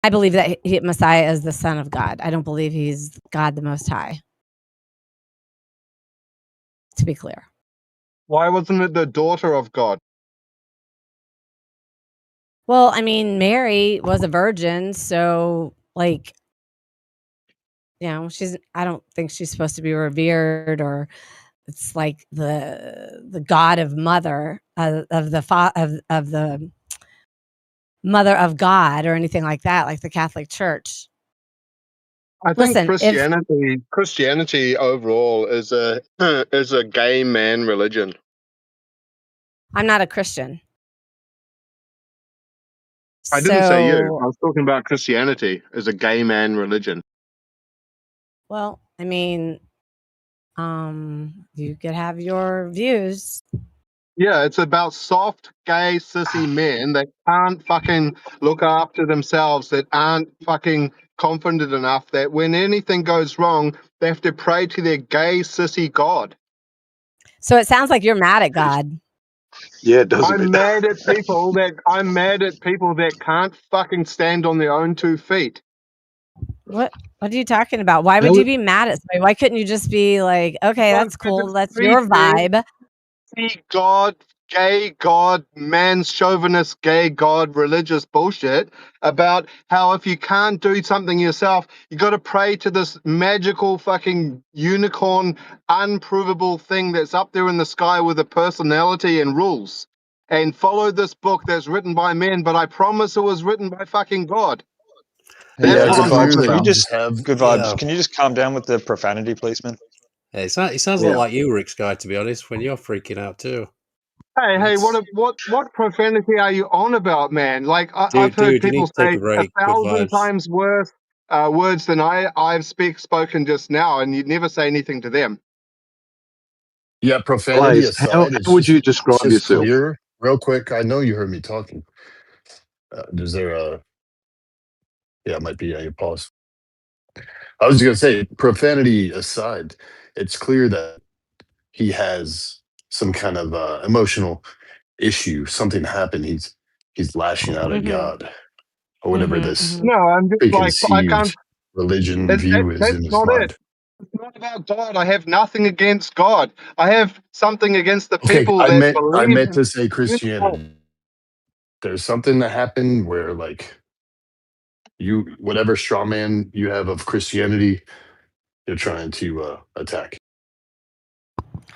I believe that Messiah is the Son of God. I don't believe he's God the Most High. To be clear. Why wasn't it the daughter of God? Well, I mean, Mary was a virgin, so like, I don't think she's supposed to be revered, or it's like the God of mother of the mother of God or anything like that, like the Catholic Church. I think Christianity overall is a gay man religion. I'm not a Christian. I didn't say you. I was talking about Christianity as a gay man religion. Well, I mean, you could have your views. Yeah, it's about soft, gay, sissy men that can't fucking look after themselves, that aren't fucking confident enough that when anything goes wrong, they have to pray to their gay, sissy God. So it sounds like you're mad at God. Yeah, it does. I'm mad at people that can't fucking stand on their own 2 feet. What are you talking about? Why would you be mad at somebody? Why couldn't you just be like, okay, that's cool. That's your vibe. God, gay God, man's chauvinist, gay God, religious bullshit about how if you can't do something yourself, you got to pray to this magical fucking unicorn, unprovable thing that's up there in the sky with a personality and rules. And follow this book that's written by men, but I promise it was written by fucking God. Yeah, That's good what I'm vibes. talking Can you about. just good vibes? Can you just calm down with the profanity placement? Yeah, it sounds a lot like you, Rick's guy, to be honest, when you're freaking out too. Hey, what profanity are you on about, man? Like I've heard Dude, you people need to take say a break. Good 1,000 vibes. times worse words than I've spoken just now, and you'd never say anything to them. Yeah, profanity aside, how would you describe it's just yourself? clear. Real quick, I know you heard me talking. Is there a? Yeah, it might be a pause. I was going to say, profanity aside, it's clear that he has some kind of emotional issue. Something happened. He's lashing out at God or whatever this No, I'm just like I can't. preconceived religion view is That's in his not mind. it. It's not about God. I have nothing against God. I have something against the Okay, people I that meant believe. to say Christianity. There's something that happened where like you whatever straw man you have of Christianity, you're trying to attack.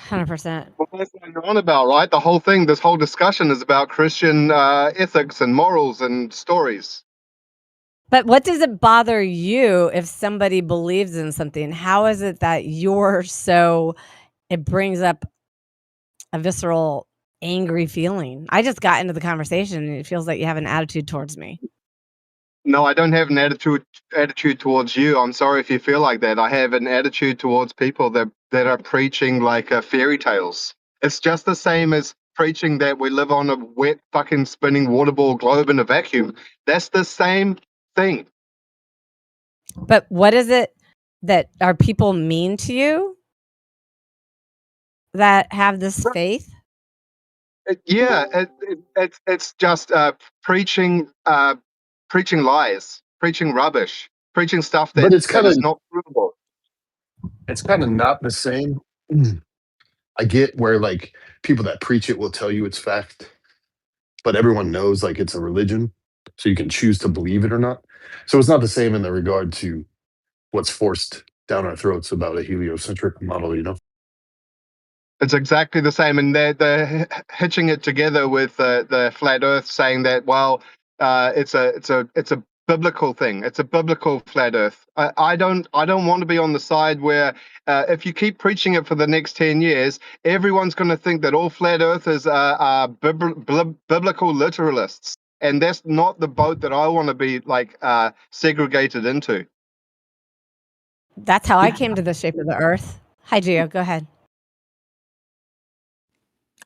100%. Well, that's what you're on about, right? The whole thing, this whole discussion is about Christian ethics and morals and stories. But what does it bother you if somebody believes in something? How is it that it brings up a visceral, angry feeling? I just got into the conversation and it feels like you have an attitude towards me. No, I don't have an attitude towards you. I'm sorry if you feel like that. I have an attitude towards people that are preaching like fairy tales. It's just the same as preaching that we live on a wet fucking spinning water ball globe in a vacuum. That's the same thing. But what is it that are people mean to you that have this faith? It's just preaching lies, preaching rubbish, preaching stuff But that it's kind of is not provable. it's kind of not the same. I get where like people that preach it will tell you it's fact, but everyone knows like it's a religion, so you can choose to believe it or not. So it's not the same in the regard to what's forced down our throats about a heliocentric model, you know? It's exactly the same, and they're hitching it together with the flat Earth, saying that it's a biblical thing. It's a biblical flat Earth. I don't want to be on the side where if you keep preaching it for the next 10 years, everyone's going to think that all flat Earthers are biblical literalists, and that's not the boat that I want to be like segregated into. That's how I came to the shape of the Earth. Hi, Gio. Go ahead.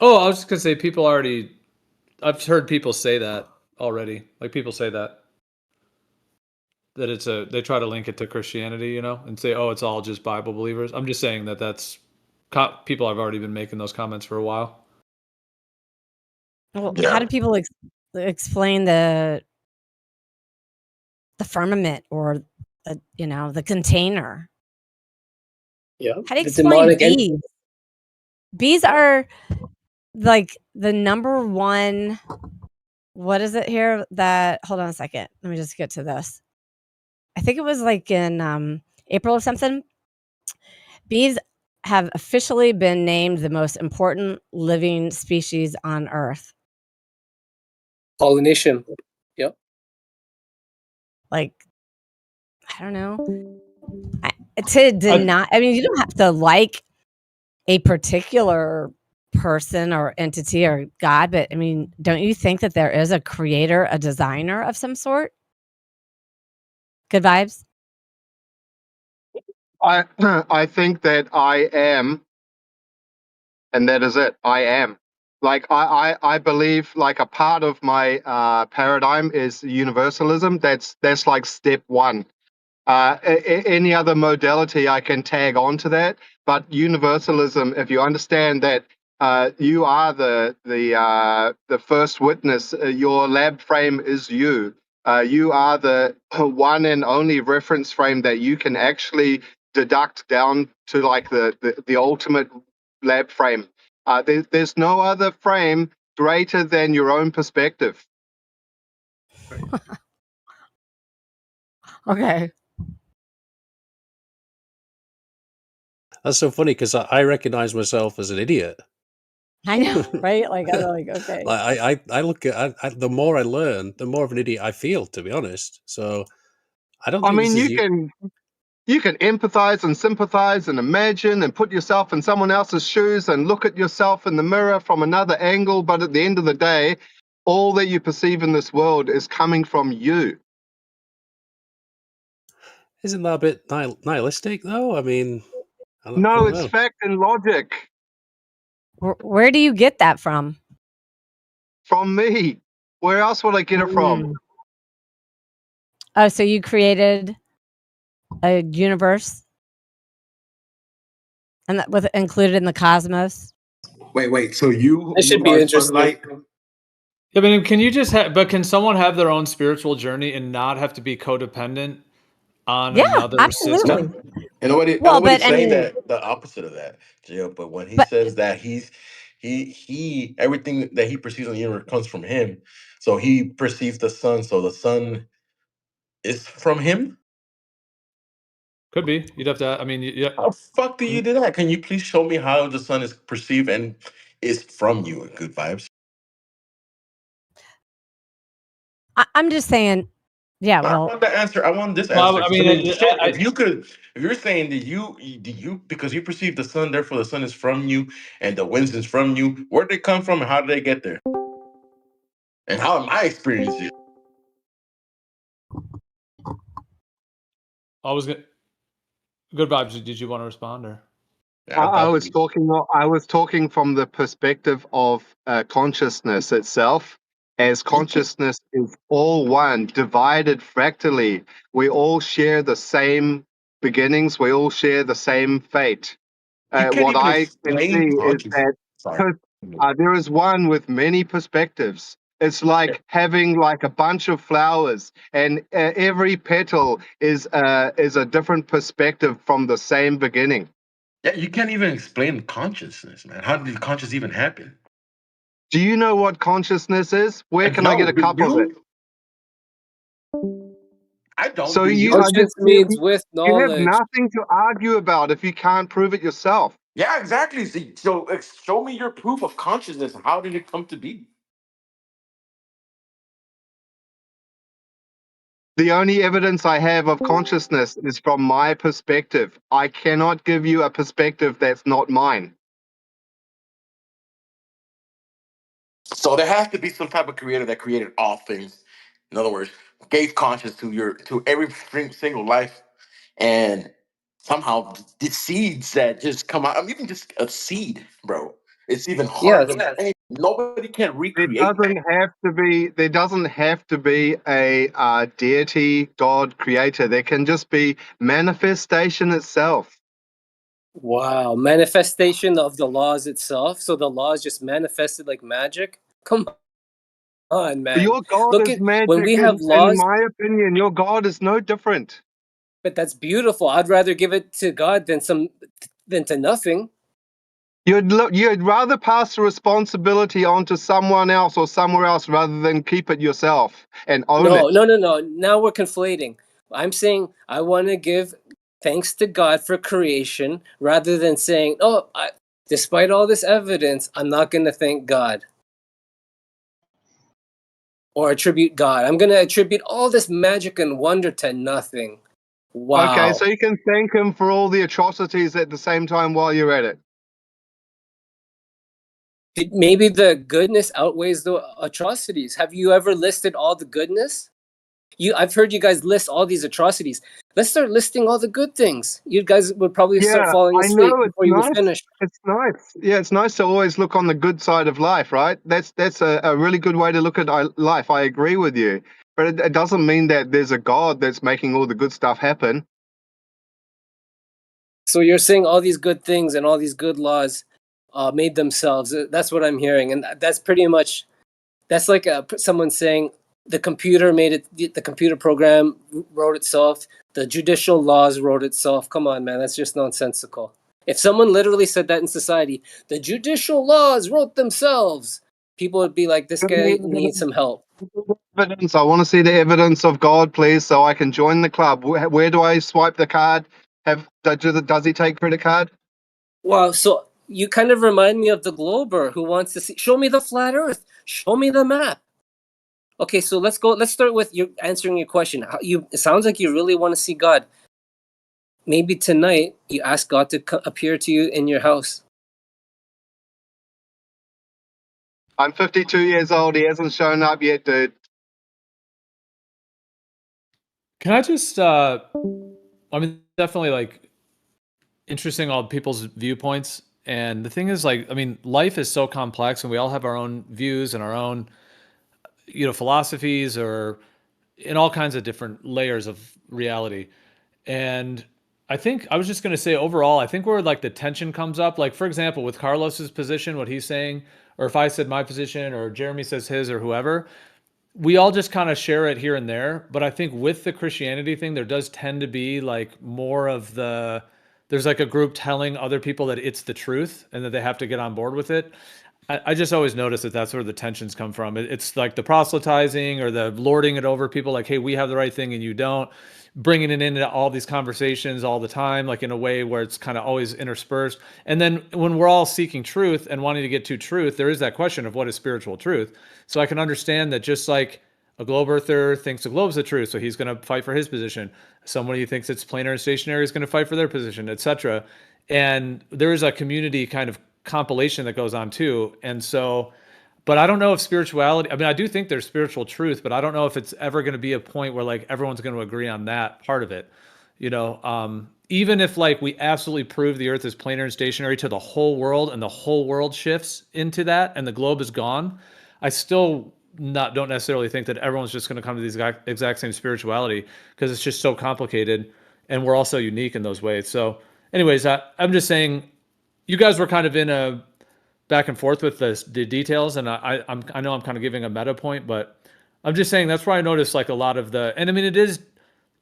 Oh, I was just gonna say I've heard people say that already. Like people say that they try to link it to Christianity, and say, oh, it's all just Bible believers. I'm just saying that's people have already been making those comments for a while. Well, how do people explain the the firmament or the container. Yeah. How do you The explain demonic bees? Bees are like the number one. What is it here? Hold on a second. Let me just get to this. I think it was like in April or something. Bees have officially been named the most important living species on Earth. pollination. Yep. Like, I don't know. To deny, I mean, you don't have to like a particular person or entity or God, but I mean, don't you think that there is a creator, a designer of some sort? Good vibes? I think that I am, and that is it. I am. Like I believe like a part of my paradigm is universalism. That's like step one. Any other modality I can tag onto that, but universalism. If you understand that you are the first witness, your lab frame is you. You are the one and only reference frame that you can actually deduct down to like the ultimate lab frame. There's no other frame greater than your own perspective. Okay. That's so funny because I recognize myself as an idiot. I know, right? Like, I'm like, okay. Like I look at the more I learn, the more of an idiot I feel, to be honest. So I don't I think this mean, is you can empathize and sympathize and imagine and put yourself in someone else's shoes and look at yourself in the mirror from another angle. But at the end of the day, all that you perceive in this world is coming from you. Isn't that a bit nihilistic, though? I mean, I No, don't it's know. fact and logic Where do you get that from? from me. Where else would I get it from? Mm. Oh, so you created a universe, and that was included in the cosmos. Wait. So you That should be are interesting. sunlight? Yeah, but can you just but can someone have their own spiritual journey and not have to be codependent on Yeah, another absolutely. system? And Well, nobody's but I saying mean, that the opposite of that, Jill. But when he but says that he everything that he perceives in the universe comes from him. So he perceives the sun. So the sun is from him. Could be. You'd have to. I mean, yeah. How the fuck do you do that? Can you please show me how the sun is perceived and is from you? Good vibes. I'm just saying. Yeah, I well, want the answer. I want this Well, answer. I 'Cause, I mean, mean, shit. If you're saying that you because you perceive the sun, therefore the sun is from you, and the winds is from you. Where did they come from, and how did they get there? And how am I experiencing it? I was gonna. Good vibes. Did you want to respond or? Yeah, I'm about to. I was talking from the perspective of consciousness itself. As consciousness is all one, divided fractally, we all share the same beginnings. We all share the same fate. You can't What even I can see explain is consciousness. that Sorry. there is one with many perspectives. It's like having like a bunch of flowers, and every petal is a different perspective from the same beginning. Yeah, you can't even explain consciousness, man. How did conscious even happen? Do you know what consciousness is? Where can I get No, a do cup of it? you? I don't. So Do you, you? I just Conscience means with you have knowledge. nothing to argue about if you can't prove it yourself. Yeah, exactly. So show me your proof of consciousness. How did it come to be? The only evidence I have of consciousness is from my perspective. I cannot give you a perspective that's not mine. So there has to be some type of creator that created all things. In other words, gave conscience to every single life, and somehow the seeds that just come out. I mean, even just a seed, bro. It's even harder Yes. than that. Nobody can There recreate that. doesn't have to be. There doesn't have to be a deity, God, creator. There can just be manifestation itself. Wow. Manifestation of the laws itself. So the laws just manifested like magic. Come on, man. Your God Look is at when magic, we have in laws, my opinion. Your God is no different. but that's beautiful. I'd rather give it to God than to nothing. You'd rather pass the responsibility onto someone else or somewhere else rather than keep it yourself and own No, it. no, no, no. Now we're conflating. I'm saying I want to give thanks to God for creation rather than saying, oh, despite all this evidence, I'm not going to thank God or attribute God. I'm going to attribute all this magic and wonder to nothing. Okay, Wow. so you can thank him for all the atrocities at the same time while you're at it. Maybe the goodness outweighs the atrocities. Have you ever listed all the goodness? I've heard you guys list all these atrocities. Let's start listing all the good things. You guys would probably start Yeah, falling I asleep know, it's before you would nice. finish. It's nice. Yeah, it's nice to always look on the good side of life, right? That's a really good way to look at life. I agree with you. But it doesn't mean that there's a God that's making all the good stuff happen. So you're saying all these good things and all these good laws made themselves. That's what I'm hearing, and that's pretty much that's like someone saying the computer made it. The computer program wrote itself. The judicial laws wrote itself. Come on, man, that's just nonsensical. If someone literally said that in society, the judicial laws wrote themselves, people would be like, this Give me guy needs some help. evidence. I want to see the evidence of God, please, so I can join the club. Where do I swipe the card? Does he take credit card? Wow, so you kind of remind me of the Glober who wants to see. Show me the flat Earth. Show me the map. Okay, so let's go. Let's start with you answering your question. It sounds like you really want to see God. Maybe tonight you ask God to appear to you in your house. I'm 52 years old. He hasn't shown up yet, dude. Can I just I mean, definitely like interesting all people's viewpoints. And the thing is, like, I mean, life is so complex and we all have our own views and our own, philosophies or in all kinds of different layers of reality. And I think I was just going to say overall, I think where like the tension comes up, like for example, with Carlos's position, what he's saying, or if I said my position or Jeremy says his or whoever, we all just kind of share it here and there. But I think with the Christianity thing, there does tend to be like more of there's like a group telling other people that it's the truth and that they have to get on board with it. I just always notice that that's where the tensions come from. It's like the proselytizing or the lording it over people like, hey, we have the right thing and you don't, bringing it into all these conversations all the time, like in a way where it's kind of always interspersed. And then when we're all seeking truth and wanting to get to truth, there is that question of what is spiritual truth. So I can understand that just like a globe earther thinks the globe's the truth, so he's going to fight for his position. Somebody who thinks it's planar and stationary is going to fight for their position, etc. And there is a community kind of compilation that goes on too. And so, but I don't know if spirituality, I mean, I do think there's spiritual truth, but I don't know if it's ever going to be a point where like everyone's going to agree on that part of it. Even if like we absolutely prove the earth is planar and stationary to the whole world and the whole world shifts into that and the globe is gone, I still don't necessarily think that everyone's just going to come to the exact same spirituality because it's just so complicated and we're all so unique in those ways. So anyways, I'm just saying you guys were kind of in a back and forth with the details, and I know I'm kind of giving a meta point, but I'm just saying that's where I noticed like a lot of and I mean it is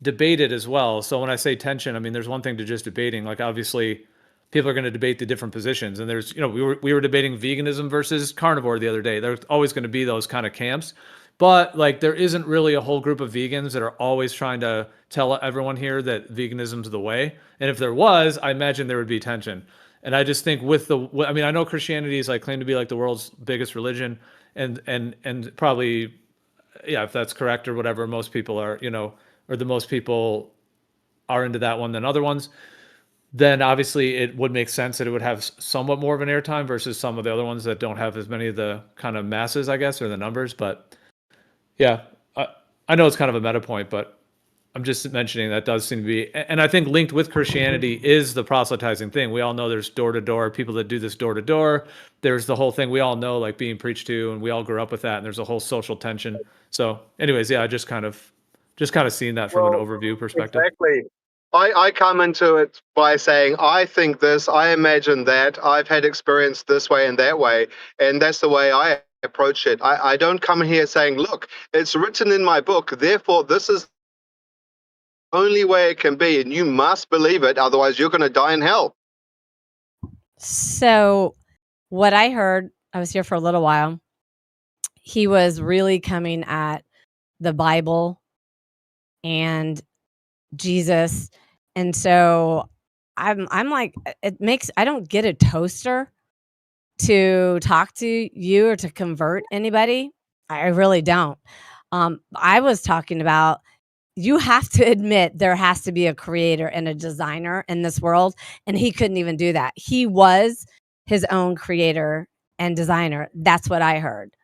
debated as well. So when I say tension, I mean there's one thing to just debating. Like obviously, people are going to debate the different positions, and there's we were debating veganism versus carnivore the other day. There's always going to be those kind of camps, but like there isn't really a whole group of vegans that are always trying to tell everyone here that veganism's the way. And if there was, I imagine there would be tension. And I just think I mean, I know Christianity is like claimed to be like the world's biggest religion, and probably, yeah, if that's correct or whatever, most people are, or the most people are into that one than other ones. Then obviously it would make sense that it would have somewhat more of an airtime versus some of the other ones that don't have as many of the kind of masses, I guess, or the numbers. But yeah, I know it's kind of a meta point, but I'm just mentioning that does seem to be, and I think linked with Christianity is the proselytizing thing. We all know there's door to door people that do this door to door. There's the whole thing we all know, like being preached to, and we all grew up with that. And there's a whole social tension. So, anyways, yeah, I just kind of seeing that from an overview perspective. Exactly. I come into it by saying, I think this, I imagine that, I've had experience this way and that way, and that's the way I approach it. I don't come here saying, look, it's written in my book, therefore this is the only way it can be, and you must believe it, otherwise you're going to die in hell. So, what I heard, I was here for a little while. He was really coming at the Bible and Jesus. And so I'm like, I don't get a toaster to talk to you or to convert anybody. I really don't. I was talking about, you have to admit there has to be a creator and a designer in this world, and he couldn't even do that. He was his own creator and designer. That's what I heard.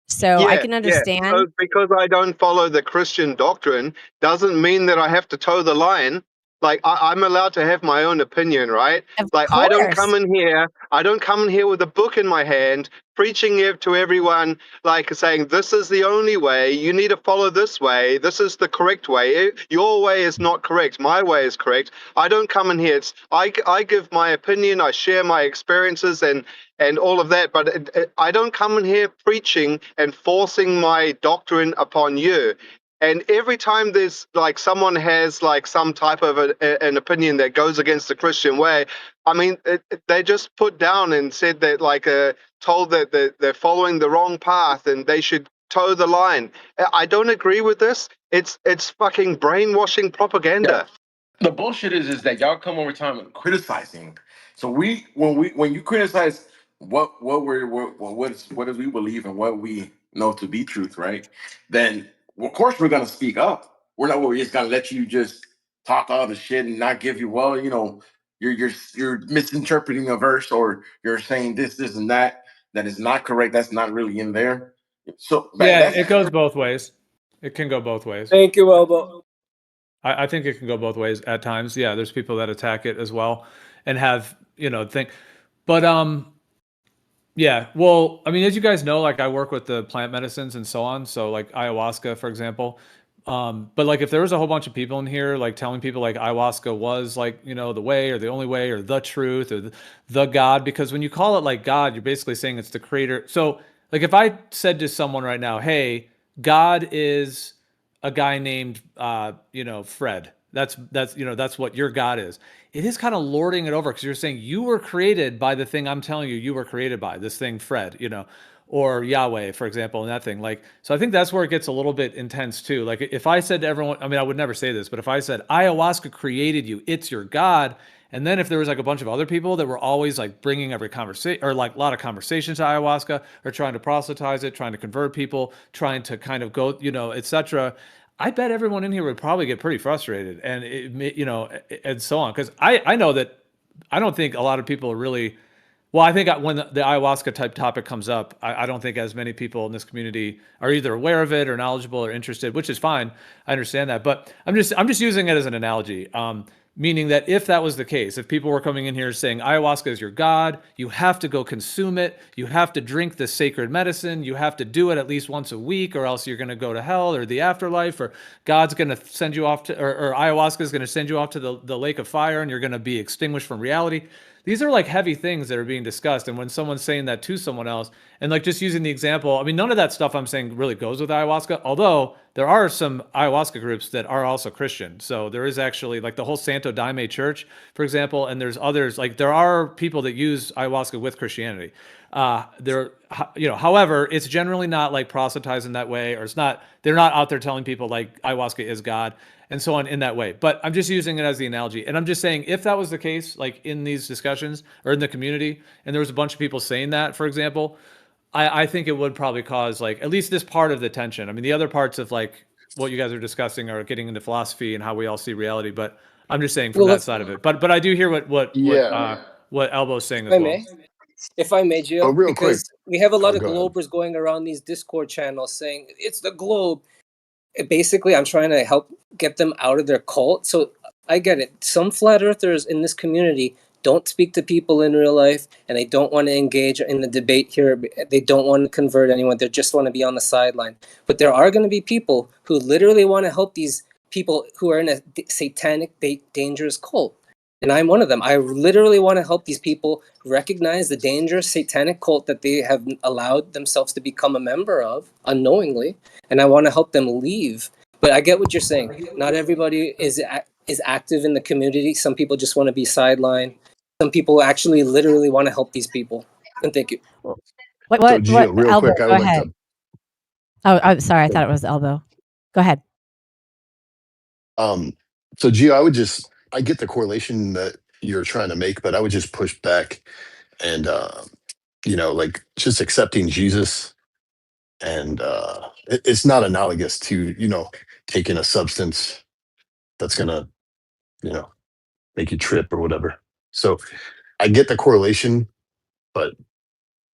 So I Yeah, can yeah. understand. So because I don't follow the Christian doctrine doesn't mean that I have to toe the line. Like I'm allowed to have my own opinion, right? Of Like I don't course. come in here, with a book in my hand, preaching it to everyone, like saying this is the only way. You need to follow this way. This is the correct way. Your way is not correct. My way is correct. I don't come in here. I give my opinion. I share my experiences and all of that. But I don't come in here preaching and forcing my doctrine upon you. And every time there's like someone has like some type of an opinion that goes against the Christian way, I mean, they just put down and said that like told that they're following the wrong path and they should toe the line. I don't agree with this. It's fucking brainwashing propaganda. The bullshit is that y'all come over time and criticizing. So when you criticize what is we believe and what we know to be truth, right? Then of course we're gonna speak up. We're just gonna let you just talk all the shit and not give you, well, you're misinterpreting a verse, or you're saying this and that is not correct. That's not really in there. So Yeah, that's it goes both ways. It can go both ways. Thank you, Elbow. I think it can go both ways at times. Yeah, there's people that attack it as well and have, think. But yeah, well, I mean, as you guys know, like I work with the plant medicines and so on. So like ayahuasca, for example. But like if there was a whole bunch of people in here like telling people like ayahuasca was like, the way or the only way or the truth or the God, because when you call it like God, you're basically saying it's the creator. So like if I said to someone right now, hey, God is a guy named Fred. That's what your God is. It is kind of lording it over because you're saying you were created by the thing I'm telling you were created by, this thing Fred, or Yahweh, for example, and that thing. Like, so I think that's where it gets a little bit intense too. Like if I said to everyone, I mean, I would never say this, but if I said ayahuasca created you, it's your God. And then if there was like a bunch of other people that were always like bringing every conversation or like a lot of conversations to ayahuasca or trying to proselytize it, trying to convert people, trying to kind of go, etc. I bet everyone in here would probably get pretty frustrated and and so on. Because I know that I don't think a lot of people are really. Well, I think when the ayahuasca type topic comes up, I don't think as many people in this community are either aware of it or knowledgeable or interested, which is fine. I understand that, but I'm just using it as an analogy. Meaning that if that was the case, if people were coming in here saying ayahuasca is your God, you have to go consume it, you have to drink the sacred medicine, you have to do it at least once a week, or else you're going to go to hell or the afterlife, or God's going to send you off to, or ayahuasca is going to send you off to the lake of fire and you're going to be extinguished from reality. These are like heavy things that are being discussed. And when someone's saying that to someone else, and like just using the example, I mean, none of that stuff I'm saying really goes with ayahuasca, although there are some ayahuasca groups that are also Christian. So there is actually like the whole Santo Daime Church, for example, and there's others, like there are people that use ayahuasca with Christianity. However, it's generally not like proselytized in that way, or they're not out there telling people like ayahuasca is God and so on in that way. But I'm just using it as the analogy. And I'm just saying, if that was the case, like in these discussions or in the community, and there was a bunch of people saying that, for example, I think it would probably cause like at least this part of the tension. I mean, the other parts of like what you guys are discussing are getting into philosophy and how we all see reality. But I'm just saying from that side of it. But I do hear what Elbow's saying as well. If I may, Oh, Gio, real quick. because we have a lot of Go ahead. globers going around these Discord channels saying it's the globe. Basically, I'm trying to help get them out of their cult. So I get it. Some flat earthers in this community don't speak to people in real life, and they don't want to engage in the debate here. They don't want to convert anyone. They just want to be on the sideline. But there are going to be people who literally want to help these people who are in a satanic, dangerous cult. And I'm one of them. I literally want to help these people recognize the dangerous satanic cult that they have allowed themselves to become a member of unknowingly, and I want to help them leave. But I get what you're saying. Not everybody is active in the community. Some people just want to be sidelined. Some people actually literally want to help these people. And thank you. So Gio, real Elbow, quick, I go would like ahead. to. Oh, I'm sorry. I thought it was Elbow. Go ahead. So Gio, I get the correlation that you're trying to make, but I would just push back and like just accepting Jesus, and it's not analogous to taking a substance that's gonna you know make you trip or whatever. So I get the correlation, but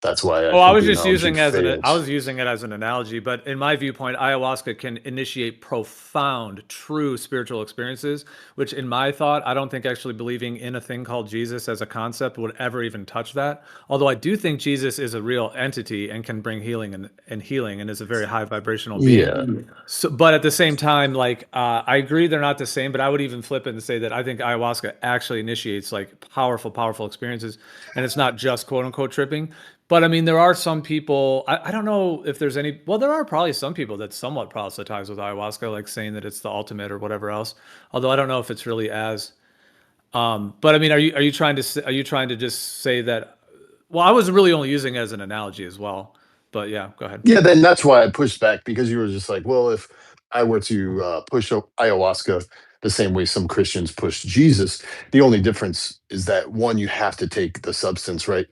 that's why I Well, I think was the just analogy using I fails. was using it as an analogy, but in my viewpoint, ayahuasca can initiate profound, true spiritual experiences, which in my thought, I don't think actually believing in a thing called Jesus as a concept would ever even touch that. Although I do think Jesus is a real entity and can bring healing and healing and is a very high vibrational being. Yeah. So, but at the same time, like I agree they're not the same, but I would even flip it and say that I think ayahuasca actually initiates like powerful, powerful experiences, and it's not just quote unquote tripping. But I mean, there are some people, I don't know if there's any, well, there are probably some people that somewhat proselytize with ayahuasca, like saying that it's the ultimate or whatever else. Although I don't know if it's really as, but I mean, are you trying to just say that, well, I was really only using it as an analogy as well, but yeah, go ahead. Yeah, then that's why I pushed back, because you were just like, well, if I were to push ayahuasca the same way some Christians push Jesus, the only difference is that one, you have to take the substance, right?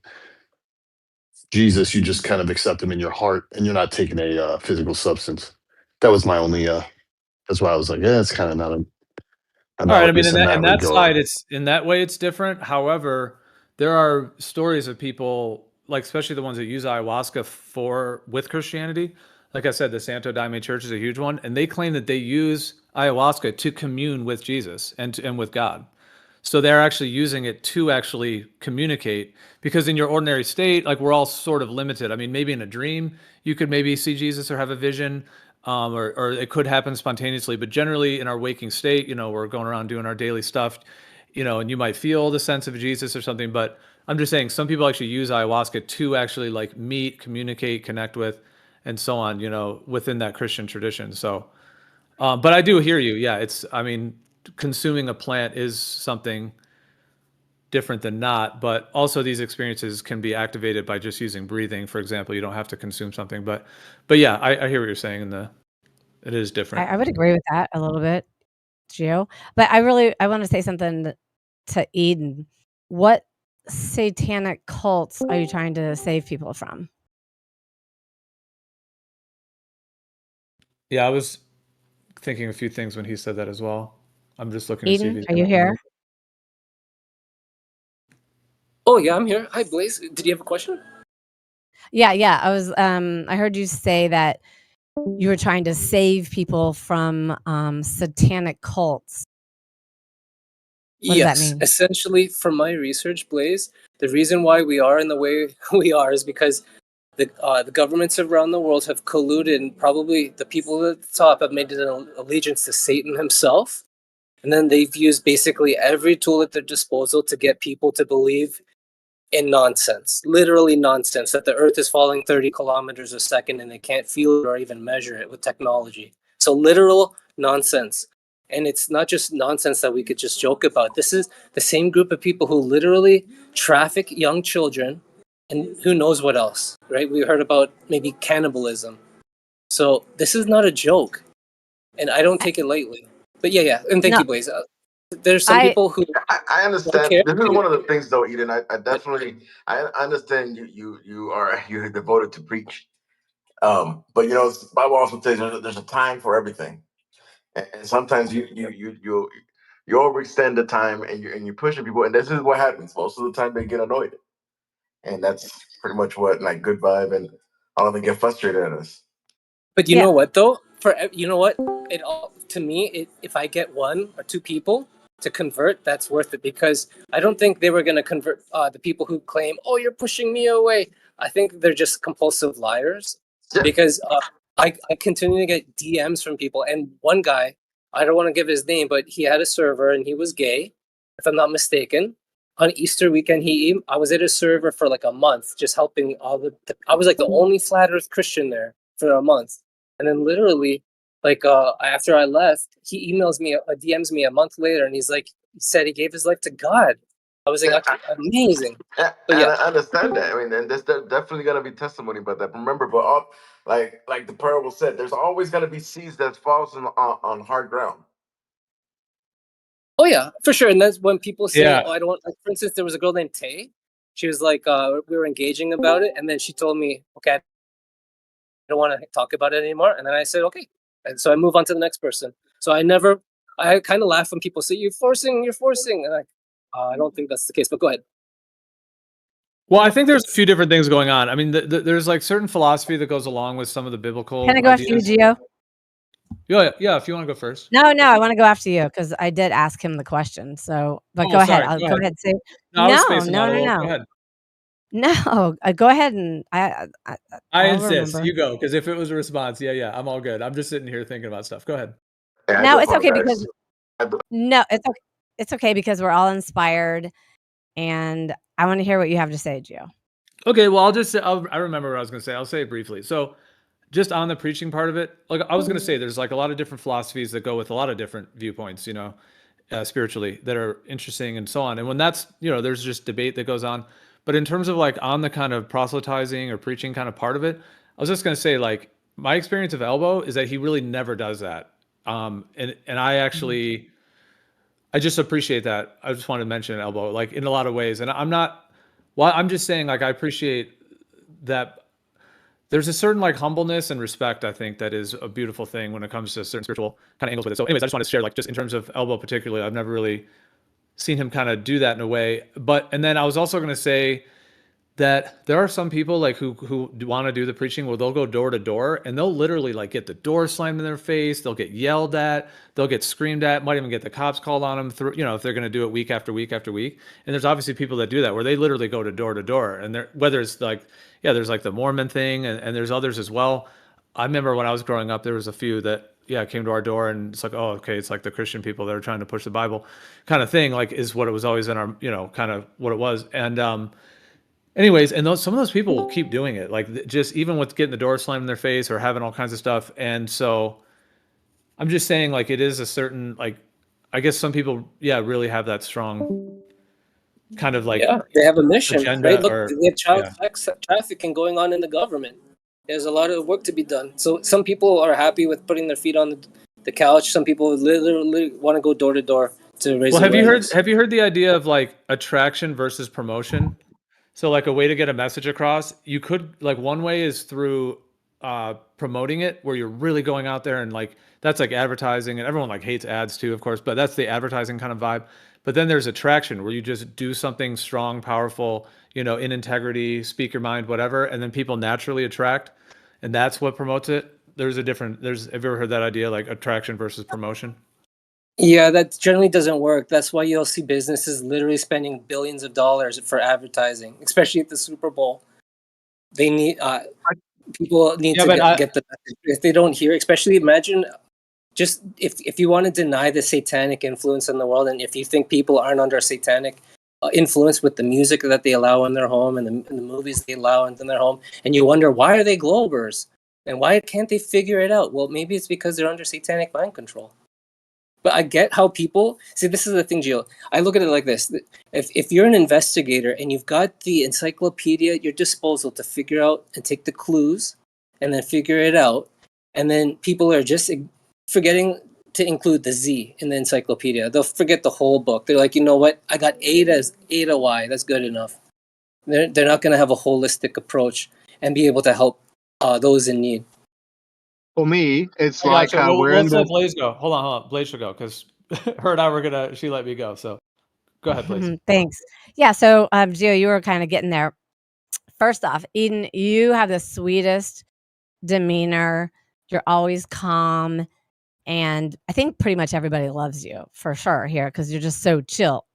Jesus, you just kind of accept him in your heart, and you're not taking a physical substance. That was my only. That's why I was like, yeah, it's kind of not All right. I mean, analogous in in that that regard. side, it's in that way, it's different. However, there are stories of people, like especially the ones that use ayahuasca with Christianity. Like I said, the Santo Daime Church is a huge one, and they claim that they use ayahuasca to commune with Jesus and with God. So they're actually using it to actually communicate, because in your ordinary state, like we're all sort of limited. I mean, maybe in a dream, you could maybe see Jesus or have a vision, or it could happen spontaneously. But generally in our waking state, we're going around doing our daily stuff, and you might feel the sense of Jesus or something. But I'm just saying some people actually use ayahuasca to actually like meet, communicate, connect with, and so on, within that Christian tradition. So, but I do hear you. Yeah, I mean, consuming a plant is something different than not, but also these experiences can be activated by just using breathing. For example, you don't have to consume something, but yeah, I hear what you're saying, and it is different. I would agree with that a little bit, Gio. But I want to say something to Eden. What satanic cults are you trying to save people from? Yeah, I was thinking a few things when he said that as well. I'm just looking to see if Eden, he's are you here? Oh yeah, I'm here. Hi, Blaze. Did you have a question? Yeah. I was I heard you say that you were trying to save people from satanic cults. What does that Yes, mean? essentially, from my research, Blaze, the reason why we are in the way we are is because the governments around the world have colluded, and probably the people at the top have made an allegiance to Satan himself, and then they've used basically every tool at their disposal to get people to believe in nonsense, literally nonsense, that the Earth is falling 30 kilometers a second and they can't feel it or even measure it with technology. So literal nonsense. And it's not just nonsense that we could just joke about. This is the same group of people who literally traffic young children and who knows what else, right? We heard about maybe cannibalism. So this is not a joke, and I don't take it lightly. But yeah. And thank No, you, Blaze. There's some I people who I don't understand. care. This is one of the things, though, Eden. I definitely I understand you're devoted to preach. But the Bible also says there's a time for everything, and sometimes you overextend the time, and you're pushing people, and this is what happens. Most of the time, they get annoyed, and that's pretty much what like good vibe and all of them get frustrated at us. But you yeah. know what though? You know what? It all to me, if I get one or two people to convert, that's worth it, because I don't think they were going to convert the people who claim, "Oh, you're pushing me away." I think they're just compulsive liars, Yeah, because I continue to get DMs from people, and one guy, I don't want to give his name, but he had a server and he was gay, if I'm not mistaken. On Easter weekend, I was at his server for like a month, just helping all I was like the only flat Earth Christian there for a month, and then literally, like after I left, he emails me, DMs me a month later, and he said he gave his life to God. I was like, Yeah, amazing. But and yeah, I understand that. I mean, and there's definitely gonna be testimony about that. Remember, but like the parable said, there's always gonna be seeds that falls on hard ground. oh yeah, for sure. And that's when people say, Yeah. "Oh, I don't." Like, for instance, there was a girl named Tay. She was like, we were engaging about it, and then she told me, "Okay, I don't want to talk about it anymore." And then I said, "Okay," and so I move on to the next person. So I kind of laugh when people say, you're forcing," and I don't think that's the case. But go ahead. Well, I think there's a few different things going on. I mean, there's like certain philosophy that goes along with some of the biblical Can I go after you, ideas. Gio? Yeah, if you want to go first. No, I want to go after you because I did ask him the question. So, but Oh, go ahead. sorry. I'll Go go ahead. ahead. Say No, I was no, spacing out a little. Go ahead. no. Go ahead and I I'll insist. remember. You go, because if it was a response, yeah, I'm all good. I'm just sitting here thinking about stuff. Go ahead. Yeah, I do No, it's okay because apologize. no, it's okay because we're all inspired, and I want to hear what you have to say, Gio. Okay, well, I remember what I was going to say. I'll say it briefly. So, just on the preaching part of it, like I was going to say, there's like a lot of different philosophies that go with a lot of different viewpoints, spiritually, that are interesting and so on. And when that's, there's just debate that goes on. But in terms of like on the kind of proselytizing or preaching kind of part of it, I was just going to say, like, my experience of Elbow is that he really never does that. And I just appreciate that. I just wanted to mention Elbow, like, in a lot of ways. And I'm just saying, like, I appreciate that there's a certain like humbleness and respect, I think, that is a beautiful thing when it comes to certain spiritual kind of angles with it. So anyways, I just wanted to share, like, just in terms of Elbow particularly, I've never really seen him kind of do that in a way. And then I was also going to say that there are some people like who want to do the preaching where they'll go door to door and they'll literally like get the door slammed in their face. They'll get yelled at. They'll get screamed at. Might even get the cops called on them through, if they're going to do it week after week after week. And there's obviously people that do that where they literally go to door. And whether it's like, there's like the Mormon thing and there's others as well. I remember when I was growing up, there was a few that, came to our door and it's like, oh, okay, it's like the Christian people that are trying to push the Bible kind of thing, like, is what it was always in our, kind of what it was. And, anyways, and some of those people will keep doing it, like just even with getting the door slammed in their face or having all kinds of stuff. And so I'm just saying, like, it is a certain, like, I guess some people, really have that strong kind of like They have a mission, agenda, right? Look, or they have child sex trafficking going on in the government. There's a lot of work to be done. So some people are happy with putting their feet on the couch. Some people literally want to go door to door to raise awareness. Have you heard the idea of like attraction versus promotion? So like a way to get a message across, you could, like, one way is through promoting it, where you're really going out there and like, that's like advertising, and everyone like hates ads too, of course, but that's the advertising kind of vibe. But then there's attraction, where you just do something strong, powerful, in integrity, speak your mind, whatever, and then people naturally attract, and that's what promotes it. Have you ever heard that idea, like attraction versus promotion? Yeah, that generally doesn't work. That's why you'll see businesses literally spending billions of dollars for advertising, especially at the Super Bowl. They need people need to get the message. If they don't hear, especially imagine just if you want to deny the satanic influence in the world, and if you think people aren't under satanic influence with the music that they allow in their home and the movies they allow in their home, and you wonder why are they Globers and why can't they figure it out? Well, maybe it's because they're under satanic mind control. But I get how people see. This is the thing, Gio. I look at it like this: if you're an investigator and you've got the encyclopedia at your disposal to figure out and take the clues, and then figure it out, and then people are just forgetting to include the Z in the encyclopedia. They'll forget the whole book. They're like, you know what? I got Ada Y. That's good enough. They're not going to have a holistic approach and be able to help those in need. For me, it's I like gotcha. we're Let's in let this. Blaze go. Hold on. Blaze should go, because her and I were she let me go. So go ahead, Blaze. Thanks. Yeah. So, Gio, you were kind of getting there. First off, Eden, you have the sweetest demeanor. You're always calm. And I think pretty much everybody loves you for sure here because you're just so chill.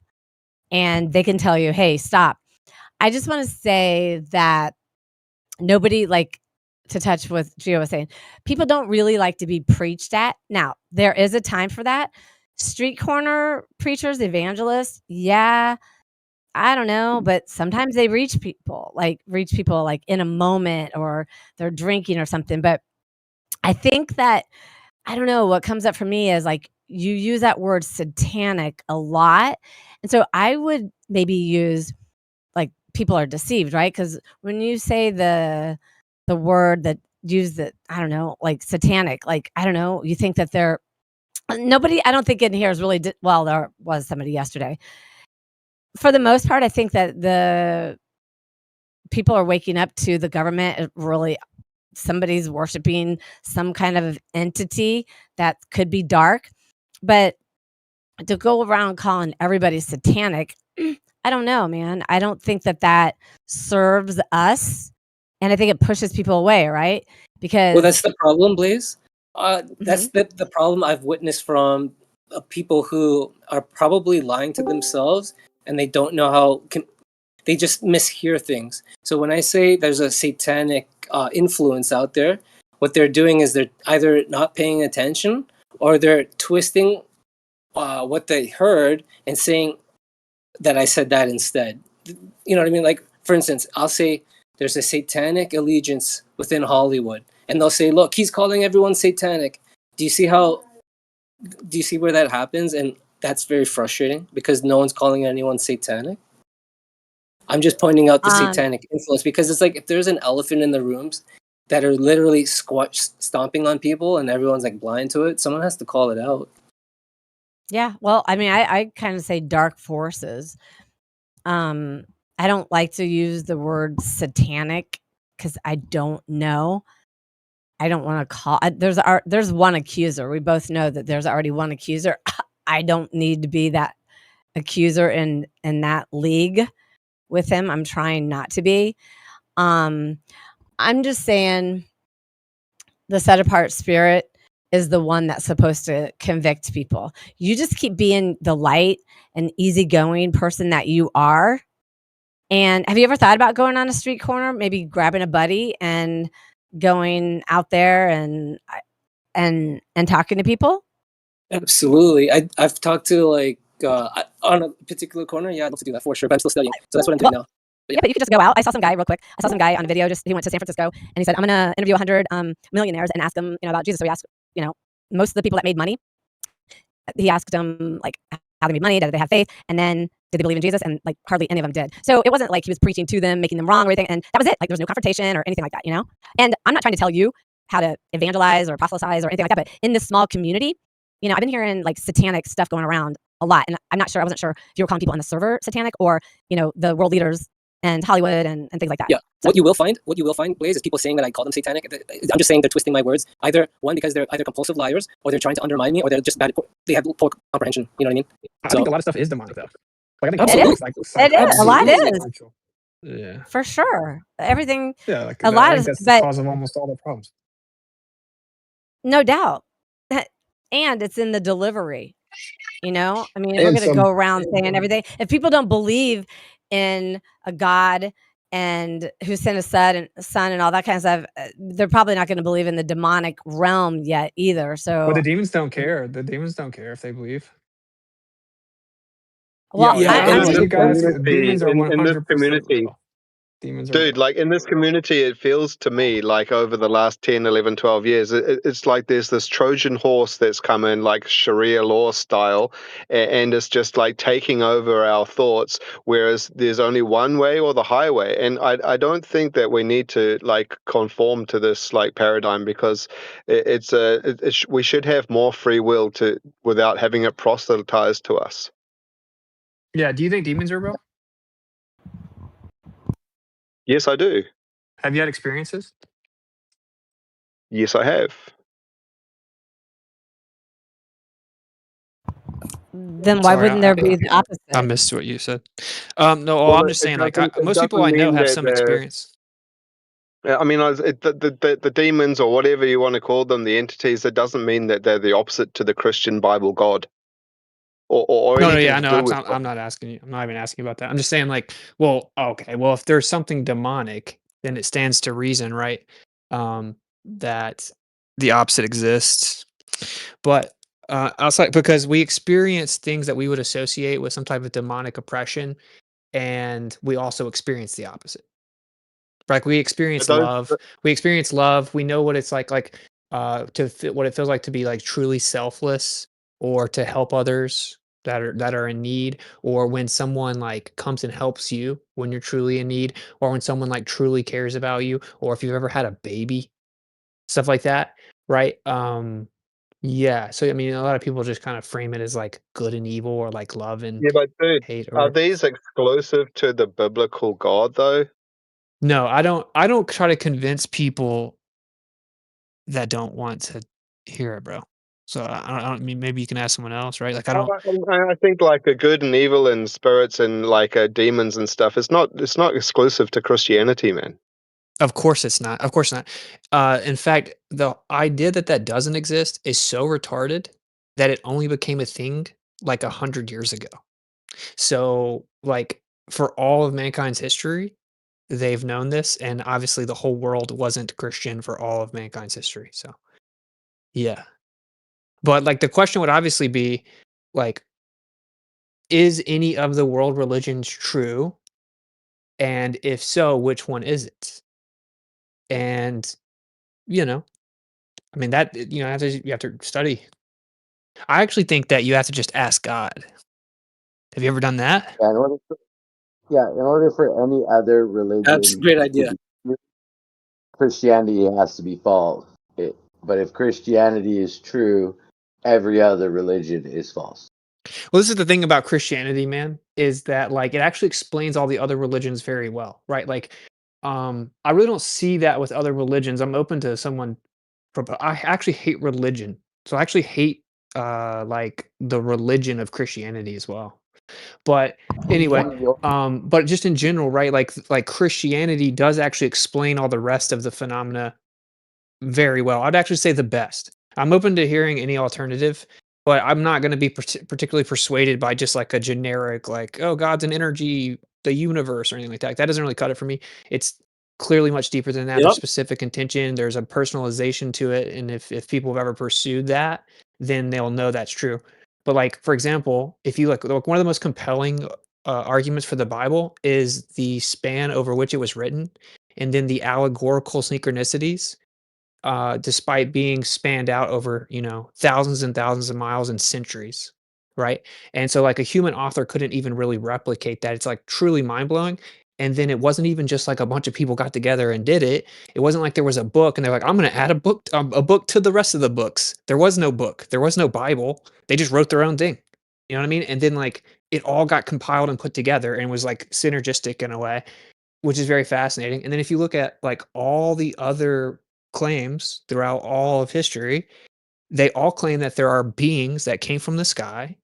And they can tell you, hey, stop. I just want to say that nobody, like, to touch what Gio was saying, people don't really like to be preached at. Now, there is a time for that. street corner preachers, evangelists, yeah, I don't know, but sometimes they reach people like in a moment, or they're drinking or something. But I think that, I don't know, what comes up for me is like you use that word satanic a lot. And so I would maybe use like people are deceived, right? Because when you say the word that use the, I don't know, like satanic, like I don't know, you think that they're nobody. I don't think in here is really well. There was somebody yesterday. For the most part, I think that the people are waking up to the government. Really, somebody's worshiping some kind of entity that could be dark, but to go around calling everybody satanic, I don't know, man. I don't think that that serves us, and I think it pushes people away, right? Well, that's Because the problem, Blaze. That's Mhm. the problem I've witnessed from people who are probably lying to themselves, and they don't know how they just mishear things. So when I say there's a satanic influence out there, what they're doing is they're either not paying attention, or they're twisting what they heard and saying that I said that instead. You know what I mean? Like, for instance, I'll say there's a satanic allegiance within Hollywood, and they'll say, "Look, he's calling everyone satanic." Do you see how? Do you see where that happens? And that's very frustrating because no one's calling anyone satanic. I'm just pointing out the um, satanic influence because it's like if there's an elephant in the rooms that are literally stomping on people, and everyone's like blind to it, someone has to call it out. yeah, well, I mean, I kind of say dark forces. Um, I don't like to use the word satanic because I don't know. I don't want to call. There's one accuser. We both know that there's already one accuser. I don't need to be that accuser in that league with him. I'm trying not to be. Um, I'm just saying the set apart spirit is the one that's supposed to convict people. You just keep being the light and easygoing person that you are. And have you ever thought about going on a street corner, maybe grabbing a buddy and going out there and talking to people? Absolutely. I've talked to like on a particular corner. Yeah, I'd love to do that for sure. But I'm still studying, so that's what I'm doing Well, now. But yeah, but you could just go out. I saw some guy real quick. I saw some guy on a video. Just he went to San Francisco and he said, "I'm gonna interview 100 millionaires and ask them, about Jesus." So he asked, most of the people that made money. He asked them like how they made money, did they have faith, and then did they believe in Jesus? And like hardly any of them did. So it wasn't like he was preaching to them, making them wrong or anything. And that was it. Like there was no confrontation or anything like that. And I'm not trying to tell you how to evangelize or proselytize or anything like that. But in this small community, I've been hearing like satanic stuff going around a lot. And I'm not sure, I wasn't sure if you were calling people on the server satanic or, the world leaders and Hollywood and things like that. yeah, So, what you will find, Blaze, is people saying that I call them satanic. I'm just saying they're twisting my words. Either one, because they're either compulsive liars, or they're trying to undermine me, or they're just bad. They have poor comprehension. You know what I mean? I So think a lot of stuff is demonic though. Like I think it all is. absolutely, It is. A lot absolutely. is. Yeah. For sure. Everything, Yeah, like a I lot think is, that's the but cause of almost all the problems. no doubt. And it's in the delivery. I mean, if we're And going to some go around saying everything, if people don't believe in a God and who sent a son and all that kind of stuff, they're probably not going to believe in the demonic realm yet either. But So, the demons don't care. The demons don't care if they believe. well, Yo, Yeah, I And don't and in know if this you and guys. community, Demons are in this 100% community, real. Demons are dude, real. like in this community, it feels to me like over the last 10, 11, 12 years, it's like there's this Trojan horse that's come in like Sharia law style, and it's just like taking over our thoughts, whereas there's only one way or the highway. And I don't think that we need to like conform to this like paradigm because we should have more free will without having it proselytized to us. Yeah. Do you think demons are real? Yes, I do. Have you had experiences? Yes, I have. then why Sorry, wouldn't there be the I opposite? missed what you said. No, Well, I'm just saying, like, it most people doesn't I know mean have that some they're. experience. I mean, the demons or whatever you want to call them, the entities. It doesn't mean that they're the opposite to the Christian Bible God, or No, anything yeah, to no, do with God. I'm not asking you. I'm not even asking about that. I'm just saying, like, well, okay, well, if there's something demonic, then it stands to reason, right? That the opposite exists. But outside, because we experience things that we would associate with some type of demonic oppression, and we also experience the opposite. Like we experience Those, love. We experience love. We know what it's like what it feels like to be like truly selfless, or to help others that are in need, or when someone like comes and helps you when you're truly in need, or when someone like truly cares about you, or if you've ever had a baby, stuff like that, right? Yeah. So I mean, a lot of people just kind of frame it as like good and evil, or like love and yeah, but dude, hate, or are whatever. these exclusive to the biblical God though? No, I don't try to convince people that don't want to hear it, bro. So I don't mean, maybe you can ask someone else, right? Like I don't. I think like the good and evil and spirits and like demons and stuff. It's not exclusive to Christianity, man. Of course it's not. Of course not. In fact, the idea that that doesn't exist is so retarded that it only became a thing like 100 years ago. So like for all of mankind's history, they've known this, and obviously the whole world wasn't Christian for all of mankind's history. So yeah. But like the question would obviously be like, is any of the world religions true? And if so, which one is it? And you know, I mean that you have to study. I actually think that you have to just ask God. Have you ever done that? In order for any other That's a religion great to idea. be true, Christianity has to be false. But if Christianity is true, every other religion is false. Well, this is the thing about Christianity, man, is that like it actually explains all the other religions very well, right? Like, I really don't see that with other religions. I'm open to someone. I actually hate religion, so I actually hate like the religion of Christianity as well. But anyway, One of your but just in general, right? Like Christianity does actually explain all the rest of the phenomena very well. I'd actually say the best. I'm open to hearing any alternative, but I'm not going to be particularly persuaded by just like a generic, like, oh, God's an energy, the universe, or anything like that. That doesn't really cut it for me. It's clearly much deeper than that. There's Yep. specific intention, there's a personalization to it. And if people have ever pursued that, then they'll know that's true. But like, for example, if you like one of the most compelling arguments for the Bible is the span over which it was written, and then the allegorical synchronicities, despite being spanned out over, thousands and thousands of miles and centuries, right? And so, like, a human author couldn't even really replicate that. It's like truly mind blowing. And then it wasn't even just like a bunch of people got together and did it. It wasn't like there was a book and they're like, I'm going to add a book to the rest of the books. There was no book. There was no Bible. They just wrote their own thing. You know what I mean? And then like it all got compiled and put together and was like synergistic in a way, which is very fascinating. And then if you look at like all the other claims throughout all of history, they all claim that there are beings that came from the sky,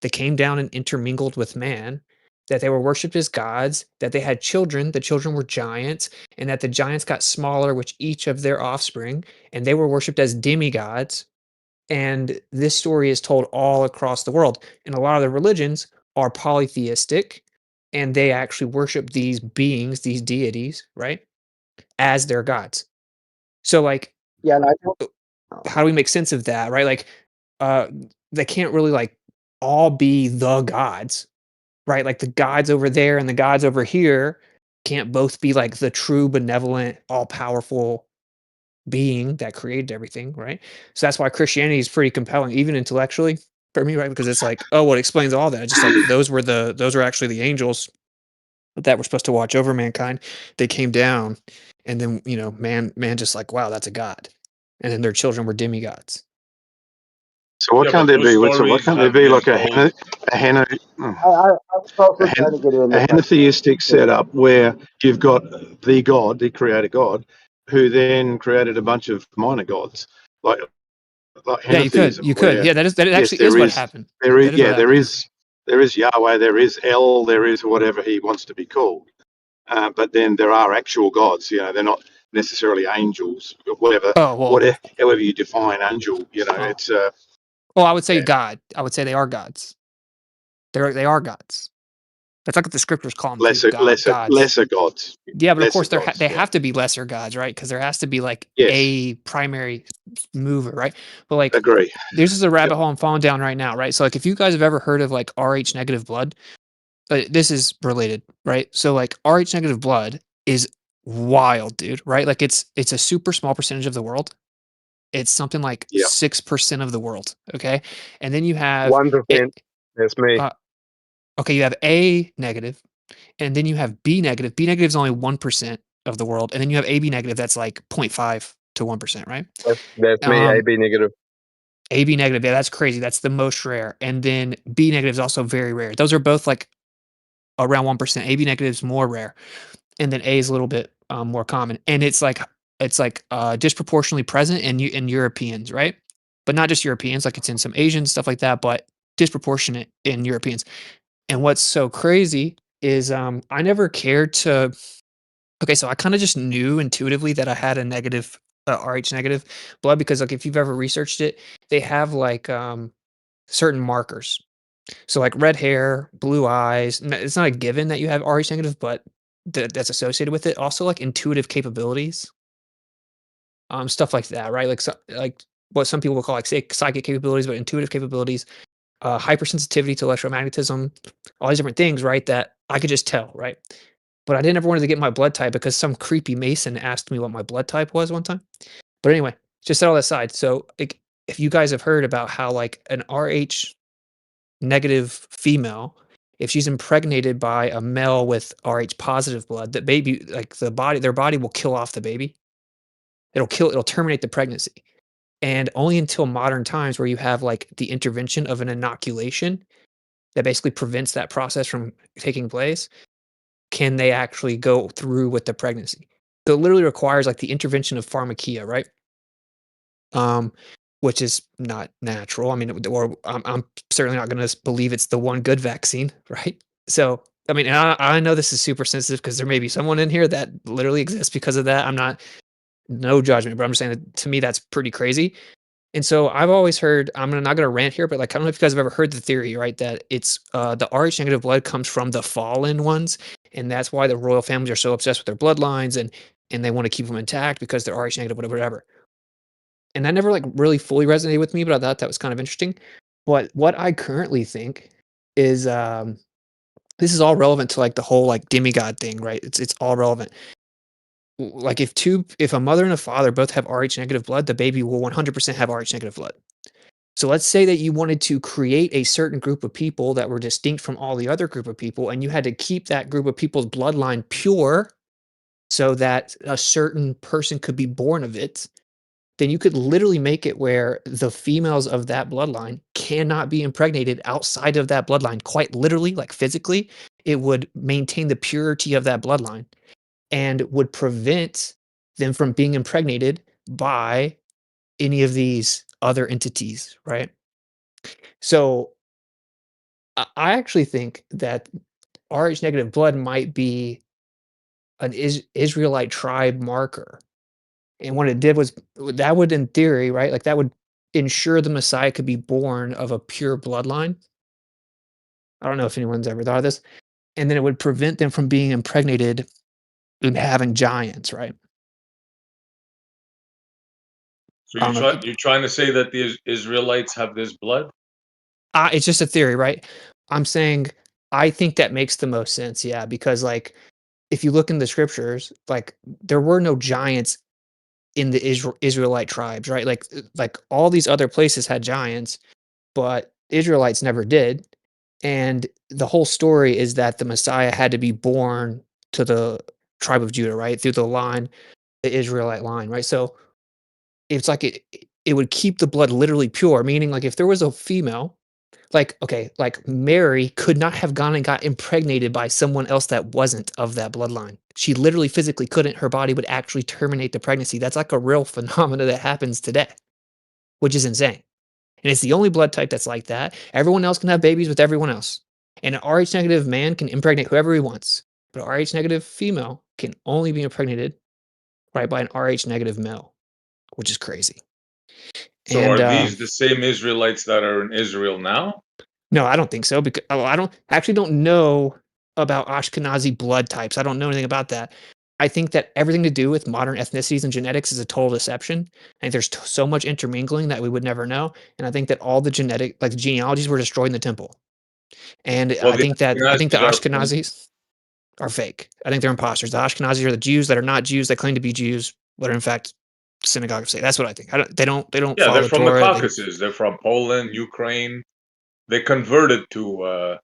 that came down and intermingled with man, that they were worshipped as gods, that they had children, the children were giants, and that the giants got smaller with each of their offspring, and they were worshipped as demigods. And this story is told all across the world. And a lot of the religions are polytheistic, and they actually worship these beings, these deities, right, as their gods. So, like, Yeah, and I don't. how do we make sense of that, right? Like, uh, they can't really like all be the gods, right? Like the gods over there and the gods over here can't both be like the true benevolent, all powerful being that created everything, right? So that's why Christianity is pretty compelling, even intellectually for me, right? Because it's like, oh, well, it explains all that. It's just like those were actually the angels that were supposed to watch over mankind. They came down, and then man just like, wow, that's a god, and then their children were demigods. So what Yeah, can't but there those be? What stories can't there have be been like told. I was a, also trying hen, to get in a if I henotheistic could. setup where you've got the God, the creator God, who then created a bunch of minor gods, like Yeah, henotheism, you could. where Yeah, that yes, actually is what happened. That is what happened. there is Yahweh, there is El, there is whatever he wants to be called, but then there are actual gods. They're not necessarily angels, whatever, Oh well. however you define angel. Oh. It's Well, I would say yeah. God. I would say they are gods. They are gods. That's like what the scriptures call them too, lesser gods. lesser gods. Yeah, but of Lesser course gods, they yeah. have to be lesser gods, right? Because there has to be like Yes. a primary mover, right? But like Agree. this is a rabbit hole I'm falling down right now, right? So like if you guys have ever heard of like Rh negative blood, this is related, right? So like Rh negative blood is wild, dude, right? Like it's a super small percentage of the world. It's something like Yeah. 6% of the world, okay? And then you have 1%. That's me. Okay, you have A negative, and then you have B negative. B negative is only 1% of the world, and then you have AB negative. That's like 0.5 to 1%, right? That's me. AB negative. AB negative, yeah, that's crazy. That's the most rare. And then B negative is also very rare. Those are both like around 1%. AB negative is more rare, and then A is a little bit more common. And it's like disproportionately present in Europeans, right? But not just Europeans. Like it's in some Asians, stuff like that, but disproportionate in Europeans. And what's so crazy is I never cared to. Okay, so I kind of just knew intuitively that I had a negative Rh negative blood because like if you've ever researched it, they have like certain markers. So like red hair, blue eyes. It's not a given that you have Rh negative, but that's associated with it. Also like intuitive capabilities, stuff like that, right? Like like what some people will call like say psychic capabilities, but intuitive capabilities, hypersensitivity to electromagnetism, all these different things, right? That I could just tell, right? But I didn't ever wanted to get my blood type because some creepy Mason asked me what my blood type was one time. But anyway, just set all that aside. So like, if you guys have heard about how like an Rh negative female, if she's impregnated by a male with Rh positive blood, that baby, like their body will kill off the baby. It'll terminate the pregnancy. And only until modern times where you have like the intervention of an inoculation that basically prevents that process from taking place, can they actually go through with the pregnancy. So it literally requires like the intervention of pharmakia, right? Which is not natural. I mean, or I'm certainly not going to believe it's the one good vaccine, right? So, I mean, I know this is super sensitive because there may be someone in here that literally exists because of that. I'm not, no judgment, but I'm just saying that to me, that's pretty crazy. And so I've always heard, I'm not going to rant here, but like, I don't know if you guys have ever heard the theory, right? That it's the Rh negative blood comes from the fallen ones. And that's why the royal families are so obsessed with their bloodlines and they want to keep them intact because they're Rh negative, whatever. And that never like really fully resonated with me, but I thought that was kind of interesting. But what I currently think is this is all relevant to like the whole like demigod thing, right? It's all relevant. Like if a mother and a father both have Rh negative blood, the baby will 100% have Rh negative blood. So let's say that you wanted to create a certain group of people that were distinct from all the other group of people, and you had to keep that group of people's bloodline pure so that a certain person could be born of it, then you could literally make it where the females of that bloodline cannot be impregnated outside of that bloodline. Quite literally, like physically, it would maintain the purity of that bloodline and would prevent them from being impregnated by any of these other entities, right? So I actually think that Rh negative blood might be an Israelite tribe marker. And what it did was that would, in theory, right? Like that would ensure the Messiah could be born of a pure bloodline. I don't know if anyone's ever thought of this. And then it would prevent them from being impregnated and having giants, right? So I don't know. you're trying to say that the Israelites have this blood? It's just a theory, right? I'm saying I think that makes the most sense, yeah, because like if you look in the scriptures, like there were no giants in the Israelite tribes, right? Like all these other places had giants, but Israelites never did. And the whole story is that the Messiah had to be born to the tribe of Judah, right? Through the line, the Israelite line, right? So it's like it would keep the blood literally pure, meaning like if there was a female, like okay, like Mary could not have gone and got impregnated by someone else that wasn't of that bloodline. She literally physically couldn't. Her body would actually terminate the pregnancy. That's like a real phenomena that happens today, which is insane. And it's the only blood type that's like that. Everyone else can have babies with everyone else. And an Rh negative man can impregnate whoever he wants. But an Rh negative female can only be impregnated right by an Rh negative male, which is crazy. So And are these the same Israelites that are in Israel now? no, I don't think so because I don't know about Ashkenazi blood types. I don't know anything about that. I think that everything to do with modern ethnicities and genetics is a total deception. I think there's so much intermingling that we would never know, and I think that all the the genealogies were destroyed in the temple. And Well, I think the Ashkenazis are from Ashkenazis are fake. I think they're imposters. The Ashkenazis are the Jews that are not Jews that claim to be Jews, but are in fact synagogue of Satan. That's what I think. They don't yeah, follow they're the from the Torah. Caucasus. They're from Poland, Ukraine. They converted to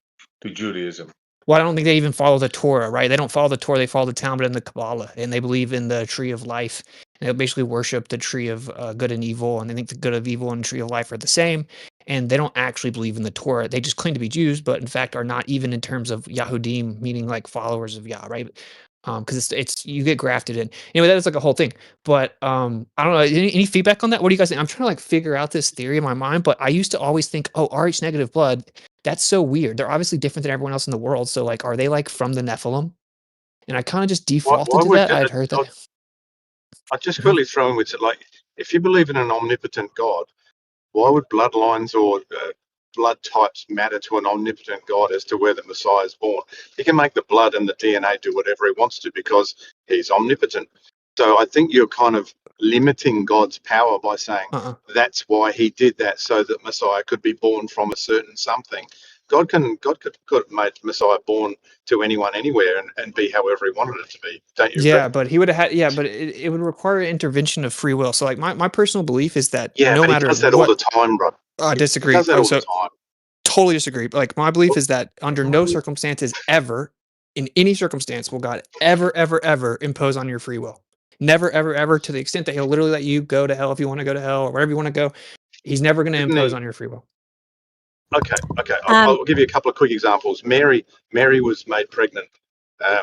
Judaism. Well, I don't think they even follow the Torah, right? They don't follow the Torah. They follow the Talmud and the Kabbalah, and they believe in the tree of life. And they basically worship the tree of good and evil, and they think the good of evil and tree of life are the same. And they don't actually believe in the Torah. They just claim to be Jews, but in fact are not even in terms of Yahudim, meaning like followers of Yah, right? Because it's you get grafted in. Anyway, that's like a whole thing. But I don't know. Any feedback on that? What do you guys think? I'm trying to like figure out this theory in my mind, but I used to always think, oh, Rh negative blood. That's so weird. They're obviously different than everyone else in the world. So like, are they like from the Nephilim? And I kind of just defaulted Why to would that. I'd heard that. I just Mhm. quickly throw in with it, like, if you believe in an omnipotent God, why would bloodlines or blood types matter to an omnipotent God as to where the Messiah is born? He can make the blood and the DNA do whatever he wants to because he's omnipotent. So I think you're kind of limiting God's power by saying Uh-uh. that's why he did that, so that Messiah could be born from a certain something. God could have made Messiah born to anyone anywhere and be however he wanted it to be. Don't you agree? Yeah, but he would have had, yeah, but it would require intervention of free will. So like my personal belief is that Yeah, no but he matter does that all the what, time, bro. I He disagree. does that Oh, all the so time. totally disagree. Like my belief is that under no circumstances ever, in any circumstance, will God ever impose on your free will. Never, ever, to the extent that he'll literally let you go to hell if you want to go to hell or wherever you want to go. He's never going to Didn't impose he? on your free will. Okay. Um, I'll give you a couple of quick examples. Mary was made pregnant, whether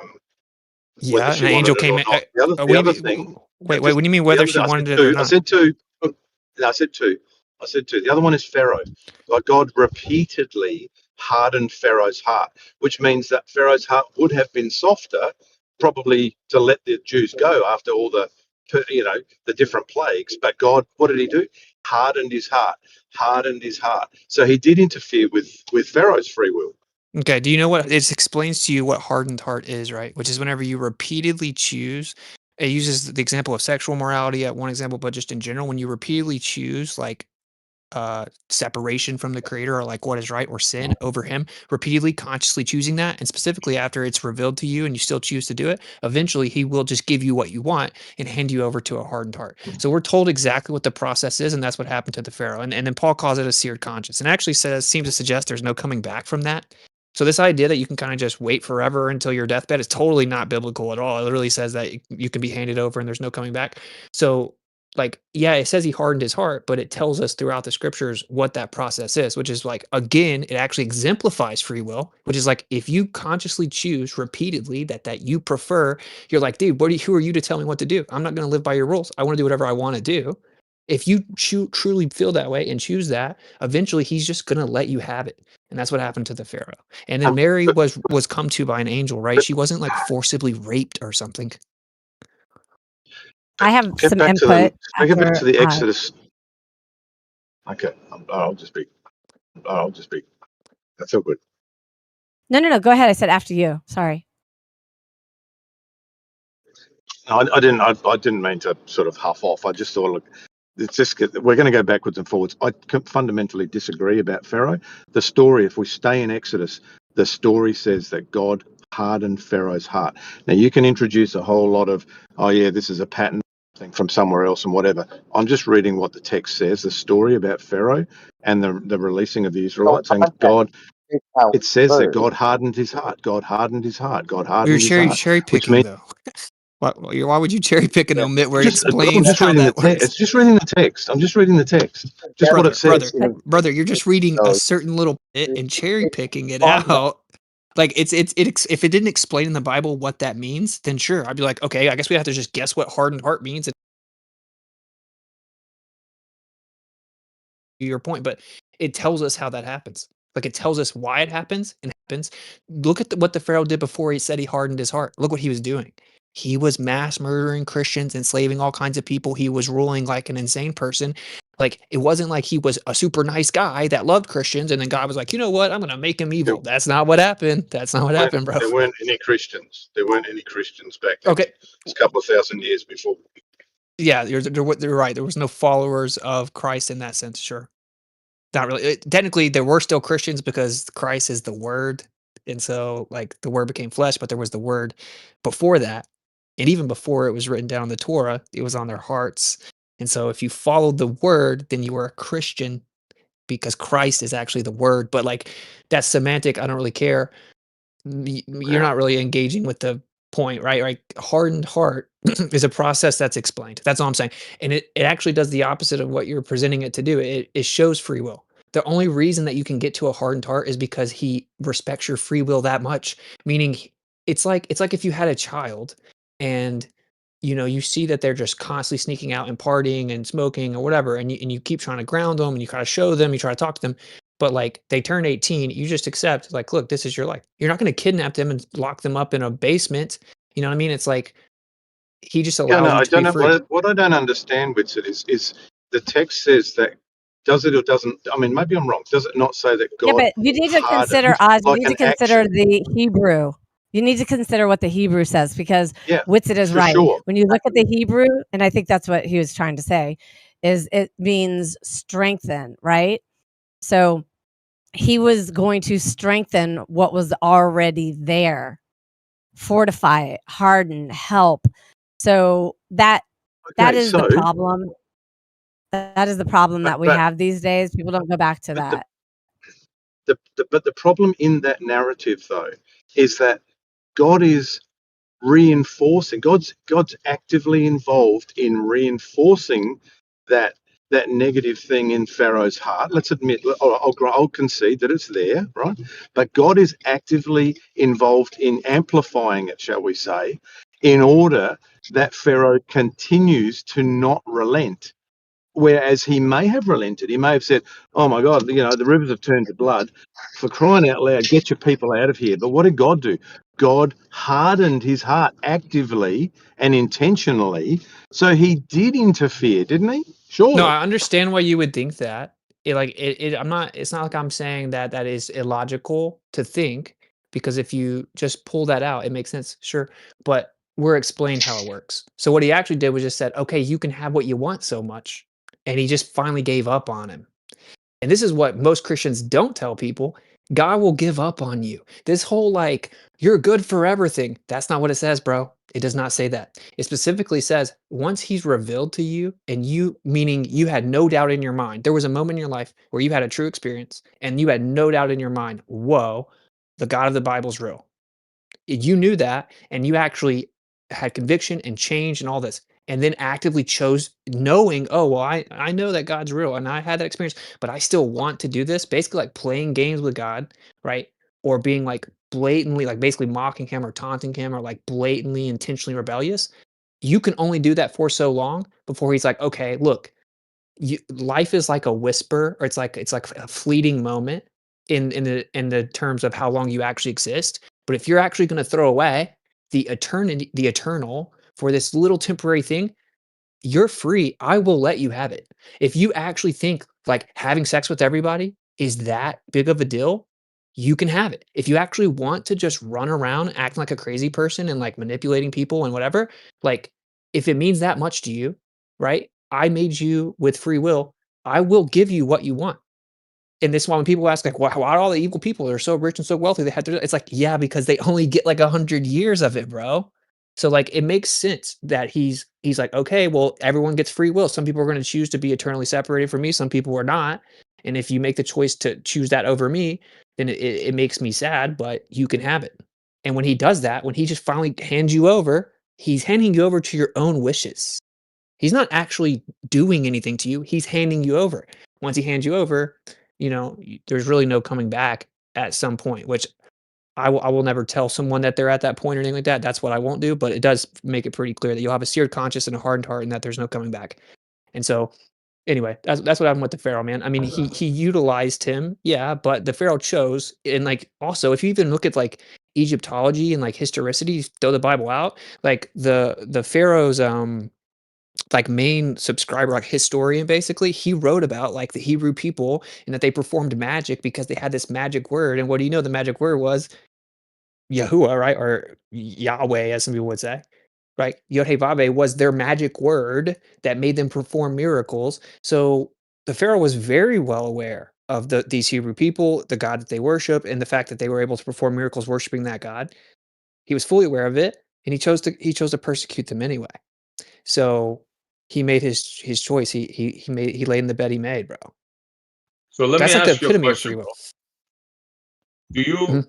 Yeah, and she an wanted angel it came or in. not. What The do you other mean? thing, Wait, just what do you mean the whether other, she I said wanted it or two. I not? said two. No, I said two. I said two. The other one is Pharaoh. Like God repeatedly hardened Pharaoh's heart, which means that Pharaoh's heart would have been softer, probably to let the Jews go after all the, the different plagues. But God, what did he do? Hardened his heart, hardened his heart. So he did interfere with Pharaoh's free will. Okay, do you know what it explains to you what hardened heart is, right? Which is whenever you repeatedly choose, it uses the example of sexual morality at one example, but just in general, when you repeatedly choose like separation from the creator or like what is right or sin over him, repeatedly consciously choosing that, and specifically after it's revealed to you and you still choose to do it, eventually he will just give you what you want and hand you over to a hardened heart. So we're told exactly what the process is, and that's what happened to the Pharaoh. And then Paul calls it a seared conscience and actually seems to suggest there's no coming back from that. So this idea that you can kind of just wait forever until your deathbed is totally not biblical at all. It literally says that you can be handed over and there's no coming back. So like, yeah, it says he hardened his heart, but it tells us throughout the scriptures what that process is, which is like, again, it actually exemplifies free will, which is like, if you consciously choose repeatedly that you prefer, you're like, dude, who are you to tell me what to do? I'm not going to live by your rules. I want to do whatever I want to do. If you truly feel that way and choose that, eventually he's just going to let you have it. And that's what happened to the Pharaoh. And then Mary But, was come to by an angel, right? but She wasn't like forcibly raped or something. I have get some back to the input get back after. to the Exodus. Okay, I'll just be. That's all good. No. Go ahead. I said after you. Sorry. No, I didn't mean to sort of huff off. I just thought, look, we're going to go backwards and forwards. I fundamentally disagree about Pharaoh. The story, if we stay in Exodus, the story says that God hardened Pharaoh's heart. Now you can introduce a whole lot of, oh yeah, this is a pattern thing from somewhere else and whatever. I'm just reading what the text says. The story about Pharaoh and the releasing of the Israelites, and God. It says that God hardened his heart. God hardened his heart. God You're hardened his heart, cherry which picking means though. Why would you cherry pick and omit where it I'm explains just how reading the that text. works? It's just reading the text. I'm just reading the text. Just what it says. Brother, you're just reading a certain little bit and cherry picking it out. Like if it didn't explain in the Bible what that means, then sure, I'd be like, okay, I guess we have to just guess what hardened heart means. And your point, but it tells us how that happens. Like it tells us why it happens and happens. Look at what the Pharaoh did before he said he hardened his heart. Look what he was doing. He was mass murdering Christians, enslaving all kinds of people. He was ruling like an insane person. Like, it wasn't like he was a super nice guy that loved Christians, and then God was like, "You know what? I'm gonna make him evil." That's not what happened. That's not what happened, bro. There weren't any Christians. There weren't any Christians back then. Okay. It's a couple of thousand years before. Yeah, you're right. There was no followers of Christ in that sense, sure. Not really. Technically, there were still Christians because Christ is the Word, and so, like, the Word became flesh, but there was the Word before that, and even before it was written down in the Torah, it was on their hearts, and so if you followed the Word, then you were a Christian because Christ is actually the Word, but, like, that's semantic, I don't really care. You're not really engaging with the point, right? Like, hardened heart is a process that's explained. That's all I'm saying. And it actually does the opposite of what you're presenting it to do. It shows free will. The only reason that you can get to a hardened heart is because he respects your free will that much. Meaning it's like if you had a child and you see that they're just constantly sneaking out and partying and smoking or whatever, and you keep trying to ground them and you try to show them, you try to talk to them, but like they turn 18, you just accept, like, look, this is your life. You're not going to kidnap them and lock them up in a basement. You know what I mean? It's like he just Yeah, no, allows you I to be don't know. free. What I don't understand with it is the text says that, does it or doesn't? I mean, maybe I'm wrong. Does it not say that Yeah, God but you need to consider hardened Oz. You like need to an consider action? the Hebrew. You need to consider what the Hebrew says because Yeah, Witsit is for right. sure. When you look at the Hebrew, and I think that's what he was trying to say, is it means strengthen, right? So he was going to strengthen what was already there, fortify it, harden, help. So that Okay, is the so problem. That is the problem but that we but have these days. People don't go back to but that. the problem in that narrative though is that God is reinforcing. God's actively involved in reinforcing that negative thing in Pharaoh's heart. Let's admit, I'll concede that it's there, right? But God is actively involved in amplifying it, shall we say, in order that Pharaoh continues to not relent. Whereas he may have relented. He may have said, "Oh my God, the rivers have turned to blood. For crying out loud, get your people out of here." But what did God do? God hardened his heart actively and intentionally. So he did interfere, didn't he? No, Surely. I understand why you would think that. I'm not, it's not like I'm saying that that is illogical to think, because if you just pull that out, it makes sense, sure. But we're explained how it works. So what he actually did was just said, okay, you can have what you want so much. And he just finally gave up on him. And this is what most Christians don't tell people. God will give up on you. This whole like, you're good forever thing, that's not what it says, bro. It does not say that. It specifically says once he's revealed to you, and you, meaning you had no doubt in your mind, there was a moment in your life where you had a true experience and you had no doubt in your mind, whoa, the God of the Bible's real. You knew that, and you actually had conviction and change and all this, and then actively chose, knowing, oh well, I know that God's real and I had that experience, but I still want to do this, basically like playing games with God, right? Or being like blatantly, like basically mocking him or taunting him, or like blatantly intentionally rebellious. You can only do that for so long before he's like, okay, look, life is like a whisper, or it's like a fleeting moment in the terms of how long you actually exist. But if you're actually going to throw away the eternal for this little temporary thing, you're free. I will let you have it. If you actually think like having sex with everybody is that big of a deal, you can have it. If you actually want to just run around acting like a crazy person and like manipulating people and whatever, like, if it means that much to you, right? I made you with free will. I will give you what you want. And this is why when people ask, like, why are all the evil people that are so rich and so wealthy? They had to, it's like, yeah, because they only get like 100 years of it, bro. So like it makes sense that he's like, okay, well, everyone gets free will. Some people are going to choose to be eternally separated from me. Some people are not. And if you make the choice to choose that over me, then it makes me sad, but you can have it. And when he does that, when he just finally hands you over, he's handing you over to your own wishes. He's not actually doing anything to you. He's handing you over. Once he hands you over, there's really no coming back at some point, which I will never tell someone that they're at that point or anything like that. That's what I won't do, but it does make it pretty clear that you'll have a seared conscience and a hardened heart, and that there's no coming back. And so, anyway, that's what happened with the Pharaoh, man. I mean, he utilized him, yeah, but the Pharaoh chose, and like also, if you even look at like Egyptology and like historicity, throw the Bible out. Like the Pharaoh's like main subscriber, like historian, basically, he wrote about like the Hebrew people and that they performed magic because they had this magic word. And what do you know? The magic word was Yahuwah, right? Or Yahweh, as some people would say, right? Yod-Heh-Vav-Heh was their magic word that made them perform miracles. So the Pharaoh was very well aware of these Hebrew people, the God that they worship, and the fact that they were able to perform miracles worshiping that God. He was fully aware of it, and he chose to persecute them anyway. So he made his choice. He laid in the bed he made, bro. So let me That's like the ask you a epitome of question, free will. bro. Do you Mhm.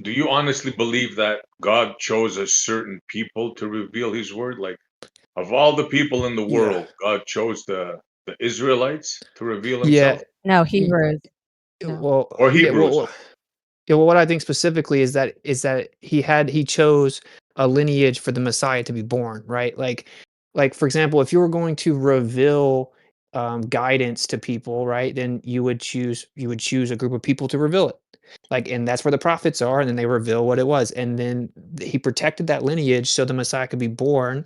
do you honestly believe that God chose a certain people to reveal His word? Like, of all the people in the Yeah. world, God chose the Israelites to reveal Yeah. Himself, No, y- Hebrews. No. Well, or yeah. Hebrews? Yeah, well, what I think specifically is that he chose a lineage for the Messiah to be born, right? Like for example, if you were going to reveal guidance to people, right, then you would choose a group of people to reveal it. Like, and that's where the prophets are, and then they reveal what it was, and then he protected that lineage so the Messiah could be born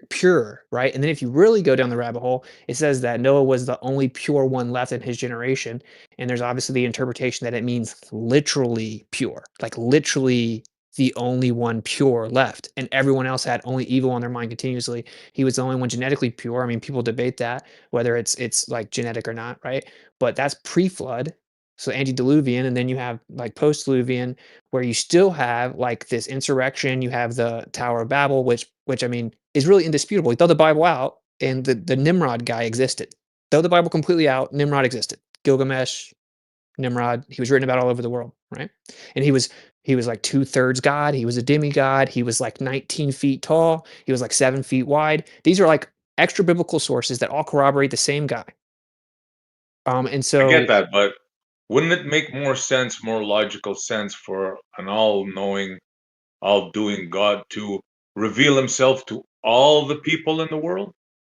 pure, right? And then if you really go down the rabbit hole, it says that Noah was the only pure one left in his generation. And there's obviously the interpretation that it means literally pure, like literally the only one pure left. And everyone else had only evil on their mind continuously. He was the only one genetically pure. I mean, people debate that, whether it's like genetic or not, right? But that's pre-flood. So antediluvian, and then you have like post-diluvian, where you still have like this insurrection. You have the Tower of Babel, which I mean is really indisputable. You throw the Bible out, and the Nimrod guy existed. Throw the Bible completely out, Nimrod existed. Gilgamesh, Nimrod, he was written about all over the world, right? And he was like 2/3 God. He was a demigod. He was like 19 feet tall. He was like 7 feet wide. These are like extra biblical sources that all corroborate the same guy. And I get so, that, but wouldn't it make more sense, more logical sense for an all-knowing, all-doing God to reveal Himself to all the people in the world?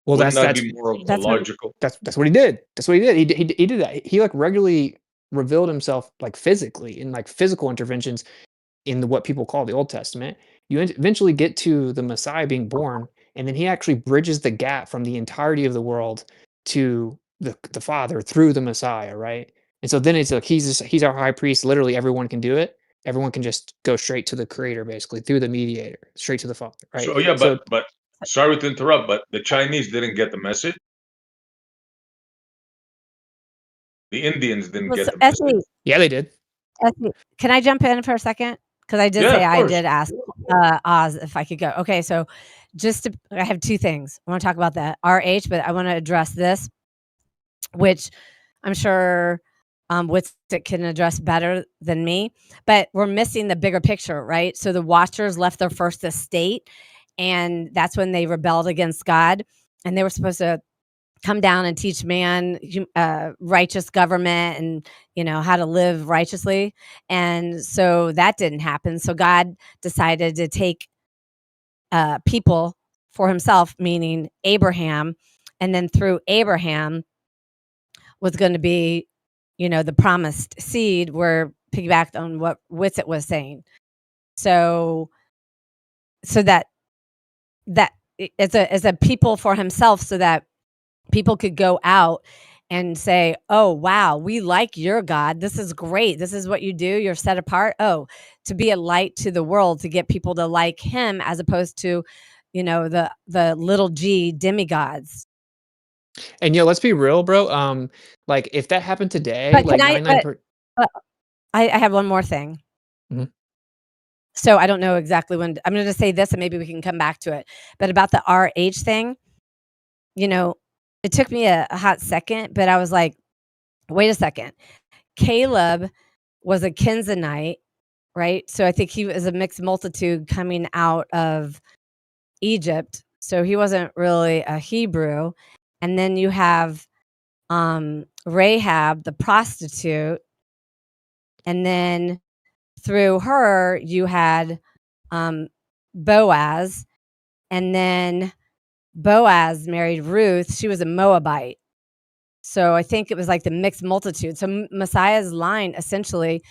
well, Wouldn't that that's be more of the That's what logical? that's what he did. That's what he did. He did that. He like regularly revealed himself like physically in like physical interventions in what people call the Old Testament. You eventually get to the Messiah being born, and then he actually bridges the gap from the entirety of the world to the Father through the Messiah, right? And so then it's like he's our high priest. Literally, everyone can do it. Everyone can just go straight to the Creator, basically through the mediator, straight to the Father, right? So yeah, So, but sorry to interrupt, but the Chinese didn't get the message. The Indians didn't well, get so the message. Essie, yeah, they did. can I jump in for a second? Because I did Yeah, say of I course. did ask Oz if I could go. Okay, so I have two things. I want to talk about the RH, but I want to address this, which I'm sure Witsit can address better than me. But we're missing the bigger picture, right? So the Watchers left their first estate, and that's when they rebelled against God, and they were supposed to come down and teach man righteous government and how to live righteously, and so that didn't happen. So God decided to take people for himself, meaning Abraham, and then through Abraham was going to be the promised seed. We're piggybacked on what Witsit was saying, so that as a people for himself, so that people could go out and say, "Oh, wow, we like your God. This is great. This is what you do. You're set apart." Oh, to be a light to the world, to get people to like him as opposed to, the little g demigods. And let's be real, bro. Like if that happened today, But can like I 99 per but I have one more thing. Mhm. So I don't know exactly when I'm going to say this and maybe we can come back to it. But about the RH thing, it took me a hot second, but I was like, wait a second. Caleb was a Kenzanite, right? So I think he was a mixed multitude coming out of Egypt. So he wasn't really a Hebrew. And then you have Rahab, the prostitute. And then through her, you had Boaz. And then Boaz married Ruth. She was a Moabite. So I think it was like the mixed multitude. So Messiah's line essentially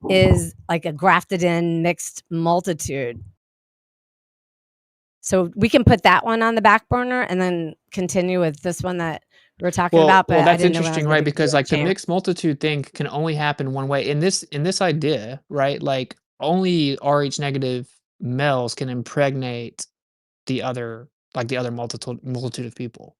is like a grafted in mixed multitude. So we can put that one on the back burner and then continue with this one that we were talking about. But Well, I that's didn't know when I was interesting, going right? to give Because you a like the chance. mixed multitude thing can only happen one way. In this idea, right? Like only Rh negative males can impregnate the other, like the other multitude of people.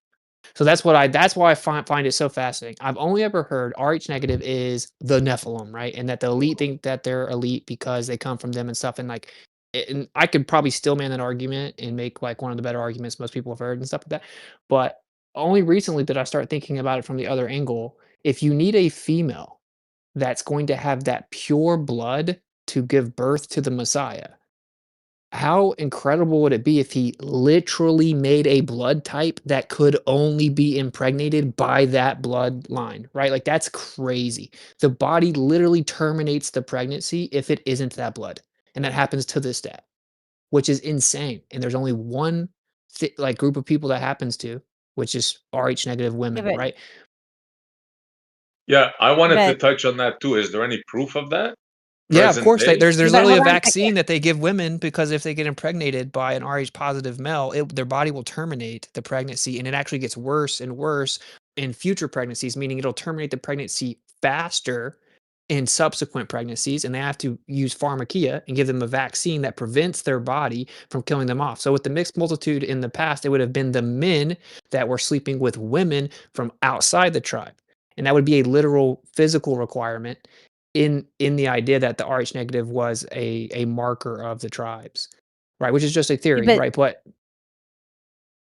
So that's why I find it so fascinating. I've only ever heard Rh negative is the Nephilim, right? And that the elite think that they're elite because they come from them and stuff. And like, and I could probably still man that argument and make like one of the better arguments most people have heard and stuff like that. But only recently did I start thinking about it from the other angle. If you need a female that's going to have that pure blood to give birth to the Messiah, how incredible would it be if he literally made a blood type that could only be impregnated by that bloodline, right? Like that's crazy. The body literally terminates the pregnancy if it isn't that blood. And that happens to this day, which is insane. And there's only one like group of people that happens to, which is Rh negative Yeah, women, but, right? Yeah, I wanted to but touch on that too. Is there any proof of that? Yeah, of Present course. day? There's but literally hold a on a second. vaccine that they give women because if they get impregnated by an Rh positive male, their body will terminate the pregnancy, and it actually gets worse and worse in future pregnancies, meaning it'll terminate the pregnancy faster in subsequent pregnancies, and they have to use pharmakia and give them a vaccine that prevents their body from killing them off. So with the mixed multitude in the past, it would have been the men that were sleeping with women from outside the tribe, and that would be a literal physical requirement in the idea that the Rh negative was a marker of the tribes, right? Which is just a Yeah, theory, but right? But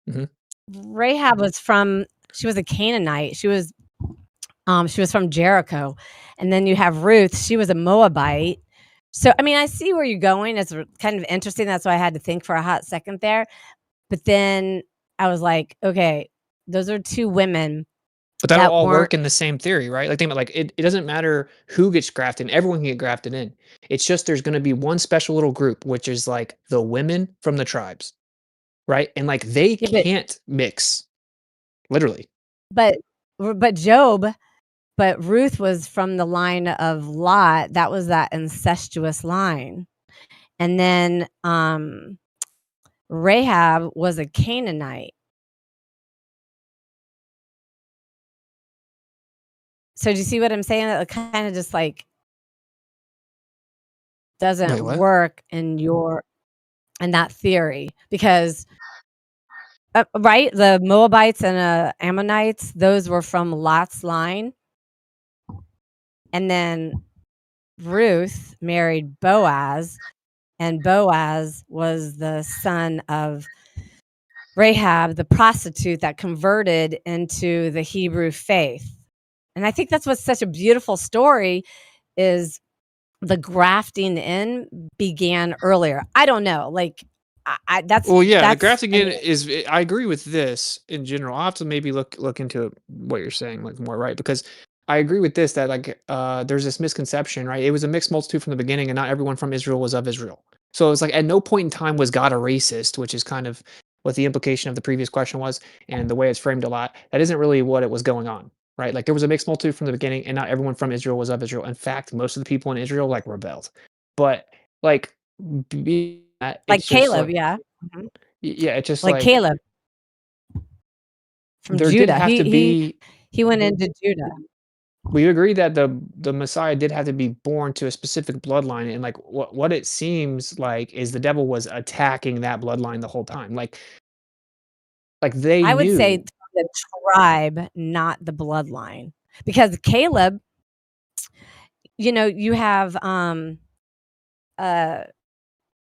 Mhm. Rahab was she was a Canaanite. She was from Jericho. And then you have Ruth, she was a Moabite. So I mean, I see where you're going. It's kind of interesting. That's why I had to think for a hot second there. But then I was like, okay, those are two women But that'll that all weren't work in the same theory, right? Like think about like it doesn't matter who gets grafted in, everyone can get grafted in. It's just there's gonna be one special little group, which is like the women from the tribes, right? And like they yeah, can't mix, literally. but but Job, but Ruth was from the line of Lot. That was that incestuous line. And then Rahab was a Canaanite. So do you see what I'm saying? It kind of just like doesn't Wait, what? work in that theory because right, the Moabites and Ammonites, those were from Lot's line, and then Ruth married Boaz, and Boaz was the son of Rahab, the prostitute that converted into the Hebrew faith. And I think that's what's such a beautiful story is the grafting in began earlier. I don't know, like Well, yeah, the that's grafting I in mean, is I agree with this in general. I'll have to maybe look into what you're saying like more, right? Because I agree with this that like there's this misconception, right? It was a mixed multitude from the beginning, and not everyone from Israel was of Israel. So it's like at no point in time was God a racist, which is kind of what the implication of the previous question was, and the way it's framed a lot. That isn't really what it was going on, right? Like there was a mixed multitude from the beginning, and not everyone from Israel was of Israel. In fact, most of the people in Israel like rebelled. But like like it's just Caleb, like yeah. Mhm. yeah, it's just Like like Caleb from there did Judah. have to be. He went into Judah. We agree that the Messiah did have to be born to a specific bloodline, and like what it seems like is the devil was attacking that bloodline the whole time. Like they I would say knew. the tribe, not the bloodline. Because Caleb, you have uh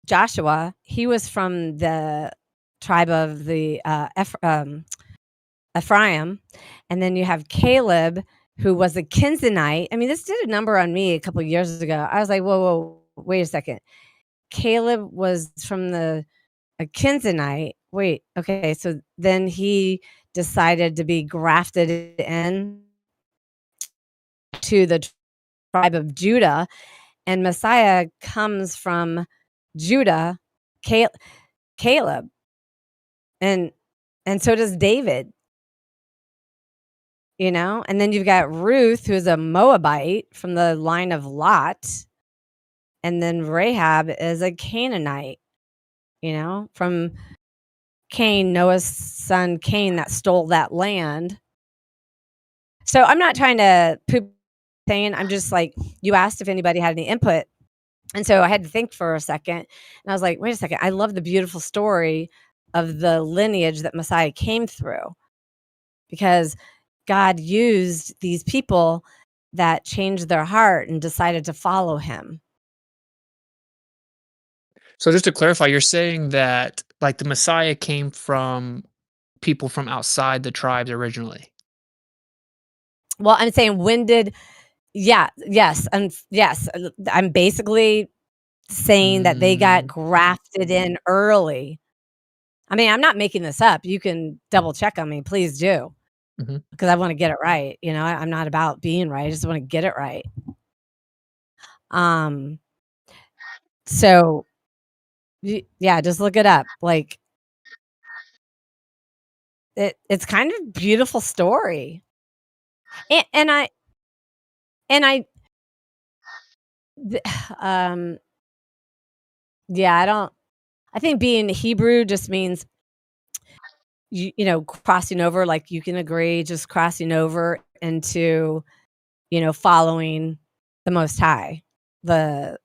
Joshua, he was from the tribe of the Ephraim, and then you have Caleb, who was a Kenizzite. I mean, this did a number on me a couple of years ago. I was like, whoa, whoa, wait a second. Caleb was from a Kenizzite. Wait, okay, so then he decided to be grafted in to the tribe of Judah, and Messiah comes from Judah, Caleb, and so does David. And then you've got Ruth, who's a Moabite from the line of Lot. and then Rahab is a Canaanite, from Cain, Noah's son Cain, that stole that land. So I'm not trying to poop saying, I'm just like, you asked if anybody had any input. And so I had to think for a second. And I was like, wait a second. I love the beautiful story of the lineage that Messiah came through, because God used these people that changed their heart and decided to follow him. So just to clarify, you're saying that like the Messiah came from people from outside the tribes originally. Well, I'm saying yes. I'm basically saying that they got grafted in early. I mean, I'm not making this up. You can double check on me, please do. Mhm. Because I want to get it right. I'm not about being right. I just want to get it right. So yeah, just look it up. Like it's kind of a beautiful story. And I I think being Hebrew just means crossing over, like you can agree, just crossing over into, following the Most High, the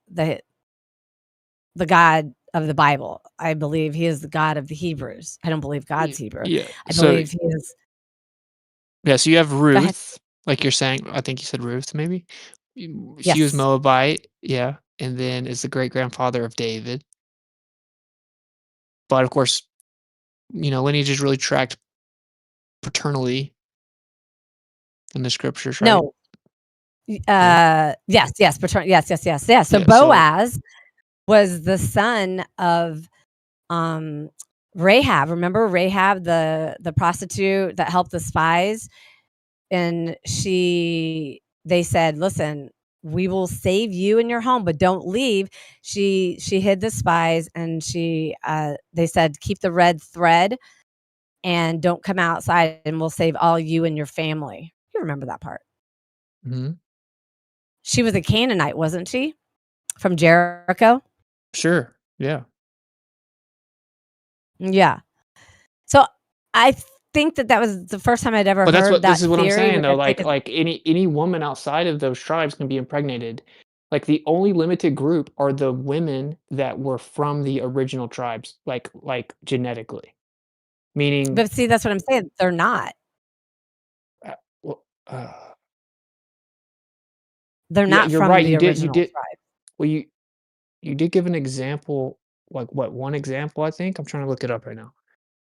God of the Bible. I believe he is the God of the Hebrews. I don't believe God's Hebrew. Yeah. I So believe he is. yeah, so you have Go ahead. Ruth, like you're saying. I think you said Ruth, maybe. She was Yes. Moabite, yeah, and then is the great grandfather of David. But of course, lineage is really tracked paternally in the scriptures, right? No. No. Yes. Yes. So Yeah. So Boaz was the son of Rahab. Remember Rahab, the prostitute that helped the spies? And they said, listen, we will save you and your home, but don't leave. She hid the spies, and they said, keep the red thread and don't come outside, and we'll save all you and your family. You remember that part. mhm. She was a Canaanite, wasn't she? From Jericho? Sure. Yeah. Yeah. So I think that was the first time I'd ever But heard this that is what I'm theory, saying which I though. think Like is like any woman outside of those tribes can be impregnated. Like the only limited group are the women that were from the original tribes, like genetically. Meaning, but see, that's what I'm saying. They're not. uh, well, uh, They're yeah, not you're from right. the You original did. tribe. Well, you did give an example. Like what? One example, I think. I'm trying to look it up right now.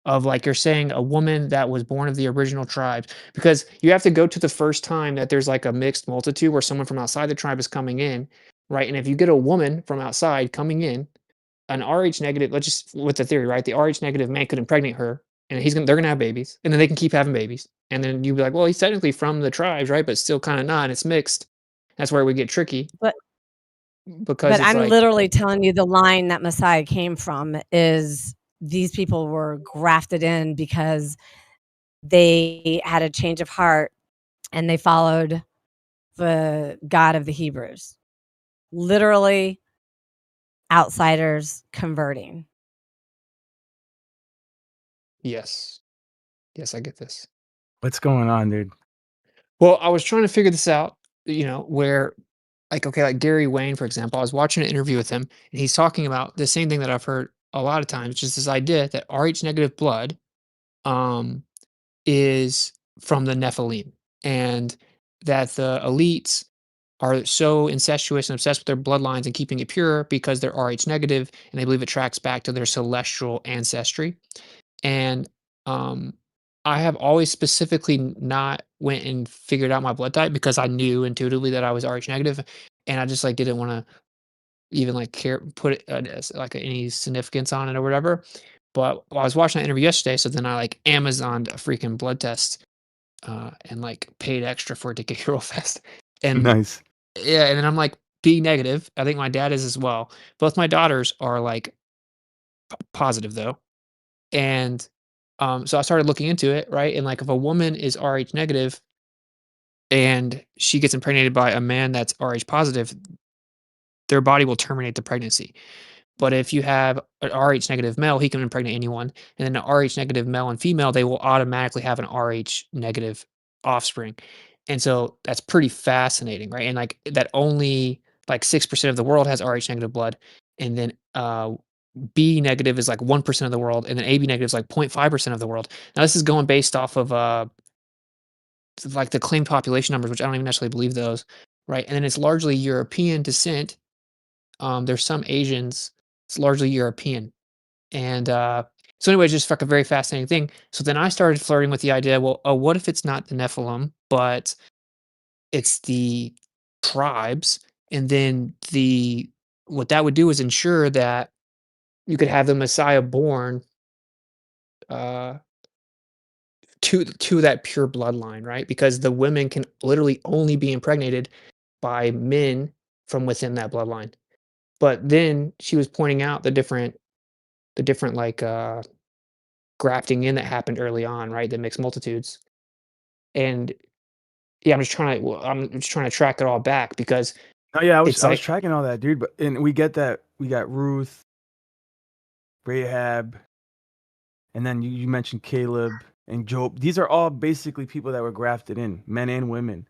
Of like you're saying a woman that was born of the original tribes, because you have to go to the first time that there's like a mixed multitude where someone from outside the tribe is coming in, right? And if you get a woman from outside coming in, an Rh negative, let's just with the theory, right? The Rh negative man could impregnate her, and they're gonna have babies, and then they can keep having babies, and then you'd be like, well, he's technically from the tribes, right? But still kind of not, and it's mixed. That's where we get tricky But because it's I'm like, literally telling you the line that Messiah came from is these people were grafted in because they had a change of heart and they followed the God of the Hebrews. Literally outsiders converting. yes, yes, I get this. What's going on, dude? Well, I was trying to figure this out, where like, okay, like Gary Wayne, for example, I was watching an interview with him, and he's talking about the same thing that I've heard a lot of times, just this idea that Rh negative blood um, is from the Nephilim, and that the elites are so incestuous and obsessed with their bloodlines and keeping it pure because they're Rh negative, and they believe it tracks back to their celestial ancestry. And I have always specifically not went and figured out my blood type because I knew intuitively that I was Rh negative, and I just like didn't want to even like care put it like any significance on it or whatever. But I was watching that interview yesterday, so then I like Amazoned a freaking blood test and like paid extra for it to get here real fast. And Nice. yeah, and then I'm like B negative. I think my dad is as well. Both my daughters are like positive though. And so I started looking into it, right? And like if a woman is Rh negative and she gets impregnated by a man that's Rh positive, their body will terminate the pregnancy. But if you have an Rh negative male, he can impregnate anyone, and then an Rh negative male and female, they will automatically have an Rh negative offspring. And so that's pretty fascinating, right? And like that only like 6% of the world has Rh negative blood, and then B negative is like 1% of the world, and then AB negative is like 0.5% of the world. Now this is going based off of like the claimed population numbers, which I don't even necessarily believe those, right? And then it's largely European descent. There's some Asians. It's largely European. And so anyway, it's just like a very fascinating thing. So then I started flirting with the idea, well, oh, what if it's not the Nephilim, but it's the tribes? And then what that would do is ensure that you could have the Messiah born uh, to that pure bloodline, right? Because the women can literally only be impregnated by men from within that bloodline. But then she was pointing out the different like grafting in that happened early on, right? The mixed multitudes. And yeah, I'm just trying to track it all back because Oh yeah, it's I was like, tracking all that, dude. But and we get that we got Ruth, Rahab, and then you mentioned Caleb and Job. These are all basically people that were grafted in, men and women.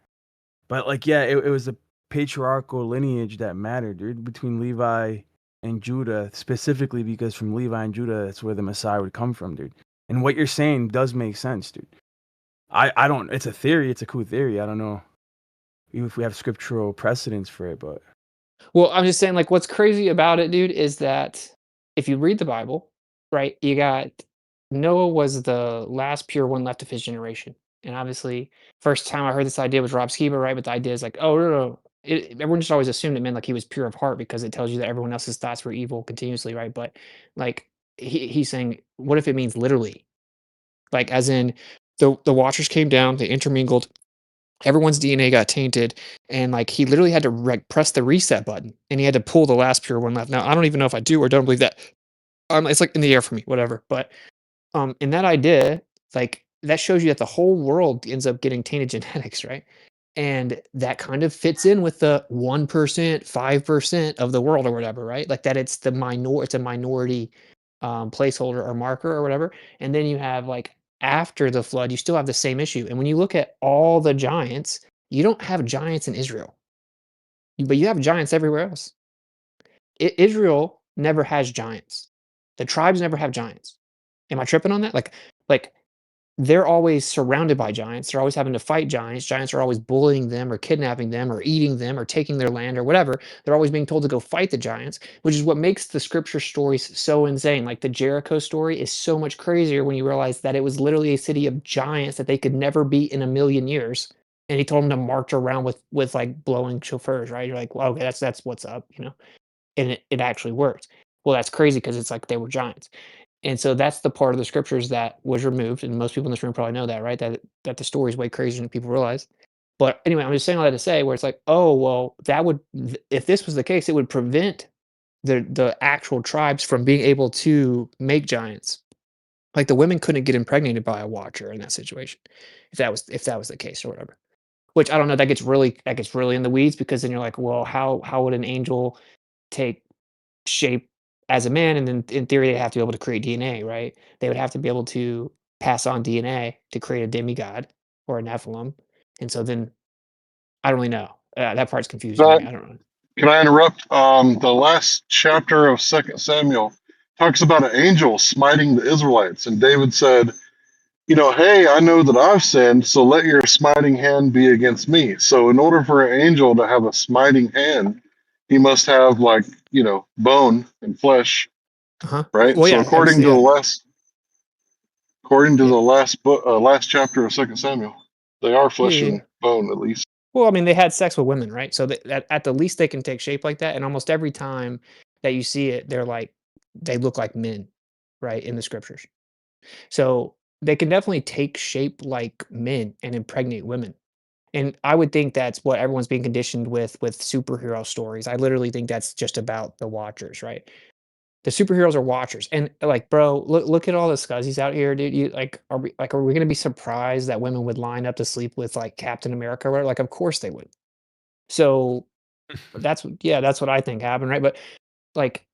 But like, yeah, it was a patriarchal lineage that mattered, dude, between Levi and Judah, specifically because from Levi and Judah, that's where the Messiah would come from, dude. And what you're saying does make sense, dude. I don't. It's a theory. It's a cool theory. I don't know even if we have scriptural precedence for it, but well, I'm just saying, like, what's crazy about it, dude, is that if you read the Bible, right, you got Noah was the last pure one left of his generation. And obviously, first time I heard this idea was Rob Skiba, right? But the idea is like, oh, no, no. Everyone just always assumed it meant like he was pure of heart because it tells you that everyone else's thoughts were evil continuously, right? But like, he's saying, what if it means literally? Like, as in, the Watchers came down, they intermingled, everyone's DNA got tainted, and like he literally had to like press the reset button, and he had to pull the last pure one left. Now I don't even know if I do or don't believe that. It's like in the air for me, whatever. But in that idea, like that shows you that the whole world ends up getting tainted genetics, right? And that kind of fits in with the 1%, 5% of the world or whatever, right? Like that it's it's a minority placeholder or marker or whatever. And then you have like after the flood, you still have the same issue. And when you look at all the giants, you don't have giants in Israel, but you have giants everywhere else. Israel never has giants. The tribes never have giants. Am I tripping on that? Like they're always surrounded by giants. They're always having to fight giants. Giants are always bullying them or kidnapping them or eating them or taking their land or whatever. They're always being told to go fight the giants, which is what makes the scripture stories so insane. Like the Jericho story is so much crazier when you realize that it was literally a city of giants that they could never beat in a million years. And he told them to march around with like blowing chauffeurs, right? You're like, well, okay, that's what's up, you know? And it actually worked. Well, that's crazy because it's like they were giants. And so that's the part of the scriptures that was removed, and most people in this room probably know that, right? That the story is way crazier than people realize. But anyway, I'm just saying all that to say where it's like, oh well, if this was the case, it would prevent the actual tribes from being able to make giants. Like the women couldn't get impregnated by a watcher in that situation, if that was the case or whatever. Which I don't know, that gets really in the weeds because then you're like, well, how would an angel take shape as a man, and then in theory they have to be able to create DNA, right? They would have to be able to pass on DNA to create a demigod or a Nephilim, and so then I don't really know. That part's confusing to But me. I don't know. can I interrupt? The last chapter of Second Samuel talks about an angel smiting the Israelites, and David said, hey, I know that I've sinned, so let your smiting hand be against me. So in order for an angel to have a smiting hand, he must have bone and flesh, Uh-huh. right? Well, So yeah, obviously, yeah, according to yeah, the last chapter of Second Samuel, they are yeah, flesh yeah. and bone at least. Well, I mean, they had sex with women, right? So at the least they can take shape like that, and almost every time that you see it, they look like men, right, in the scriptures. So they can definitely take shape like men and impregnate women. And I would think that's what everyone's being conditioned with superhero stories. I literally think that's just about the watchers, right? The superheroes are watchers. And like, bro, look at all the scuzzies out here, dude. Are we gonna be surprised that women would line up to sleep with like Captain America or whatever? Like, of course they would. So That's what I think happened, right? But like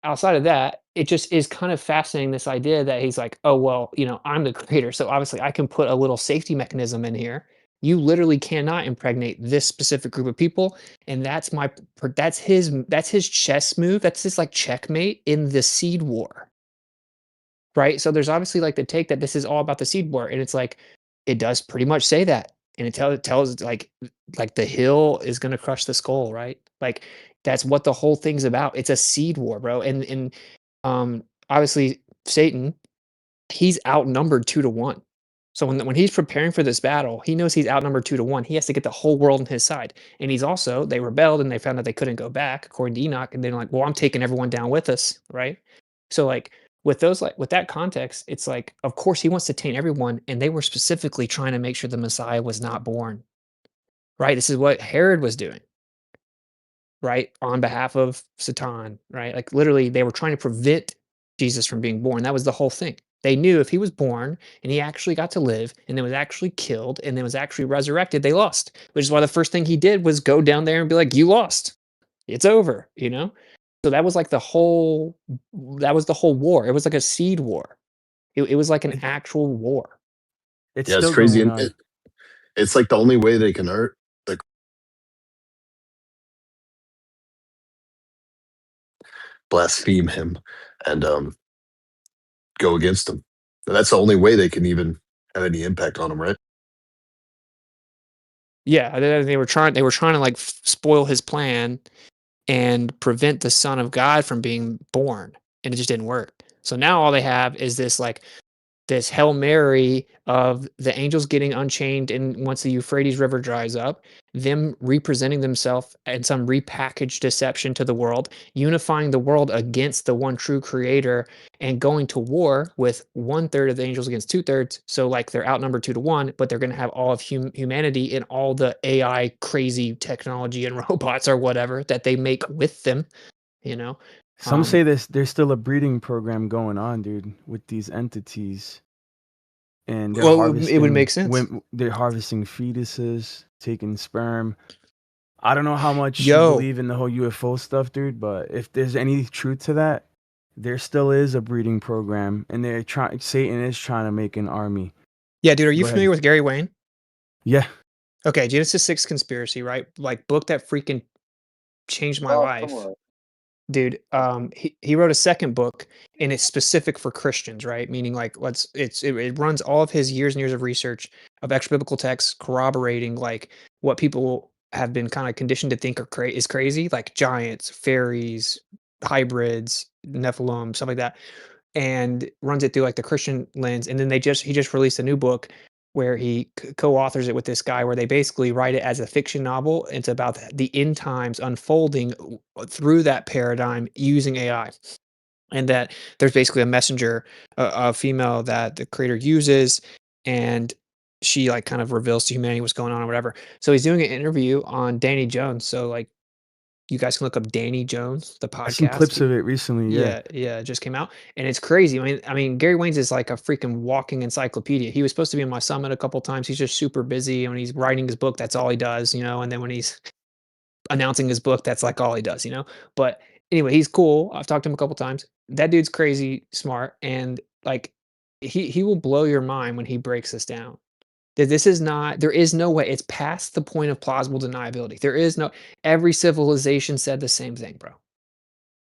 outside of that, it just is kind of fascinating this idea that he's like, oh well, I'm the creator, so obviously I can put a little safety mechanism in here. You literally cannot impregnate this specific group of people, and that's his chess move. That's his like checkmate in the seed war. Right? So there's obviously like the take that this is all about the seed war, and it's like it does pretty much say that. And it tells like the hill is gonna crush the skull, right? Like that's what the whole thing's about. It's a seed war, bro. And obviously Satan, he's outnumbered 2 to 1. So when he's preparing for this battle, he knows he's outnumbered 2 to 1. He has to get the whole world on his side. And they rebelled and they found out they couldn't go back, according to Enoch. And they're like, well, I'm taking everyone down with us, right? So like with that context, it's like, of course he wants to taint everyone, and they were specifically trying to make sure the Messiah was not born. Right? This is what Herod was doing, right? On behalf of Satan, right? Like literally they were trying to prevent Jesus from being born. That was the whole thing. They knew if he was born and he actually got to live and then was actually killed and then was actually resurrected, they lost. Which is why the first thing he did was go down there and be like, "You lost. It's over," So that was like the whole war. It was like a seed war. It was like an actual war. It's Yeah, it's still crazy. going And on. it's like the only way they can hurt the blaspheme him and go against him. And that's the only way they can even have any impact on him, right? Yeah, they were trying to like spoil his plan and prevent the Son of God from being born, and it just didn't work. So now all they have is this Hail Mary of the angels getting unchained, and once the Euphrates River dries up, them representing themselves in some repackaged deception to the world, unifying the world against the one true creator, and going to war with 1/3 of the angels against 2/3. So like they're outnumbered 2 to 1, but they're going to have all of humanity and all the AI crazy technology and robots or whatever that they make with them, you know. Some say there's still a breeding program going on, dude, with these entities, and they're Well, it would make sense. they're harvesting fetuses, taking sperm. I don't know how much you Yo, believe in the whole UFO stuff, dude, but if there's any truth to that, there still is a breeding program, and Satan is trying to make an army. yeah, dude, are you Go ahead. familiar with Gary Wayne? Yeah. Okay, Genesis 6 conspiracy, right? Like book that freaking changed my life. Dude, he wrote a second book, and it's specific for Christians, right? Meaning like it runs all of his years and years of research of extra biblical texts corroborating like what people have been kind of conditioned to think is crazy, like giants, fairies, hybrids, Nephilim, stuff like that, and runs it through like the Christian lens. And then he just released a new book where he co-authors it with this guy, where they basically write it as a fiction novel. It's about the end times unfolding through that paradigm using AI, and that there's basically a messenger, a female that the creator uses, and she like kind of reveals to humanity what's going on or whatever. So he's doing an interview on Danny Jones. So like you guys can look up Danny Jones, the I seen clips podcast. of it recently, yeah. Yeah, it just came out, and it's crazy. I mean, Gary Wayne's is like a freaking walking encyclopedia. He was supposed to be in my summit a couple times. He's just super busy, and when he's writing his book, that's all he does, And then when he's announcing his book, that's like all he does. But anyway, he's cool. I've talked to him a couple times. That dude's crazy smart, and like he will blow your mind when he breaks this down. There is no way. It's past the point of plausible deniability. Every civilization said the same thing, bro.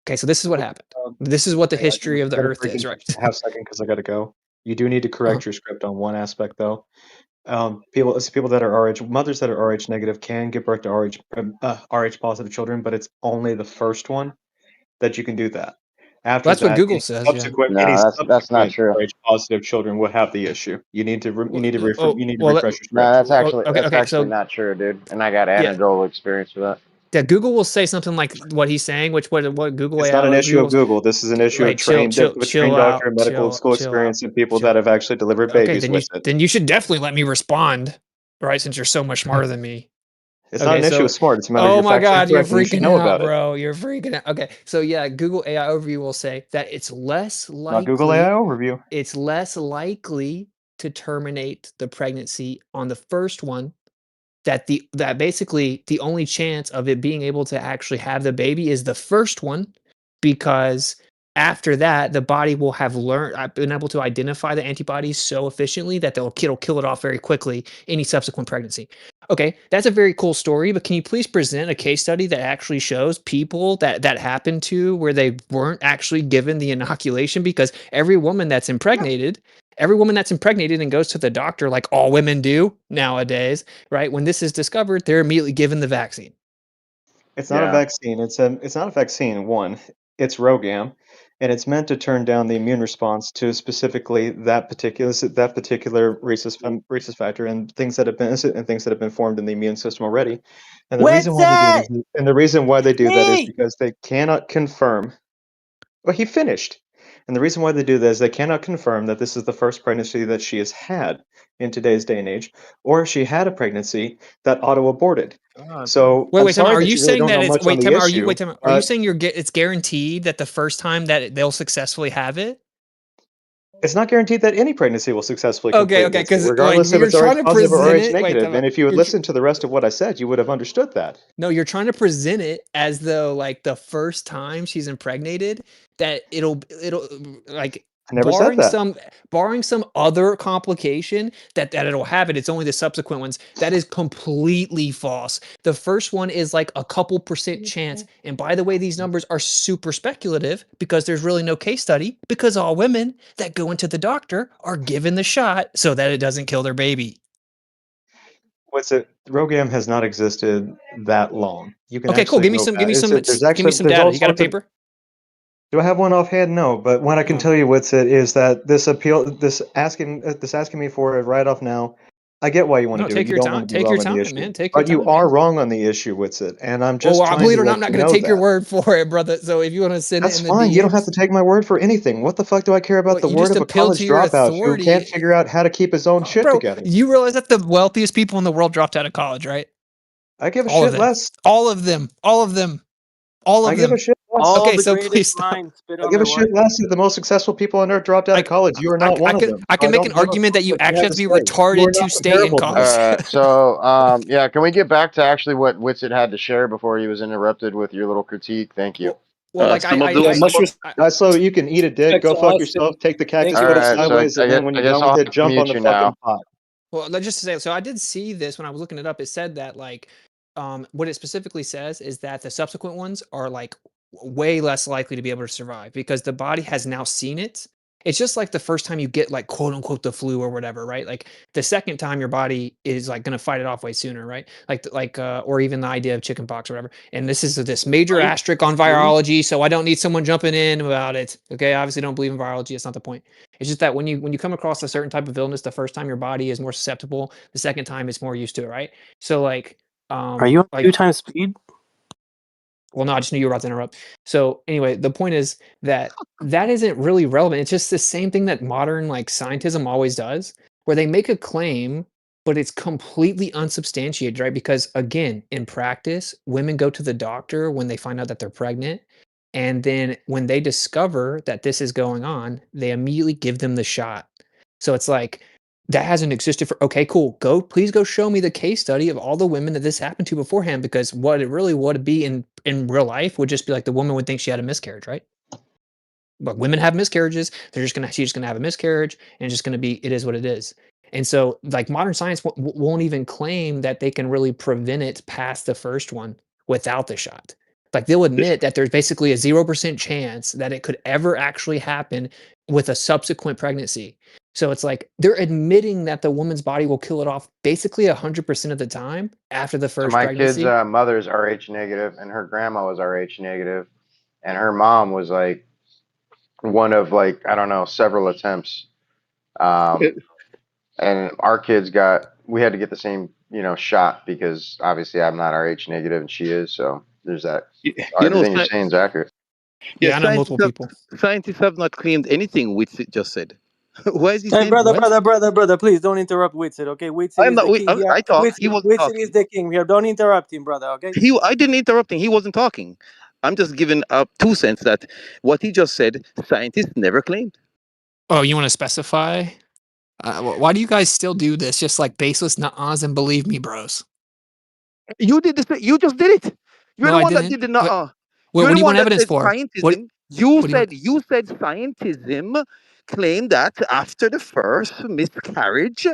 Okay, so this is what happened. This is what the history of the Earth is, right? A half second because I got to go. You do need to correct your script on one aspect, though. People that are RH mothers that are RH negative can give birth to RH positive children, but it's only the first one that you can do that. After That's what that, Google says. Yeah. any No, that's not subsequent true. RH positive children would have the issue. You need to refresh your script. No, that's okay. actually So not true, dude. And I got yeah, anecdotal experience with that. yeah. Google will say something like what he's saying, which what Google It's AI not an issue overview of Google. This is an issue of Right, chill trained doctor, out, medical school chill out. experience, and people that have actually delivered Okay, babies with it. then you should definitely let me respond, right? Since you're so much smarter than me. It's not an issue of smart. It's a matter of Oh your my facts God, you're incorrect, and you should freaking know out, about it. bro. You're freaking out. Okay, so yeah, Google AI overview will say that it's less Not Google AI overview. It's less likely to terminate the pregnancy on the first one that basically the only chance of it being able to actually have the baby is the first one, because after that the body will have been able to identify the antibodies so efficiently that it'll kill it off very quickly any subsequent pregnancy. Okay, that's a very cool story, but can you please present a case study that actually shows people that happened to where they weren't actually given the inoculation? Because every woman that's impregnated and goes to the doctor, like all women do nowadays, right? When this is discovered, they're immediately given the vaccine. It's not a vaccine. It's not a vaccine. One, it's ROGAM, and it's meant to turn down the immune response to specifically that particular rhesus factor and things that have been formed in the immune system already. And the reason why they do Witsit! this, and the reason why they do that is Me! because they cannot confirm. Well, he finished. And the reason why they do this is they cannot confirm that this is the first pregnancy that she has had in today's day and age, or if she had a pregnancy that auto-aborted. So Wait, I'm Time out. sorry Are that you you really saying don't that know it's much on the Time out. issue. Time out. Are you saying it's guaranteed that the first time that they'll successfully have it? It's not guaranteed that any pregnancy will successfully Okay, complete, Witsit, because regardless if you're it's trying RH to positive or present RH it. Wait, negative. time out. And if you had You're listened to the rest of what I said, you would have understood that. No, you're trying to present it as though like the first time she's impregnated that it'll like I never said that. barring some other complication that it'll have it. It's only the subsequent ones. That is completely false. The first one is like a couple % chance. And by the way, these numbers are super speculative because there's really no case study, because all women that go into the doctor are given the shot so that it doesn't kill their baby. ROGAM has not existed that long. You can Okay, cool. actually Give me go some back. give me some There's data. all You got a sorts of. paper? Do I have one offhand? No, but what I can tell you, Witsit, is that this asking me for it right off now. I get why you want No, to do it. take You your don't time. want to be Take your wrong on the time, issue, man. Take your but you time, are man. wrong on the issue, Witsit, and I'm Well, just trying believe it to or not, let I'm not you going to know take your that. word for it, brother. So if you want to send it That's in the fine. You don't have DMs, to take my word for anything. What the fuck do I care about well, the you word just of a appeal college to your dropout who can't authority. figure out how to keep his own shit Bro, together? you realize that the wealthiest people in the world dropped out of college, right? I give a All of shit them. less. All of them. All of them. All I of give a them. shit less. All Okay, the so please greatest stop. minds spit I on give my a shit work. less if the most successful people on earth dropped out of college. You are not one of them. I So can I make an don't give a argument that fuck you what you actually have have to to be say. You are retarded to not stay in comparable to me. college. So, yeah, can we get back to actually what Witsit had to share before he was interrupted with your little critique? Thank you. Well, like Some of the Yeah, much So you can eat a dick, respect go to fuck Austin. yourself, take the Thank cactus, you, All put it right, Austin. so sideways, and then when I you're guess done I'll with have it, to jump on mute the you fucking now. pot. Well, let's just say so. I did see this when I was looking it up. It said that like, what it specifically says is that the subsequent ones are like way less likely to be able to survive because the body has now seen it. It's just like the first time you get like quote unquote the flu or whatever, right? Like the second time your body is like going to fight it off way sooner, right? Or even the idea of chickenpox or whatever. And this is this major asterisk on virology, so I don't need someone jumping in about it. Okay, obviously don't believe in virology. That's not the point. It's just that when you come across a certain type of illness, the first time your body is more susceptible, the second time it's more used to it, right? So like, Are you on 2 times speed? well, no, I just knew you were about to interrupt. So anyway, the point is that isn't really relevant. It's just the same thing that modern like scientism always does, where they make a claim, but it's completely unsubstantiated, right? Because again, in practice, women go to the doctor when they find out that they're pregnant. And then when they discover that this is going on, they immediately give them the shot. So it's like, that hasn't existed for okay, cool. Please go show me the case study of all the women that this happened to beforehand, because what it really would be in real life would just be like the woman would think she had a miscarriage, right? But women have miscarriages. She's just gonna have a miscarriage, and it's just gonna be it is what it is. And so, like modern science won't even claim that they can really prevent it past the first one without the shot. Like they'll admit that there's basically a 0% chance that it could ever actually happen with a subsequent pregnancy. So it's like they're admitting that the woman's body will kill it off basically 100% of the time after the So first my kid's pregnancy. mother's RH negative, and her grandma was RH negative, and her mom was like one of like I don't know several attempts. And our kids we had to get the same shot because obviously I'm not RH negative and she is, so there's that. You Everything you're saying is accurate. Yeah, I know multiple people. scientists have not claimed anything Witsit just said. Why is he Hey, saying what? brother, please don't interrupt Witsit, okay? Witsit I'm is not. the king here. I talk. He wasn't Witsit is talking. the king here. Don't interrupt him, brother, okay? I didn't interrupt him. He wasn't talking. I'm just giving up 2 cents that what he just said, scientists never claimed. Oh, you want to specify? Why do you guys still do this? Just like baseless nuh-ahs and believe me, bros. You did this. You just did it. You're No, the I one that didn't. did the What? You're What the do you one want that evidence said for? What? scientism. You What do you want? said scientism claimed that after the first miscarriage,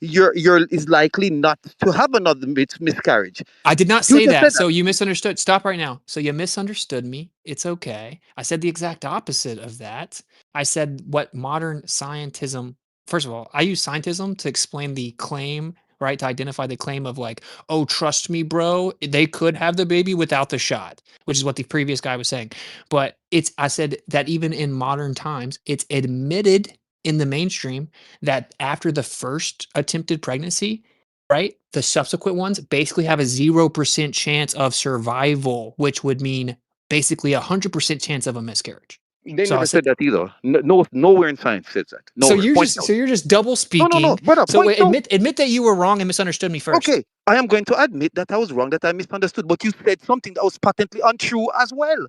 you're is likely not to have another miscarriage. I did not You say just that. said So that. you misunderstood. Stop right now. So you misunderstood me. It's okay. I said the exact opposite of that. I said what modern scientism, first of all, I use scientism to explain the claim, right? To identify the claim of like, oh, trust me, bro, they could have the baby without the shot, which is what the previous guy was saying. But I said that even in modern times, it's admitted in the mainstream that after the first attempted pregnancy, right? The subsequent ones basically have a 0% chance of survival, which would mean basically 100% chance of a miscarriage. They So I never said, said that either. No, nowhere in science says that. so Nowhere. you're Point just out. so you're just double No, speaking. brother. So Point out. admit that you were wrong and misunderstood me first. Okay, I am going to admit that I was wrong, that I misunderstood, but you said something that was patently untrue as well.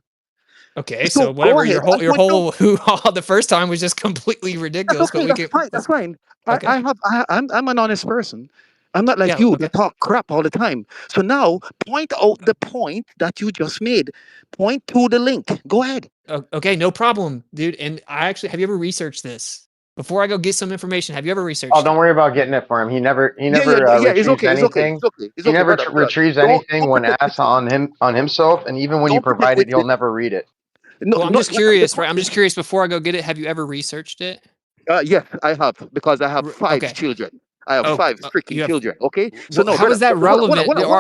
Okay, So so go whatever. ahead and Your point out. whole hoo-ha the first time was just completely That's ridiculous. But okay. we That's can. fine. That's fine. Okay. I'm an honest person. I'm not like Yeah. you Okay. that talk crap all the time. So now point out the point that you just made. Point to the link. Go ahead. Okay. No problem, dude. And I actually have you ever researched this? Before I go get some information, have you ever Oh, researched don't it? worry about getting it for him. He never Yeah. It's retrieves okay. It's okay. anything. It's okay. It's He okay, never brother. retrieves Don't anything when pretend, asked on himself, and even when you don't pretend provide it, with he'll it. never read it. No, Well, I'm no. just curious, right? I'm just curious. Before I go get it, have you ever researched it? Yes, I have, because I have 5 Okay. children. I have Oh, 5 freaking you have. children. Okay, so no, How brother, is that relevant? Or hold is on, the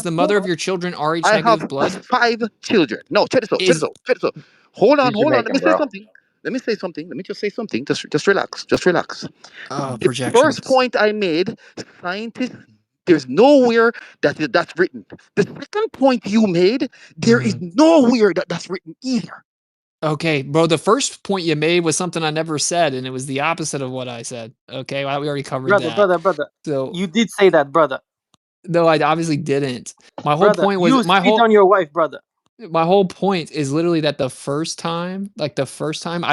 hold mother of on. your children Rh I have negative blood? 5 children. No, check this out. Check this Is out. Check this out. Hold on, He's hold on. Let me Jamaican, say bro. something. Let me say something. Let me just say something. Just relax. Just relax. The first projections? point I made, scientists, there's nowhere that's written. The second point you made, there is nowhere that's written either. Okay, bro. The first point you made was something I never said, and it was the opposite of what I said. Okay, well, we already covered that. Brother. So You did say that, brother. no, I obviously didn't. My whole Brother, point was you spit on your wife, brother. my whole point is literally that the first time, I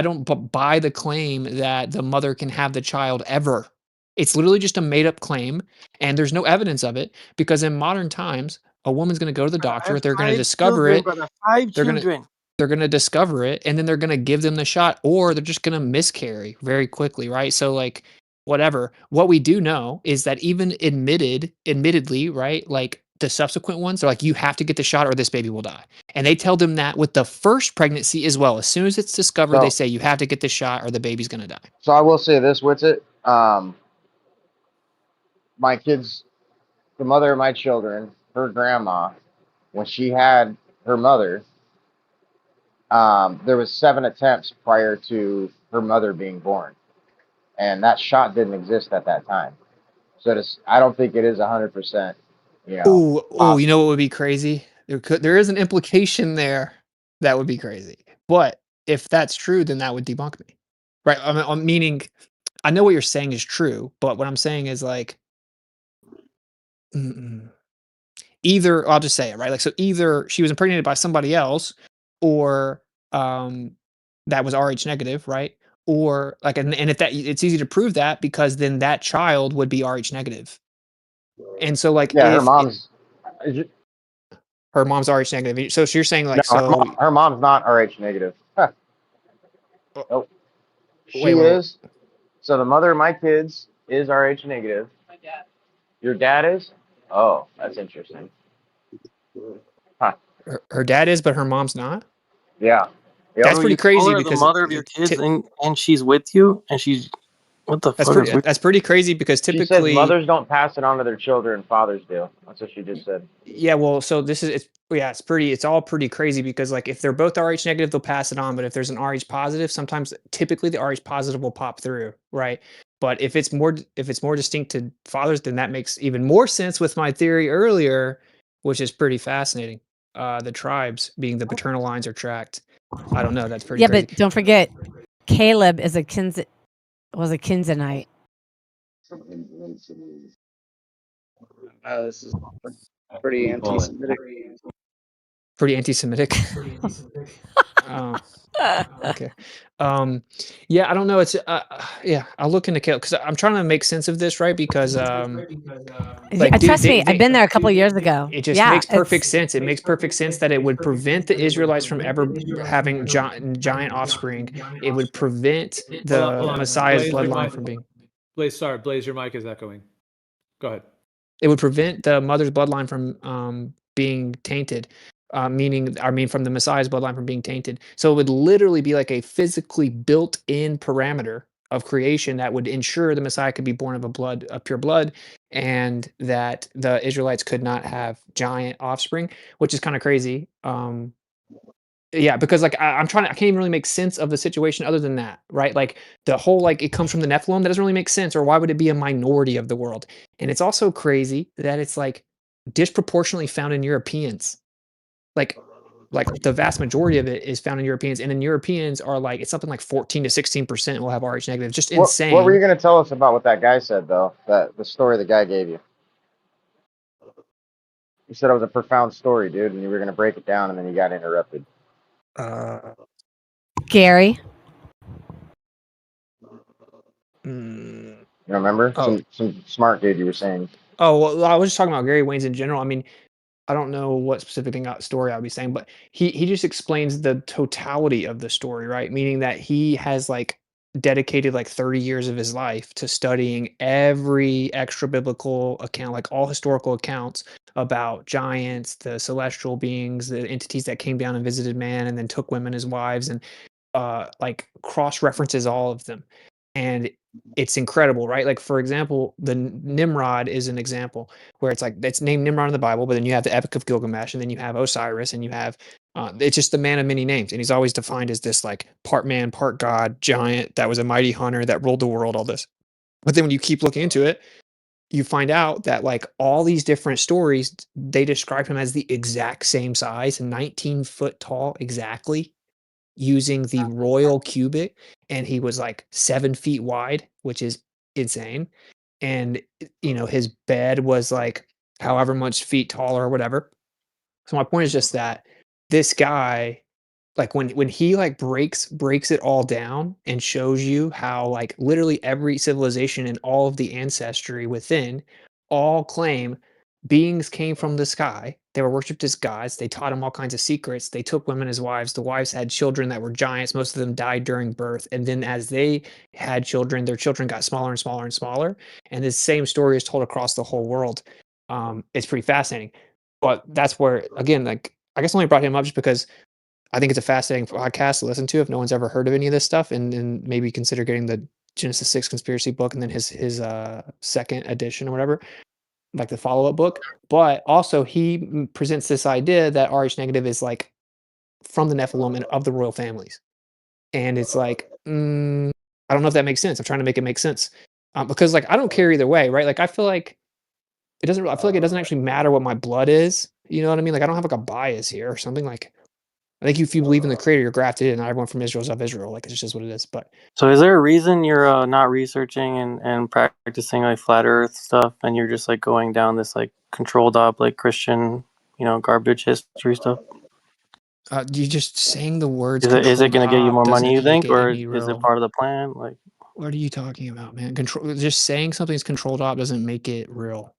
don't buy the claim that the mother can have the child ever. It's literally just a made up claim, and there's no evidence of it because in modern times, a woman's going to go to the Brother, I doctor, have they're going to 5 discover children, it, brother. 5 they're going to children. they're going to discover it, and then they're going to give them the shot, or they're just going to miscarry very quickly, right? So like whatever. What we do know is that even admittedly, right? Like the subsequent ones are like, you have to get the shot or this baby will die. And they tell them that with the first pregnancy as well. As soon as it's discovered, they So, say you have to get the shot or the baby's going to die. so I will say this, Witsit. My kids, the mother of my children, her grandma, when she had her mother, there was 7 attempts prior to her mother being born, and that shot didn't exist at that time. So I don't think it is 100%, Oh, you know possible. what would be crazy? There is an implication there that would be crazy. But if that's true, then that would debunk me. Right? I'm meaning I know what you're saying is true, but what I'm saying is like either I'll just say it, right? Like so either she was impregnated by somebody else or that was Rh negative, right? Or like and if that it's easy to prove that because then that child would be Rh negative. And so like Yeah, her if mom's. her mom's Rh negative. So you're saying No, like so her mom's not Rh negative. Huh. Nope. She wait. is. So the mother of my kids is Rh negative. Your dad is? Oh, that's interesting. Huh. Her dad is, but her mom's not. Yeah. Yep. That's Bro, pretty you call crazy her the because mother of your kids, and she's with you, and she's what the fuck is with? that's pretty crazy because She said typically mothers don't pass it on to their children, fathers do. That's what she just said. yeah, well, so it's all pretty crazy because like if they're both Rh negative, they'll pass it on. But if there's an Rh positive, sometimes typically the Rh positive will pop through, right? But if it's more distinct to fathers, then that makes even more sense with my theory earlier, which is pretty fascinating. The tribes being the paternal lines are tracked. I don't know. That's pretty Yeah, crazy. but don't forget, Caleb was a Kenzanite. This is pretty anti-Semitic. Pretty anti-Semitic. Oh. Okay. Yeah, I don't know. It's yeah, I'll look into Caleb because I'm trying to make sense of this, right? Because like, dude, Trust me, I've been there a couple years ago. it just Yeah, makes perfect sense. It makes perfect sense that it would prevent the Israelites from ever having giant offspring. It would prevent Hold the on. Messiah's Blaze, your bloodline mic. from being. Blaze, sorry, Blaze, your mic is echoing. Go ahead. It would prevent the mother's bloodline from being tainted, meaning, I mean, from the Messiah's bloodline from being tainted. So it would literally be like a physically built-in parameter of creation that would ensure the Messiah could be born of pure blood, and that the Israelites could not have giant offspring, which is kind of crazy. Yeah, because like I can't even really make sense of the situation other than that, right? Like the whole like it comes from the Nephilim, that doesn't really make sense. Or why would it be a minority of the world? And it's also crazy that it's like disproportionately found in Europeans. Like like the vast majority of it is found in Europeans, and then Europeans are like it's something like 14 to 16% will have Rh negative. Just What were you insane. gonna tell us about what that guy said though? That the story the guy gave you. You said it was a profound story, dude, and you were gonna break it down, and then you got interrupted. Gary. Mm, You remember? oh, Some smart dude you were saying. oh well, I was just talking about Gary Wayne's in general. I mean, I don't know what specific thing story I would be saying, but he just explains the totality of the story, right? Meaning that he has like dedicated like 30 years of his life to studying every extra biblical account, like all historical accounts about giants, the celestial beings, the entities that came down and visited man and then took women as wives, and like cross references all of them. And it's incredible, right? Like for example, the Nimrod is an example where it's like it's named Nimrod in the Bible, but then you have the Epic of Gilgamesh, and then you have Osiris, and you have it's just the man of many names, and he's always defined as this like part man, part god, giant that was a mighty hunter that ruled the world, all this. But then when you keep looking into it, you find out that like all these different stories, they describe him as the exact same size, 19 foot tall, exactly, using the royal cubit, and he was like 7 feet wide, which is insane. And you know, his bed was like however much feet taller or whatever. So my point is just that this guy, like when he like breaks it all down and shows you how like literally every civilization and all of the ancestry within all claim beings came from the sky. They were worshipped as gods. They taught them all kinds of secrets. They took women as wives. The wives had children that were giants. Most of them died during birth. And then as they had children, their children got smaller and smaller and smaller. And this same story is told across the whole world. It's pretty fascinating. But that's where, again, like I guess I only brought him up just because I think it's a fascinating podcast to listen to if no one's ever heard of any of this stuff, and maybe consider getting the Genesis 6 conspiracy book and then his second edition or whatever, like the follow-up book. But also he presents this idea that Rh negative is like from the Nephilim and of the royal families. And it's like, I don't know if that makes sense. I'm trying to make it make sense. Because like I don't care either way, right? Like I feel like I feel like it doesn't actually matter what my blood is. You know what I mean? Like I don't have like a bias here or something. Like I think if you believe in the creator, you're grafted in. Not everyone from Israel is of Israel. Like it's just what it is. But So is there a reason you're not researching and practicing like flat Earth stuff, and you're just like going down this like controlled op like Christian, garbage history stuff? you just saying the words Is it controlled going to get you op more money, doesn't you make think, it or any is it real. part of the plan? Like, What are you talking about, man? Control. Just saying something's controlled op doesn't make it real.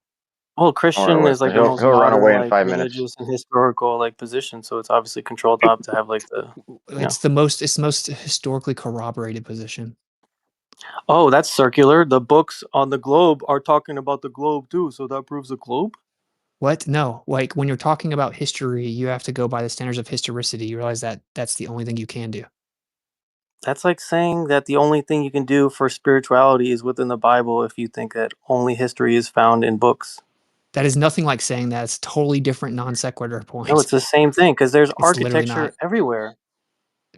well, Don't worry, Christian is Witsit. like the most He'll run modern, away in like 5 minutes. religious and historical like position, so it's obviously controlled op to have like the, It's the most. It's the most historically corroborated position. Oh, that's circular. The books on the globe are talking about the globe too, so that proves the globe. What? No. Like when you're talking about history, you have to go by the standards of historicity. You realize that that's the only thing you can do. That's like saying that the only thing you can do for spirituality is within the Bible if you think that only history is found in books. That is nothing like saying that. It's a totally different non sequitur No, point. it's the same thing because there's It's literally architecture not. everywhere.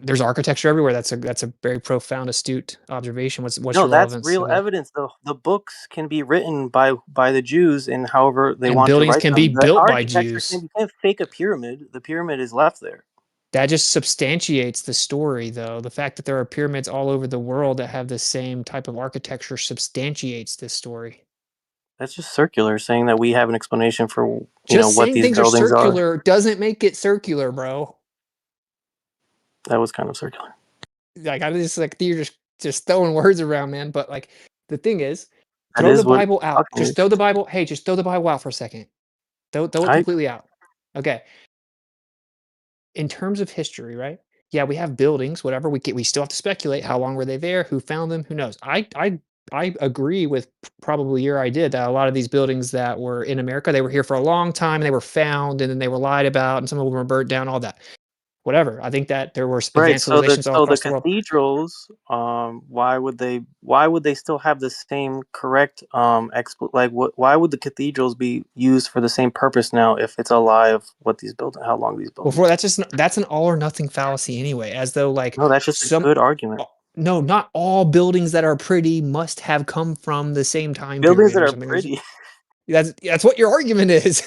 There's architecture everywhere. That's a very profound, astute observation. What's No, your that's relevance to real that? evidence. The books can be written by the Jews in however they And want to buildings write can be them. The built by architecture Jews. can you can't fake a pyramid. The pyramid is left there. That just substantiates the story, though. The fact that there are pyramids all over the world that have the same type of architecture substantiates this story. That's just circular, saying that we have an explanation for Just what saying these things are buildings are. circular doesn't make it circular, bro. That was kind of circular. Like I just like you're just throwing words around, man. But like the thing is, That throw the is what Bible out. talking Just is. throw the Bible. Hey, just throw the Bible out for a second. Throw it I completely out. Okay. In terms of history, right? Yeah, we have buildings, whatever. We still have to speculate how long were they there, who found them, who knows. I agree with probably your idea that a lot of these buildings that were in America, they were here for a long time and they were found and then they were lied about and some of them were burnt down, all that. Whatever. I think that there were Right. advanced civilizations all So the across the world. cathedrals, why would they still have the same correct like why would the cathedrals be used for the same purpose now if it's a lie of what these buildings how long these Well, buildings for are? that's an all or nothing fallacy anyway, as though like No, that's just a some good argument. no, not all buildings that are pretty must have come from the same time Buildings period that or are something. There's pretty. that's what your argument is.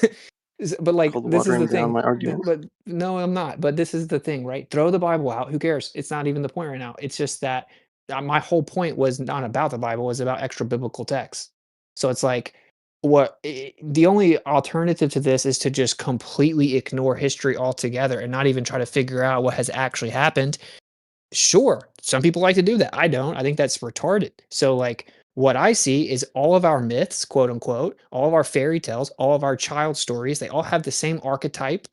But like Cold this is the watering down thing. my argument. But no, I'm not. But this is the thing, right? Throw the Bible out. Who cares? It's not even the point right now. It's just that my whole point was not about the Bible, it was about extra biblical texts. So it's like the only alternative to this is to just completely ignore history altogether and not even try to figure out what has actually happened. Sure, some people like to do that. I don't. I think that's retarded. So, like, what I see is all of our myths, quote unquote, all of our fairy tales, all of our child stories, they all have the same archetype.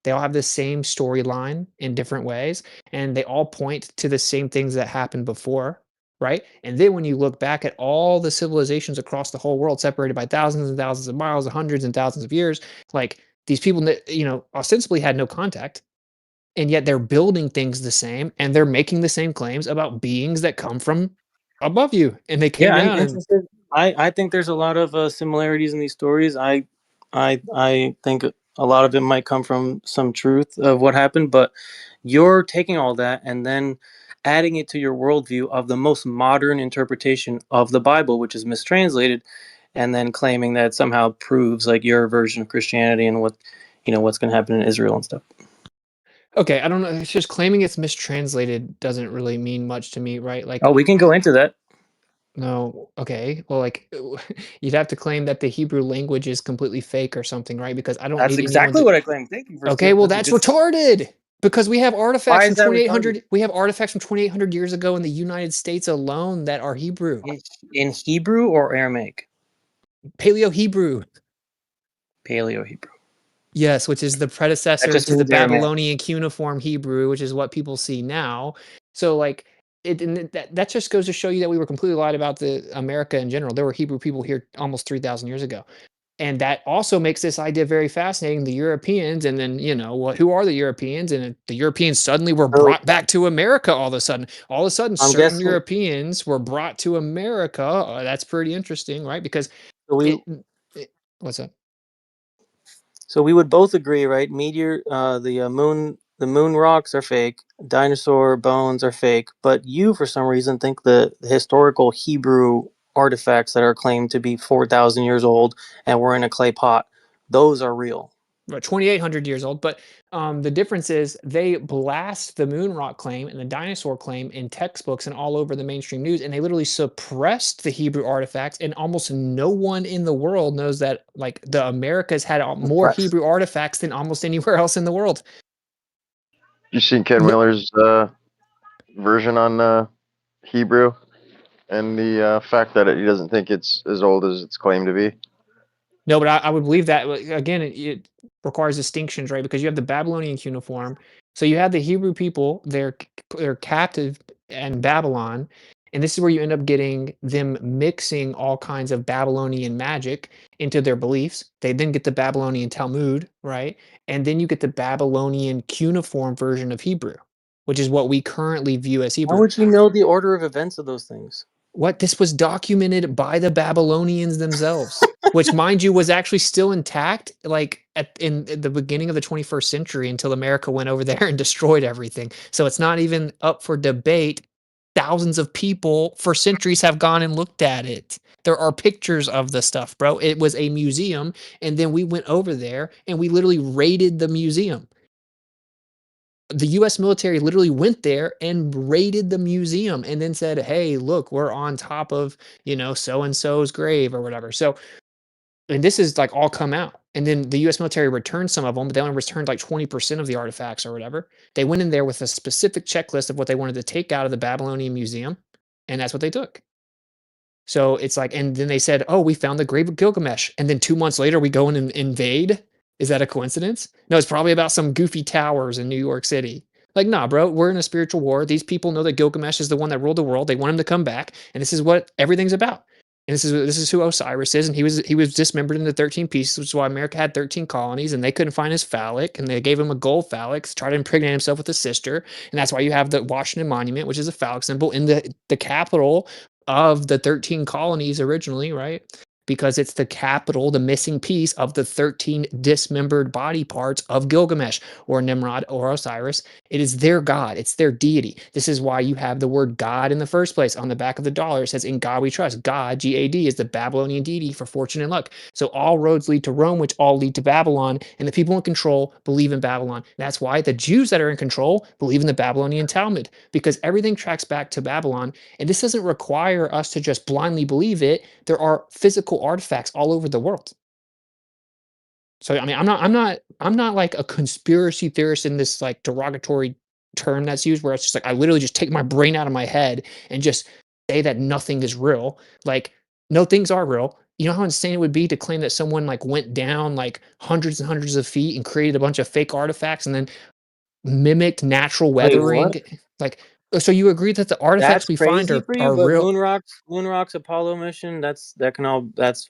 They all have the same storyline in different ways, and they all point to the same things that happened before, right? And then when you look back at all the civilizations across the whole world, separated by thousands and thousands of miles, hundreds and thousands of years, like these people that, ostensibly had no contact, and yet they're building things the same and they're making the same claims about beings that come from above you and they came Yeah, I'm down and interested. I think there's a lot of similarities in these stories. I think a lot of it might come from some truth of what happened, but you're taking all that and then adding it to your worldview of the most modern interpretation of the Bible, which is mistranslated, and then claiming that somehow proves like your version of Christianity and what's going to happen in Israel and stuff. okay, I don't know, it's just claiming it's mistranslated doesn't really mean much to me, right? Like Oh, we can go into that. no, okay, well, like you'd have to claim that the Hebrew language is completely fake or something, right? Because I don't That's need anyone exactly to what I claim. Thank you for okay, well, that's a that's good start. retarded because we have artifacts Why from is that retarded? 2800 years ago in the United States alone that are Hebrew. In Hebrew or Aramaic? Paleo Hebrew. Paleo Hebrew. Yes, which is the That predecessor just to the means Aramaic. Babylonian cuneiform Hebrew, which is what people see now. So, like, that just goes to show you that we were completely lied about the America in general. There were Hebrew people here almost 3,000 years ago. And that also makes this idea very fascinating. The Europeans, and then, who are the Europeans? And the Europeans suddenly were So brought back to America all of a sudden. All of a sudden, I'm certain guessing Europeans were brought to America. That's pretty interesting, right? Because so we what's up? so we would both agree, right? Meteor, the moon rocks are fake. Dinosaur bones are fake. But you, for some reason, think the historical Hebrew artifacts that are claimed to be 4,000 years old and were in a clay pot, those are real. 2,800 years old. But the difference is they blast the moon rock claim and the dinosaur claim in textbooks and all over the mainstream news, and they literally suppressed the Hebrew artifacts. And almost no one in the world knows that, like, the Americas had more Suppressed. Hebrew artifacts than almost anywhere else in the world. You seen Ken No, Miller's version on Hebrew and the fact that he doesn't think it's as old as it's claimed to be? no, but I would believe that again. It requires distinctions, right? Because you have the Babylonian cuneiform, so you have the Hebrew people. They're captive in Babylon, and this is where you end up getting them mixing all kinds of Babylonian magic into their beliefs. They then get the Babylonian Talmud, right? And then you get the Babylonian cuneiform version of Hebrew, which is what we currently view as How Hebrew. would you know the order of events of those things? What this was documented by the Babylonians themselves, which, mind you, was actually still intact, like in the beginning of the 21st century until America went over there and destroyed everything. So it's not even up for debate. Thousands of people for centuries have gone and looked at it. There are pictures of the stuff, bro. It was a museum, and then we went over there and we literally raided the museum. The US military literally went there and raided the museum and then said, "Hey, look, we're on top of, so and so's grave or whatever." So And this is like all come out. And then the US military returned some of them, but they only returned like 20% of the artifacts or whatever. They went in there with a specific checklist of what they wanted to take out of the Babylonian museum, and that's what they took. So it's like, and then they said, "Oh, we found the grave of Gilgamesh." And then 2 months later, we go in and invade. Is that a coincidence? No, it's probably about some goofy towers in New York City. Like, nah, bro, we're in a spiritual war. These people know that Gilgamesh is the one that ruled the world. They want him to come back, and this is what everything's about. And this is who Osiris is, and he was dismembered into 13 pieces, which is why America had 13 colonies, and they couldn't find his phallic, and they gave him a gold phallic to try to impregnate himself with his sister, and that's why you have the Washington Monument, which is a phallic symbol in the capital of the 13 colonies originally, right? Because it's the capital, the missing piece of the 13 dismembered body parts of Gilgamesh or Nimrod or Osiris. It is their god. It's their deity. This is why you have the word God in the first place. On the back of the dollar, it says, "In God we trust." God, G-A-D, is the Babylonian deity for fortune and luck. So all roads lead to Rome, which all lead to Babylon, and the people in control believe in Babylon. That's why the Jews that are in control believe in the Babylonian Talmud, because everything tracks back to Babylon. And this doesn't require us to just blindly believe it. There are physical artifacts all over the world. So I mean, I'm not like a conspiracy theorist in this like derogatory term that's used, where it's just like I literally just take my brain out of my head and just say that nothing is real. Like, no, things are real. You know how insane it would be to claim that someone like went down like hundreds and hundreds of feet and created a bunch of fake artifacts and then mimicked natural Wait, weathering? what? Like, so you agree that the artifacts That's we find crazy for you, are but real? Moonrock's Apollo mission, that's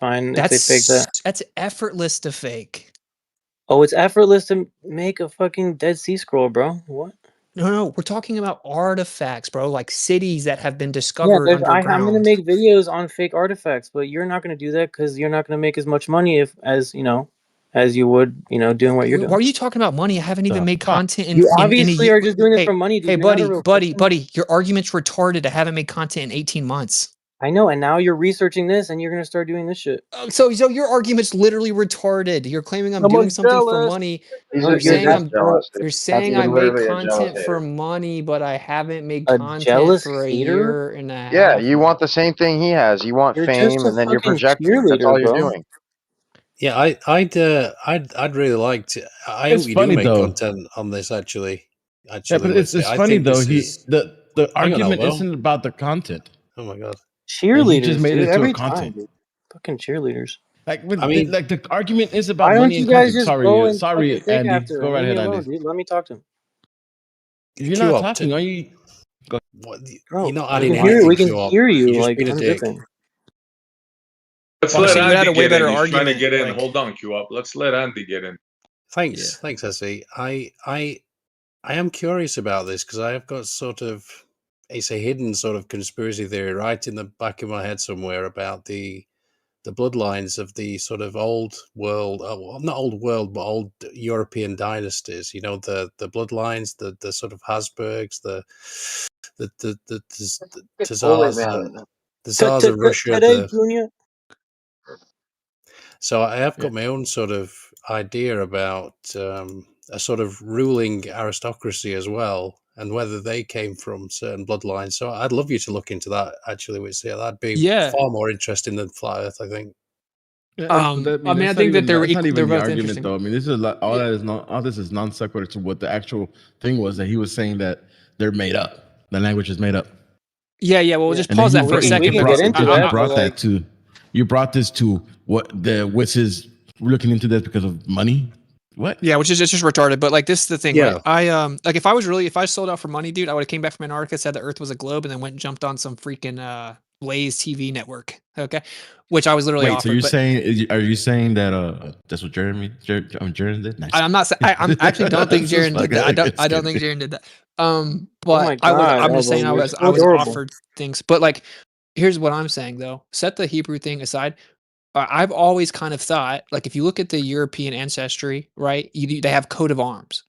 fine if they fake that. That's effortless to fake. Oh, it's effortless to make a fucking Dead Sea Scroll, bro. What? No, we're talking about artifacts, bro, like cities that have been Yeah, discovered I'm gonna underground. make videos on fake artifacts, but you're not gonna do that because you're not gonna make as much money as you would, doing what you're Why doing. are you talking about money? I haven't even made content You in a obviously year. are just doing it Hey, for money, dude. hey, You're not a real person. buddy, your argument's retarded. I haven't made content in 18 months. I know, and now you're researching this, and you're gonna start doing this shit. So your argument's literally retarded. You're claiming I'm doing Someone's something for jealous. money. You're He's just that's jealous, dude. You're That's saying I made literally a jealous content for hater. money, but I haven't made a content jealous for a hater. year and a Yeah, half. you want the same thing he has. You want You're just fame, a and then you're fucking projecting it. That's cheerleader, all you're bro. doing. Yeah, I'd really like to. I It's hope you do funny make though. content on this. Actually, Yeah, but Witsit. it's I funny think though. this is. The Hang on, argument Will. isn't about the content, Oh my god. and he just Cheerleaders, made dude. it to a Every time, content. dude. Fucking cheerleaders. Like, I mean, like the argument is about Why don't money you and guys content. just go Sorry, and fucking sorry, fake Andy. after Go him? right Leave me ahead, alone, Andy. dude. Let me talk to him. You're Q not up. talking. Are you? What, Bro, you're not we adding can hear. anything, We can Q up. hear you. You're just Like, being a dick. unzipping. Let's Well, let so you had Andy a way get in. better He's trying to argument. get in. Like, Hold on, Q up. Let's let Andy get in. Thanks, Essie. I am curious about this because I have got sort of it's a hidden sort of conspiracy theory right in the back of my head somewhere about the bloodlines of the sort of old world, well, not old world, but old European dynasties. You know, the bloodlines, the sort of Habsburgs, the Tsars, the Tsars of Russia. Today, Junior. So I have got my own sort of idea about a sort of ruling aristocracy as well, and whether they came from certain bloodlines. So I'd love you to look into that. Actually, that'd be yeah. far more interesting than Flat Earth, I think. Yeah, I mean, I think that that's not they're even the both argument, interesting. though. I mean, this is all that is not. All this is non sequitur to what the actual thing was that he was saying that they're made up. The language is made up. Yeah. Well, we'll just And then pause that for a second. you Because brought that to. You brought this to what the which is looking into this because of money. What? Yeah, which is just retarded. But like, this is the thing, Yeah. right? Like if I sold out for money, dude, I would have came back from Antarctica, said the Earth was a globe, and then went and jumped on some freaking Blaze TV network. Okay, which I was literally offered. So you're saying? Are you saying that that's what Jaron did? Nice. I'm not. I'm actually don't think Jaron did that. I don't think Jaron did that. But I'm just saying I was offered things. But like, here's what I'm saying though. Set the Hebrew thing aside. I've always kind of thought, like, if you look at the European ancestry, right, they have coat of arms.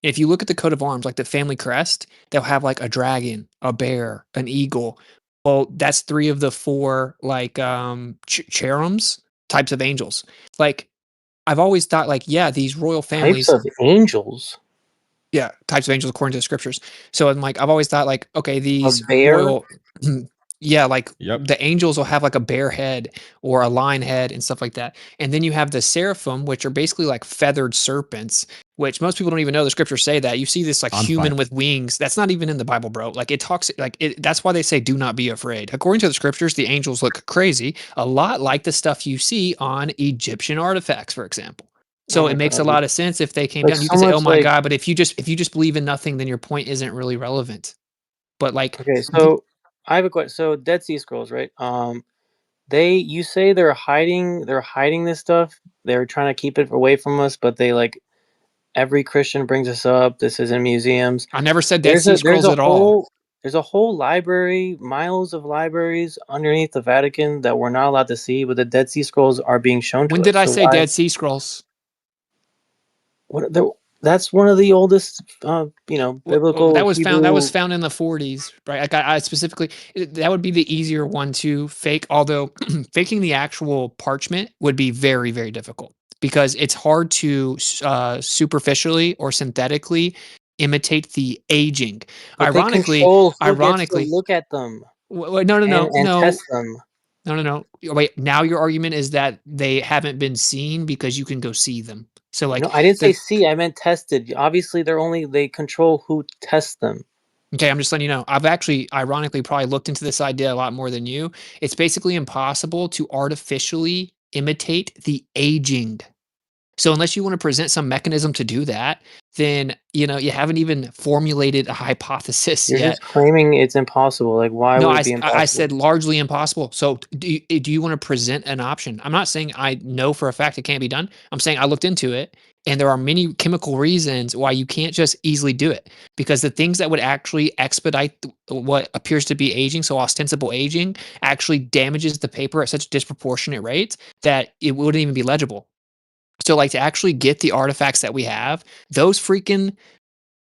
If you look at the coat of arms, like the family crest, they'll have like a dragon, a bear, an eagle. Well, that's 3 of the 4 like cherubims types of angels. Like, I've always thought, like, yeah, these royal families. Types of angels. Yeah, types of angels according to the scriptures. So I'm like, I've always thought, like, okay, these bear? royal. Yeah, like Yep. the angels will have like a bear head or a lion head and stuff like that. And then you have the seraphim, which are basically like feathered serpents, which most people don't even know the scriptures say that. You see this like On human fire. with wings. That's not even in the Bible, bro. Like it talks like it, that's why they say do not be afraid. According to the scriptures, the angels look crazy, a lot like the stuff you see on Egyptian artifacts, for example. So Oh it my makes a god, lot of sense if they came like down. You so can say, "Oh much my like god," but if you just believe in nothing, then your point isn't really relevant. But like okay. So I have a question. So Dead Sea Scrolls, right? You say they're hiding this stuff. They're trying to keep it away from us, but they like every Christian brings us up. This is in museums. I never said Dead Sea There's Scrolls a at all. whole library, miles of libraries underneath the Vatican that we're not allowed to see, but the Dead Sea Scrolls are being shown When to did us. I So say why? Dead Sea Scrolls? That's one of the oldest, biblical That was Hebrew. found in the 40s, right? Like I specifically that would be the easier one to fake. Although faking the actual parchment would be very, very difficult because it's hard to superficially or synthetically imitate the aging. But they Ironically, control who gets to ironically, look at them no, no, and no, no, test them. no, no, no. Wait, now your argument is that they haven't been seen because you can go see them. So like No, I didn't say the see. I meant tested. Obviously, they control who tests them. Okay, I'm just letting you know. I've actually, ironically, probably looked into this idea a lot more than you. It's basically impossible to artificially imitate the aging. So unless you want to present some mechanism to do that, then you haven't even formulated a hypothesis You're just yet. claiming it's impossible. Like, why No, would I, it s- be I impossible? said largely impossible. So do you want to present an option? I'm not saying I know for a fact it can't be done. I'm saying I looked into it, and there are many chemical reasons why you can't just easily do it. Because the things that would actually expedite what appears to be aging, so ostensible aging, actually damages the paper at such disproportionate rates that it wouldn't even be legible. So, like, to actually get the artifacts that we have,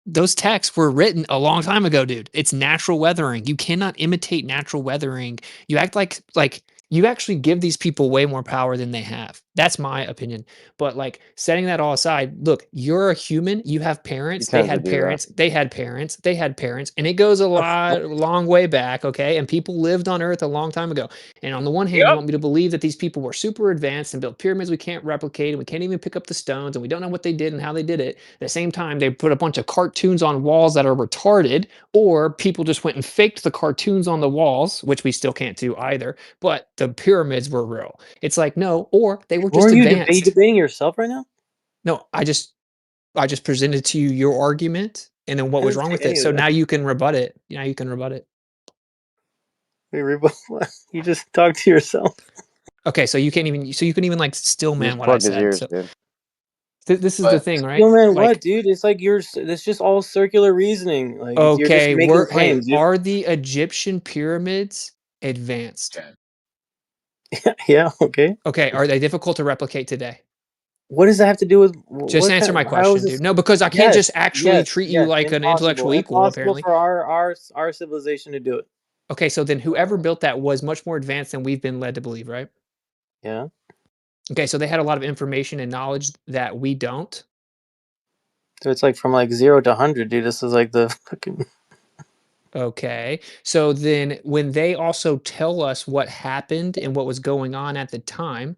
those texts were written a long time ago, dude. It's natural weathering. You cannot imitate natural weathering. You act like you actually give these people way more power than they have. That's my opinion. But like setting that all aside, look, you're a human. You have He parents. They tends to had do that. parents. They had parents. They had parents, and it goes a long way back. Okay, and people lived on Earth a long time ago. And on the one hand, you Yep. want me to believe that these people were super advanced and built pyramids we can't replicate, and we can't even pick up the stones, and we don't know what they did and how they did it. At the same time, they put a bunch of cartoons on walls that are retarded, or people just went and faked the cartoons on the walls, which we still can't do either. But the pyramids were real. It's like no, or they were Who are just you? Are you advanced. debating yourself right now? No, I just presented to you your argument and then what I was didn't wrong say with it. any of So that. now you can rebut it. Now you can rebut it. Wait, you just talked to yourself. Okay, so you can even like still man Just what I plug his said. ears, So dude. this is the thing, right? Yo, man, what, Like, dude? It's like it's just all circular reasoning. Like you're just okay, making hey, claims. are the Egyptian pyramids advanced? Yeah, okay. Okay, are they difficult to replicate today? What does that have to do with Just what answer kind? my How is question, dude. this? No, because I can't just Yes, actually yes, treat you yes. like an Impossible. intellectual equal, Impossible apparently. for our civilization to do it. Okay, so then whoever built that was much more advanced than we've been led to believe, right? Yeah. Okay, so they had a lot of information and knowledge that we don't. So it's like from like 0 to 100, dude. This is like the fucking. Okay, so then when they also tell us what happened and what was going on at the time,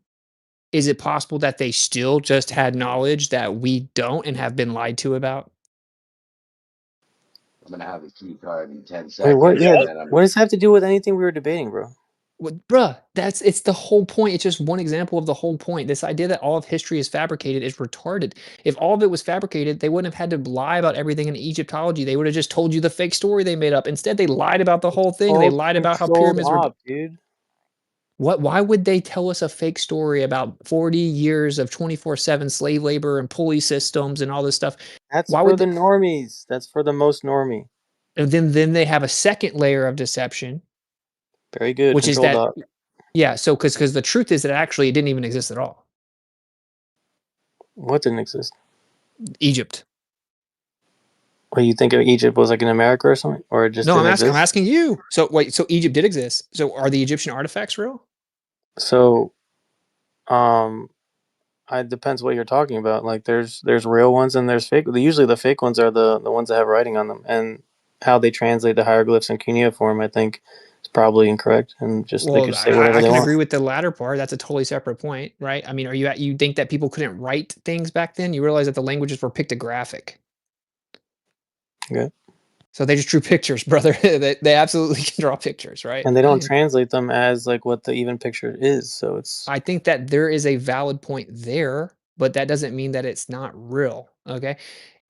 is it possible that they still just had knowledge that we don't and have been lied to about? I'm gonna have a key card in 10 Wait, what? seconds, Yeah. and then I'm What does that have to do with anything we were debating, bro? What, bruh, it's the whole point. It's just one example of the whole point. This idea that all of history is fabricated is retarded. If all of it was fabricated, they wouldn't have had to lie about everything in Egyptology. They would have just told you the fake story they made up. Instead, they lied about the whole thing. They All lied about how controlled pyramids were. op, dude. What? Why would they tell us a fake story about 40 years of 24/7 slave labor and pulley systems and all this stuff? That's Why for would? the normies. That's for the most normie. And then they have a second layer of deception, Very good. which is Controlled that op. yeah. So because the truth is that actually it didn't even exist at all. What didn't exist? Egypt. What you think of Egypt was like in America or something, or it just No, didn't I'm exist? asking you. So wait, so Egypt did exist. So are the Egyptian artifacts real? So, um, it depends what you're talking about. Like, there's real ones and there's fake. Usually, the fake ones are the ones that have writing on them, and how they translate the hieroglyphs in cuneiform. I think probably incorrect, and just they Well, could say whatever I they can want. agree with the latter part. That's a totally separate point, right? I mean, you think that people couldn't write things back then? You realize that the languages were pictographic. Okay. So they just drew pictures, brother. They absolutely can draw pictures, right? And they don't translate them as like what the even picture is. So it's I think that there is a valid point there, but that doesn't mean that it's not real. Okay.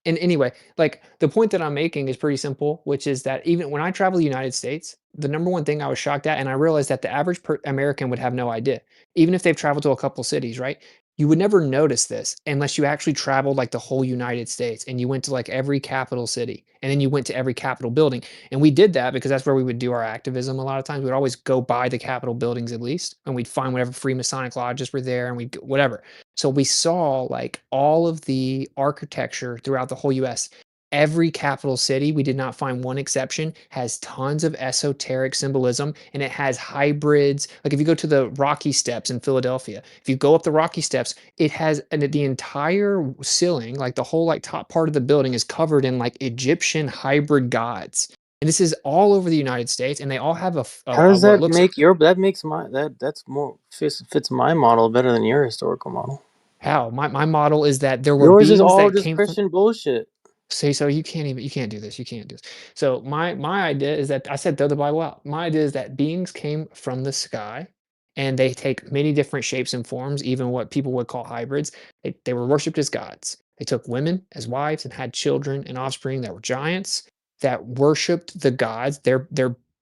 And anyway, like the point that I'm making is pretty simple, which is that even when I travel the United States, the number one thing I was shocked at, and I realized that the average American would have no idea, even if they've traveled to a couple cities, right? You would never notice this unless you actually traveled like the whole United States and you went to like every capital city and then you went to every Capitol building. And we did that because that's where we would do our activism a lot of times. We'd always go by the Capitol buildings at least, and we'd find whatever Freemasonic lodges were there and we'd whatever. So we saw like all of the architecture throughout the whole US. Every capital city, we did not find one exception, has tons of esoteric symbolism and it has hybrids. Like if you go to the Rocky Steps in Philadelphia, if you go up the Rocky Steps, it has the entire ceiling, like the whole like top part of the building is covered in like Egyptian hybrid gods. And this is all over the United States and they all have how does what that looks make your that makes my that's more fits my model better than your historical model. how my model is that there were Yours is beings all that just came from. Christian bullshit. See, so you can't do this. You can't do this. So my idea is that I said throw the Bible out. My idea is that beings came from the sky, and they take many different shapes and forms, even what people would call hybrids. They were worshipped as gods. They took women as wives and had children and offspring that were giants that worshipped the gods. They're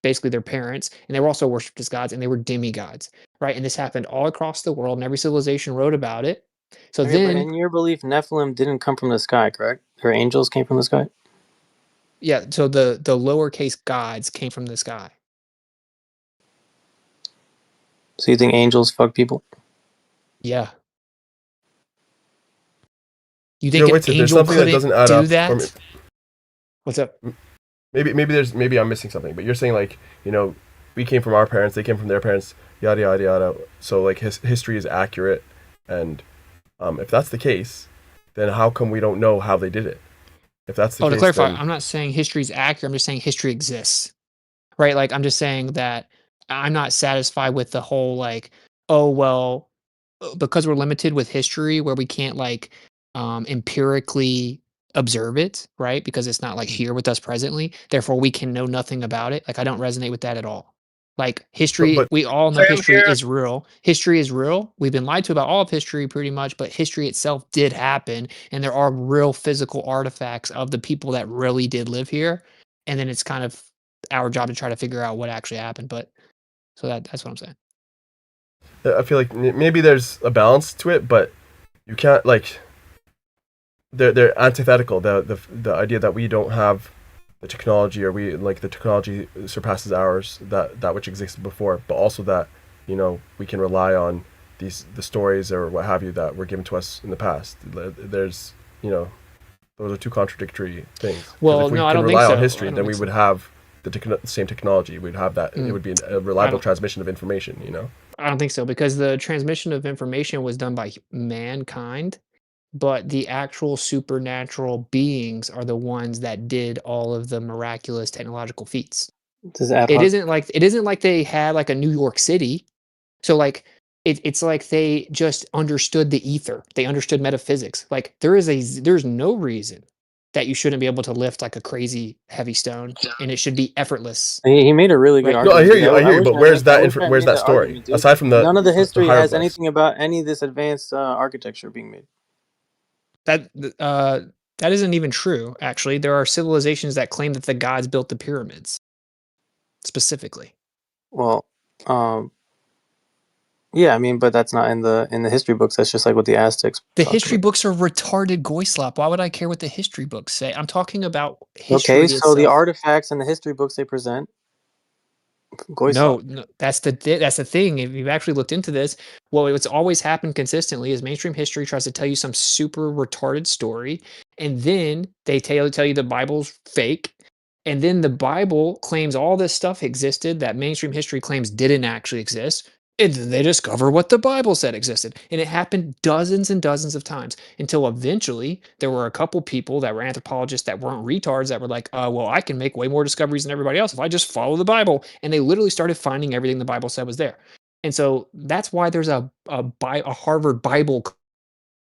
basically their parents, and they were also worshipped as gods, and they were demigods, right? And this happened all across the world, and every civilization wrote about it. So Okay, but then in your belief, Nephilim didn't come from the sky, correct? Their angels came from the sky. yeah, so the lowercase gods came from the sky. So you think angels fuck people? Yeah. You You think know, an Witsit, there's angel something that couldn't doesn't add do up for me. that? What's up? Maybe I'm missing something, but you're saying like, we came from our parents, they came from their parents, yada yada yada. So like history is accurate, and if that's the case, then how come we don't know how they did it? If that's the Oh, to case, clarify, then I'm not saying history is accurate. I'm just saying history exists, right? Like, I'm just saying that I'm not satisfied with the whole like, oh well, because we're limited with history, where we can't like empirically observe it, right? Because it's not like here with us presently. Therefore, we can know nothing about it. Like, I don't resonate with that at all. Like history, but we all know Same history here. is real. History is real. We've been lied to about all of history pretty much, but history itself did happen. And there are real physical artifacts of the people that really did live here. And then it's kind of our job to try to figure out what actually happened. But so that's what I'm saying. I feel like maybe there's a balance to it, but you can't like they're antithetical. The idea that we don't have the technology, or we like the technology surpasses ours, that which existed before, but also that we can rely on the stories or what have you that were given to us in the past. There's those are two contradictory things. 'Cause Well, if we no, I can don't think rely on so. history, I don't then we think would so. have the same technology. We'd have that. It would be a I reliable don't. transmission of information. I don't think so because the transmission of information was done by mankind, but the actual supernatural beings are the ones that did all of the miraculous technological feats. Does ad It hoc? isn't like they had like a New York City. So like it's like they just understood the ether. They understood metaphysics. Like there's no reason that you shouldn't be able to lift like a crazy heavy stone and it should be effortless, He made a really good right? No, I argument, hear dude. you. I hear I you. wish But I wish I had where's made that that story argument, dude. aside from None of the the history has hieroglyphs? anything about any of this advanced architecture being made. That that isn't even true, actually. There are civilizations that claim that the gods built the pyramids specifically. Well, um, yeah, I mean, but that's not in the history books. That's just like what the Aztecs The talked history about. books are retarded goyslop. Why would I care what the history books say? I'm talking about Okay, history so the itself. artifacts and the history books they present, No, Goyslop. no, that's the thing. If you've actually looked into this, well, what's always happened consistently is mainstream history tries to tell you some super retarded story, and then they tell you the Bible's fake, and then the Bible claims all this stuff existed that mainstream history claims didn't actually exist. And then they discover what the Bible said existed. And it happened dozens and dozens of times until eventually there were a couple people that were anthropologists that weren't retards that were like, well, I can make way more discoveries than everybody else if I just follow the Bible. And they literally started finding everything the Bible said was there. And so that's why there's a Harvard Bible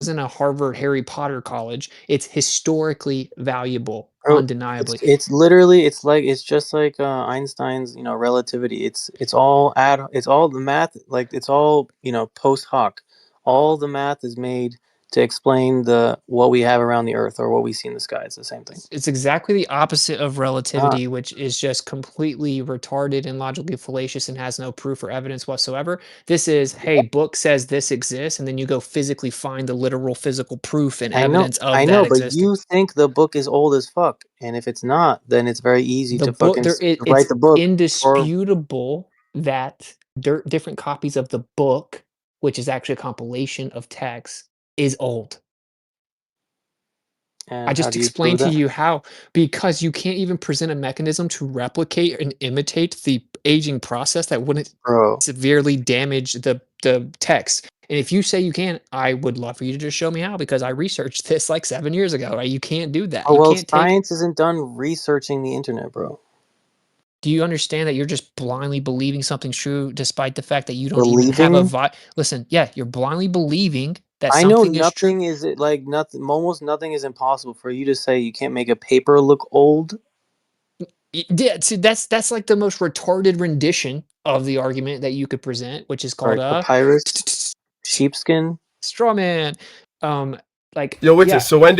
isn't a Harvard Harry Potter college. It's historically valuable, Bro, undeniably. it's literally it's just like Einstein's relativity. It's all the math, like it's all post hoc. All the math is made to explain what we have around the Earth or what we see in the sky. It's the same thing. It's exactly the opposite of Not relativity, which is just completely retarded and logically fallacious and has no proof or evidence whatsoever. This is, hey, book says this exists, and then you go physically find the literal physical proof and evidence of I that know, but existing. you think the book is old as fuck, and if it's not, then it's very easy The to book fucking it's write the book. Or indisputable that different copies of the book, which is actually a compilation of texts, is old. I and how just do you prove explained to that? you how, because you can't even present a mechanism to replicate and imitate the aging process that wouldn't Bro, severely damage the text. And if you say you can, I would love for you to just show me how, because I researched this like 7 years ago. Right? You can't do that. oh You well, can't take. science isn't done researching the internet, bro. Do you understand that you're just blindly believing something's true despite the fact that you don't even have Believing? listen, yeah, you're blindly believing that I know something is true. nothing is like nothing. Almost nothing is impossible for you to say. You can't make a paper look old. Yeah, see, that's like the most retarded rendition of the argument that you could present, which is called Right, papyrus, sheepskin. straw man. Like, Yo, Witsit. yeah. So when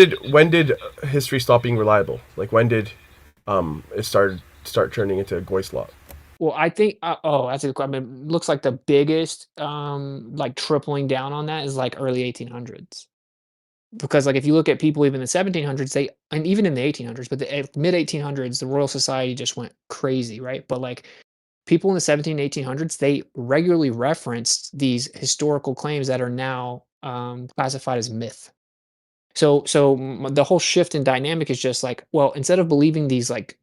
did history stop being reliable? Like when did it start turning into Goislot? Well, I think. That's a good question. I mean, looks like the biggest, like tripling down on that is like early 1800s. Because like if you look at people even in the 1700s, and even in the 1800s, but the mid 1800s, the Royal Society just went crazy, right? But like people in the 17 1800s, they regularly referenced these historical claims that are now classified as myth. So the whole shift in dynamic is just like, well, instead of believing these like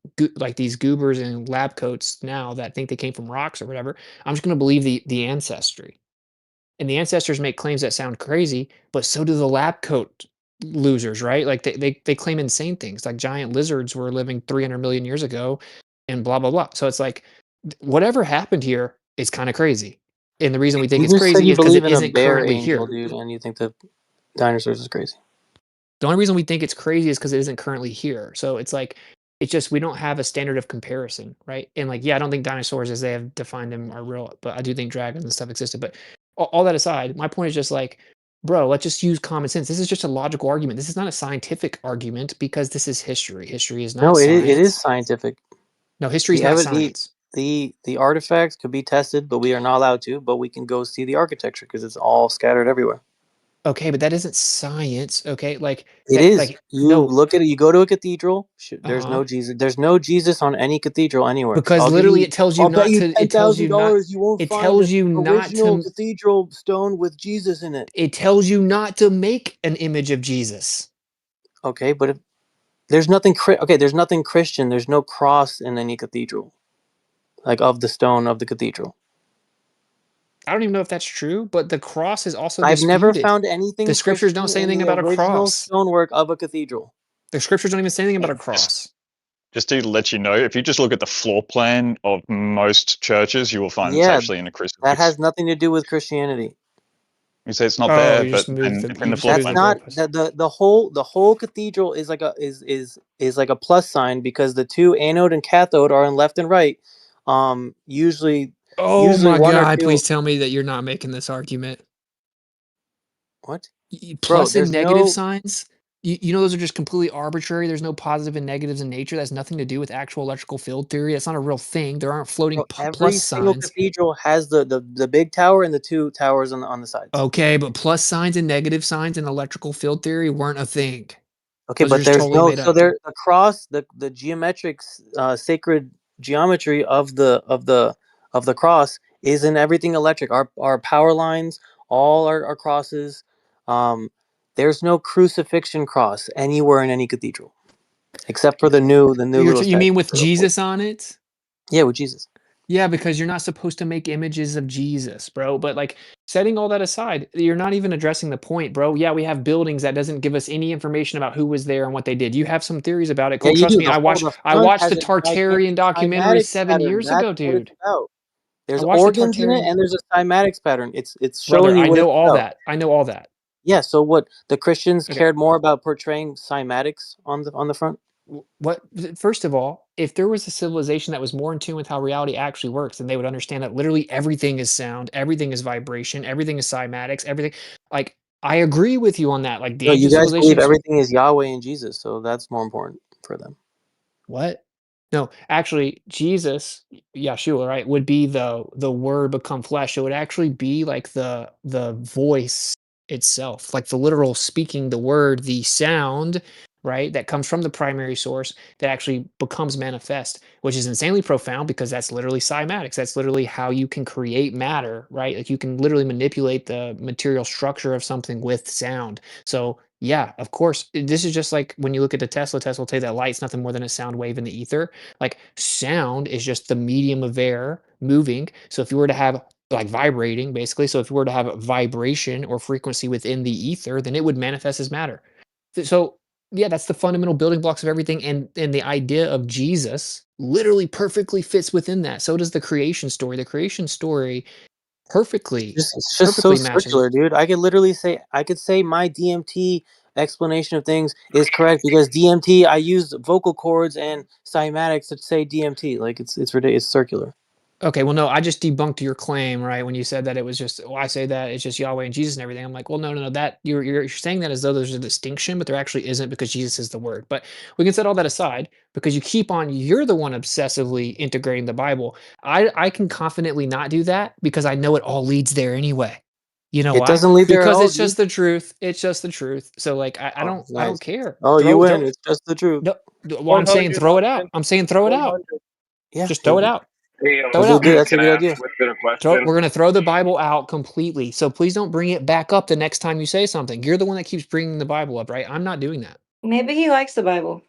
these goobers in lab coats now that think they came from rocks or whatever, I'm just going to believe the ancestry. And the ancestors make claims that sound crazy, but so do the lab coat losers, right? Like they claim insane things, like giant lizards were living 300 million years ago, and blah blah blah. So it's like whatever happened here is kind of crazy, and the reason we think You it's just said crazy you is because believe it in a isn't bear currently angel, here. dude, and you think the dinosaurs is crazy. The only reason we think it's crazy is because it isn't currently here. So it's like it's just we don't have a standard of comparison, right? And like, yeah, I don't think dinosaurs as they have defined them are real, but I do think dragons and stuff existed. But all that aside, my point is just like, bro, let's just use common sense. This is just a logical argument. This is not a scientific argument because this is history. History is not No, it is science. scientific. No, history is The not evi- the science. the artifacts could be tested, but we are not allowed to. But we can go see the architecture because it's all scattered everywhere. Okay, but that isn't science. Okay, like It that, is. like You no, look at it. You go to a cathedral. There's uh-huh. no Jesus. There's no Jesus on any cathedral anywhere. Because literally it tells you I'll bet not you to. It tells you not. $10,000 you won't It find tells an you not original to. cathedral stone with Jesus in it. It tells you not to make an image of Jesus. Okay, but if there's nothing. Okay, there's nothing Christian. There's no cross in any cathedral, like of the stone of the cathedral. I don't even know if that's true, but the cross is also I've never disputed. found anything The scriptures don't Christian say in anything the about a original cross. stonework of a cathedral. The scriptures don't even say anything about a Just, cross. just to let you know, if you just look at the floor plan of most churches, you will find it's Yeah, actually in a that crucifix. has nothing to do with Christianity. You say it's not Oh, there, you but just moved it's in you the just floor That's moved the plan. not goalpost. the whole cathedral is like is like a plus sign because the two anode and cathode are on left and right. Usually Oh my one or God! two. Please tell me that you're not making this argument. What, bro? Plus and There's negative no. signs. You know those are just completely arbitrary. There's no positive and negatives in nature. That's nothing to do with actual electrical field theory. That's not a real thing. There aren't floating Bro, every plus single signs. cathedral has the big tower and the two towers on the sides. Okay, but plus signs and negative signs in electrical field theory weren't a thing. Okay, Those are but just there's totally no. made So up. there the cross the geometric sacred geometry of the cross is in everything electric. Our power lines all are crosses. Um, there's no crucifixion cross anywhere in any cathedral except for the new little You statue. mean with Jesus on it? Yeah, with Jesus. Yeah, because you're not supposed to make images of Jesus, bro. But like setting all that aside, you're not even addressing the point, bro. Yeah, we have buildings that doesn't give us any information about who was there and what they did. You have some theories about it. Yeah, Cool. you Trust do. me, The I front watched has the a Tartarian gigantic documentary cymatics 7 pattern. years That's ago, what it's dude. about. There's I watched the organs in it, Tartarian. and there's a cymatics pattern. It's Brother, showing you I what know it's all about. that. I know all that. Yeah. So what? The Christians Okay. cared more about portraying cymatics on the front. What first of all, if there was a civilization that was more in tune with how reality actually works, then they would understand that literally everything is sound, everything is vibration, everything is cymatics, everything. Like I agree with you on that. Like the No, you ancient guys believe civilizations. everything is Yahweh and Jesus, so that's more important for them. What? No, actually, Jesus, Yeshua, right, would be the word become flesh. It would actually be like the voice itself, like the literal speaking, the word, the sound, right, that comes from the primary source that actually becomes manifest, which is insanely profound because that's literally cymatics. That's literally how you can create matter, right? Like you can literally manipulate the material structure of something with sound. So yeah, of course. This is just like when you look at the Tesla will tell you that light's nothing more than a sound wave in the ether. Like sound is just the medium of air moving. So if you were to have like vibrating, basically, so if you were to have a vibration or frequency within the ether, then it would manifest as matter. So yeah, that's the fundamental building blocks of everything. And the idea of Jesus literally perfectly fits within that. So does the creation story. The creation story perfectly, It's just so perfectly matches. circular, dude. I could say my DMT explanation of things is correct because DMT I used vocal cords and cymatics to say DMT. Like it's ridiculous. It's circular. Okay, well, no, I just debunked your claim, right? When you said that it was just, well, I say that it's just Yahweh and Jesus and everything. I'm like, well, no, that you're saying that as though there's a distinction, but there actually isn't because Jesus is the Word. But we can set all that aside because you keep on, you're the one obsessively integrating the Bible. I can confidently not do that because I know it all leads there anyway. You know It why? doesn't lead there at Because all, it's dude. just the truth. It's just the truth. So like, I Oh, I nice. don't care. Oh, you win. It's just the truth. No, well, I'm saying 100, throw it out. Austin. I'm saying throw it out. 100. Yeah, Just throw it out. Hey, Throw it out. That's a can I good ask idea. Witsit a question? We're going to throw the Bible out completely. So please don't bring it back up the next time you say something. You're the one that keeps bringing the Bible up, right? I'm not doing that. Maybe he likes the Bible.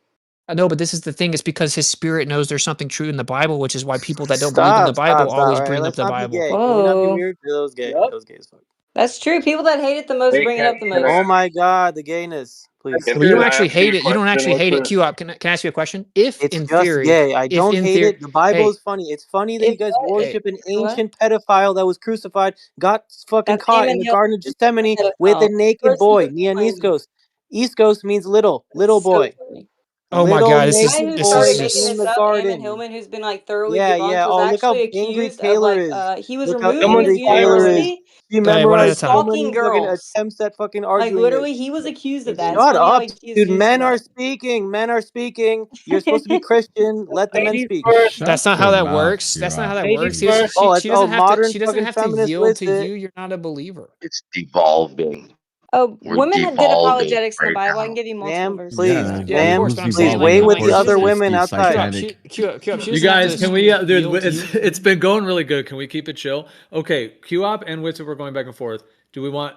I know, but this is the thing. It's because his spirit knows there's something true in the Bible, which is why people that don't believe in the Bible Stop. always All right, bring up let's the not be Bible. gay. Can we not be Whoa. weird? It was gay. Yep. It was gay as fuck. That's true. People that hate it the most Hey, bring it up the can I most. Oh my god, the gayness. Please. But you don't can I actually ask you hate a it. You don't question? actually hate it. Witsit? Q up. Can I ask you a question? If It's in just theory, gay. I don't hate it. The Bible hey, is funny. It's funny that you If guys what? hey, worship an What? ancient pedophile that was crucified, got fucking That's caught Damon in the Hill. Garden of He's a Gethsemane with pedophile. a Of naked course he boy. was Nia lying. Niscos. East means little. That's Little so boy. funny. oh my Little God, The guy naked who this is started boy making in this just. the up, Damon garden. Hillman, who's been like thoroughly Yeah, debunked, yeah. was Oh, look how actually angry accused of Taylor like is. he was Look how removed from Someone's his angry Taylor is. firing. university She Hey, one at a for memorized so time. many stalking fucking girls. attempts at fucking Like arguing this. literally, he was accused of that. It's Shut funny how up, he was dude. accused of Men are that. speaking. Men are speaking. You're supposed to be Christian. Let the men Ladies speak. first. That's not how that works. That's not how that Ladies works. first. She Oh, doesn't have to. modern She doesn't fucking have to feminist yield to Witsit. you. You're not a believer. It's devolving. Oh, We're women did devolving apologetics in the right Bible. I can now. give you multiple Ma'am, verses for please, that. Yeah, of ma'am, course. But I'm please saying like, wait with the she other doesn't. women outside. Q up. She You doesn't have guys, to can we, dude? yield to you. It's been going really good. Can we keep it chill? Okay, Q-Op and Witsit, we're going back and forth. Do we want?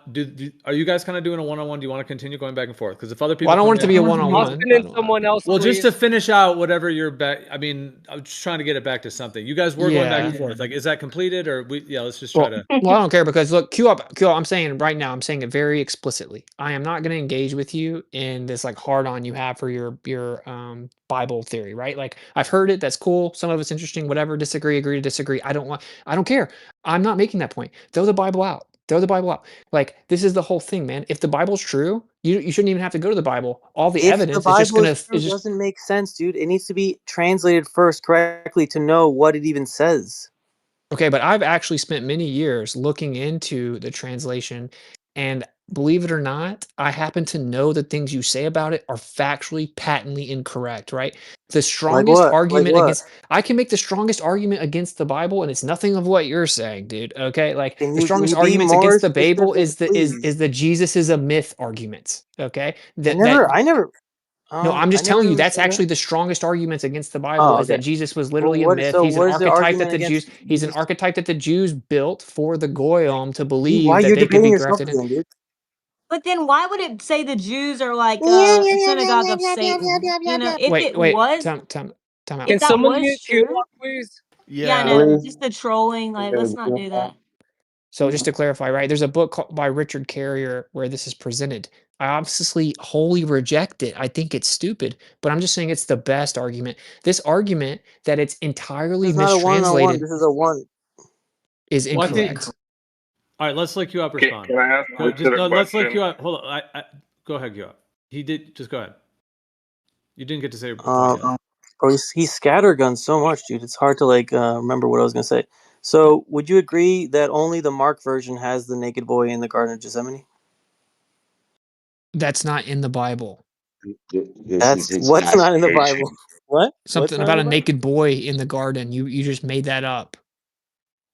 Are you guys kind of doing a one-on-one? Do you want to continue going back and forth? Because if other people, Well, I don't come want it to in, be a one-on-one. Austin and someone else, well, just to please. finish out whatever you're back. I mean, I'm just trying to get it back to something. You guys were going back and Yeah. forth. Like, is that completed or we? Yeah, let's just try Well, to. well, I don't care because look, Q up. I'm saying right now. I'm saying it very explicitly. I am not going to engage with you in this like hard on you have for your Bible theory, right? Like I've heard it. That's cool. Some of it's interesting. Whatever. Disagree. Agree to disagree. I don't want. I don't care. I'm not making that point. Throw the Bible out. Throw the Bible out. Like this is the whole thing, man. If the Bible's true, you shouldn't even have to go to the Bible. All the If the evidence is just Bible gonna is true, is just doesn't make sense, dude. It needs to be translated first correctly to know what it even says. okay, but I've actually spent many years looking into the translation, and believe it or not, I happen to know the things you say about it are factually, patently incorrect, right? The Like strongest what? Like argument what? against, I can make the strongest argument against the Bible, and it's nothing of what you're saying, dude. Okay, like Can the you strongest be arguments more against the Bible specific, is the please? is the Jesus is a myth arguments. Okay, I never, no, I'm I just never telling you really that's said that. actually the strongest arguments against the Bible Oh, is okay. that Jesus was Well, literally a what? myth. So, He's an what is the archetype that argument the Jews against he's an Jesus? archetype that the Jews built for the Goyim to Dude, why believe are that you they could debating be yourself grafted in. again, dude? But then why would it say the Jews are like a synagogue of Satan? You know, if Wait, it was time out. if Can that someone was mute Q true, up, please? Yeah, I Yeah. know. Really? Just the trolling. Like, let's not do that. So just to clarify, right? There's a book by Richard Carrier where this is presented. I obviously wholly reject it. I think it's stupid, but I'm just saying it's the best argument. This argument that it's entirely This is not a one-on-one. mistranslated This is a one. is Well, I think. incorrect. All right, let's let Q up respond. Can I ask Just Witsit a no, let's let question? Q up. Hold on. Go ahead, Q up. He did. Just go ahead. You didn't get to say your point yet. Bro, he scatterguns so much, dude. It's hard to remember what I was gonna say. So, would you agree that only the Mark version has the naked boy in the Garden of Gethsemane? That's not in the Bible. This is That's what's not in the exaggeration. Bible. What? What's Something not in about the a Bible? naked boy in the garden. You just made that up.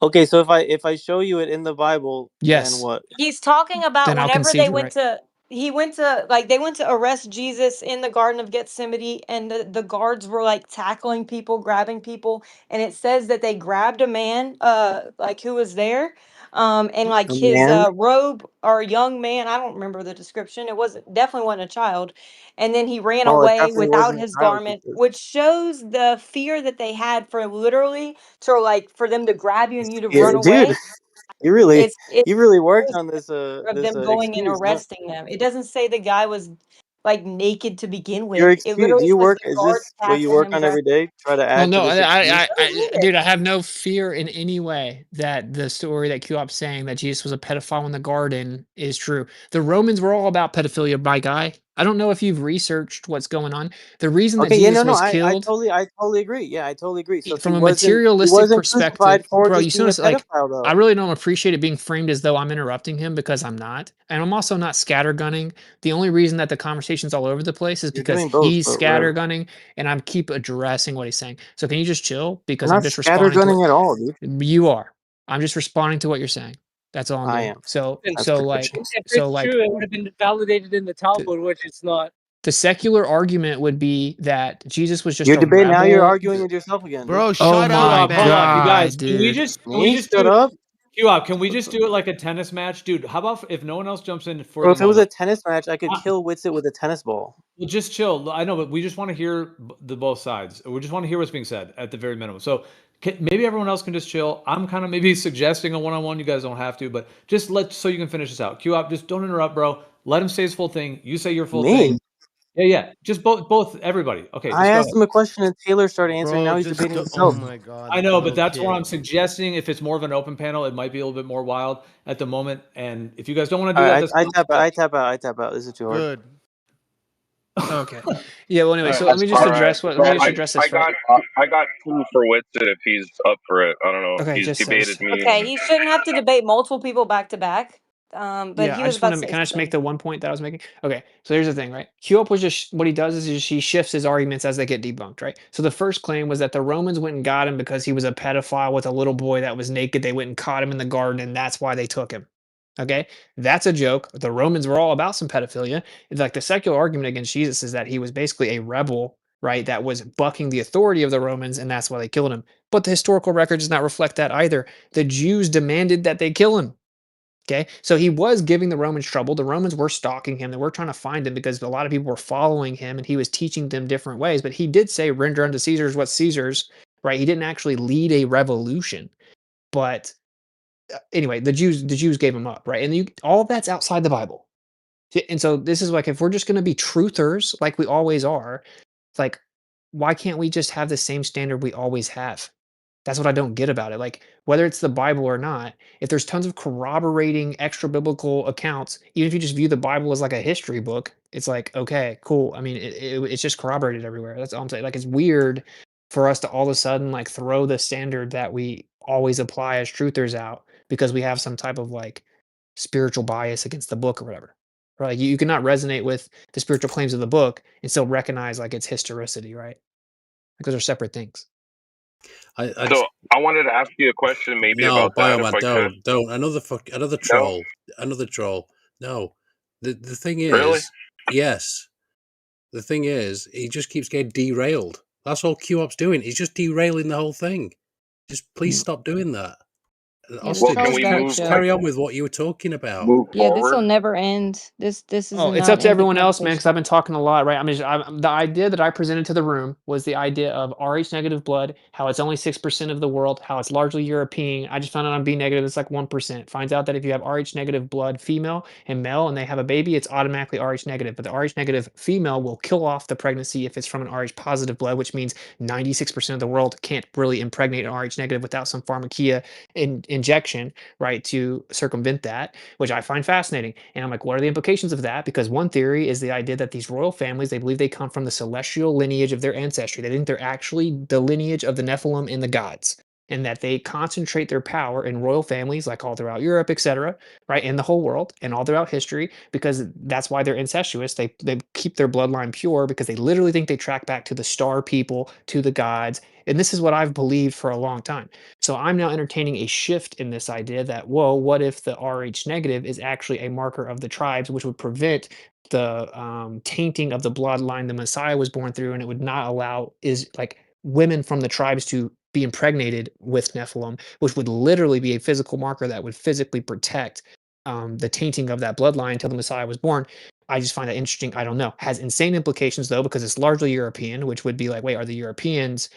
Okay, so if I show you it in the Bible, then Yes. what? He's talking about Then I'll whenever concede they you're went right. to they went to arrest Jesus in the Garden of Gethsemane, and the guards were like tackling people, grabbing people, and it says that they grabbed a man like who was there, and like A his man? robe, or a young man, I don't remember the description. It wasn't definitely wasn't a child. And then he ran Oh, it away definitely without wasn't his a child. garment, which shows the fear that they had for literally to like for them to grab you and you to Yeah, run dude, away. you It really worked shows on this of them going and excuse, huh? arresting them. It doesn't say the guy was like naked to begin Your with. It excuse, literally you was work, the is guards this what you tackling work him, on grabbing. every day? Try to Well, add to no, this excuse? dude, I have no fear in any way that the story that Q-Op's saying that Jesus was a pedophile in the garden is true. The Romans were all about pedophilia, my guy. I don't know if you've researched what's going on. The reason that Okay, yeah, Jesus no, was I killed totally agree. Yeah, I totally agree. So from a materialistic he wasn't perspective, crucified for bro, you just see being a this, like, pedophile I though. really don't appreciate it being framed as though I'm interrupting him because I'm not. And I'm also not scattergunning. The only reason that the conversation's all over the place is You're because doing both, he's but whatever. scattergunning and I'm keep addressing what he's saying. So can you just chill? I'm Because I'm not just responding to what scattergunning at all, dude. you are. I'm just responding to what you're saying. That's all I'm I doing. am. So And That's Christian. if so it's like true, it would have been validated in the the, Talmud, which it's not. the secular argument would be that Jesus was just Your a debate now, you're rebel. arguing with yourself again, dude. Bro, Oh shut up, my Q-Op, hold on, you guys. god, Can we dude. just Shut do up. Q-Op? Can we just do it like a tennis match, dude? How about if no one else jumps in for Bro, the if it was a moment? tennis match, I could kill Witsit with a tennis ball. Well, just chill. I know, but we just want to hear the both sides. We just want to hear what's being said at the very minimum. So maybe everyone else can just chill. I'm kind of maybe suggesting a one-on-one. You guys don't have to, but just so you can finish this out. Q-Op, just don't interrupt, bro. Let him say his full thing. You say your full thing. Me? Yeah. Just both, everybody. Okay, I just go asked ahead. him a question and Taylor started answering. Bro, Now he's just debating oh himself. my god. I know, but that's what Okay. I'm suggesting. If it's more of an open panel, it might be a little bit more wild at the moment. And if you guys don't want to All do that, right, that's I fine. tap out. I tap out. I tap out. This is too hard. Good. Okay. Yeah, well anyway, so let me just All right. address what So let me just address this first. I got two for Witsit if he's up for it. I don't know. Okay, He's just debated me. Okay, he shouldn't have to debate multiple people back to back. But Yeah, he I was just about want to to. say Can I just make something. the one point that I was making? Okay, so here's the thing, right? Q-Up was just what he does is he shifts his arguments as they get debunked, right? So the first claim was that the Romans went and got him because he was a pedophile with a little boy that was naked. They went and caught him in the garden, and that's why they took him. Okay, that's a joke. The Romans were all about some pedophilia. Like the secular argument against Jesus is that he was basically a rebel, right? That was bucking the authority of the Romans, and that's why they killed him. But the historical record does not reflect that either. The Jews demanded that they kill him. Okay, so he was giving the Romans trouble. The Romans were stalking him. They were trying to find him because a lot of people were following him and he was teaching them different ways. But he did say, render unto Caesar's what's Caesar's, right? He didn't actually lead a revolution. But anyway, the Jews gave him up, right? And all of that's outside the Bible. And so this is like, if we're just going to be truthers like we always are, like, why can't we just have the same standard we always have? That's what I don't get about it. Like, whether it's the Bible or not, if there's tons of corroborating extra biblical accounts, even if you just view the Bible as like a history book, it's like, okay, cool. I mean, it's just corroborated everywhere. That's all I'm saying. Like, it's weird for us to all of a sudden like throw the standard that we always apply as truthers out because we have some type of like spiritual bias against the book or whatever. Right? Like, you cannot resonate with the spiritual claims of the book and still recognize like its historicity, right? Like, those are separate things. So I wanted to ask you a question maybe No, about that if Bioman, I could. don't. Another troll. Another troll. No. The thing Really? is, yes. The thing is, he just keeps getting derailed. That's all Q-Op's doing. He's just derailing the whole thing. Just please stop doing that. Yeah, this Austin, Well, can all's we gonna move just chill. carry on with what you were talking about. move Yeah, this will forward? never end. This is Oh, a it's up to non-ending everyone else, man, because conversation. I've been talking a lot, right? The idea that I presented to the room was the idea of Rh negative blood, how it's only 6% of the world, how it's largely European. I just found out on B negative, it's like 1%. Finds out that if you have Rh negative blood female and male and they have a baby, it's automatically Rh negative. But the Rh negative female will kill off the pregnancy if it's from an Rh positive blood, which means 96% of the world can't really impregnate an Rh negative without some pharmakia injection, right, to circumvent that, which I find fascinating. And I'm like, what are the implications of that? Because one theory is the idea that these royal families, they believe they come from the celestial lineage of their ancestry. They think they're actually the lineage of the Nephilim and the gods, and that they concentrate their power in royal families, like all throughout Europe, etc., right, in the whole world and all throughout history, because that's why they're incestuous. They keep their bloodline pure because they literally think they track back to the star people, to the gods. And this is what I've believed for a long time. So I'm now entertaining a shift in this idea that, whoa, what if the Rh negative is actually a marker of the tribes, which would prevent the tainting of the bloodline the Messiah was born through, and it would not allow is like women from the tribes to be impregnated with Nephilim, which would literally be a physical marker that would physically protect the tainting of that bloodline until the Messiah was born. I just find that interesting. I don't know. Has insane implications though, because it's largely European, which would be like, wait, are the Europeans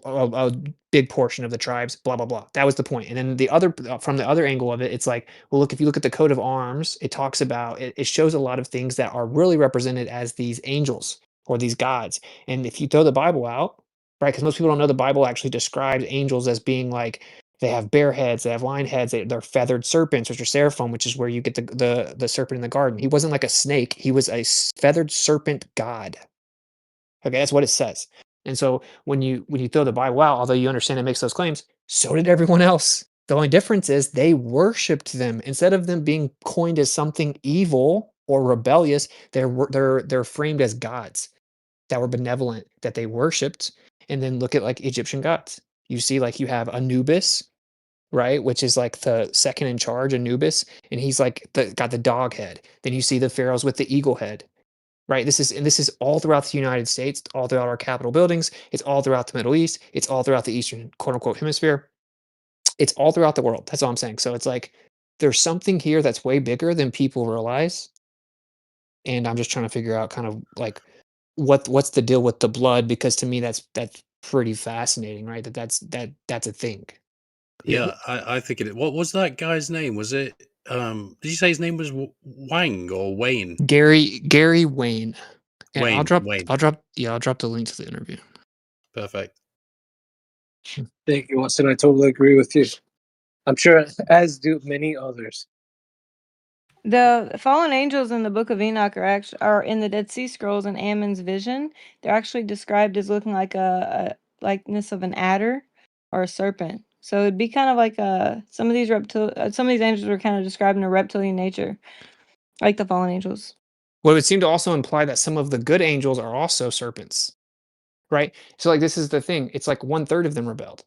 a big portion of the tribes, blah blah blah. That was the point. And then the other from the other angle of it, it's like, well, look, if you look at the coat of arms, it talks about it shows a lot of things that are really represented as these angels or these gods. And if you throw the Bible out, right, because most people don't know the Bible actually describes angels as being like they have bear heads, they have lion heads, they're feathered serpents, which are seraphim, which is where you get the serpent in the garden. He wasn't like a snake; he was a feathered serpent god. Okay, that's what it says. And so when you throw the Bible out, although you understand it makes those claims, so did everyone else. The only difference is they worshipped them instead of them being coined as something evil or rebellious. They're framed as gods that were benevolent that they worshipped. And then look at like Egyptian gods. You see, like you have Anubis, right, which is like the second in charge, Anubis, and he's like got the dog head. Then you see the pharaohs with the eagle head, right? This is all throughout the United States, all throughout our Capitol buildings. It's all throughout the Middle East. It's all throughout the Eastern quote unquote hemisphere. It's all throughout the world. That's all I'm saying. So it's like there's something here that's way bigger than people realize, and I'm just trying to figure out kind of like what's the deal with the blood, because to me that's pretty fascinating, right? That's a thing. Yeah, I think it. What was that guy's name? Was it? Did you say his name was Wang or Wayne? Gary Wayne. And Wayne. I'll drop the link to the interview. Perfect. Thank you, Watson. I totally agree with you. I'm sure, as do many others. The fallen angels in the Book of Enoch are in the Dead Sea Scrolls and Ammon's vision. They're actually described as looking like a likeness of an adder or a serpent. So it'd be kind of like some of these angels were kind of described in a reptilian nature, like the fallen angels. Well, it would seem to also imply that some of the good angels are also serpents, right? So like this is the thing. It's like 1/3 of them rebelled.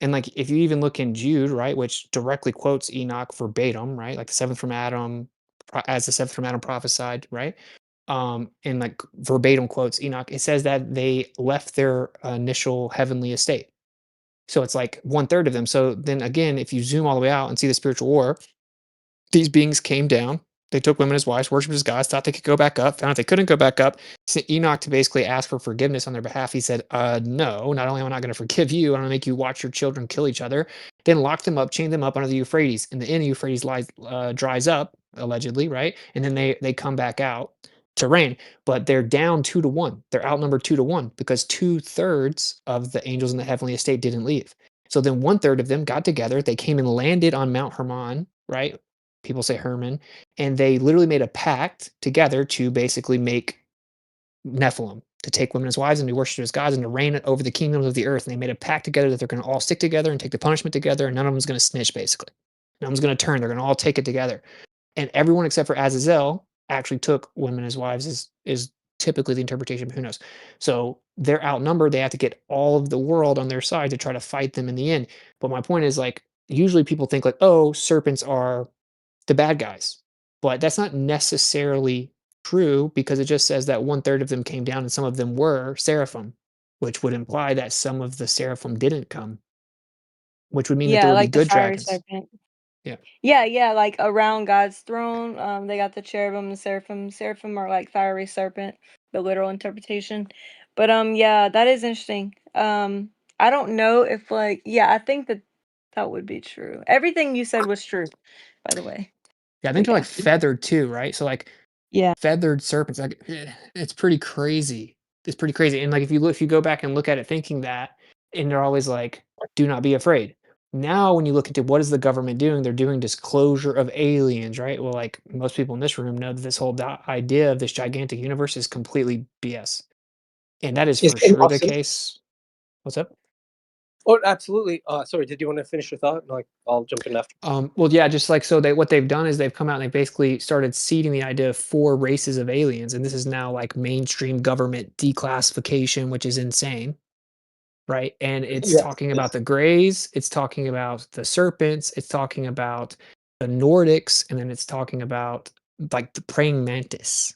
And like if you even look in Jude, right, which directly quotes Enoch verbatim, right? Like the seventh from Adam, as the seventh from Adam prophesied, right? And like verbatim quotes Enoch, it says that they left their initial heavenly estate. So it's like 1/3 of them. So then again, if you zoom all the way out and see the spiritual war, these beings came down. They took women as wives, worshipped as gods, thought they could go back up, found out they couldn't go back up. Sent Enoch to basically ask for forgiveness on their behalf. He said, no, not only am I not going to forgive you, I'm going to make you watch your children kill each other. Then locked them up, chained them up under the Euphrates. And the end of Euphrates dries up, allegedly, right? And then they come back out to reign. But they're down 2-1. They're outnumbered 2-1 because 2/3 of the angels in the heavenly estate didn't leave. So then 1/3 of them got together. They came and landed on Mount Hermon, right? People say Herman, and they literally made a pact together to basically make Nephilim, to take women as wives and be worshipped as gods and to reign over the kingdoms of the earth. And they made a pact together that they're going to all stick together and take the punishment together, and none of them's going to snitch, basically. None of them's going to turn. They're going to all take it together. And everyone except for Azazel actually took women as wives, is typically the interpretation, but who knows? So they're outnumbered. They have to get all of the world on their side to try to fight them in the end. But my point is, like, usually people think like, oh, serpents are the bad guys. But that's not necessarily true, because it just says that 1/3 of them came down and some of them were seraphim, which would imply that some of the seraphim didn't come which would mean that there Yeah, would be like the good fiery dragons. serpent. Yeah. Yeah, like around God's throne, they got the cherubim and seraphim. Seraphim are like fiery serpent, the literal interpretation. But yeah, that is interesting. I don't know if like yeah, I think that would be true. Everything you said was true, by the way. Yeah, I think But they're yeah. like feathered too, right? So like Yeah. feathered serpents, like it's pretty crazy. It's pretty crazy. And like if you go back and look at it thinking that, and they're always like, do not be afraid. Now when you look into what is the government doing, they're doing disclosure of aliens, right? Well, like most people in this room know that this whole idea of this gigantic universe is completely BS. And that is Is for it sure the Austin? case. What's up? Oh, absolutely. Sorry, did you want to finish your thought? Like, I'll jump in after. Well, yeah, just like so what they've done is they've come out and they basically started seeding the idea of 4 races of aliens, and this is now like mainstream government declassification, which is insane, right? And it's Yes. talking about the Greys, it's talking about the serpents, it's talking about the Nordics, and then it's talking about like the praying mantis.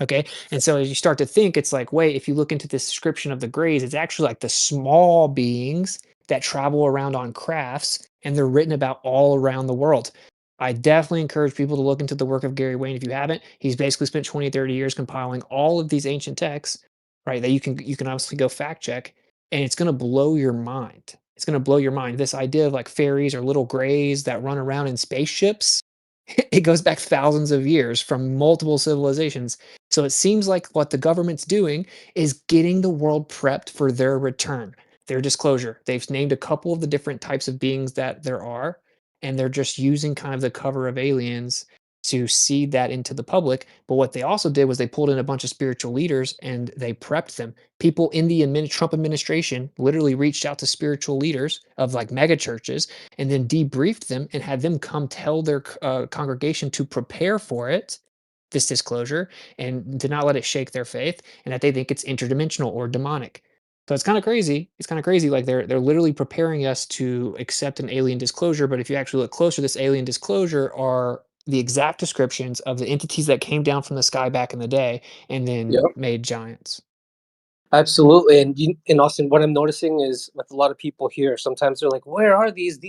Okay. And so as you start to think, it's like, wait, if you look into this description of the Greys, it's actually like the small beings that travel around on crafts, and they're written about all around the world. I definitely encourage people to look into the work of Gary Wayne if you haven't. He's basically spent 20, 30 years compiling all of these ancient texts, right? That you can obviously go fact check, and it's gonna blow your mind. It's gonna blow your mind. This idea of like fairies or little grays that run around in spaceships, it goes back thousands of years from multiple civilizations. So it seems like what the government's doing is getting the world prepped for their return, their disclosure. They've named a couple of the different types of beings that there are, and they're just using kind of the cover of aliens to seed that into the public. But what they also did was they pulled in a bunch of spiritual leaders and they prepped them. People in the Trump administration literally reached out to spiritual leaders of like mega churches and then debriefed them and had them come tell their congregation to prepare for it, this disclosure, and to not let it shake their faith, and that they think it's interdimensional or demonic. So it's kind of crazy. It's kind of crazy. Like they're literally preparing us to accept an alien disclosure. But if you actually look closer, this alien disclosure are the exact descriptions of the entities that came down from the sky back in the day and then Yep. made giants. Absolutely, and in Austin, what I'm noticing is with a lot of people here, sometimes they're like, "Where are these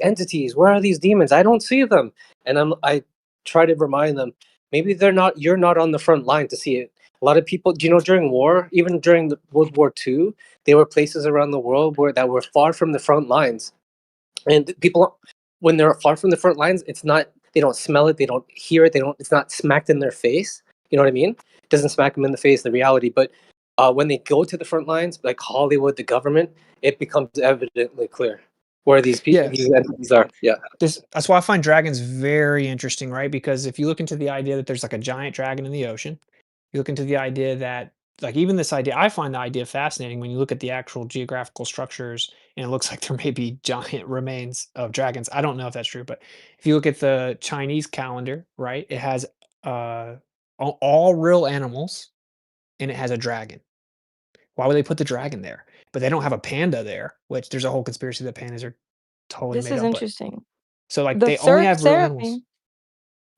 entities? Where are these demons? I don't see them." And I try to remind them, maybe they're not. You're not on the front line to see it. A lot of people, do you know, during war, even during the World War II, there were places around the world that were far from the front lines, and people, when they're far from the front lines, it's not. They don't smell it. They don't hear it. They don't. It's not smacked in their face. You know what I mean? It doesn't smack them in the face. The reality, but when they go to the front lines, like Hollywood, the government, it becomes evidently clear where these people, Yeah. these entities are. Yeah. That's why I find dragons very interesting, right? Because if you look into the idea that there's like a giant dragon in the ocean, you look into the idea that like even this idea, I find the idea fascinating when you look at the actual geographical structures and it looks like there may be giant remains of dragons. I don't know if that's true, but if you look at the Chinese calendar, right, it has uh all real animals and it has a dragon. Why would they put the dragon there? But they don't have a panda there, which there's a whole conspiracy that pandas are totally This made is up. But interesting. so like The they only have real animals. seraphim.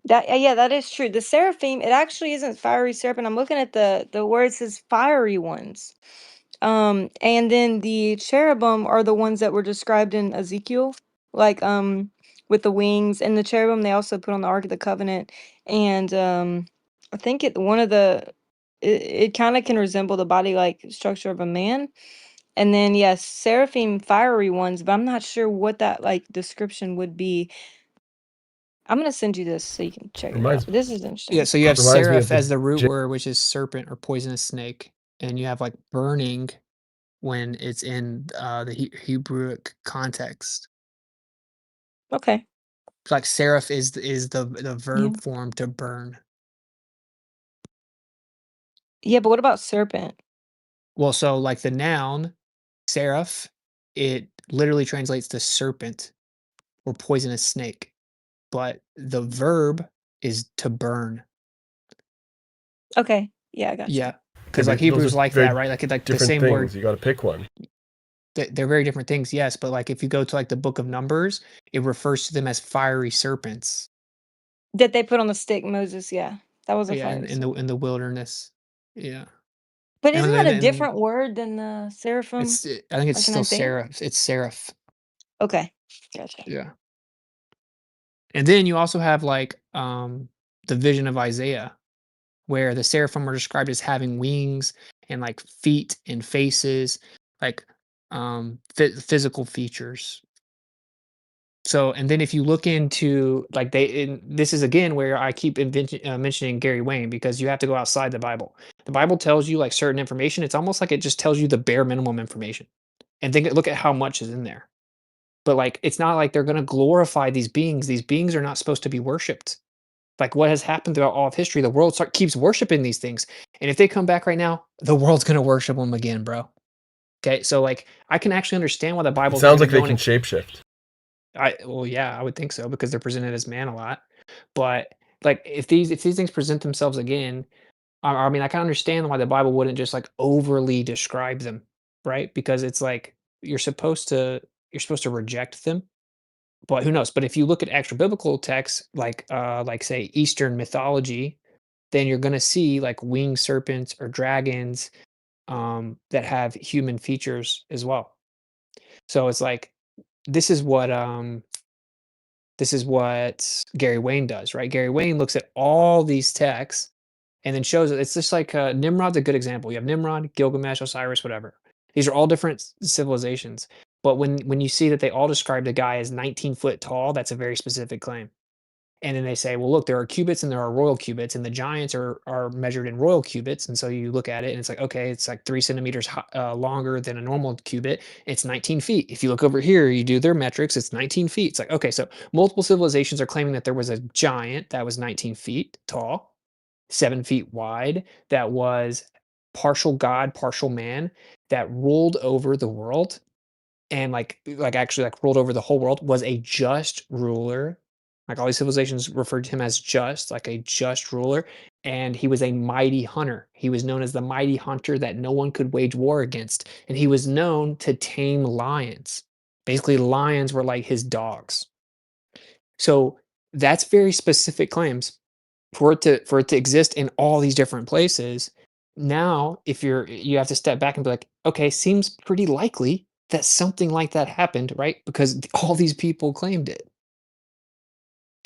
Yeah, that is true. The seraphim, it actually isn't fiery serpent. I'm looking at the word it says fiery ones. And then the cherubim are the ones that were described in Ezekiel, like with the wings. And the cherubim they also put on the Ark of the Covenant. And I think it kind of can resemble the body like structure of a man. And then yes, seraphim fiery ones, but I'm not sure what that like description would be. I'm gonna send you this so you can check it out. Reminds But this is Yeah, interesting. so you have reminds me of seraph the as the root word, which is serpent or poisonous snake, and you have like burning when it's in the Hebrewic context. Okay. Like seraph is the Yeah. verb form to burn. Yeah, but what about serpent? Well, so like the noun seraph, it literally translates to serpent or poisonous snake, but the verb is to burn. Okay. Yeah, I got you. Yeah, yeah, because like but those Hebrews are like that, very right? Like the different same word. things. You got to pick one. They're very different things, yes, but like if you go to like the book of Numbers, it refers to them as fiery serpents. That they put on the stick, Moses, yeah. That was a Yeah, fiery in serpent. the wilderness. Yeah, But and isn't that then a different word than the seraphim? I think it's Like in still Isaiah? seraph. It's seraph. Okay. Gotcha. Yeah. And then you also have like the vision of Isaiah, where the seraphim are described as having wings and like feet and faces, like physical features. So, and then if you look into like this is again where I keep mentioning Gary Wayne, because you have to go outside the Bible. The Bible tells you like certain information. It's almost like it just tells you the bare minimum information, and look at how much is in there. But like, it's not like they're going to glorify these beings. These beings are not supposed to be worshipped. Like what has happened throughout all of history, the world keeps worshiping these things, and if they come back right now, the world's going to worship them again, bro. Okay, so like I can actually understand why the It Bible's sounds maybe like they going. can shapeshift. Well, yeah, I would think so because they're presented as man a lot. But like, if these things present themselves again, I mean, I can understand why the Bible wouldn't just like overly describe them, right? Because it's like you're supposed to reject them. But who knows? But if you look at extra biblical texts, like say Eastern mythology, then you're gonna see like winged serpents or dragons that have human features as well. So it's like this is what Gary Wayne does, right? Gary Wayne looks at all these texts and then shows it. It's just like Nimrod's a good example. You have Nimrod, Gilgamesh, Osiris, whatever. These are all different civilizations. But when you see that they all describe the guy as 19 foot tall, that's a very specific claim. And then they say, well, look, there are cubits and there are royal cubits, and the giants are measured in royal cubits. And so you look at it, and it's like, okay, it's like 3 centimeters longer than a normal cubit. It's 19 feet. If you look over here, you do their metrics, it's 19 feet. It's like, okay, so multiple civilizations are claiming that there was a giant that was 19 feet tall, 7 feet wide, that was partial God, partial man, that ruled over the world, and like actually like ruled over the whole world, was a just ruler. Like all these civilizations referred to him as just, like a just ruler, and he was a mighty hunter. He was known as the mighty hunter that no one could wage war against, and he was known to tame lions. Basically, lions were like his dogs. So that's very specific claims for it to exist in all these different places. Now, if you have to step back and be like, okay, seems pretty likely that something like that happened, right? Because all these people claimed it.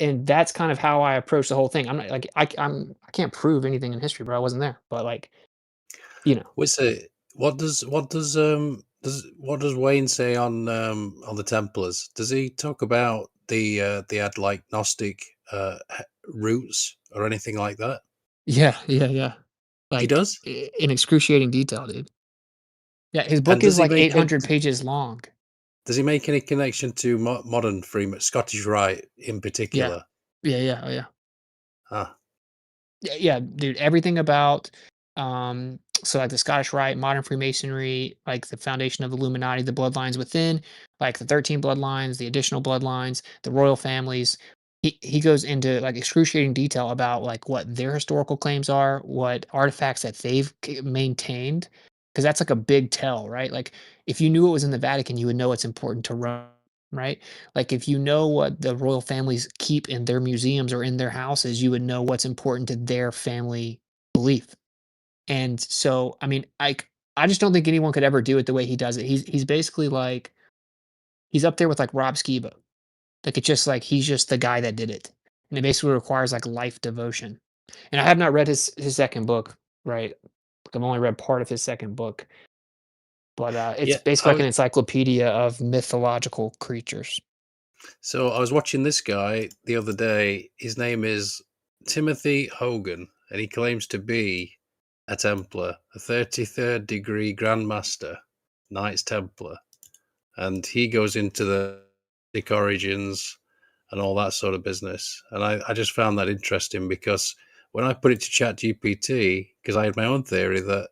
And that's kind of how I approach the whole thing. I'm not like I can't prove anything in history, bro. I wasn't there. But like, you know. Witsit, what does Wayne say on the Templars? Does he talk about they had like Gnostic roots or anything like that? Yeah. He Like does? in excruciating detail, dude. Yeah, his And book is like 800 pages long. Does he make any connection to modern Scottish Rite in Yeah. particular? Yeah. Oh, yeah. Ah. Yeah, dude, everything about so like the Scottish Rite, modern Freemasonry, like the foundation of the Illuminati, the bloodlines within, like the 13 bloodlines, the additional bloodlines, the royal families. He goes into like excruciating detail about like what their historical claims are, what artifacts that they've maintained, because that's like a big tell, right? Like if you knew it was in the Vatican, you would know it's important to Rome, right? Like if you know what the royal families keep in their museums or in their houses, you would know what's important to their family belief. And so, I mean, I just don't think anyone could ever do it the way he does it. He's basically like he's up there with like Rob Skiba. Like it's just like he's just the guy that did it. And it basically requires like life devotion. And I have not read his second book, right? Like I've only read part of his second book. But it's Yeah, basically like an encyclopedia of mythological creatures. So I was watching this guy the other day. His name is Timothy Hogan, and he claims to be a Templar, a 33rd degree Grandmaster, Knights Templar. And he goes into the origins and all that sort of business. And I just found that interesting because when I put it to ChatGPT, because I had my own theory that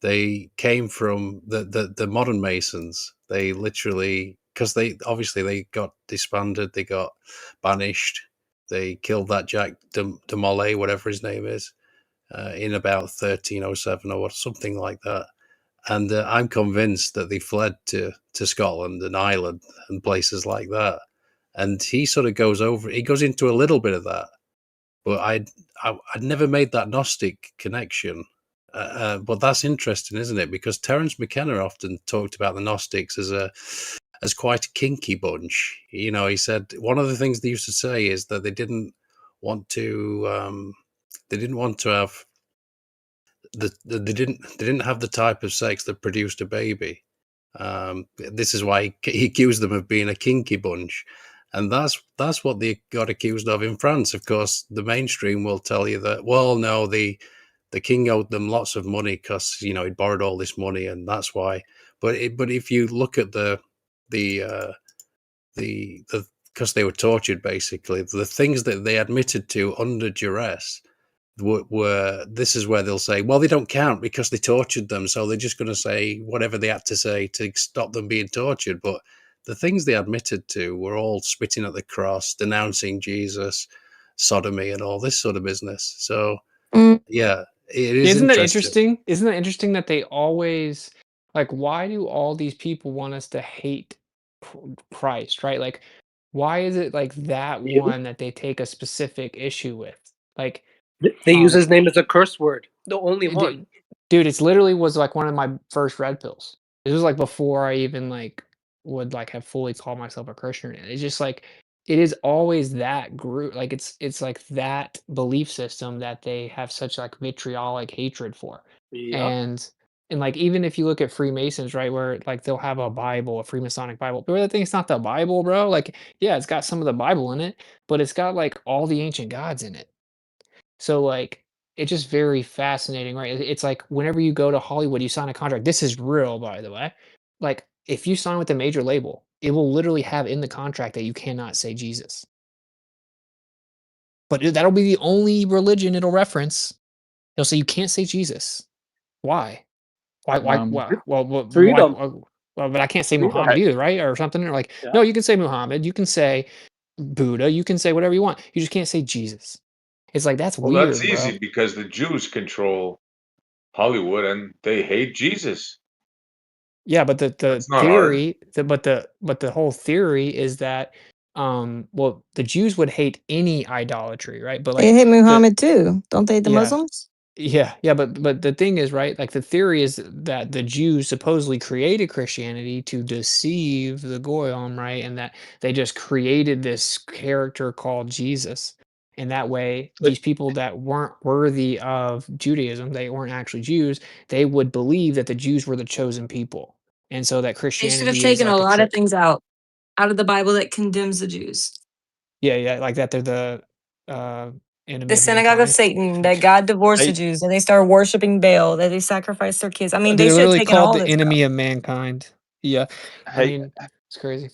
they came from the modern Masons. They literally, because they got disbanded, they got banished, they killed that Jack de Molay, whatever his name is, in about 1307 or something like that. And I'm convinced that they fled to Scotland and Ireland and places like that. And he sort of goes into a little bit of that, but I'd never made that Gnostic connection. But that's interesting, isn't it? Because Terence McKenna often talked about the Gnostics as as quite a kinky bunch. You know, he said one of the things they used to say is that they didn't want to have they didn't have the type of sex that produced a baby. This is why he accused them of being a kinky bunch, and that's what they got accused of in France. Of course, the mainstream will tell you that, well, no, the king owed them lots of money because he'd borrowed all this money, and that's why. But if you look at the because they were tortured, basically, the things that they admitted to under duress were this is where they'll say, well, they don't count because they tortured them, so they're just going to say whatever they had to say to stop them being tortured. But the things they admitted to were all spitting at the cross, denouncing Jesus, sodomy, and all this sort of business. So yeah, it is Isn't that interesting. interesting? Isn't that interesting that they always like, why do all these people want us to hate Christ, right? Like, why is it like that one that they take a specific issue with? Like, They use his name as a curse word. The only one. dude, it's literally was like one of my first red pills. This was like before I even like would like have fully called myself a Christian. It's just like it is always that group, like it's like that belief system that they have such like vitriolic hatred for. Yep. And like even if you look at Freemasons, right, where like they'll have a Bible, a Freemasonic Bible. But the thing, it's not the Bible, bro. Like, yeah, it's got some of the Bible in it, but it's got like all the ancient gods in it. So like it's just very fascinating, right? It's like whenever you go to Hollywood, you sign a contract. This is real, by the way. Like if you sign with a major label, it will literally have in the contract that you cannot say Jesus. But that'll be the only religion it'll reference. It'll say you can't say Jesus. Why? Why? Freedom. Well, but I can't say Freedom. Muhammad either, right? Or something. Or like, Yeah. no, you can say Muhammad. You can say Buddha. You can say whatever you want. You just can't say Jesus. It's like that's Well, that's weird, bro. easy because the Jews control Hollywood and they hate Jesus. Yeah, but the That's not hard. theory, but the whole theory is that well, the Jews would hate any idolatry, right? But They like hate the Muhammad too. Don't they hate the yeah, Muslims? yeah, but the thing is, right? Like the theory is that the Jews supposedly created Christianity to deceive the Goyim, right? And that they just created this character called Jesus. And that way, these people that weren't worthy of Judaism, they weren't actually Jews, they would believe that the Jews were the chosen people. And so that They should have Christianity is taken a like a lot of trick. things out of the Bible that condemns the Jews. Yeah, like that they're the uh, enemy The of synagogue of mankind. Satan, that God divorced the Hey, Jews, and they started worshiping Baal, that they sacrificed their kids. I mean, they They're should have literally taken called all the this out. enemy of mankind. Yeah, I hey, mean, it's crazy.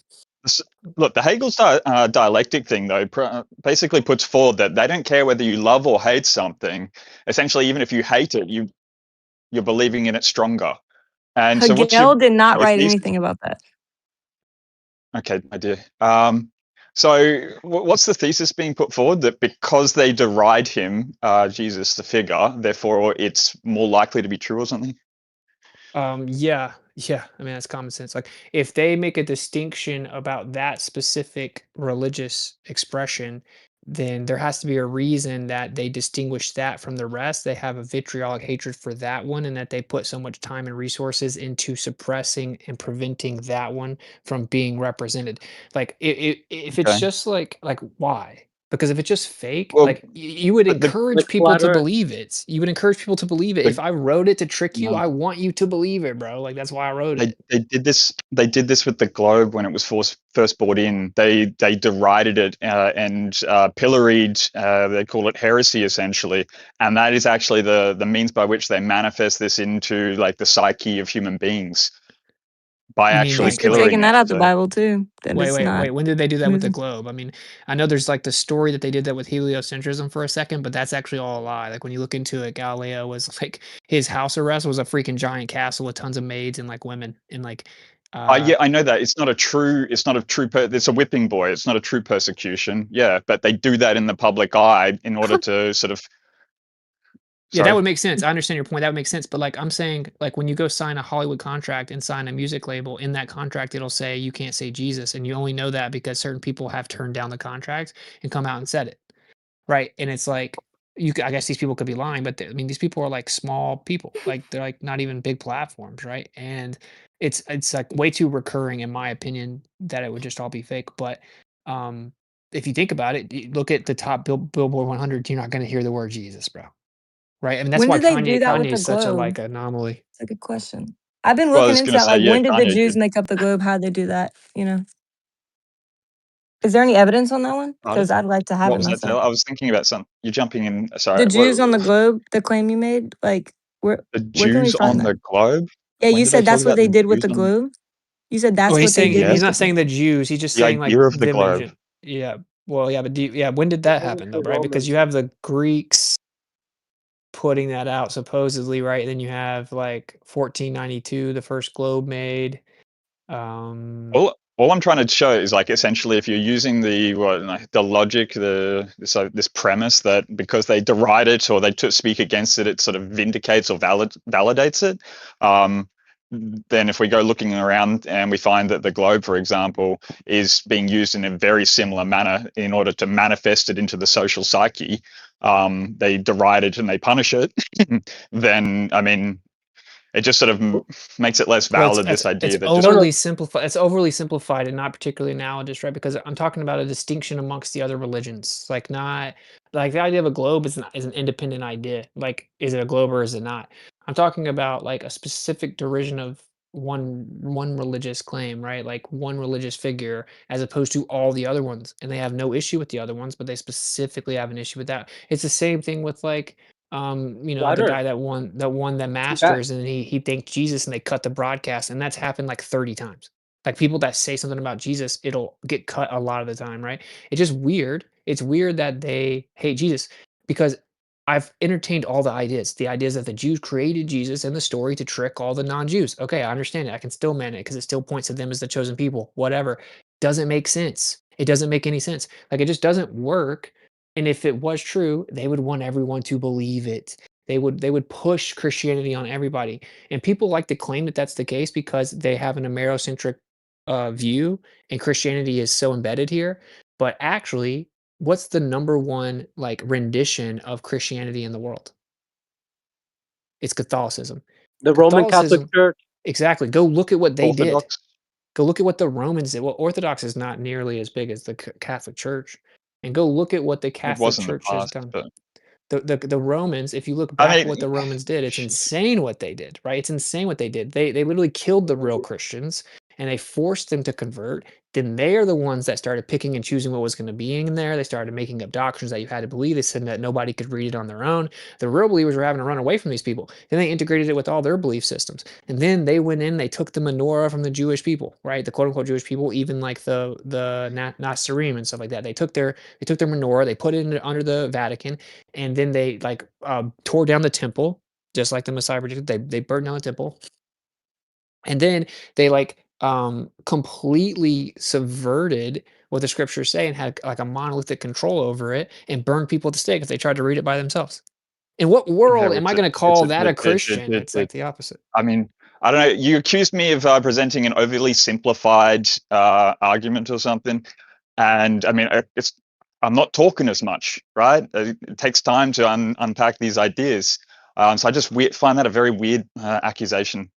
look, the Hegel's dialectic thing, though, basically puts forward that they don't care whether you love or hate something. Essentially, even if you hate it, you're believing in it stronger. And so, what's Hegel did not your write thesis? anything about that. Okay, my dear. So, what's the thesis being put forward? That because they deride him, Jesus, the figure, therefore it's more likely to be true or something? Yeah. I mean, that's common sense. Like, if they make a distinction about that specific religious expression, then there has to be a reason that they distinguish that from the rest. They have a vitriolic hatred for that one, and that they put so much time and resources into suppressing and preventing that one from being represented. Like, if it's Okay. just like why? Because if it's just fake, Well, like you would but encourage Like people flat to Earth. believe it. You would encourage people to believe it. the If I wrote it to trick you, no. I want you to believe it, bro. Like that's why I wrote it. They did this. They did this with the globe when it was first brought in. They derided it and pilloried. They call it heresy, essentially, and that is actually the means by which they manifest this into like the psyche of human beings by You mean They actually should have like pillaring taken that it. out the So Bible too. That wait, it's wait, not wait. When did they do that with the moving. globe? I mean, I know there's like the story that they did that with heliocentrism for a second, but that's actually all a lie. Like when you look into it, Galileo was like his house arrest was a freaking giant castle with tons of maids and like women and like yeah, I know that it's not a true. It's not a true. It's a whipping boy. It's not a true persecution. Yeah, but they do that in the public eye in order to sort of. yeah, that Sorry. would make sense. I understand your point. That would make sense. But like I'm saying, like when you go sign a Hollywood contract and sign a music label, in that contract it'll say you can't say Jesus, and you only know that because certain people have turned down the contract and come out and said it. Right. And it's like I guess these people could be lying, but I mean, these people are like small people, like they're like not even big platforms, right? And it's like way too recurring, in my opinion, that it would just all be fake. But um, if you think about it, look at the top Billboard 100, you're not going to hear the word Jesus, bro. Right? I mean, that's When why did they do that with Kanye the is such a like globe? anomaly. It's a good question. I've been Well, I looking was into gonna that. say, Like, yeah, when did the Kanye Jews did. make up the globe? How did they do that? You know, is there any evidence on that one? Pardon? Because I'd like to have What it was that, myself. Taylor? I was thinking about some. You're jumping in. The Sorry. Jews on the globe, the claim you made, like, The where can we Jews find on that? the globe? Yeah, When you did I said talk that's what about they the did with Jews the on globe. You said Well, that's he's what they saying did yeah, he's with not the. saying the Jews. He's just the saying like idea of the them in globe? yeah. Well, yeah, but yeah, when did that happen though, The right? Because you Romans. have the Greeks putting that out supposedly, right? And then you have like 1492, the first globe made. All I'm trying to show is like essentially if you're using the the logic, this premise that because they deride it or they speak against it, it sort of vindicates or validates it. Then if we go looking around and we find that the globe, for example, is being used in a very similar manner in order to manifest it into the social psyche, they deride it and they punish it, then I mean, it just sort of makes it less Well, valid, this idea it's that just overly simplified. It's overly simplified and not particularly analogous, right? Because I'm talking about a distinction amongst the other religions, like not like the idea of a globe is an independent idea. Like, is it a globe or is it not? I'm talking about like a specific derision of one religious claim, right? Like one religious figure, as opposed to all the other ones, and they have no issue with the other ones, but they specifically have an issue with that. It's the same thing with like you know, the Flat Earth. guy that won the Yeah. Masters, and he thanked Jesus, and they cut the broadcast, and that's happened like 30 times. Like people that say something about Jesus, it'll get cut a lot of the time, right? It's just weird. It's weird that they hate Jesus because I've entertained all the ideas. The ideas that the Jews created Jesus in the story to trick all the non-Jews. Okay, I understand it. I can still man it because it still points to them as the chosen people. Whatever. Doesn't make sense. It doesn't make any sense. Like it just doesn't work. And if it was true, they would want everyone to believe it. They would push Christianity on everybody. And people like to claim that that's the case because they have an Amerocentric view, and Christianity is so embedded here. But actually, what's the number one like rendition of Christianity in the world? It's Catholicism. The Roman Catholic Catholicism, Church. exactly. Go look at what they did. Orthodox. Go look at what the Romans did. Well, Orthodox is not nearly as big as the Catholic Church, and go look at what the It Catholic was in the Church has past, done. but The Romans, if you look I back at what mean, the Romans did, it's insane what they did, right? It's insane what they did. They literally killed the real Christians and they forced them to convert. Then they are the ones that started picking and choosing what was going to be in there. They started making up doctrines that you had to believe. They said that nobody could read it on their own. The real believers were having to run away from these people. Then they integrated it with all their belief systems. And then they went in, they took the menorah from the Jewish people, right? The quote unquote Jewish people, even like the Nazarene and stuff like that. They took their menorah, they put it under the Vatican, and then they like tore down the temple, just like the Messiah predicted. They burned down the temple, and then they like completely subverted what the scriptures say and had like a monolithic control over it and burned people at the stake if they tried to read it by themselves. In what yeah, world am I going to call that a Christian? It's like the opposite. I mean, I don't know. You accused me of presenting an overly simplified argument or something, and I mean, I'm not talking as much, right? It takes time to unpack these ideas, so I just find that a very weird accusation.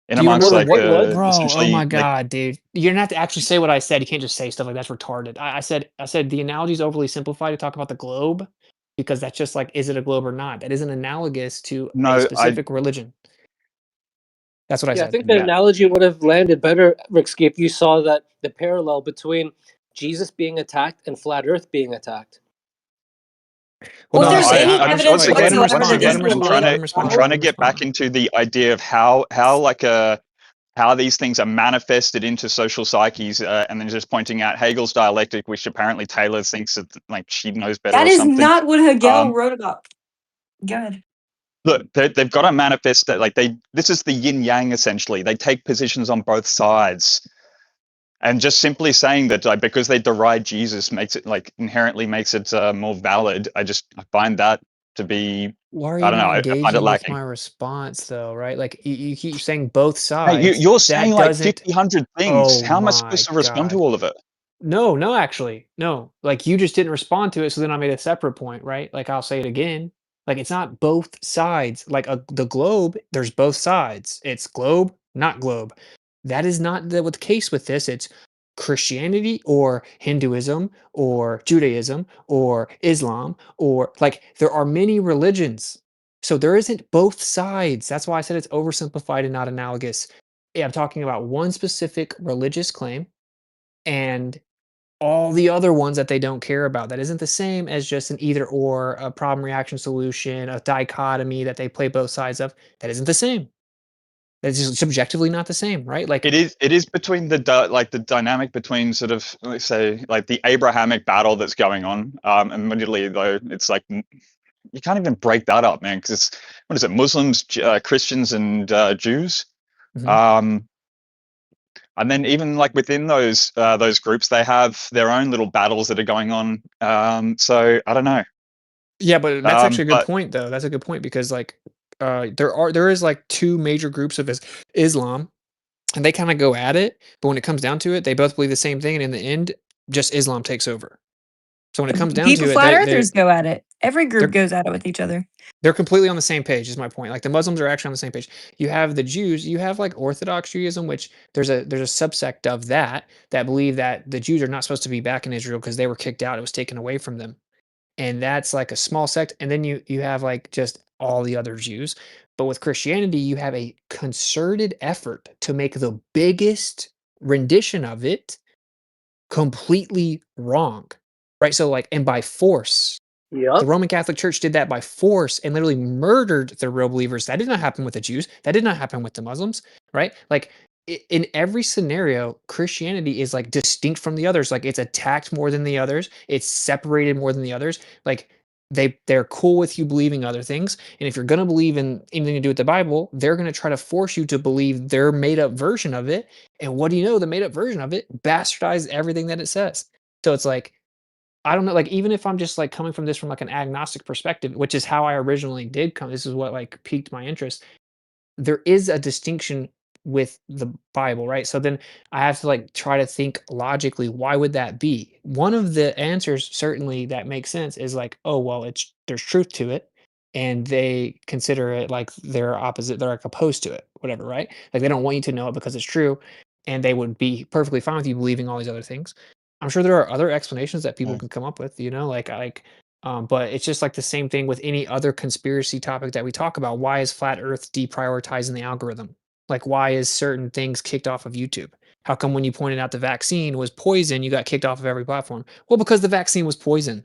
In Do you amongst remember like what, bro? Oh essentially my like god, dude! You're gonna have to actually say what I said. You can't just say stuff like that's retarded. I said the analogy is overly simplified to talk about the globe because that's just like, is it a globe or not? That isn't analogous to a no, specific religion. That's what I Yeah, I said. think the analogy would have landed better, Ricksky, if you saw that the parallel between Jesus being attacked and flat Earth being attacked. Well, if no, there's any I'm evidence once again, whatsoever that this I'm was trying made to up, get back into the idea of how how these things are manifested into social psyches, and then just pointing out Hegel's dialectic, which apparently Taylor thinks that like she knows better that or is something. not what Hegel wrote about. Go ahead. Look, they've got to manifest that like this is the yin yang essentially. They take positions on both sides. And just simply saying that like, because they deride Jesus makes it like inherently makes it more valid. I find that to be, Why are I you don't know, not I find it engaging with lacking. my response though, right? Like you keep saying both Hey, sides. you're saying That like doesn't. 50, 100 things. Oh How am I supposed my to respond to god. all of it? No, actually. No. Like, you just didn't respond to it, so then I made a separate point, right? Like, I'll say it again. Like, it's not both sides. Like, the globe, there's both sides. It's globe, not globe. That is not what the case with this. It's Christianity or Hinduism or Judaism or Islam or like, there are many religions. So there isn't both sides. That's why I said it's oversimplified and not analogous. Yeah, I'm talking about one specific religious claim and all the other ones that they don't care about. That isn't the same as just an either or, a problem reaction solution, a dichotomy that they play both sides of. That isn't the same. That's just subjectively not the same, right? Like, It is between like the dynamic between sort of, let's say, like the Abrahamic battle that's going on. Admittedly, though, it's like you can't even break that up, man, because it's, what is it, Muslims, Christians, and Jews. Mhm. And then even like within those groups, they have their own little battles that are going on. So I don't know. Yeah, but that's actually a good But point, though. That's a good point because, like, there is like two major groups of Islam, and they kind of go at it. But when it comes down to it, they both believe the same thing, and in the end, just Islam takes over. So when it comes down People, to it, flat earthers go at it. Every group they're goes at it with each other. they're completely on the same page. Is my point. Like, the Muslims are actually on the same page. You have the Jews. You have like Orthodox Judaism, which there's a subsect of that believe that the Jews are not supposed to be back in Israel because they were kicked out. It was taken away from them. And that's like a small sect, and then you have like just all the other Jews. But with Christianity, you have a concerted effort to make the biggest rendition of it completely wrong, right? So, like, and by force. The Yep. Roman Catholic Church did that by force and literally murdered the real believers. That did not happen with the Jews. That did not happen with the Muslims, right? Like, in every scenario, Christianity is like distinct from the others. Like, it's attacked more than the others. It's separated more than the others. Like, they're cool with you believing other things. And if you're gonna believe in anything to do with the Bible, they're gonna try to force you to believe their made up version of it. And what do you know? The made up version of it bastardizes everything that it says. So it's like, I don't know, like, even if I'm just, like, coming from this from, like, an agnostic perspective, which is how I originally did come, this is what, like, piqued my interest. There is a distinction with the Bible, right? So then I have to, like, try to think logically, why would that be? One of the answers certainly that makes sense is like, oh, well, there's truth to it, and they consider it like they're opposite, they're, like, opposed to it, whatever, right? Like, they don't want you to know it because it's true, and they would be perfectly fine with you believing all these other things. I'm sure there are other explanations that people can come up with, but it's just like the same thing with any other conspiracy topic that we talk about. Why is flat Earth deprioritizing the algorithm? Like, why is certain things kicked off of YouTube? How come when you pointed out the vaccine was poison, you got kicked off of every platform? Well, because the vaccine was poison,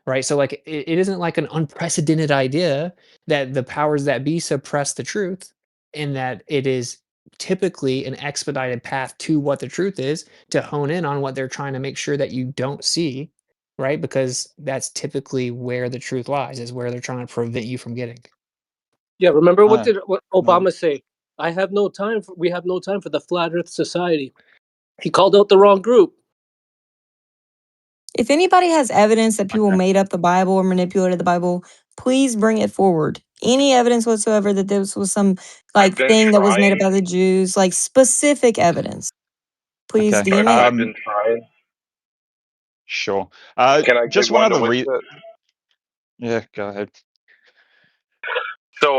right? So, like, it isn't like an unprecedented idea that the powers that be suppress the truth, and that it is typically an expedited path to what the truth is, to hone in on what they're trying to make sure that you don't see, right? Because that's typically where the truth lies, is where they're trying to prevent you from getting. Yeah, remember what uh, Obama say? We have no time for the flat earth society. He called out the wrong group. If anybody has evidence that people okay. made up the Bible or manipulated the Bible, please bring it forward. Any evidence whatsoever that this was some I've like been thing that was made up trying. by the Jews, like specific evidence. Please Okay. DM it. I've been trying. Sure. Can I give Just one one to other Witsit? Yeah, go ahead. So,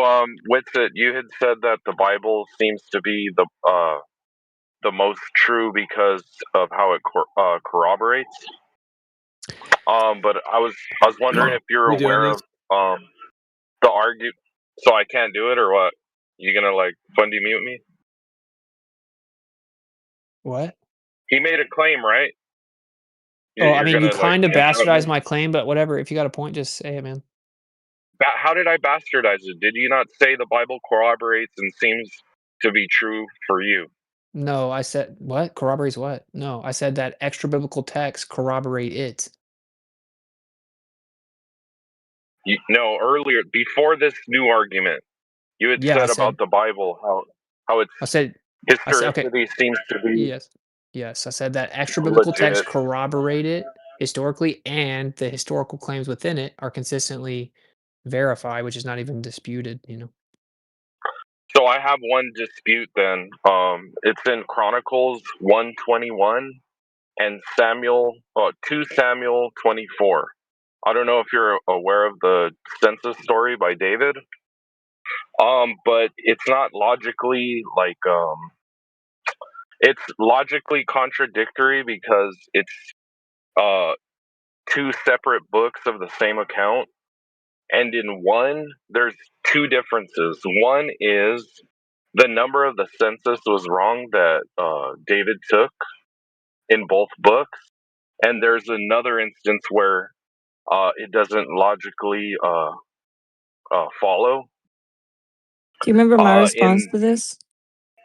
Witsit, you had said that the Bible seems to be the most true because of how it corroborates. But I was wondering if you're We doing aware this? of the argue. So I can't do it, or what? You gonna like Fundy mute me? What? He made a claim, right? Oh, I You're mean, you gonna like kind of interrupt bastardized me? my claim, but whatever. If you got a point, just say it, man. How did I bastardize it? Did you not say the Bible corroborates and seems to be true for you? No, I said what? Corroborates what? No, I said that extra biblical texts corroborate it. No, earlier before this new argument, you had Yeah, said about the Bible how its I said, okay. historicity seems to be Yes. Yes, I said that extra biblical texts legit. corroborate it historically, and the historical claims within it are consistently verified, which is not even disputed, you know. So I have one dispute then. It's in Chronicles 121. and 2 Samuel 24. I don't know if you're aware of the census story by David. But it's not logically it's logically contradictory because it's uh 2 separate books of the same account, and in one there's 2 differences. One is the number of the census was wrong that David took in both books, and there's another instance where it doesn't logically follow. Do you remember my response In to this?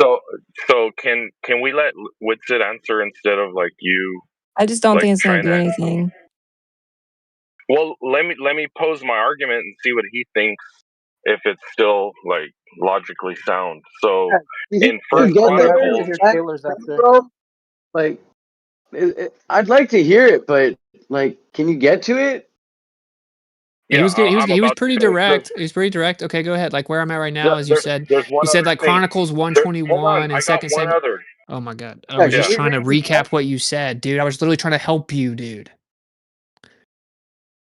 so so can we let Witsit answer instead of like you I just don't like think it's going trying to do to? anything. Well, let me pose my argument and see what he thinks if it's still like logically sound. So Did in you First get Let me there, let me Chronicles, hear that, Taylor's after. bro? Like, I'd like to hear it, but like, can you get to it? Yeah, he yeah, was good. I'm He was about pretty to finish. direct. He was pretty direct. Okay, go ahead. Like where I'm at right now, as you said, There's you one said other like thing. Chronicles Hold on, 121 I and got Second one Samuel. other. Oh my God, I Yeah, was can just Yeah. you trying to read the recap what you said, dude. I was literally trying to help you, dude.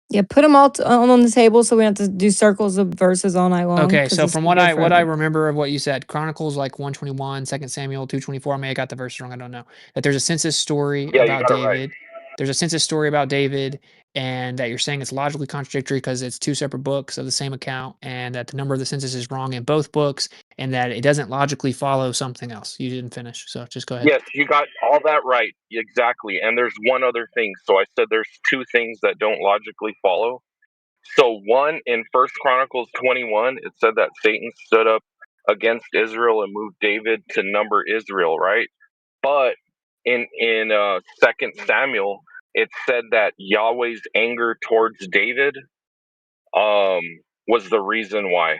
Yeah, put them all on the table so we don't have to do circles of verses all night long Okay, because so this from could go what I forever. remember of what you said, Chronicles like 121, 2 Samuel 224. I may have got the verse wrong. I don't know. That there's a census story Yeah, you about got it right. David. There's a census story about David, and that you're saying it's logically contradictory because it's 2 separate books of the same account, and that the number of the census is wrong in both books, and that it doesn't logically follow something else. You didn't finish, so just go ahead. Yes, you got all that right. Exactly. And there's one other thing. So I said there's 2 things that don't logically follow. So one, in First Chronicles 21, it said that Satan stood up against Israel and moved David to number Israel, right? But in Second Samuel, it said that Yahweh's anger towards David um was the reason why.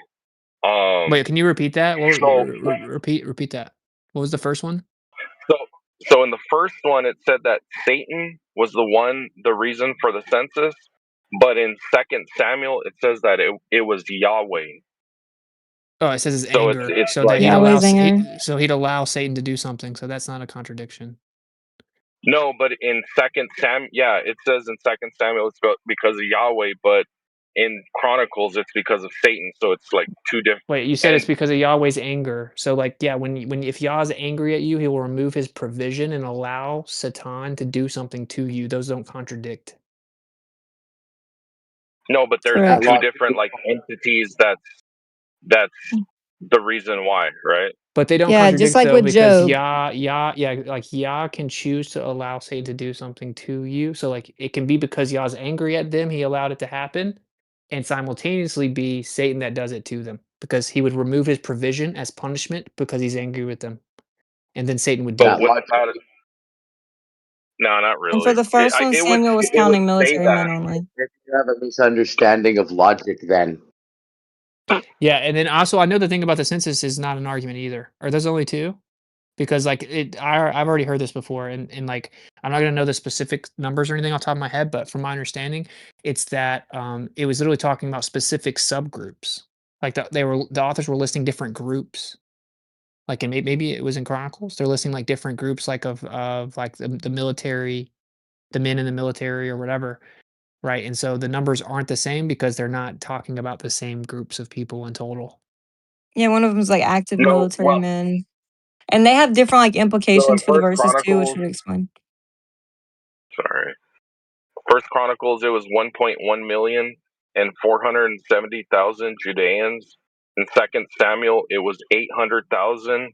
Wait, can you repeat that? Well, So repeat that. What was the first one? so so in the first one, it said that Satan was the reason for the census, but in Second Samuel, it says that it was Yahweh. Oh, it says his So it's anger, it's so that like Yahweh's anger. so he'd allow Satan to do something. So that's not a contradiction. no, but in Second Sam, yeah, it says in Second Samuel it's because of Yahweh, but in Chronicles it's because of Satan. So it's like 2 different. Wait, you said it's And because of Yahweh's anger. So like, yeah, when if Yah's angry at you, he will remove his provision and allow Satan to do something to you. Those don't contradict. no, but there's That Correct. 2 logic. different like entities that's the reason why, right? But they don't Yeah, just contradict like though, with because Job. Yeah, like Yah can choose to allow Satan to do something to you. So like it can be because Yah's angry at them, he allowed it to happen, and simultaneously be Satan that does it to them. Because he would remove his provision as punishment because he's angry with them. And then Satan would do But That it. what logic. about it? No, not And for really. the first one, Samuel was It would counting say military that. men only. You have a misunderstanding of logic then. Yeah, and then also I know the thing about the census is not an argument either. Are those only 2? Because like I've already heard this before, and like I'm not gonna know the specific numbers or anything off the top of my head, but from my understanding, it's that it was literally talking about specific subgroups. Like the authors were listing different groups. Like and maybe it was in Chronicles. They're listing like different groups, like of like the military, the men in the military or whatever, right? And so the numbers aren't the same because they're not talking about the same groups of people in total. Yeah, one of them is like active No, military well, men. And they have different like so in implications for the First verses too, which Chronicles, we explain. sorry, First Chronicles, it was 1.1 million and 470,000 Judeans. In Second Samuel, it was 800,000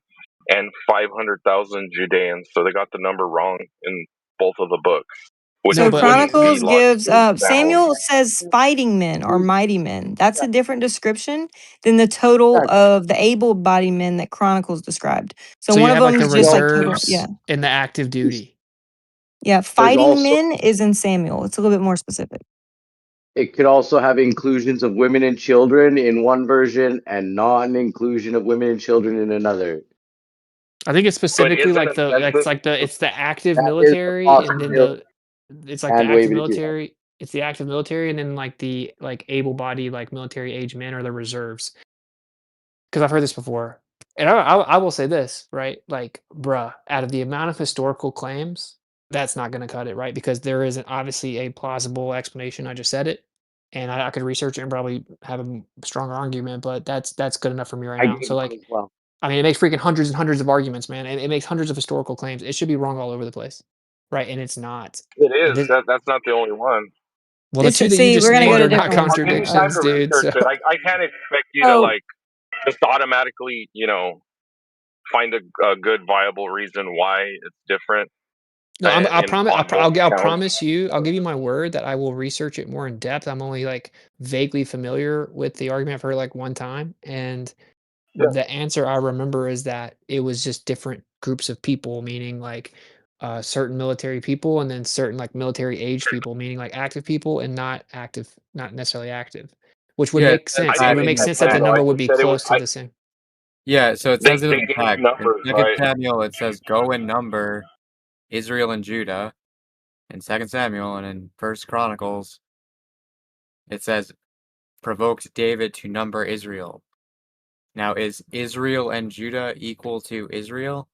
and 500,000 Judeans. So they got the number wrong in both of the books, which No, So but wouldn't be Chronicles gives logically sound. Samuel says fighting men or mighty men. That's a different description than the total Yeah, of the able-bodied men that Chronicles described. So so one you of have like them the is just like total. Yeah, reserves and the active duty. yeah. there's Fighting also men is in Samuel. It's a little bit more specific. it could also have inclusions of women and children in one version and non-inclusion of women and children in another. I think it's But specifically isn't like a it's census? like it's the active That is a military and then possibility. it's like the And active waving at you. military. It's the active military and then like the like able-bodied like military age men or the reserves. Because I've heard this before, and I will say this right, like bruh, out of the amount of historical claims that's not going to cut it, right? Because there isn't obviously a plausible explanation. I just said it, and I could research it and probably have a stronger argument, but that's good enough for me right I now. gave So mine like, as well. I mean, it makes freaking hundreds and hundreds of arguments, man, and it makes hundreds of historical claims. It should be wrong all over the place, right? And it's not. It is. This, That's not the only one. well, the two that you See, we're just gonna go named to are not different ones. I'll give you time contradictions, to dude. research So it. I can't expect you to Oh, like just automatically, find a good viable reason why it's different no, I'll in promise. on both I'll accounts. promise you. I'll give you my word that I will research it more in depth. I'm only like vaguely familiar with the argument. I've heard like one time, and Yeah. the answer I remember is that it was just different groups of people, meaning like certain military people, and then certain like military age people, meaning like active people and not active, not necessarily active, which would Yeah, it make says I sense. It that didn't would in make the catch sense that the that text. though. I number would just be said it was. close to the same. Yeah, so it They says it in the gave text. In numbers, 2 right? Samuel, it says, "Go and number Israel and Judah." In 2 Samuel and in 1 Chronicles, it says, "Provoked David to number Israel." Now, is Israel and Judah equal to Israel?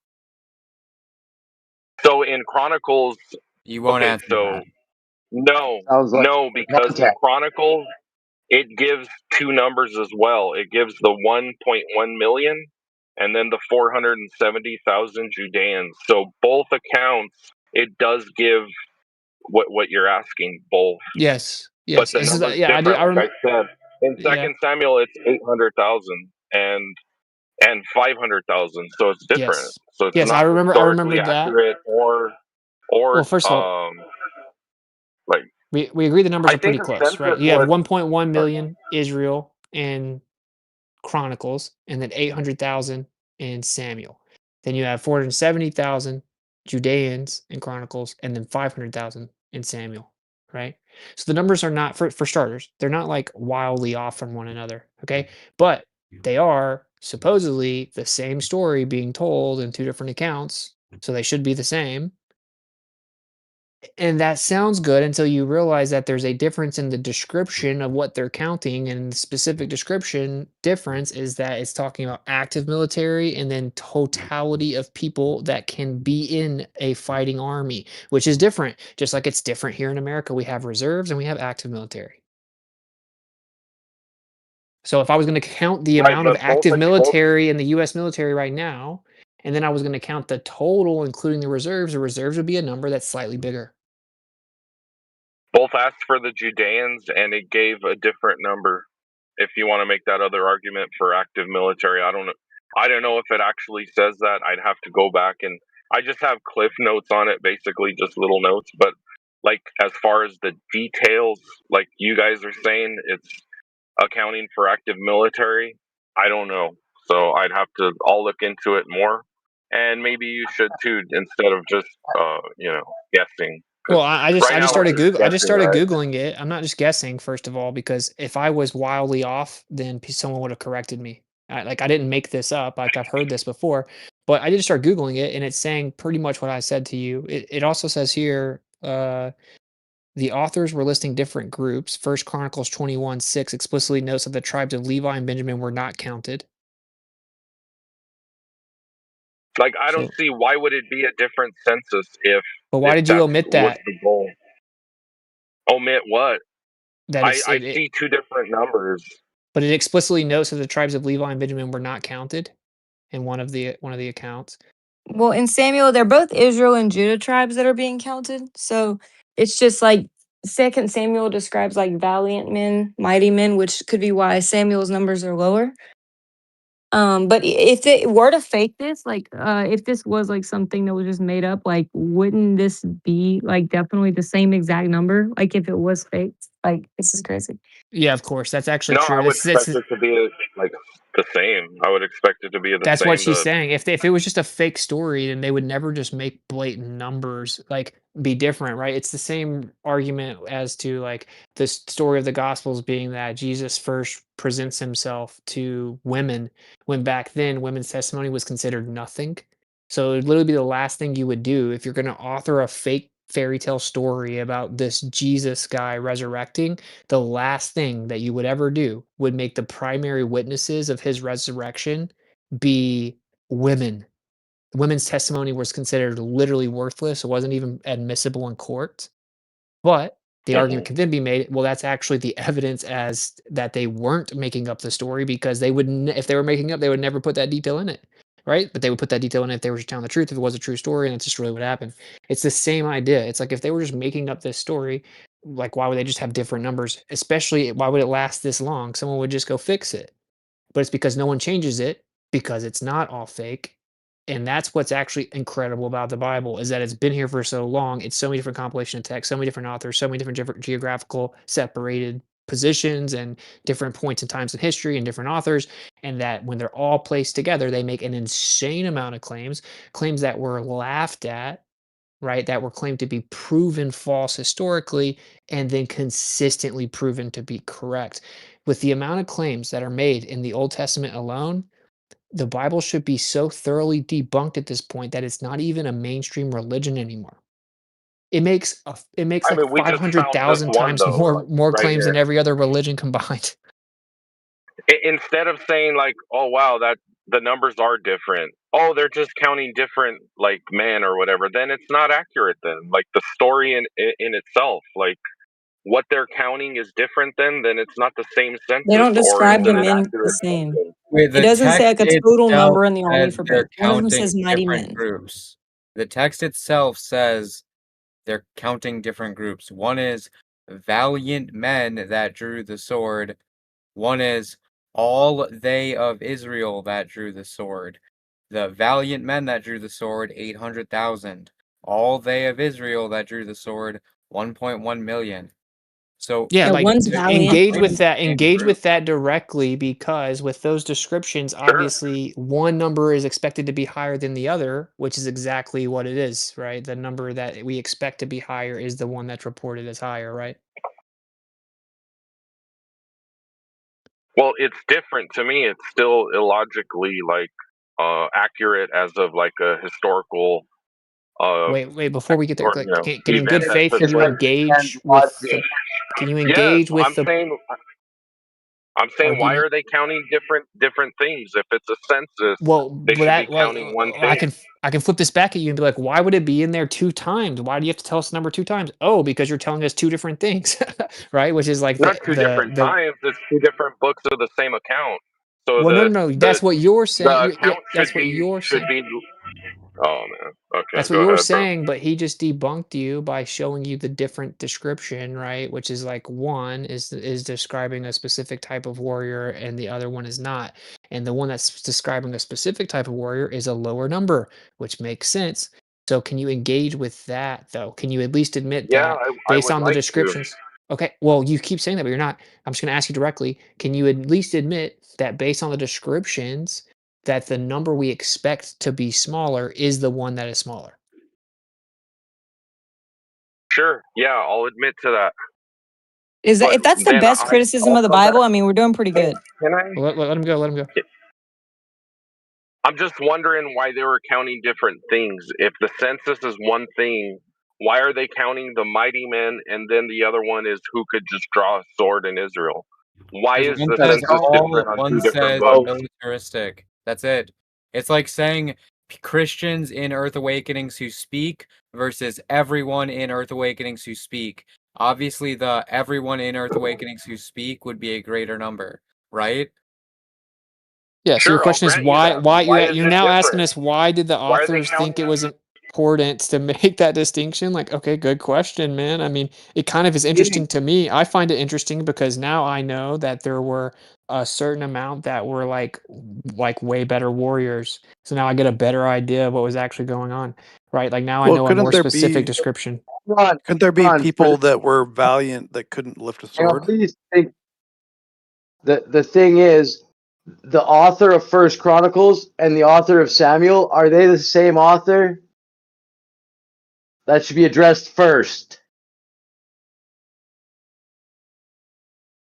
So in Chronicles, You won't okay, answer so that. Sounds like no, because in contact. Chronicles it gives two numbers as well. It gives the 1.1 million and then the 470,000 Judeans. So both accounts, it does give what you're asking, both. Yes, But yes. the This is number's yeah. I did. different, I like remember. I said. In Yeah. Second Samuel, it's 800,000 and 500,000. So it's different. Yes. So it's Yes. I not remember. I historically remembered that. accurate or Well, first of all, like we agree the numbers I are pretty think close, right? consensus You have was 1.1 sorry. million Israel in Chronicles, and then 800,000 in Samuel. Then you have 470,000 Judeans in Chronicles, and then 500,000 in Samuel, right? So the numbers are not, for starters, they're not like wildly off from one another, okay? But they are supposedly the same story being told in two different accounts, so they should be the same. And that sounds good until you realize that there's a difference in the description of what they're counting, and the specific description difference is that it's talking about active military and then totality of people that can be in a fighting army, which is different. Just like it's different here in America, we have reserves and we have active military. So if I was going to count the Right, amount of but active military in the US military right now, and then I was going to count the total, including the reserves would be a number that's slightly bigger. both asked for the Judeans and it gave a different number. If you want to make that other argument for active military, I don't know if it actually says that. I'd have to go back and I just have cliff notes on it, basically just little notes. But like as far as the details, like you guys are saying, it's accounting for active military. I don't know, so I'll look into it more, and maybe you should too, instead of just guessing. Well, Because right I just now we're started just guessing, started right? Googling it. I'm not just guessing, first of all, because if I was wildly off, then someone would have corrected me. I didn't make this up. Like I've heard this before, but I did start Googling it, and it's saying pretty much what I said to you. It also says here, the authors were listing different groups. First Chronicles 21:6 explicitly notes that the tribes of Levi and Benjamin were not counted. Like I don't So, see why would it be a different census but why did you that's omit what's that? the goal. Omit what? That I see two different numbers. but it explicitly notes that the tribes of Levi and Benjamin were not counted in one of the accounts. well, in Samuel, they're both Israel and Judah tribes that are being counted. So it's just like Second Samuel describes like valiant men, mighty men, which could be why Samuel's numbers are lower. But if they were to fake this, like, if this was like something that was just made up, like, wouldn't this be like definitely the same exact number? Like, if it was faked, like, this is crazy. Yeah, of course, that's actually No, I true. would That's expect it to be like the same. I would expect it to be the That's what same. she's saying. If it was just a fake story, then they would never just make blatant numbers like be different, right? It's the same argument as to like the story of the Gospels being that Jesus first presents himself to women when back then women's testimony was considered nothing. So it would literally be the last thing you would do if you're going to author a fake fairy tale story about this Jesus guy resurrecting. The last thing that you would ever do would make the primary witnesses of his resurrection be women. women's testimony was considered literally worthless. It wasn't even admissible in court. But the argument can then be made, well, that's actually the evidence as that they weren't making up the story, because they would, if they were making up, they would never put that detail in it, right? But they would put that detail in it if they were just telling the truth, if it was a true story, and that's just really what happened. It's the same idea. It's like if they were just making up this story, like why would they just have different numbers? Especially why would it last this long? Someone would just go fix it. But it's because no one changes it, because it's not all fake. And that's what's actually incredible about the Bible, is that it's been here for so long. It's so many different compilation of text, so many different authors, so many different geographical separated positions and different points and times in history and different authors. And that when they're all placed together, they make an insane amount of claims, claims that were laughed at, right? That were claimed to be proven false historically and then consistently proven to be correct. With the amount of claims that are made in the Old Testament alone, the Bible should be so thoroughly debunked at this point that it's not even a mainstream religion anymore. It makes I like mean, we just found this 500,000 one times though, like more right claims than here. every other religion combined. Instead of saying like, "Oh wow, that the numbers are different," oh, they're just counting different like men or whatever, then it's not accurate. Then like the story in itself, like what they're counting is different. Then it's not the same They census, don't or is describe it the an men the accurate same. census? Wait, It the doesn't say text like a total itself number in the says alphabet. they're One of them counting says mighty different men. groups. The text itself says they're counting different groups. One is valiant men that drew the sword. One is all they of Israel that drew the sword. The valiant men that drew the sword, 800,000. All they of Israel that drew the sword, 1.1 million. So Yeah, Yeah, like one's valiant. engage with that directly, because with those descriptions, Sure. obviously one number is expected to be higher than the other, which is exactly what it is, right? The number that we expect to be higher is the one that's reported as higher, right? Well, it's different to me. It's still illogically like accurate as of like a historical uh Wait, before we get there, or like, can in event good that faith took you place. engage with the Yes, with the I'm saying why argument? are they counting different things? If it's a census, they Well, should be counting one thing. I can flip this back at you and be like, why would it be in there two times? Why do you have to tell us the number two times? Oh, because you're telling us two different things, right? Which is like Not two different the times. It's two different books of the same account. So well, no. the That's what you're saying. the Yeah, account that's what you're should saying. be. Oh man. Okay, That's what go you're ahead, bro. saying, but he just debunked you by showing you the different description, right? Which is like one is describing a specific type of warrior and the other one is not. And the one that's describing a specific type of warrior is a lower number, which makes sense. So can you engage with that though? Can you at least admit Yeah, that I based would on the like to. descriptions? Okay, well, you keep saying that, but you're not. I'm just going to ask you directly. Can you at least admit that based on the descriptions, that the number we expect to be smaller is the one that is smaller? Sure. Yeah, I'll admit to that. Is that But if that's the then best I criticism of the also Bible? got. I mean, we're doing pretty Can, good. can I? Well, let him go. Let him go. I'm just wondering why they were counting different things. If the census is one thing, why are they counting the mighty men and then the other one is who could just draw a sword in Israel? Why Because is one the says census all, different on one two different says books? militaristic. That's it. It's like saying Christians in Earth Awakenings who speak versus everyone in Earth Awakenings who speak. Obviously, the everyone in Earth Awakenings who speak would be a greater number, right? Yeah. So your Sure, I'll question is grant you why? that. Why Why is you're it now asking different? us why did the Why are they authors think counting? it was important to make that distinction? Like, okay, good question, man. I mean, it kind of is interesting to me. I find it interesting because now I know that there were a certain amount that were like way better warriors. So now I get a better idea of what was actually going on, right? Like now I Well, know a more specific description. couldn't there be Ron, for people that were valiant that couldn't lift a hang on, sword? please. The thing is, the author of First Chronicles and the author of Samuel, are they the same author? That should be addressed first.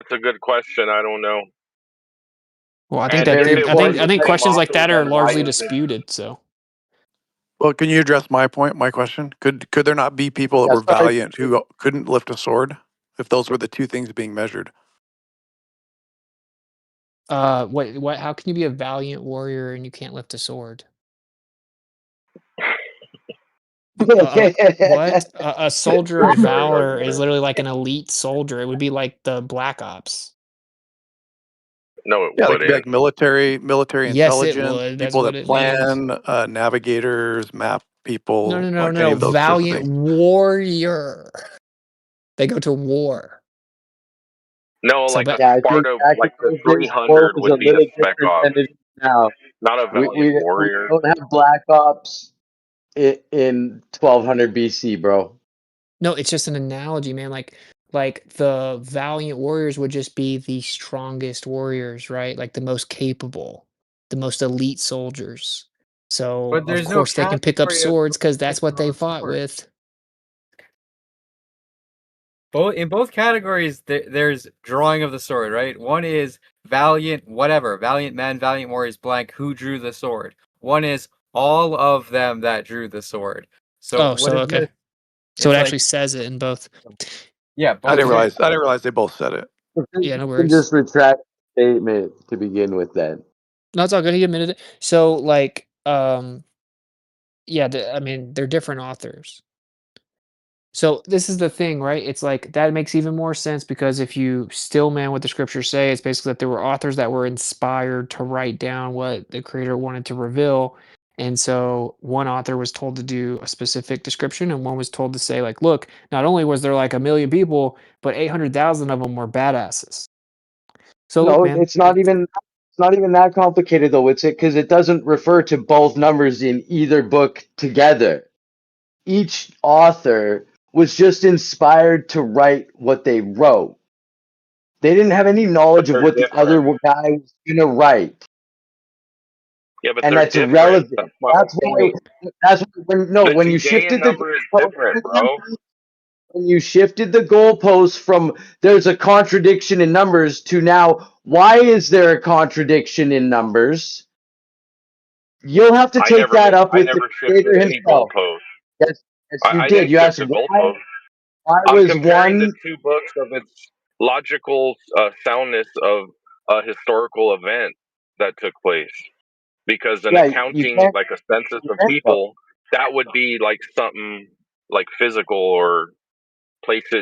That's a good question. I don't know. Well, I think And that if Very it was important. I the think same questions like author, that are then why largely is it? disputed. So. Well, can you address my point, my question? Could there not be people that Yeah, were sorry. valiant who couldn't lift a sword if those were the two things being measured? What? How can you be a valiant warrior and you can't lift a sword? What? A soldier of valor is literally like an elite soldier. It would be like the Black Ops. No, it Yeah, they could be wouldn't. like military Yes, it intelligence, would. That's people what that it means. plan, navigators, map No, people, no, no, like no, any no. of those sorts of Valiant things. warrior. They go to war. No, So, like a but Yeah, I think Sparta, back in like the those days, war 300 was a would be a little spec different ops, than it is now. not a valiant We warrior. don't have Black Ops in 1200 BC, bro. no, it's just an analogy, man. Like the valiant warriors would just be the strongest warriors, right? Like the most capable, the most elite soldiers. So But of there's no course they can pick up category of swords because that's what picking they up a fought sword. with. Both categories, there's drawing of the sword, right? One is valiant, whatever, valiant men, valiant warriors, blank, who drew the sword. One is all of them that drew the sword. So Oh, what so is okay. this? So It's it like, actually says it in both. yeah, I both didn't ways. realize they both said it. Yeah, no You can worries. just retract the statement to begin with then. No, it's all good. He admitted it. So like, yeah, I mean, they're different authors. So this is the thing, right? It's like that makes even more sense because if you still man what the scriptures say, it's basically that there were authors that were inspired to write down what the creator wanted to reveal. And so one author was told to do a specific description and one was told to say like, look, not only was there like 1 million people, but 800,000 of them were badasses. So look, No, man, it's not even that complicated though, Witsit, because it doesn't refer to both numbers in either book together. Each author was just inspired to write what they wrote. They didn't have any But knowledge of they're what the other different. guy was gonna write, Yeah, but and they're that's different. irrelevant. That's my whole That's why. point. That's when no. The When you Judean shifted the number is different, bro. when you shifted the goalposts from there's a contradiction in numbers to now why is there a contradiction in numbers? You'll have to take that up I with the never creator shifted any himself. goalposts. Yes, yes, you I did. didn't You shift asked the why. goalposts. Why I'm was comparing the one? two books of its logical soundness of a historical event that took place. Because an Yeah, you accounting, can't. like a census You of can't though. people, that would be like something like physical or placed,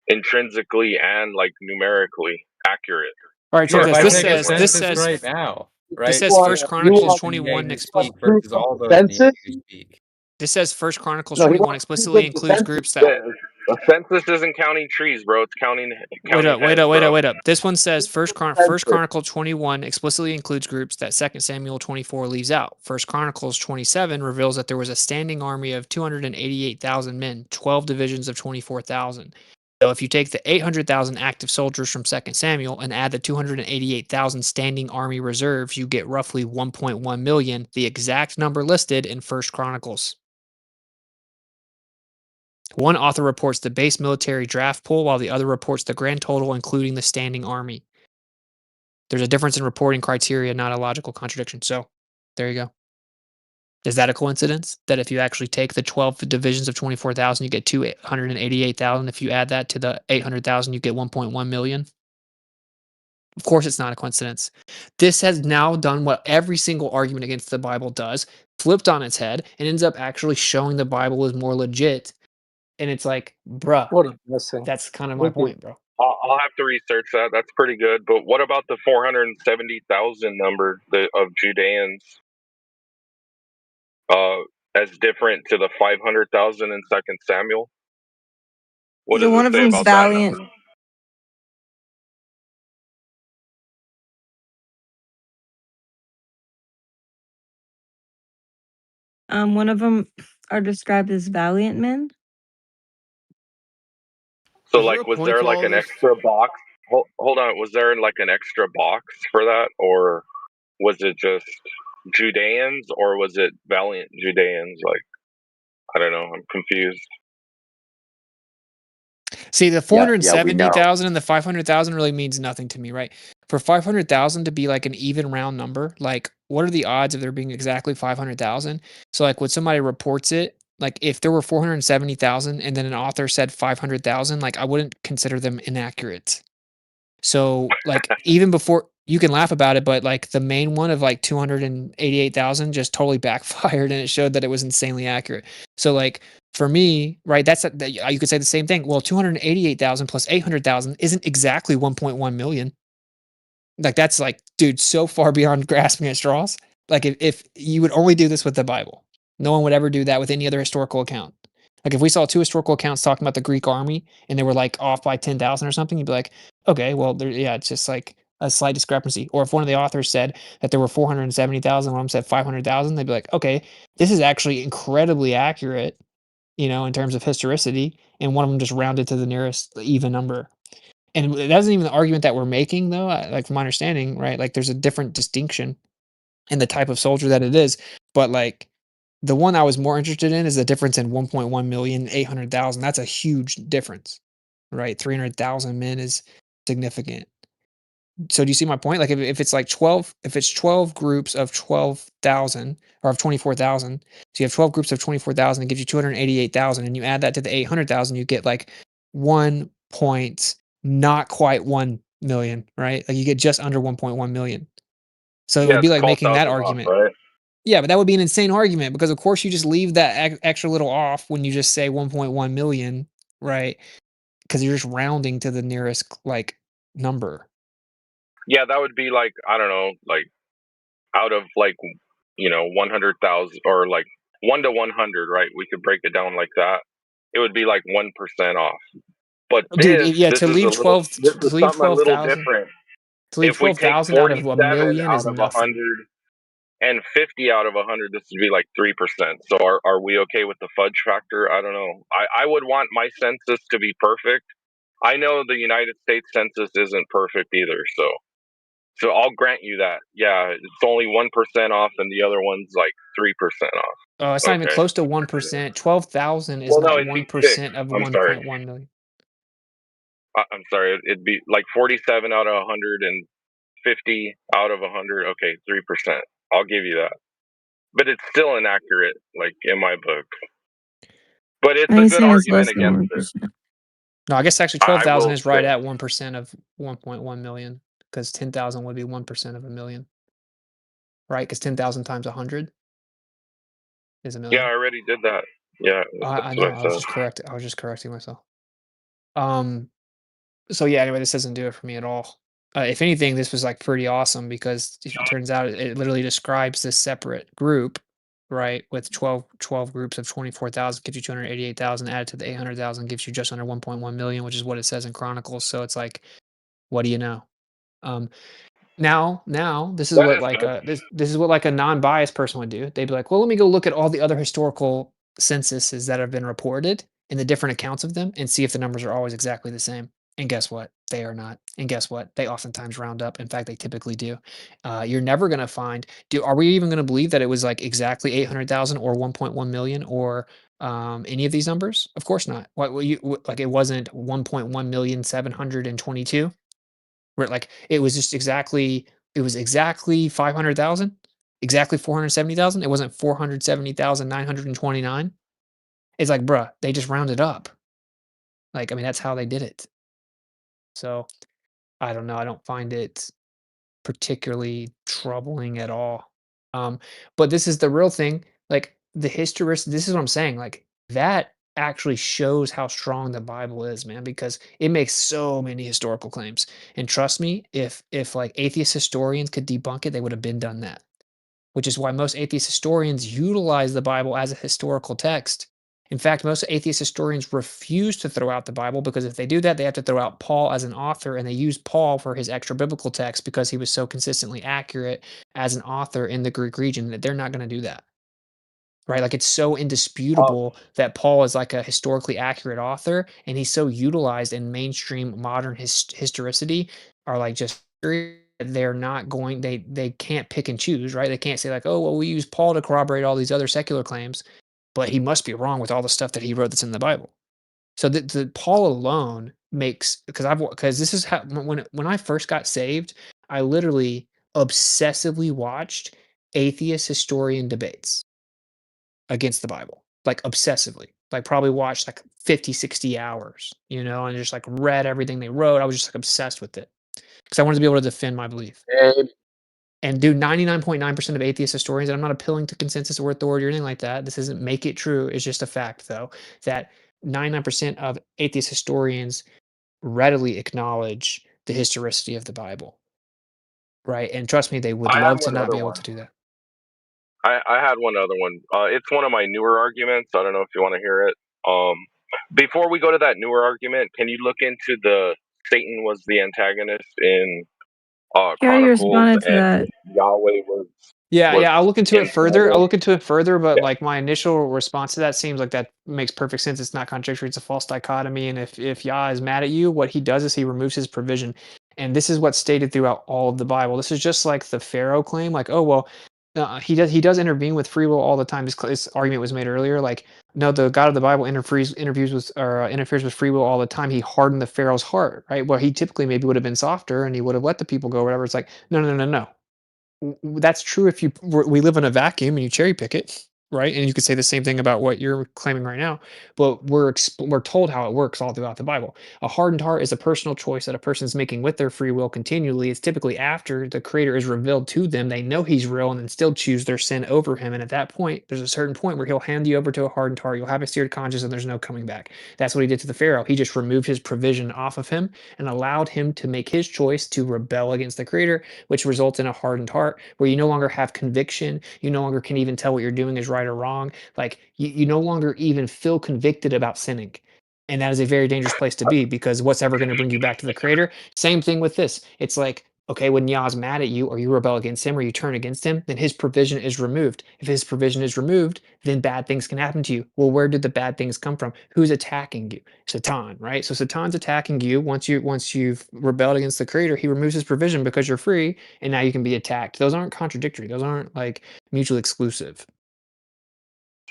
intrinsically and like numerically accurate. all right, Yeah, check if this. I That's This take a says this different. census says right now, this right? says First You Chronicles want 21 needing to speak explicitly. proof versus of all the those needing census? to speak. This says First Chronicles No, he 21 wants proof explicitly of the includes census. groups that. The census isn't counting trees, bro. It's counting Wait up, wait heads, up, wait up, bro. wait up. This one says First Census. Chronicle 21 explicitly includes groups that 2 Samuel 24 leaves out. First Chronicles 27 reveals that there was a standing army of 288,000 men, 12 divisions of 24,000. So if you take the 800,000 active soldiers from 2 Samuel and add the 288,000 standing army reserves, you get roughly 1.1 million, the exact number listed in First Chronicles. One author reports the base military draft pool, while the other reports the grand total, including the standing army. There's a difference in reporting criteria, not a logical contradiction. So, there you go. Is that a coincidence that if you actually take the 12 divisions of 24,000, you get 288,000? If you add that to the 800,000, you get 1.1 million? Of course, it's not a coincidence. This has now done what every single argument against the Bible does, flipped on its head, and ends up actually showing the Bible is more legit. And it's like, bruh, What a blessing. that's kind of my point, bro. I'll have to research that. That's pretty good. But what about the 470,000 number of Judeans as different to the 500,000 in 2 Samuel? What Either does one it of say them's about that valiant. number? One of them are described as valiant men. So, Is there a like, was point there to like all an this? extra box? Hold on. Was there like an extra box for that? Or was it just Judeans? Or was it valiant Judeans? Like, I don't know. I'm confused. See, the Yeah, we know. 470,000 and the 500,000 really means nothing to me, right? For 500,000 to be like an even round number, like what are the odds of there being exactly 500,000? So like when somebody reports it, like if there were 470,000 and then an author said 500,000, like I wouldn't consider them inaccurate. So like even before you can laugh about it, but like the main one of like 288,000 just totally backfired, and it showed that it was insanely accurate. So like for me, right, you could say the same thing. Well, 288,000 plus 800,000 isn't exactly 1.1 million. Like that's like, dude, so far beyond grasping at straws. Like if you would only do this with the Bible, no one would ever do that with any other historical account. Like if we saw two historical accounts talking about the Greek army and they were like off by 10,000 or something, you'd be like, okay, well, yeah, it's just like a slight discrepancy. Or if one of the authors said that there were 470,000, one of them said 500,000, they'd be like, okay, this is actually incredibly accurate, in terms of historicity, and one of them just rounded to the nearest even number. And that isn't even the argument that we're making, though. Like from my understanding, right? Like there's a different distinction in the type of soldier that it is. But like the one I was more interested in is the difference in 1.1 million, 800,000. That's a huge difference, right? 300,000 men is significant. So do you see my point? Like if it's like 12, if it's 12 groups of 12,000 or of 24,000, so you have 12 groups of 24,000, it gives you 288,000, and you add that to the 800,000, you get like 1 point, not quite 1 million, right? Like you get just under 1.1 million. So it Yeah, would be it's like making that 12,000 off, argument. right? Yeah, but that would be an insane argument because of course you just leave that extra little off when you just say 1.1 million, right? Because you're just rounding to the nearest like number. Yeah, that would be like, I don't know, like out of like 100,000 or like 1 to 100, right? We could break it down like that. It would be like 1% off. But Dude, this yeah, this is a little this to is leave something a little 12,000 different. to leave If we take 12,000 out of 47 a million out is of nothing. 100 and 50 out of 100, this would be like 3%. So are we okay with the fudge factor? I don't know. I would want my census to be perfect. I know the United States census isn't perfect either, so I'll grant you that. Yeah, it's only 1% off, and the other one's like 3% off. Oh, it's not even Okay. close to 1%. 12,000 is Well, no, not it'd be 6. 1% of I'm sorry. 1.1 million. I'm sorry. It'd be like 47 out of 100 and 50 out of 100. Okay, 3%. I'll give you that. But it's still inaccurate, like in my book. But it's a I good say it's argument less than against it. 1%. No, I guess actually I 12,000 will is right say. at 1% of 1.1 million because 10,000 would be 1% of a million, right? Because 10,000 times 100 is a Yeah, I million. already did that. Yeah, I that's know. what I said. I was just correcting myself. So yeah, anyway, this doesn't do it for me at all. If anything, this was like pretty awesome because it turns out it literally describes this separate group, right? With 12 groups of 24,000 gives you 288,000, added to the 800,000 gives you just under 1.1 million, which is what it says in Chronicles. So it's like, what do you know? Um, now this is That what is like good. this is what like a non-biased person would do. They'd be like, well, let me go look at all the other historical censuses that have been reported and the different accounts of them and see if the numbers are always exactly the same. And guess what? They are not. And guess what? They oftentimes round up. In fact, they typically do. You're never going to find. Are we even going to believe that it was like exactly 800,000 or 1.1 million or any of these numbers? Of course not. Like it wasn't 1.1 million 722. Where like it was just exactly it was exactly 500,000, exactly 470,000. It wasn't 470,929. It's like, bruh, they just rounded up. Like, I mean, that's how they did it. So I don't know. I don't find it particularly troubling at all. But this is the real thing. Like the historist, this is what I'm saying. Like that actually shows how strong the Bible is, man, because it makes so many historical claims. And trust me, if like atheist historians could debunk it, they would have been done that. Which is why most atheist historians utilize the Bible as a historical text. In fact, most atheist historians refuse to throw out the Bible because if they do that, they have to throw out Paul as an author, and they use Paul for his extra biblical text because he was so consistently accurate as an author in the Greek region that they're not going to do that. Right? Like it's so indisputable that Paul is like a historically accurate author, and he's so utilized in mainstream modern historicity are like just they're not going they can't pick and choose, right? They can't say like, oh well, we use Paul to corroborate all these other secular claims, but he must be wrong with all the stuff that he wrote that's in the Bible. So the Paul alone makes because this is how when I first got saved, I literally obsessively watched atheist historian debates against the Bible, like obsessively. Like probably watched like 50, 60 hours, and just like read everything they wrote. I was just like obsessed with it. because I wanted to be able to defend my belief. Abe. And dude, 99.9% of atheist historians, and I'm not appealing to consensus or authority or anything like that. This doesn't make it true. It's just a fact, though, that 99% of atheist historians readily acknowledge the historicity of the Bible, right? And trust me, they would I had love to one not other be able one. to do that. I had one other one. It's one of my newer arguments. I don't know if you want to hear it. Before we go to that newer argument, can you look into the Satan was the antagonist in He already Chronicles responded to and that. Yahweh was Yeah, I'll look into it in further. I'll trouble? look into it further, but Yeah. like my initial response to that seems like that makes perfect sense. It's not contradictory. It's a false dichotomy. And if Yah is mad at you, what he does is he removes his provision. And this is what's stated throughout all of the Bible. This is just like the Pharaoh claim, like, oh well, he does intervene with free will all the time. This argument was made earlier, like, no, the God of the Bible interferes with free will all the time. He hardened the Pharaoh's heart, right? Well, he typically maybe would have been softer and he would have let the people go, whatever. It's like, no. That's true if we live in a vacuum and you cherry pick it, right? And you could say the same thing about what you're claiming right now, but we're told how it works all throughout the Bible. A hardened heart is a personal choice that a person is making with their free will continually. It's typically after the Creator is revealed to them. They know He's real and then still choose their sin over Him. And at that point, there's a certain point where He'll hand you over to a hardened heart. You'll have a seared conscience, and there's no coming back. That's what He did to the Pharaoh. He just removed His provision off of him and allowed him to make his choice to rebel against the Creator, which results in a hardened heart where you no longer have conviction. You no longer can even tell what you're doing is right or wrong. Like you no longer even feel convicted about sinning. And that is a very dangerous place to be, because what's ever going to bring you back to the Creator? Same thing with this. It's like, okay, when Yah's mad at you or you rebel against him or you turn against him, then his provision is removed. If his provision is removed, then bad things can happen to you. Well, where did the bad things come from? Who's attacking you? Satan, right? So Satan's attacking you. Once you've rebelled against the Creator, he removes his provision because you're free, and now you can be attacked. Those aren't contradictory. Those aren't like mutually exclusive.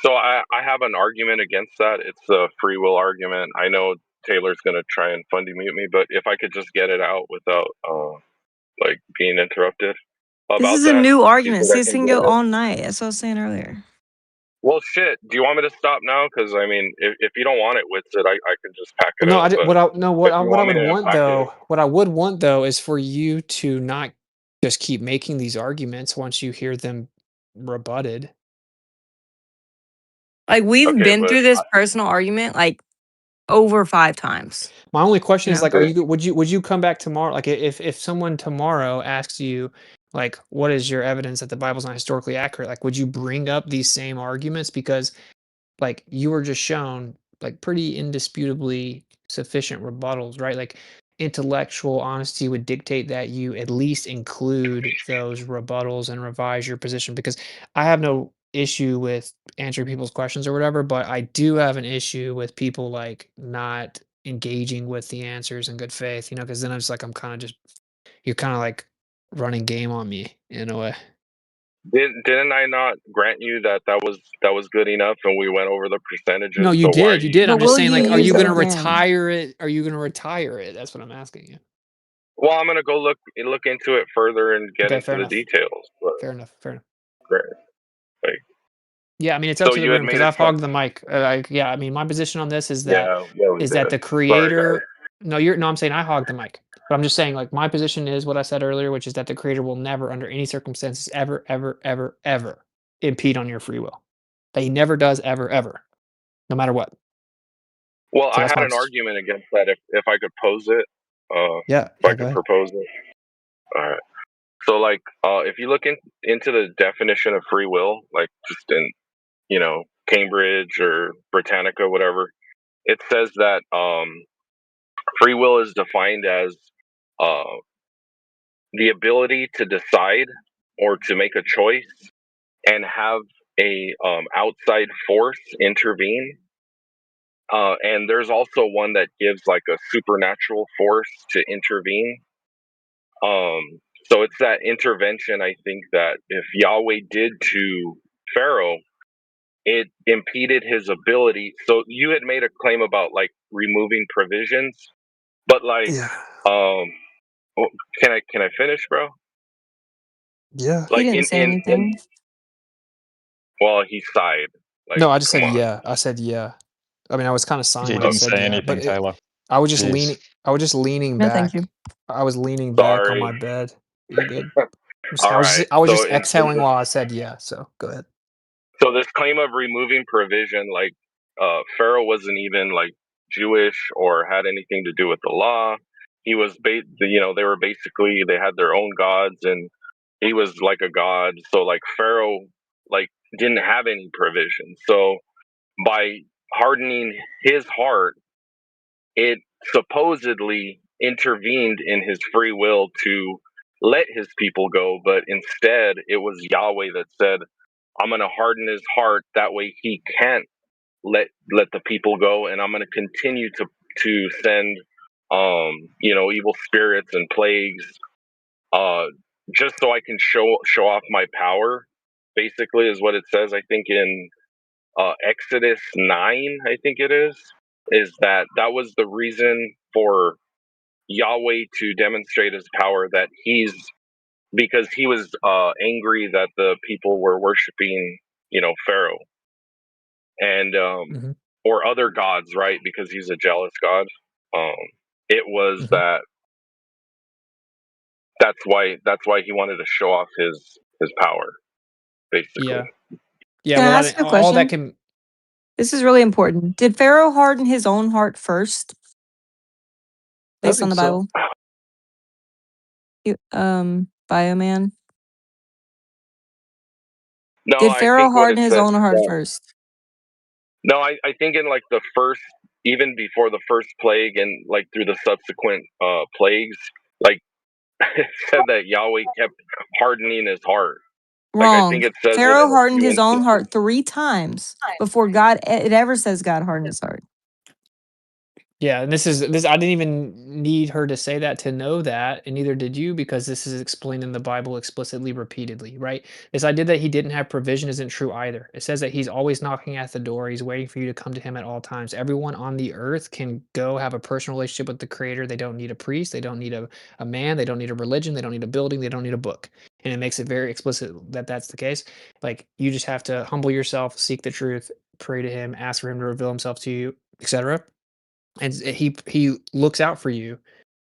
So I have an argument against that. It's a free will argument. I know Taylor's gonna try and fundy mute me, but if I could just get it out without like being interrupted This about is a that. new Do you argument. think I This can can get go it? all night. That's what I was saying earlier. Well, shit. Do you want me to stop now? Because I mean, if you don't want it, Witsit, I can just pack it Well, no, up. But if you what I want me would to want pack it, though, what I would want though is for you to not just keep making these arguments once you hear them rebutted. Like we've okay. been But through this personal argument like over 5 times. My only question You is know? like, would you come back tomorrow? Like if someone tomorrow asks you, like, what is your evidence that the Bible's not historically accurate? Like, would you bring up these same arguments? Because like you were just shown like pretty indisputably sufficient rebuttals, right? Like intellectual honesty would dictate that you at least include those rebuttals and revise your position, because I have no issue with answering people's questions or whatever, but I do have an issue with people like not engaging with the answers in good faith, because then I'm kind of just, you're kind of like running game on me in a way. didn't I not grant you that was good enough, and we went over the percentages? No, you So why are did. You you did. I'm But just will saying, you like, are use you it gonna again? retire it? Are you gonna retire it? That's what I'm asking you. Well, I'm gonna go look into it further and get Okay, into fair the enough. details. But Fair enough. Fair enough. great. Like, Yeah, I mean, it's up so to the you had room because made a I've claim. hogged the mic. Yeah, I mean, my position on this is that Yeah, we did. the Sorry, guys. creator. No, I'm saying I hogged the mic, but I'm just saying, like, my position is what I said earlier, which is that the creator will never, under any circumstances, ever impede on your free will. That he never does, ever, no matter what. Well, So I that's had my an position. argument against that if I could pose it. Yeah, If I go could ahead. propose it. All right. So, like, if you look into the definition of free will, like just in Cambridge or Britannica, whatever, it says that free will is defined as uh, the ability to decide or to make a choice and have a outside force intervene. And there's also one that gives like a supernatural force to intervene. So it's that intervention, I think, that if Yahweh did to Pharaoh, it impeded his ability. So you had made a claim about like removing provisions, but like, Yeah. um, can I finish, bro? Yeah. He Like didn't say anything. well, he sighed. Like, No, I just come said on. yeah. I said yeah. I mean, I was kind of sighing You when I didn't said say yeah, anything, but Taylor. I was just Jeez. leaning. I was just leaning No, thank back. you. I was leaning back on Sorry. my bed. You're good. All right. I was So just in terms exhaling of while I said yeah. So go ahead. so this claim of removing provision, like Pharaoh wasn't even like Jewish or had anything to do with the law. He was, they were basically they had their own gods, and he was like a god. So like Pharaoh, like didn't have any provision. So by hardening his heart, it supposedly intervened in his free will to let his people go, but instead it was Yahweh that said, I'm going to harden his heart that way he can't let the people go, and I'm going to continue to send evil spirits and plagues uh just so I can show off my power, basically, is what it says. I think in Exodus 9, I think it is that was the reason for Yahweh to demonstrate his power, that because he was angry that the people were worshiping, Pharaoh and Mhm. or other gods, right? Because he's a jealous god. Um, it was Mhm. that's why he wanted to show off his power, basically. Yeah. Yeah. Can I Well, ask that you a all that question? can. This is really important. Did Pharaoh harden his own heart first, I don't based on think the so. Bible? Bioman. No, Did I Pharaoh think what harden it his says own is heart that first? no, I think in like the first, even before the first plague and like through the subsequent plagues, like it said that Yahweh kept hardening his heart. Like I Wrong. think it says it Pharaoh in a hardened few his own instances. heart 3 times before God. It ever says God hardened his heart. Yeah, and this I didn't even need her to say that to know that, and neither did you because this is explained in the Bible explicitly repeatedly, right? This idea that he didn't have provision isn't true either. It says that he's always knocking at the door, he's waiting for you to come to him at all times. Everyone on the earth can go have a personal relationship with the creator. They don't need a priest, they don't need a man, they don't need a religion, they don't need a building, they don't need a book. And it makes it very explicit that that's the case. Like you just have to humble yourself, seek the truth, pray to him, ask for him to reveal himself to you, etc, and he looks out for you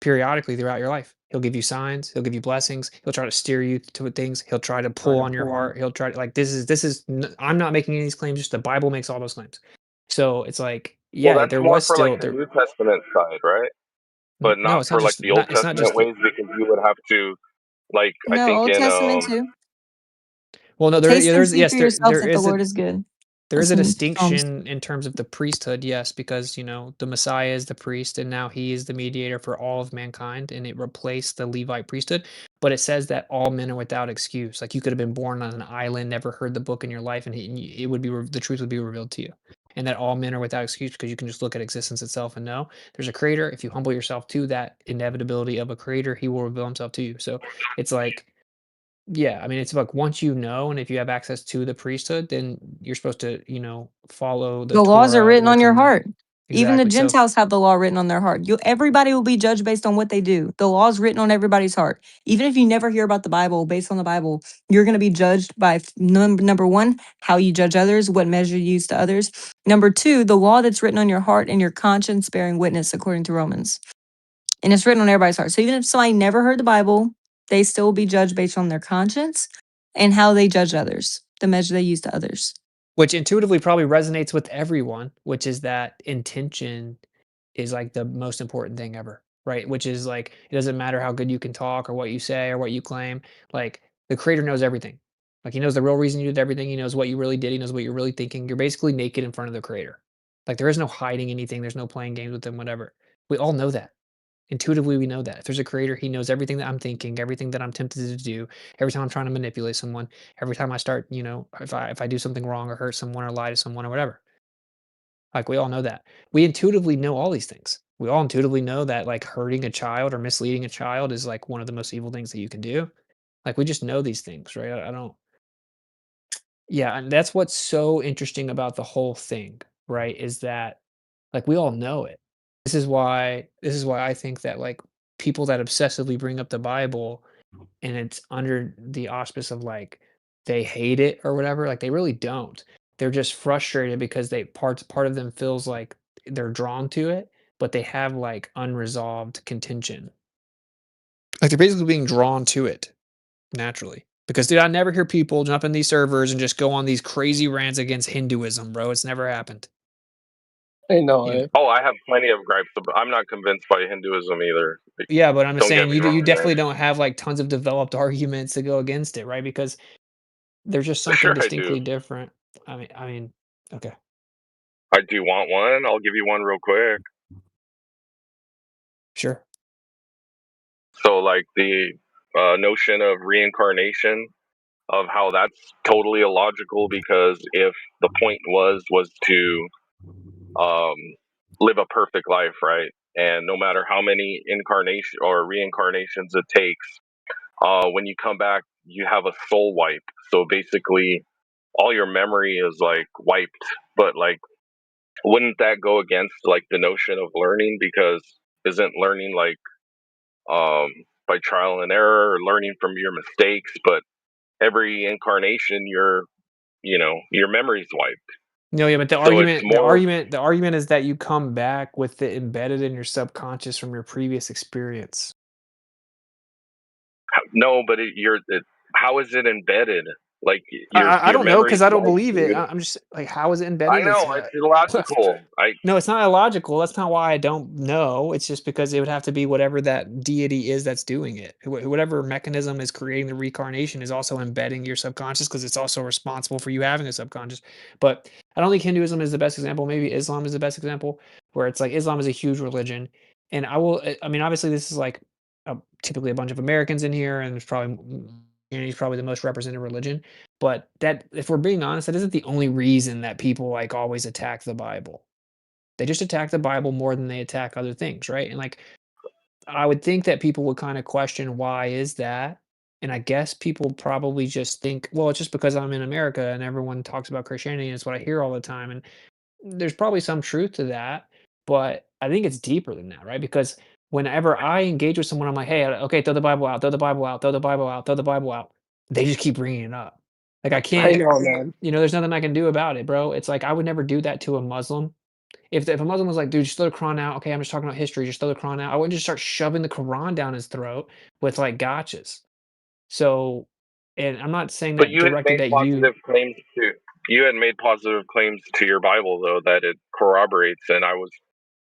periodically throughout your life. He'll give you signs, he'll give you blessings, he'll try to steer you to things, he'll try to pull on your heart, he'll try to like I'm not making any of these claims, just the Bible makes all those claims. So it's like, Well, yeah, that's there more was for like still the there. New Testament side, right? But No, not it's not for like just the Old it's not Testament just the, ways, because you would have to, like, I No, think Old in Testament too. well, no, Taste and there's see yes, for yourself there that the is a Lord is good. there is That's a in Psalms. distinction in terms of the priesthood, yes, because the Messiah is the priest and now he is the mediator for all of mankind and it replaced the Levite priesthood. But it says that all men are without excuse. Like you could have been born on an island, never heard the book in your life, and it would be the truth would be revealed to you. And that all men are without excuse because you can just look at existence itself and know there's a creator. If you humble yourself to that inevitability of a creator, he will reveal himself to you. So it's like yeah, I mean, it's like once you know, and if you have access to the priesthood, then you're supposed to, follow the The laws are Torah written on your within the heart. Even the exactly. So, Gentiles have the law written on their heart. Everybody will be judged based on what they do. The law is written on everybody's heart. Even if you never hear about the Bible, based on the Bible, you're going to be judged by number one, how you judge others, what measure you use to others. Number two, the law that's written on your heart and your conscience bearing witness, according to Romans. And it's written on everybody's heart. So even if somebody never heard the Bible, they still will be judged based on their conscience and how they judge others, the measure they use to others. which intuitively probably resonates with everyone, which is that intention is like the most important thing ever, right? Which is like it doesn't matter how good you can talk or what you say or what you claim. Like the creator knows everything. Like he knows the real reason you did everything. He knows what you really did. He knows what you're really thinking. You're basically naked in front of the creator. Like there is no hiding anything. There's no playing games with him, whatever. We all know that. Intuitively, we know that. If there's a creator, he knows everything that I'm thinking, everything that I'm tempted to do, every time I'm trying to manipulate someone, every time I start, if I do something wrong or hurt someone or lie to someone or whatever. Like we all know that. We intuitively know all these things. We all intuitively know that like hurting a child or misleading a child is like one of the most evil things that you can do. Like we just know these things, right? I don't yeah, and that's what's so interesting about the whole thing, right? Is that like we all know it. This is why I think that like people that obsessively bring up the Bible and it's under the auspice of like they hate it or whatever, like they really don't. They're just frustrated because they part of them feels like they're drawn to it, but they have like unresolved contention. Like they're basically being drawn to it naturally. Because dude, I never hear people jump in these servers and just go on these crazy rants against Hinduism, bro. It's never happened. I know. You know. Oh, I have plenty of gripes. I'm not convinced by Hinduism either. Like, Yeah, but I'm just don't get saying me you wrong, definitely man. don't have like tons of developed arguments to go against it, right? Because there's just something Sure, I distinctly do. different. I mean, okay. I do want one. I'll give you one real quick. Sure. So, like the notion of reincarnation, of how that's totally illogical, because if the point was to live a perfect life, right? And no matter how many incarnation or reincarnations it takes, when you come back, you have a soul wipe. So basically, all your memory is like wiped. But like, wouldn't that go against like the notion of learning? Because isn't learning like by trial and error, or learning from your mistakes? But every incarnation, your memory's wiped. No, yeah, but the So it's argument, the more argument, the argument is that you come back with it embedded in your subconscious from your previous experience. no, but how is it embedded? Like I your don't know memory's because I don't wiped, believe it. dude. I'm just like, how is it I embedded? It's know it's illogical. no, it's not illogical. That's not why I don't know. It's just because it would have to be whatever that deity is that's doing it. Whatever mechanism is creating the reincarnation is also embedding your subconscious because it's also responsible for you having a subconscious. But I don't think Hinduism is the best example. Maybe Islam is the best example, where it's like Islam is a huge religion, and I mean, obviously, this is like typically a bunch of Americans in here, and there's probably Christianity is probably the most represented religion. But that, if we're being honest, that isn't the only reason that people like always attack the Bible. They just attack the Bible more than they attack other things, right? And like, I would think that people would kind of question why is that? And I guess people probably just think, well, it's just because I'm in America and everyone talks about Christianity and it's what I hear all the time. And there's probably some truth to that, but I think it's deeper than that, right? Because whenever I engage with someone, I'm like, hey, okay, throw the Bible out, throw the Bible out, throw the Bible out, throw the Bible out. They just keep bringing it up. Like I I can't, know, man. there's nothing I can do about it, bro. It's like I would never do that to a Muslim. If a Muslim was like, dude, just throw the Quran out. Okay, I'm just talking about history. Just throw the Quran out. I wouldn't just start shoving the Quran down his throat with like gotchas. So, and I'm not saying But that directed at you. you had made positive claims to your Bible, though, that it corroborates, and I was,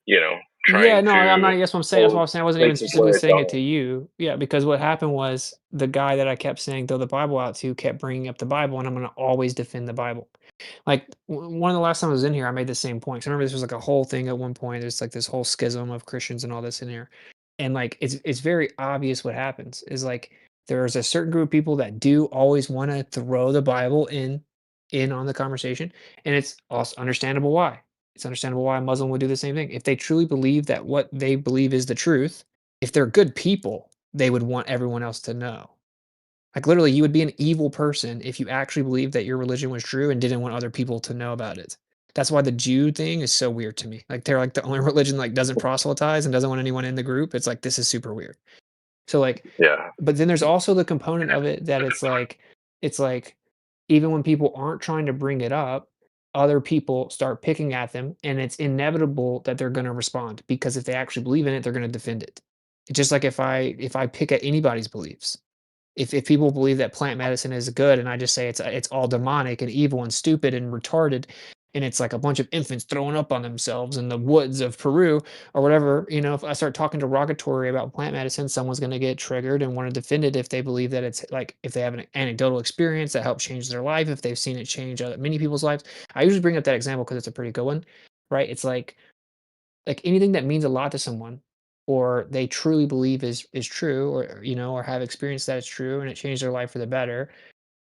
Yeah, trying no, I'm not. to That's what I'm saying. That's what I was saying. I wasn't even making specifically clear it's saying it all. to you. Yeah, because what happened was the guy that I kept saying throw the Bible out to kept bringing up the Bible, and I'm going to always defend the Bible. Like one of the last time I was in here, I made the same point. 'Cause I remember this was like a whole thing at one point. There's like this whole schism of Christians and all this in here, and like it's very obvious what happens is like there's a certain group of people that do always want to throw the Bible in on the conversation, and it's also understandable why. It's understandable why a Muslim would do the same thing. If they truly believe that what they believe is the truth, if they're good people, they would want everyone else to know. Like literally, you would be an evil person if you actually believed that your religion was true and didn't want other people to know about it. That's why the Jew thing is so weird to me. Like they're like the only religion like doesn't proselytize and doesn't want anyone in the group. It's like this is super weird. So like, Yeah. but then there's also the component of it that it's like even when people aren't trying to bring it up, other people start picking at them, and it's inevitable that they're going to respond because if they actually believe in it, they're going to defend it. It's just like if I pick at anybody's beliefs, if people believe that plant medicine is good and I just say it's all demonic and evil and stupid and retarded and it's like a bunch of infants throwing up on themselves in the woods of Peru or whatever, if I start talking derogatory about plant medicine, someone's going to get triggered and want to defend it if they believe that it's like if they have an anecdotal experience that helped change their life, if they've seen it change many people's lives. I usually bring up that example because it's a pretty good one, right? It's like anything that means a lot to someone or they truly believe is true or have experienced that it's true and it changed their life for the better,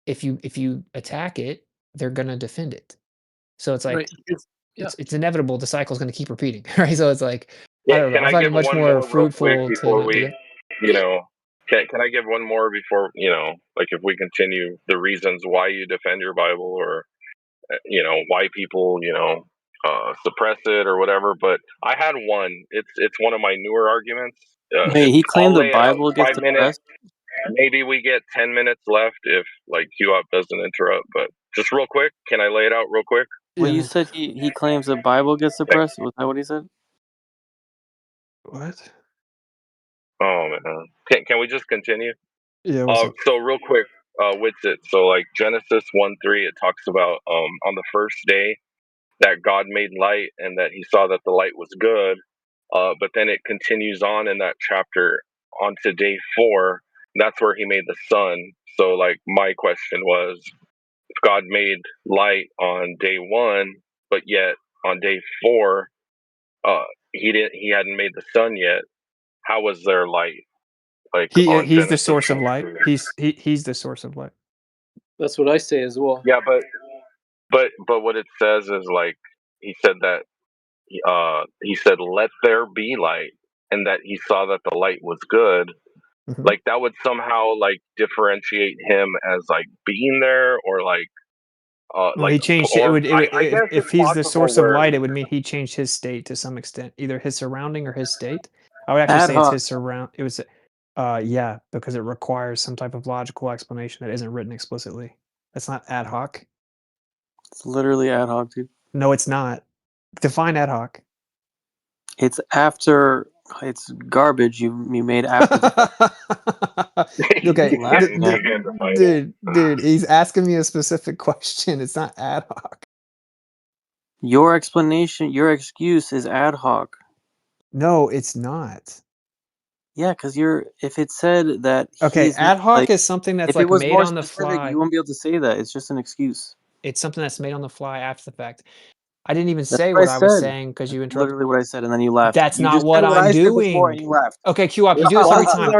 if you attack it, they're going to defend it. So it's like Right. It's, yeah. it's inevitable the cycle is going to keep repeating, right? So it's like I Yeah, don't know, can I I find it give much one more more real quick fruitful before to do we, that. can I give one more before, like if we continue the reasons why you defend your Bible, or, why people, suppress it or whatever. But I had one. It's one of my newer arguments. Wait, he claimed I'll the lay it out Bible in gets 5 minutes. suppressed? Maybe we get 10 minutes left if like QOP doesn't interrupt. But just real quick, can I lay it out real quick? Well, Yeah, you man. said he claims the Bible gets suppressed. Was that what he said? What? Oh man, can we just continue? Yeah, what's up? So real quick, Witsit. So like Genesis 1:3, it talks about on the first day that God made light and that He saw that the light was good. But then it continues on in that chapter onto day 4. That's where He made the sun. So like my question was, if God made light on day 1, but yet on day 4, He hadn't made the sun yet. How was there light? Like on He's the Genesis source of light. 1:3? He's the source of light. That's what I say as well. Yeah, but what it says is like He said that He said let there be light, and that He saw that the light was good. Mhm. Like that would somehow like differentiate Him as like being there, or like Well, he changed it. I guess If it's he's the possible source of where light, it would mean he changed his state to some extent, either his surrounding or his state. I would actually Ad say it's hoc. his surround. It was, yeah, because it requires some type of logical explanation that isn't written explicitly. That's not ad hoc. It's literally ad hoc, dude. No, it's not. Define ad hoc. It's after. It's garbage you made after the fact. Okay, Laughing at it. dude, he's asking me a specific question. It's not ad hoc. Your explanation, your excuse is ad hoc. No, it's not. Yeah, because you're. If it said that Okay, he's ad hoc like, is something that's if it like was made more on the specific, fly. you won't be able to say that. It's just an excuse. It's something that's made on the fly after the fact. I didn't even That's say what I what I was said. saying because you That's interrupted. literally what I said, and then you laughed. That's You not just said what what I'm I said before, and doing. you laughed. Okay, Q-Up, you do this every time.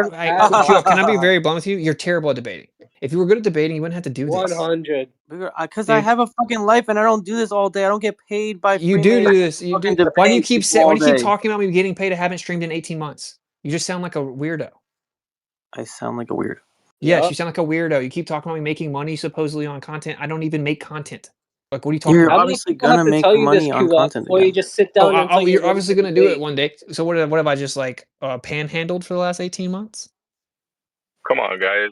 Q-Up, can I be very blunt with you? You're terrible at debating. If you were good at debating, you wouldn't have to do this. 100. Because I Dude. have a fucking life, and I don't do this all day. I don't get paid by You do Freemasons this. to You fucking do. Why do you debate keep people why all do you keep day. talking about me getting paid? I haven't streamed in 18 months. You just sound like a weirdo. I sound like a weirdo. Yes, you sound like a weirdo. You keep talking about me making money supposedly on content. I don't even make content. Like, what are you talking You're about? How many obviously people have gonna to make tell you this, money on Q up, content before you again. just sit Oh, down until you're you're ready obviously to going to do it debate? one day. So what have I just like panhandled for the last 18 months? Come on, guys.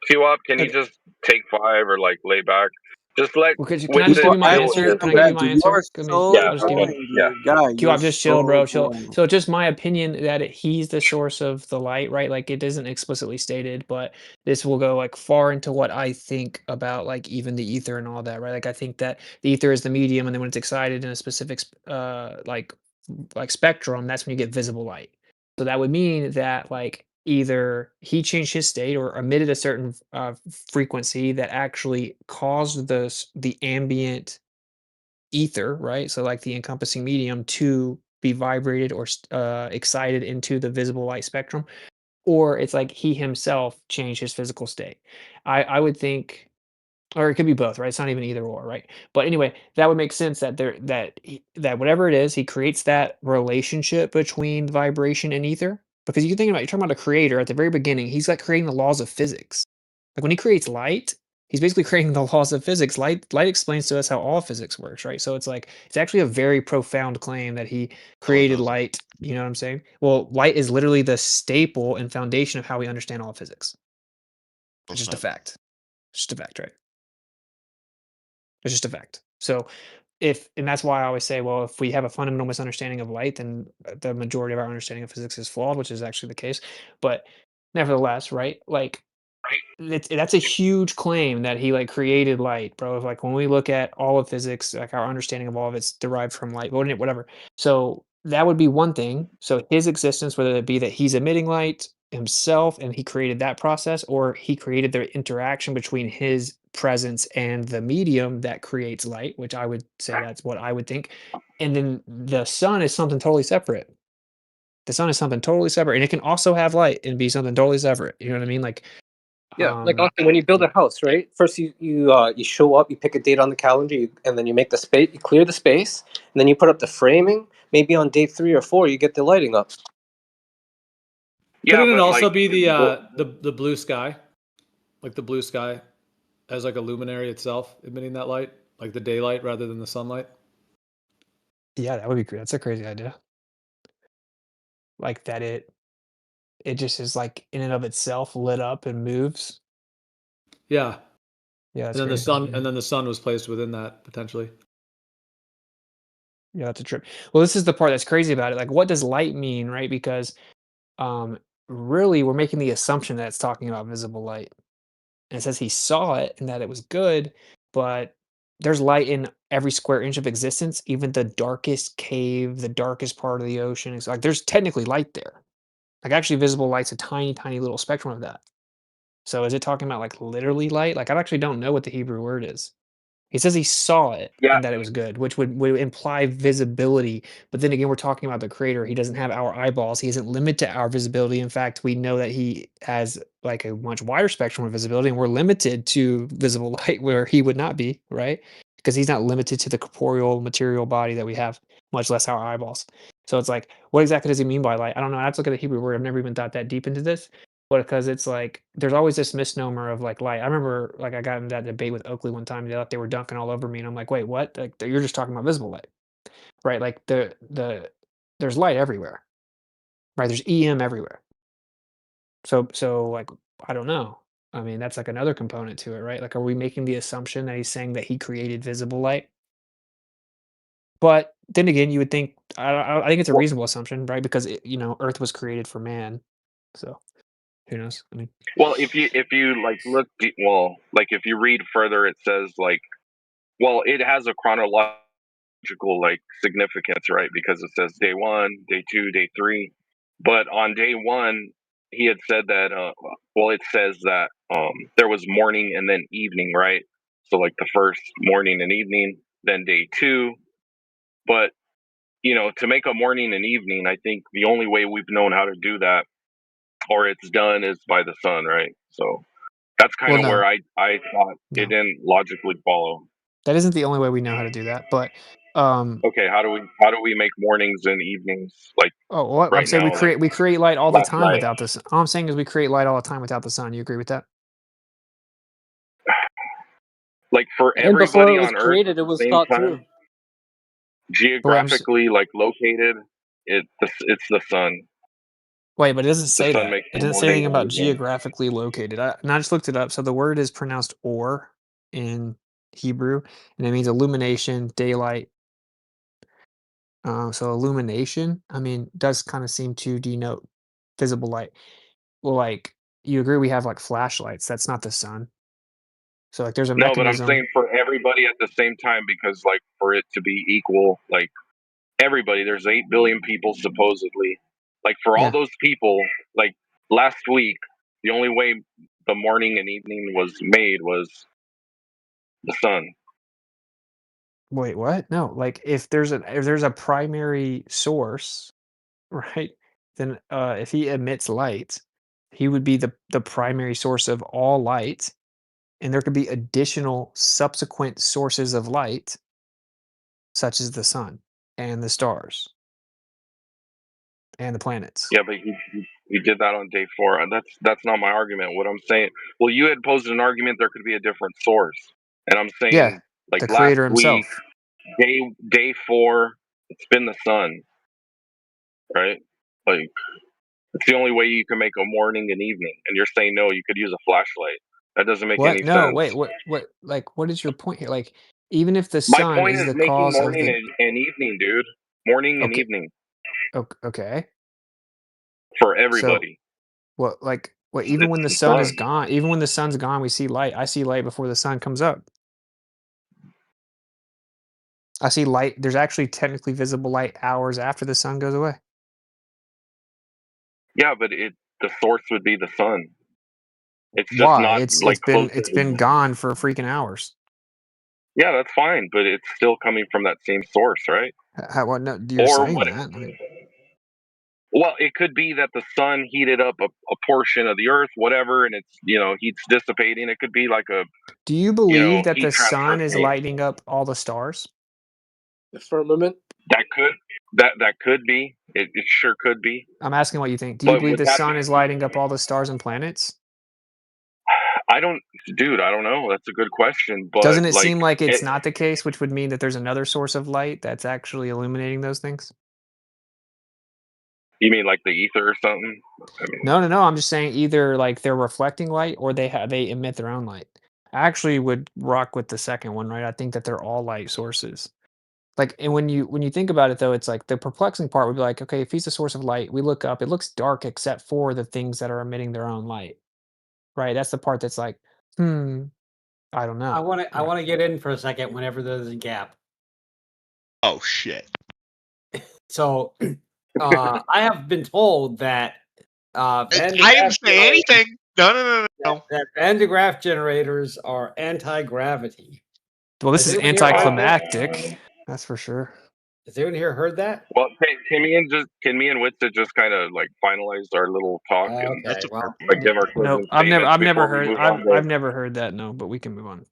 Q-Up, can you Okay. just take 5 or like lay back? Just let Well, can I just give Witsit you my deal with answer? his Can I give you thing. my Dude, you answer? are so Yeah, I'll just give okay. you. boring, Yeah. dude. Guy, you're Q-Up, just chill, bro. so Chill. boring. So just my opinion that he's the source of the light, right? Like it isn't explicitly stated, but this will go like far into what I think about like even the ether and all that, right? Like I think that the ether is the medium, and then when it's excited in a specific like spectrum, that's when you get visible light. So that would mean that like either he changed his state or emitted a certain frequency that actually caused the ambient ether, right? So like the encompassing medium to be vibrated or excited into the visible light spectrum, or it's like he himself changed his physical state. I would think, or it could be both, right? It's not even either or, right? But anyway, that would make sense that that whatever it is, he creates that relationship between vibration and ether. Because you can think about, you're talking about a creator at the very beginning. He's like creating the laws of physics. Like when he creates light, he's basically creating the laws of physics. Light explains to us how all physics works, right? So it's like it's actually a very profound claim that he No, it created doesn't. light. You know what I'm saying? Well, light is literally the staple and foundation of how we understand all physics. No, It's it's just a not. fact. It's just a fact, right? It's just a fact. So and that's why I always say, well, if we have a fundamental misunderstanding of light, then the majority of our understanding of physics is flawed, which is actually the case. But nevertheless, right? Like that's a huge claim that he like created light, bro. If, like when we look at all of physics, like our understanding of all of it's derived from light, whatever. So that would be one thing. So his existence, whether it be that he's emitting light himself and he created that process, or he created the interaction between his presence and the medium that creates light, which I would say that's what I would think. And then the sun is something totally separate. The sun is something totally separate, and it can also have light and be something totally separate. You know what I mean? Like, Yeah, like often when you build a house, right? First, you show up, you pick a date on the calendar, and then you make the space, you clear the space, and then you put up the framing. Maybe on day 3 or 4, you get the lighting up. Yeah, Couldn't it but also like be the blue sky, like the blue sky, as like a luminary itself emitting that light, like the daylight rather than the sunlight? yeah, that would be great. That's a crazy idea. Like that it just is like in and of itself lit up and moves. Yeah. Yeah, And that's then the crazy. sun, and then the sun was placed within that potentially. Yeah, that's a trip. Well, this is the part that's crazy about it. Like, what does light mean, right? Because um, really, we're making the assumption that it's talking about visible light. And it says he saw it and that it was good, but there's light in every square inch of existence, even the darkest cave, the darkest part of the ocean. It's like there's technically light there. Like, actually, visible light's a tiny, tiny little spectrum of that. So, is it talking about like literally light? Like, I actually don't know what the Hebrew word is. He says he saw it Yeah, and that it was good, which would imply visibility. But then again, we're talking about the creator. He doesn't have our eyeballs. He isn't limited to our visibility. In fact, we know that he has like a much wider spectrum of visibility, and we're limited to visible light where he would not be, right? Because he's not limited to the corporeal material body that we have, much less our eyeballs. So it's like, what exactly does he mean by light? I don't know. I have to look at the Hebrew word. I've never even thought that deep into this. But because it's like there's always this misnomer of like light. I remember like I got in that debate with Oakley one time. They thought they were dunking all over me, and I'm like, wait, what? Like you're just talking about visible light, right? Like there's light everywhere, right? There's EM everywhere. So like I don't know. I mean, that's like another component to it, right? Like, are we making the assumption that he's saying that he created visible light? But then again, you would think I think it's a well, reasonable assumption, right? Because Earth was created for man, so who knows? I mean, well, if you like look well, like if you read further, it says like, well, it has a chronological like significance, right? Because it says day 1, day 2, day 3. But on day 1, he had said that well, it says that there was morning and then evening, right? So like the first morning and evening, then day 2. But to make a morning and evening, I think the only way we've known how to do that, or it's done, is by the sun, right? So that's kind well, of where no, I thought it no. didn't logically follow. That isn't the only way we know how to do that, but, Okay, how do we make mornings and evenings like oh, well, I'm right saying now, like we create light all the last time night? without this. All I'm saying is we create light all the time without the sun. You agree with that? Like for And before everybody it was on Earth at created, it the was same thought time, through. But wait, I'm just geographically like located, it's the sun. wait, but it doesn't The say sun that. makes It the doesn't say morning anything and about evening. geographically located. And I just looked it up. So the word is pronounced or in Hebrew, and it means illumination, daylight. So illumination, I mean, does kind of seem to denote visible light. Well, like you agree we have like flashlights. That's not the sun. So like there's a No, but I'm mechanism. saying for everybody at the same time, because like for it to be equal, like everybody, there's 8 billion people supposedly. Like for all Yeah. those people, like last week, the only way the morning and evening was made was the sun. Wait, what? No, like if there's a primary source, right? Then if he emits light, he would be the primary source of all light, and there could be additional subsequent sources of light, such as the sun and the stars and the planets. Yeah, but he did that on day 4, and that's not my argument. What I'm saying, well, you had posed an argument there could be a different source, and I'm Yeah, saying like the last creator week, himself. day 4, it's been the sun, right? Like it's the only way you can make a morning and evening, and you're saying no, you could use a flashlight. That doesn't make What? any No, sense. wait, what is your point here? Like, even if the My sun point is is the making cause of morning the and evening, dude. Morning and okay, evening okay. for So everybody. what? Even It's when the the sun is sun. gone, even when the sun's gone, we see light. I see light before the sun comes up. I see light. There's actually technically visible light hours after the sun goes away. Yeah, but the source would be the sun. It's just Why? not It's like it's been closer it's to. been gone for freaking hours. Yeah, that's fine, but it's still coming from that same source, right? How, what? No, you're Or saying what? that. I mean, Well, it could be that the sun heated up a portion of the earth, whatever, and it's heat's dissipating. It could be like a do you believe that heat the transfer sun is thing. lighting up all the stars? The firmament. That could that could be. It sure could be. I'm asking what you think. Do you But believe would the that sun is be? lighting up all the stars and planets? I don't, dude. I don't know. That's a good question, but Doesn't it like seem like it's it. not the case, which would mean that there's another source of light that's actually illuminating those things? You mean like the ether or something? I mean, No, no, no. I'm just saying either like they're reflecting light or they emit their own light. I actually would rock with the second one, right? I think that they're all light sources. Like, and when you think about it though, it's like the perplexing part would be like, okay, if he's the source of light, we look up, it looks dark except for the things that are emitting their own light, right? That's the part that's like, I don't know. I want to get in for a second whenever there's a gap. Oh shit. So, I have been told that I didn't say anything. No. that Van de Graaff generators are anti-gravity. Well, this Has is anyone here heard this? anticlimactic. That's for sure. Has anyone here heard that? Well, can me and Witsit just kind of like finalize our little talk and Okay, well, like give our No, closing I've statements never before we heard move on to. I've never heard that. No, but we can move on.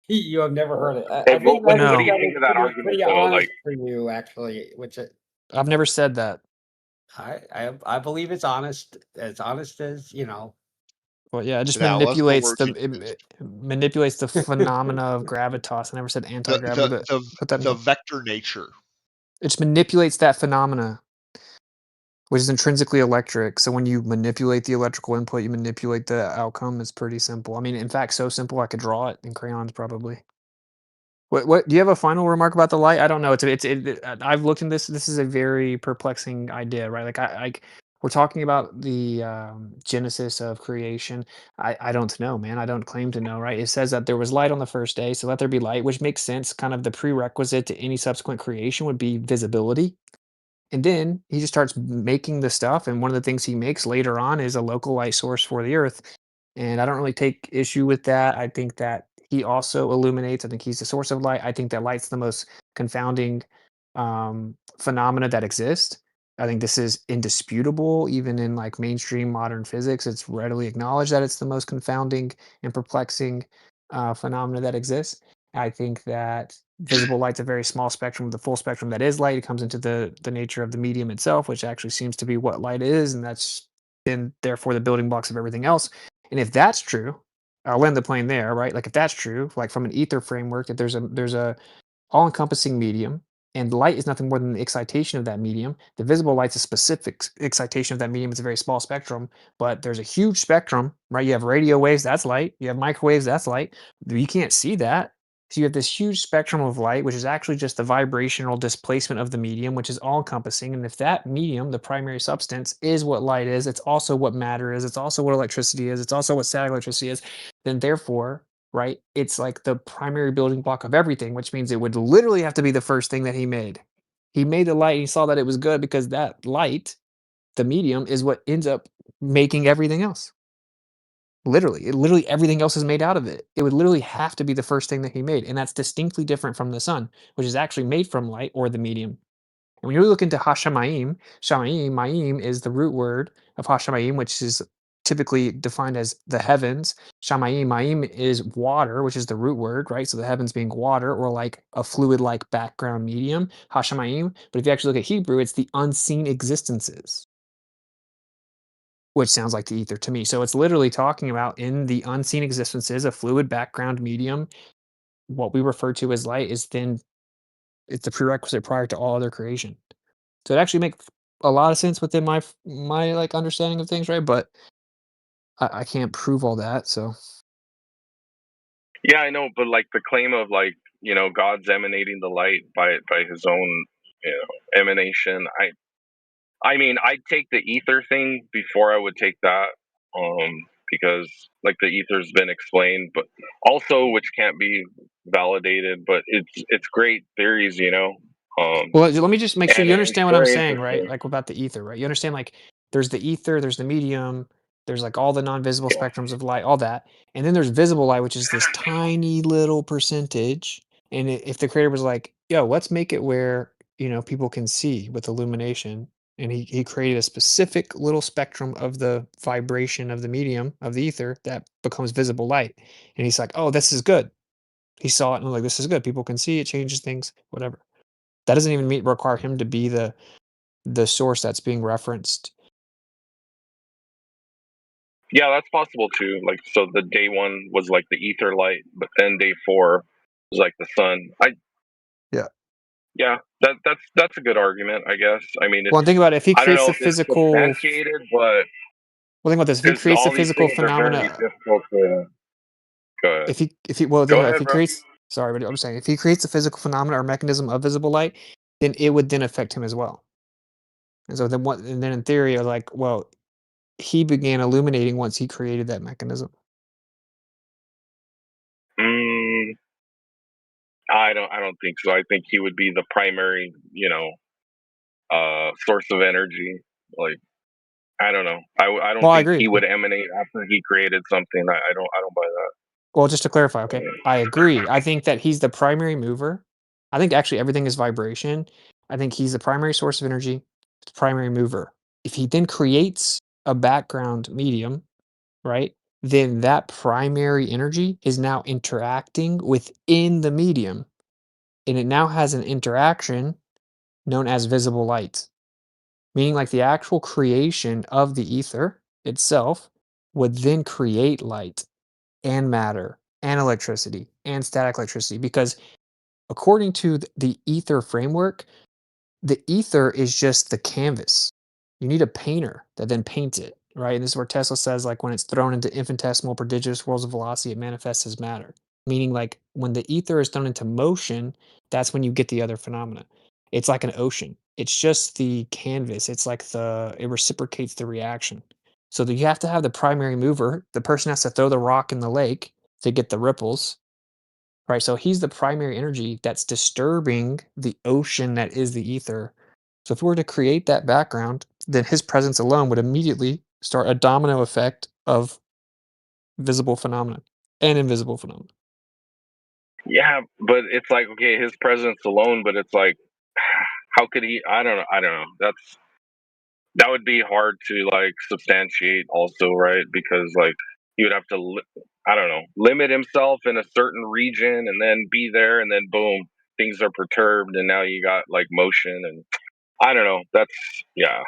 you have never heard it. Hey, I think what that do you is think of that argument pretty though? honest Like, for you, actually. Which I've never said that. I believe it's honest. As honest as you know. Well, yeah, it just That wasn't the manipulates word it manipulates the phenomena of gravitas. I never said anti-gravity, but put that in the here. vector nature. It just manipulates that phenomena, which is intrinsically electric. So when you manipulate the electrical input, you manipulate the outcome. It's pretty simple. I mean, in fact, so simple I could draw it in crayons probably. What do you have a final remark about the light? I don't know. I've looked into this. This is a very perplexing idea, right? Like we're talking about the genesis of creation. I don't know, man. I don't claim to know, right? It says that there was light on the first day, so let there be light, which makes sense. Kind of the prerequisite to any subsequent creation would be visibility. And then he just starts making the stuff, and one of the things he makes later on is a local light source for the earth. And I don't really take issue with that. I think that he also illuminates. I think he's the source of light. I think that light's the most confounding phenomena that exists. I think this is indisputable, even in like mainstream modern physics. It's readily acknowledged that it's the most confounding and perplexing phenomena that exists. I think that visible light's a very small spectrum of the full spectrum that is light. It comes into the nature of the medium itself, which actually seems to be what light is, and that's then therefore the building blocks of everything else. And if that's true, I'll land the plane there, right? Like if that's true, like from an ether framework, that there's a all-encompassing medium, and light is nothing more than the excitation of that medium. The visible light's a specific excitation of that medium. It's a very small spectrum, but there's a huge spectrum, right? You have radio waves, that's light. You have microwaves, that's light. You can't see that. So you have this huge spectrum of light, which is actually just the vibrational displacement of the medium, which is all-encompassing. And if that medium, the primary substance, is what light is, it's also what matter is, it's also what electricity is, it's also what static electricity is, then therefore, right, it's like the primary building block of everything, which means it would literally have to be the first thing that he made. He made the light, he saw that it was good because that light, the medium, is what ends up making everything else. Literally everything else is made out of it. It would literally have to be the first thing that he made, and that's distinctly different from the sun, which is actually made from light or the medium. And when you look into Hashemayim, Mayim is the root word of Hashemayim, which is typically defined as the heavens. Mayim is water, which is the root word, right? So the heavens being water or like a fluid-like background medium, Hashemayim. But if you actually look at Hebrew, it's the unseen existences, which sounds like the ether to me. So it's literally talking about in the unseen existences, a fluid background medium, what we refer to as light is then it's the prerequisite prior to all other creation. So it actually makes a lot of sense within my like understanding of things, right? But I can't prove all that, so yeah, I know, but like the claim of like God's emanating the light by His own emanation. I mean, I'd take the ether thing before I would take that, because like the ether's been explained, but also which can't be validated. But it's great theories, well, let me just make sure and you it's understand what I'm very saying, right? interesting. Like about the ether, right? You understand like there's the ether, there's the medium, there's like all the non-visible spectrums of light, all that. And then there's visible light, which is this tiny little percentage. And if the creator was like, yo, let's make it where, people can see with illumination. And he created a specific little spectrum of the vibration of the medium of the ether that becomes visible light. And he's like, oh, this is good. He saw it and like, this is good. People can see it changes things, whatever. That doesn't even require him to be the source that's being referenced. Yeah, that's possible too. Like, so the day one was like the ether light, but then day 4 was like the sun. Yeah, that's a good argument, I guess. I mean, Well, think about it. If he I don't creates know the if it's physical, substantiated, but well, think about this. If he because creates the all these physical things are very phenomena, difficult to. Go ahead. if he well, think Go about it. If ahead, he bro. creates Sorry, but I'm saying if he creates a physical phenomena or mechanism of visible light, then it would then affect him as well. And so then what? And then in theory, I was like, well, he began illuminating once he created that mechanism. Mm, I don't think so. I think he would be the primary, source of energy. Like, I don't know. I don't Well, I think agree. he would emanate after he created something. I don't buy that. Well, just to clarify, okay, I agree. I think that he's the primary mover. I think actually everything is vibration. I think he's the primary source of energy, the primary mover. If he then creates a background medium, right, then that primary energy is now interacting within the medium, and it now has an interaction known as visible light, meaning like the actual creation of the ether itself would then create light and matter and electricity and static electricity because according to the ether framework, the ether is just the canvas. You need a painter that then paints it, right? And this is where Tesla says, like, when it's thrown into infinitesimal, prodigious worlds of velocity, it manifests as matter. Meaning, like, when the ether is thrown into motion, that's when you get the other phenomena. It's like an ocean. It's just the canvas. It's like it reciprocates the reaction. So that you have to have the primary mover. The person has to throw the rock in the lake to get the ripples, right? So he's the primary energy that's disturbing the ocean that is the ether. So if we were to create that background, then his presence alone would immediately start a domino effect of visible phenomena and invisible phenomena. Yeah, but it's like, okay, his presence alone, but it's like, how could he? I don't know. That would be hard to like substantiate, also, right? Because like he would have to, I don't know, limit himself in a certain region and then be there, and then boom, things are perturbed, and now you got like motion, and I don't know. That's yeah.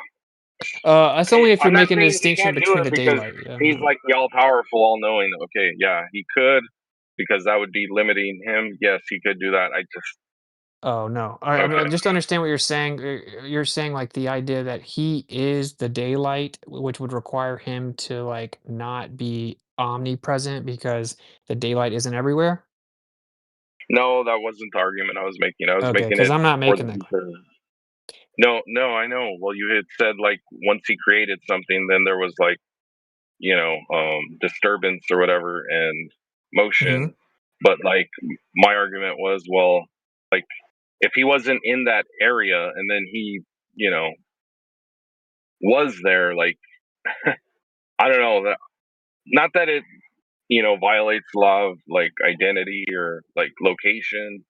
That's only if you're I'm not making a saying he distinction can't do between it the because daylight. Yeah, he's no. like the all powerful, all knowing. Okay, yeah, he could, because that would be limiting him. Yes, he could do that. I just Oh no. All right, okay. but just to understand what you're saying. You're saying like the idea that he is the daylight, which would require him to like not be omnipresent because the daylight isn't everywhere. No, that wasn't the argument I was making. I was Okay, making because it I'm not for the making that. ether. No, no, I know. Well, you had said like once he created something, then there was like, disturbance or whatever and Hmm. motion. But like my argument was, well, like if he wasn't in that area and then he, you know, was there, like I don't know that, not that it, violates law of like identity or like location,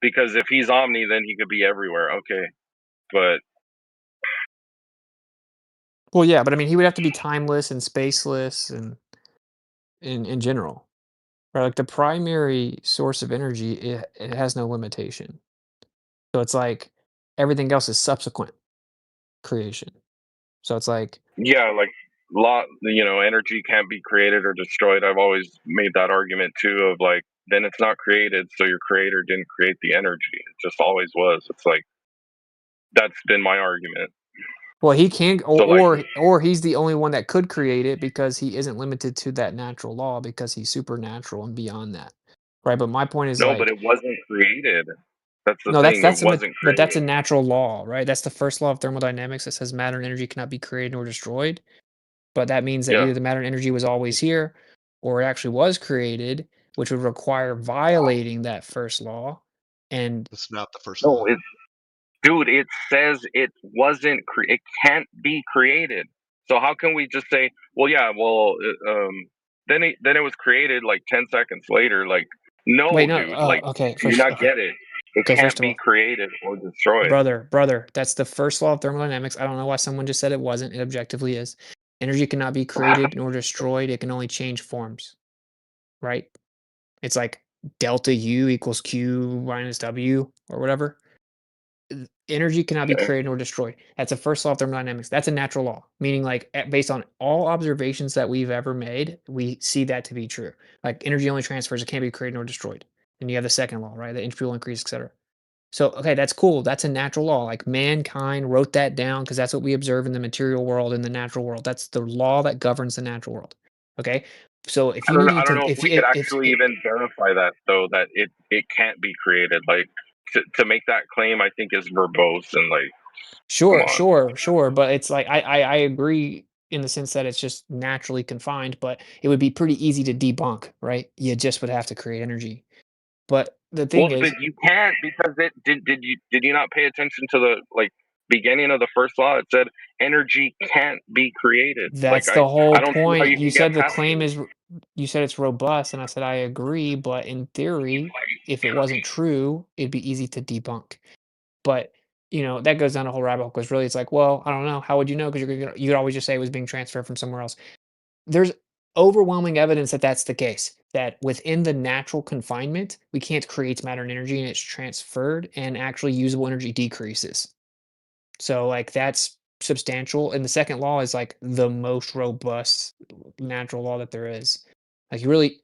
because if he's omni, then he could be everywhere. Okay, but Well, yeah, but I mean, he would have to be timeless and spaceless and in general, right? Like the primary source of energy, it has no limitation. So it's like everything else is subsequent creation. So it's like, yeah, like energy can't be created or destroyed. I've always made that argument too of like, then it's not created, so your creator didn't create the energy. It just always was. It's like that's been my argument. well, he can, So like, or he's the only one that could create it because he isn't limited to that natural law because he's supernatural and beyond that, right? But my point is no, but like, it wasn't created. That's the no, thing. It wasn't but that's a created. natural law, right? That's the first law of thermodynamics that says matter and energy cannot be created nor destroyed. But that means that Yeah. either the matter and energy was always here or it actually was created, which would require violating that first law. And That's not the first No, law. dude, it says it wasn't it can't be created. So how can we just say, well, yeah, well, then it was created like 10 seconds later? Like, no, wait, no, dude, like, okay, do you not okay, get it? It okay, can't first of be all, created or destroyed. brother, that's the first law of thermodynamics. I don't know why someone just said it wasn't. It objectively is. Energy cannot be created nor destroyed. It can only change forms, right? It's like delta U equals Q minus W or whatever. Energy cannot be Okay. created nor destroyed. That's the first law of thermodynamics. That's a natural law, meaning like based on all observations that we've ever made, we see that to be true. Like energy only transfers; it can't be created nor destroyed. And you have the second law, right? The entropy will increase, etc. So, okay, that's cool. That's a natural law. Like mankind wrote that down because that's what we observe in the material world, in the natural world. That's the law that governs the natural world. Okay. So if I you don't know. need I don't to, know if we could actually even verify that though. That it can't be created. Like to make that claim, I think is verbose and like, come Sure, on. sure, sure, but it's like I agree in the sense that it's just naturally confined, but it would be pretty easy to debunk, right? You just would have to create energy. But the Well, thing but is, you can't because it did you not pay attention to the like beginning of the first law? It said energy can't be created. Like that's the whole I don't see how point. you You can get said the past claim it. is, you said it's robust, and I said I agree, but in theory, if it wasn't true, it'd be easy to debunk. But that goes down a whole rabbit hole because really it's like, well, I don't know. How would you know? Because you could always just say it was being transferred from somewhere else. There's overwhelming evidence that that's the case. That within the natural confinement, we can't create matter and energy, and it's transferred, and actually usable energy decreases. So like that's substantial. And the second law is like the most robust natural law that there is. Like you really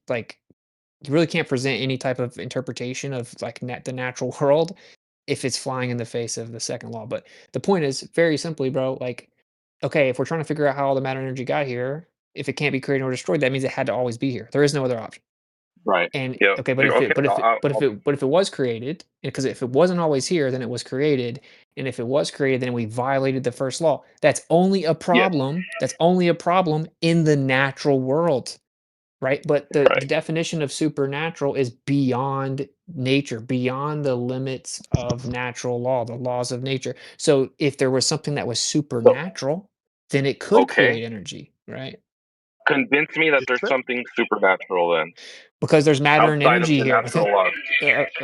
can't present any type of interpretation of like the natural world if it's flying in the face of the second law. But the point is very simply, bro, like, okay, if we're trying to figure out how all the matter and energy got here, if it can't be created or destroyed, that means it had to always be here. There is no other option. Right. And Yeah. okay, Okay. but if it was created, because if it wasn't always here, then it was created. And if it was created, then we violated the first law. That's only a Yes. problem. That's only a problem in the natural world. Right? But the Right. definition of supernatural is beyond nature, beyond the limits of natural law, the laws of nature. So if there was something that was So supernatural, then it could okay. create energy, right? Convince me that there's something supernatural then Because there's matter and outside of energy the here. natural laws.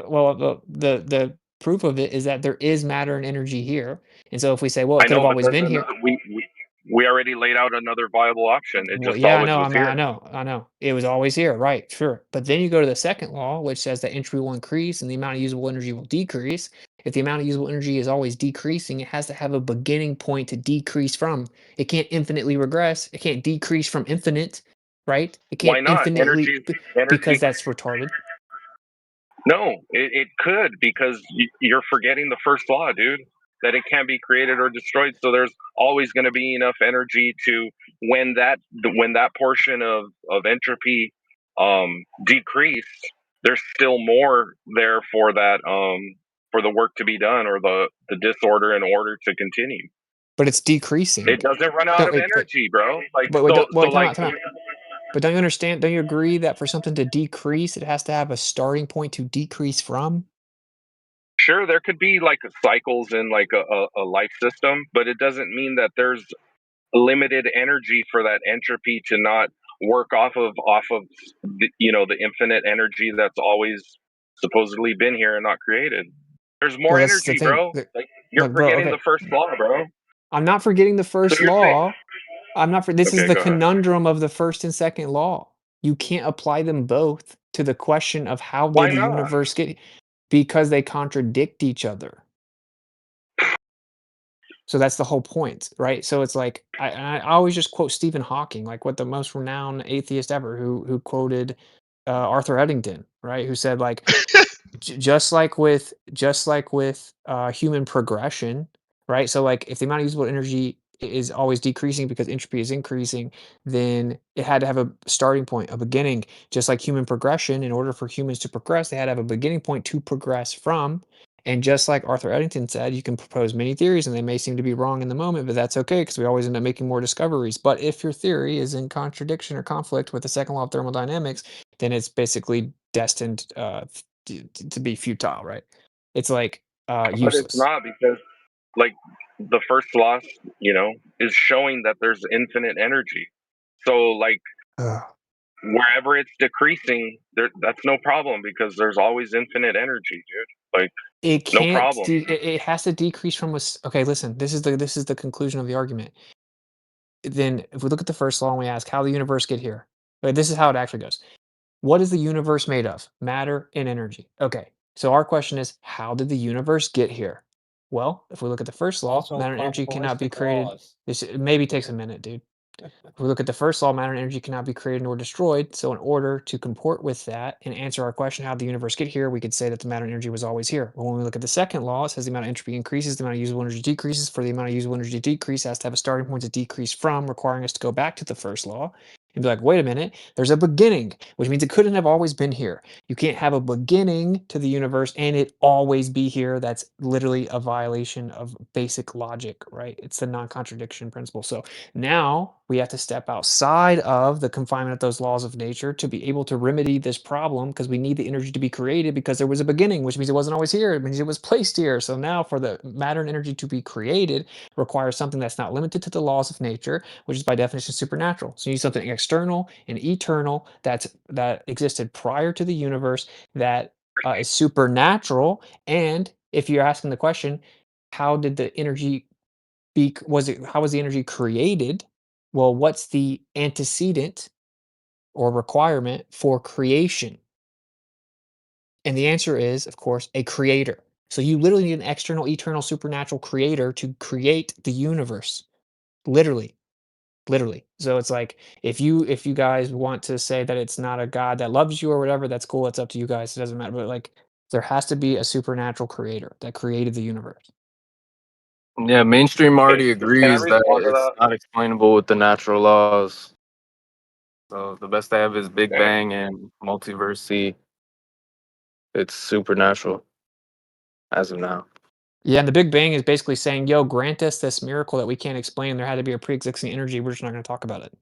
Well, the proof of it is that there is matter and energy here. And so if we say, well, it I could have know, but always there's been here. another. We already laid out another viable option. It Well, just yeah, I always know, was I here. know, I know. It was always here, right? Sure. But then you go to the second law, which says that entropy will increase and the amount of usable energy will decrease. If the amount of usable energy is always decreasing, it has to have a beginning point to decrease from. It can't infinitely regress. It can't decrease from infinite, right? It can't Why not? infinitely because Energy. that's retarded. No, it could because you're forgetting the first law, dude. That it can't be created or destroyed. So there's always going to be enough energy to when that portion of entropy decreased. There's still more there for the work to be done or the disorder in order to continue. But it's decreasing. It doesn't run out Don't of wait, energy, bro. Like but wait, so wait, time like out, time out. But don't you understand? Don't you agree that for something to decrease, it has to have a starting point to decrease from? sure there could be like cycles in like a life system, but it doesn't mean that there's limited energy for that entropy to not work off of the infinite energy that's always supposedly been here and not created. There's more Well, that's the energy, thing. bro. Like you're Look, bro, forgetting the okay. first law, bro. I'm not forgetting the So first you're saying law. I'm not for this is okay, the go ahead. conundrum of the first and second law. You can't apply them both to the question of how Why did the not? universe get, because they contradict each other. So that's the whole point, right? So it's like I always just quote Stephen Hawking, like what the most renowned atheist ever, who quoted Arthur Eddington, right? Who said like just like with human progression, right? So like if the amount of usable energy is always decreasing because entropy is increasing, then it had to have a starting point, a beginning. Just like human progression, in order for humans to progress, they had to have a beginning point to progress from. And just like Arthur Eddington said, you can propose many theories and they may seem to be wrong in the moment, but that's okay because we always end up making more discoveries. But if your theory is in contradiction or conflict with the second law of thermodynamics, then it's basically destined to be futile, right? It's like But it's useless. not because like the first law, is showing that there's infinite energy. So like Ugh. wherever it's decreasing, that's no problem because there's always infinite energy, dude. Like It no can't. problem. It has to decrease from okay. Listen, this is the conclusion of the argument. Then, if we look at the first law and we ask how the universe get here, this is how it actually goes. What is the universe made of? Matter and energy. Okay. So our question is, how did the universe get here? Well, if we look at the first law, Also matter and energy cannot be probabilistic created. laws. This it maybe takes a minute, dude. If we look at the first law, matter and energy cannot be created nor destroyed. So, in order to comport with that and answer our question, how did the universe get here, we could say that the matter and energy was always here. But when we look at the second law, it says the amount of entropy increases, the amount of usable energy decreases. For the amount of usable energy decrease, it has to have a starting point to decrease from, requiring us to go back to the first law. and be like, wait a minute, there's a beginning, which means it couldn't have always been here. You can't have a beginning to the universe and it always be here. That's literally a violation of basic logic, right? It's the non-contradiction principle. So now we have to step outside of the confinement of those laws of nature to be able to remedy this problem, because we need the energy to be created because there was a beginning, which means it wasn't always here. It means it was placed here. So now for the matter and energy to be created requires something that's not limited to the laws of nature, which is by definition supernatural. So you need something external and eternal that existed prior to the universe, that is supernatural. And if you're asking the question, how did the energy how was the energy created? Well, what's the antecedent or requirement for creation? And the answer is, of course, a creator. So you literally need an external, eternal, supernatural creator to create the universe. Literally. Literally. So it's like, if you guys want to say that it's not a God that loves you or whatever, that's cool. It's up to you guys. It doesn't matter. But like, there has to be a supernatural creator that created the universe. Yeah, mainstream Okay, already can I agrees that respond to it's that? not explainable with the natural laws. So the best they have is Big Okay. Bang and Multiverse C. It's supernatural as of now. Yeah, and the Big Bang is basically saying, yo, grant us this miracle that we can't explain. There had to be a pre-existing energy. We're just not going to talk about it.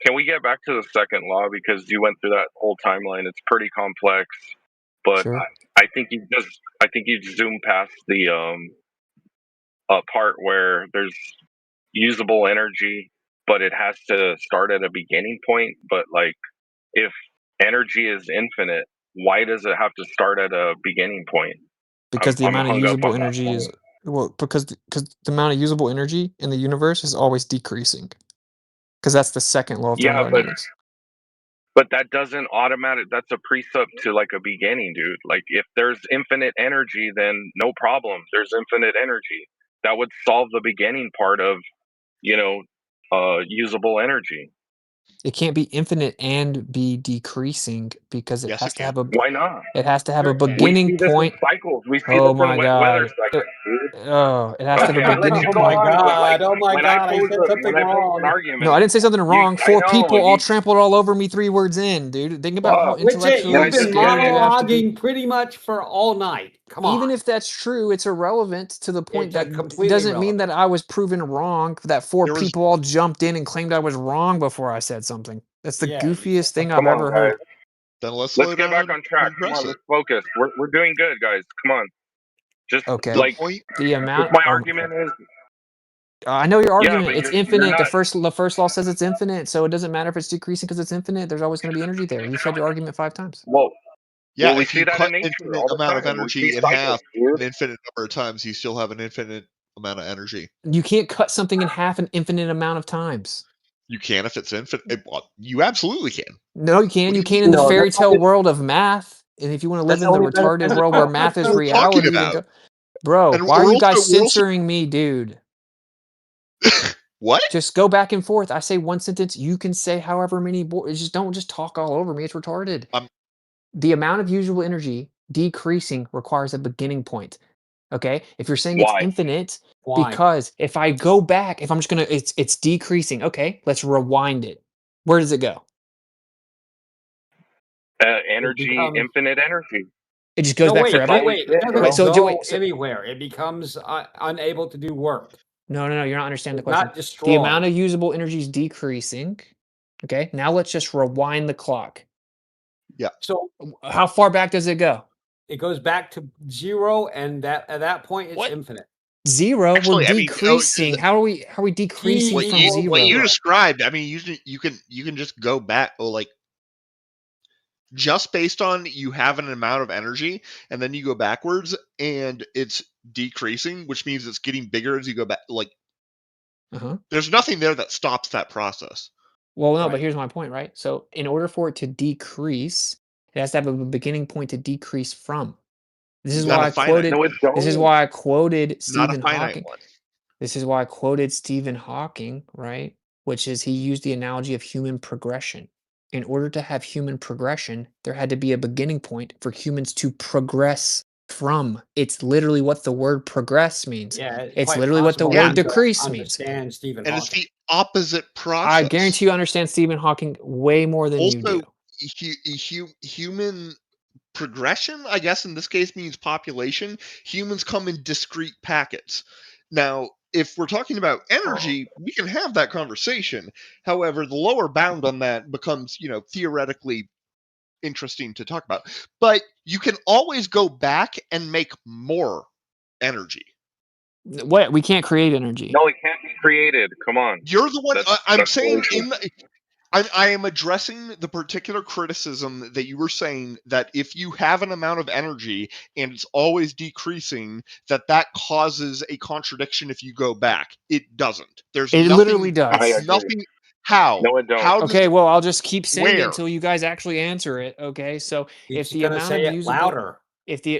Can we get back to the second law, because you went through that whole timeline? It's pretty complex, but Sure. I think you zoom past the part where there's usable energy, but it has to start at a beginning point. But like, if energy is infinite, why does it have to start at a beginning point? Because the I'm amount of hung up usable on that energy is, point. well, because the amount of usable energy in the universe is always decreasing. Because that's the second law of Yeah, thermodynamics. but that doesn't automatic. That's a precept to like a beginning, dude. Like, if there's infinite energy, then no problem. There's infinite energy. That would solve the beginning part of, usable energy. It can't be infinite and be decreasing, because it Yes, has it to can. have a Why not? it has to have a We beginning see this in point. cycles. We see Oh this in my weather god. cycles, dude. It has to have Okay, a I let beginning you Oh go my point. on, but like, god! Oh my god! I said when something I pose an wrong. No, I argument, didn't say something wrong. I Four know people all you. trampled all over me 3 words in, dude. Think about how Witsit, you've intellectually been scared you have to be. monologuing pretty much for all night. Come Even on. if that's true, it's irrelevant to the point It's that it completely doesn't mean irrelevant. that I was proven wrong, that 4 There was people all jumped in and claimed I was wrong before I said something. That's the Yeah. goofiest thing I've Come on, ever guys. heard. then let's slow Let's get down back on track. and Come address on, it. let's focus. We're doing good, guys. Come on. Just The Okay. like, point The if amount my oh, argument is, I know your yeah, argument. but It's you're infinite. not. The first law says it's infinite, so it doesn't matter if it's decreasing because it's infinite. There's always going to be energy there. You said your argument 5 times. Well, Yeah, we if see you that in cut nature infinite all the amount of time. We see energy in cycles, half dude. an infinite number of times, you still have an infinite amount of energy. You can't cut something in half an infinite amount of times. You can if it's infinite. Well, you absolutely can. No, you can. What do You you mean? can in the No, fairy tale world of math. And if you want to live that's in the only retarded metaphysical. world where math is What we're talking reality, then about. go. Bro, And why are we're you also guys we're also censoring me, dude? what? Just go back and forth. I say one sentence, you can say however many. Just don't just talk all over me. It's retarded. I'm The amount of usable energy decreasing requires a beginning point. Okay? If you're saying it's Why? infinite, Why? because if I go back, if I'm just gonna, it's decreasing. Okay, let's rewind it. Where does it go? It Energy, becomes infinite energy. It just goes no back wait, It's wait, forever. always wait. It been, Wait, doesn't bro. so go wait, so anywhere. It becomes unable to do work. no, you're not understanding the It's question. not The amount destroyed. of usable energy is decreasing. Okay, now let's just rewind the clock. yeah. So How far back does it go? it goes back to 0, and that at that point it's What? infinite. 0? We're Actually, I mean, decreasing. How are we decreasing T from equals what you 0? described. I mean, you can just go back. Oh, like just based on you have an amount of energy, and then you go backwards, and it's decreasing, which means it's getting bigger as you go back. Like Uh-huh. there's nothing there that stops that process. Well, no, but Right. here's my point, right? So in order for it to decrease, it has to have a beginning point to decrease from. This is Not why a I finite quoted No, one. it this is don't. why I quoted Not a Stephen finite Hawking. one. This is why I quoted Stephen Hawking, right? Which is he used the analogy of human progression. In order to have human progression, there had to be a beginning point for humans to progress from. It's literally what the word progress means. Yeah, it's It's quite literally what the possible word you don't decrease means. understand Stephen And it's Hawking. the opposite I process. guarantee you understand Stephen Hawking way more than you do. Also, human progression, I guess in this case means population. Humans come in discrete packets. Now, if we're talking about energy, we can have that conversation. However, the lower bound on that becomes, theoretically interesting to talk about. But you can always go back and make more energy. What? We can't create energy. No, it can't be created. Come on. You're the one. I'm That's saying bullshit. I am addressing the particular criticism that you were saying that if you have an amount of energy and it's always decreasing, that causes a contradiction if you go back. It doesn't. There's It nothing. literally does. I agree. Nothing. How? No, it don't. How does Okay, well, I'll just keep saying it where? until you guys actually answer it. Okay, so He's if the gonna amount say of it usable, louder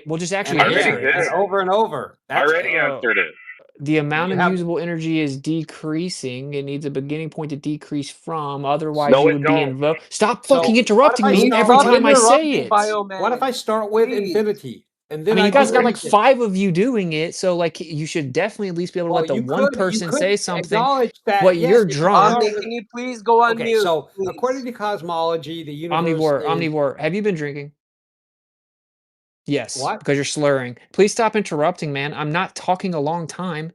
we'll just and actually I already answer again it. and did. over and over. I That's already answered it. The amount you of have. usable energy is decreasing. It needs a beginning point to decrease from. Otherwise, No, you it would be don't. invoked. Stop So fucking what if interrupting I me Please start every stop with? time I say interrupting, it. Bioman. What if I start with Please. infinity and I then mean, I you guys got like decrease it? 5 of you doing it, so like you should definitely at least be able to Well, let the one you person could say something. acknowledge that. But Yes, you're if you drunk. start Omni, with. can you please go on Okay, mute, so please? according to cosmology, the universe is Omnivore. Have you been drinking? Yes, what? because you're slurring. Please stop interrupting, man. I'm not talking a long time.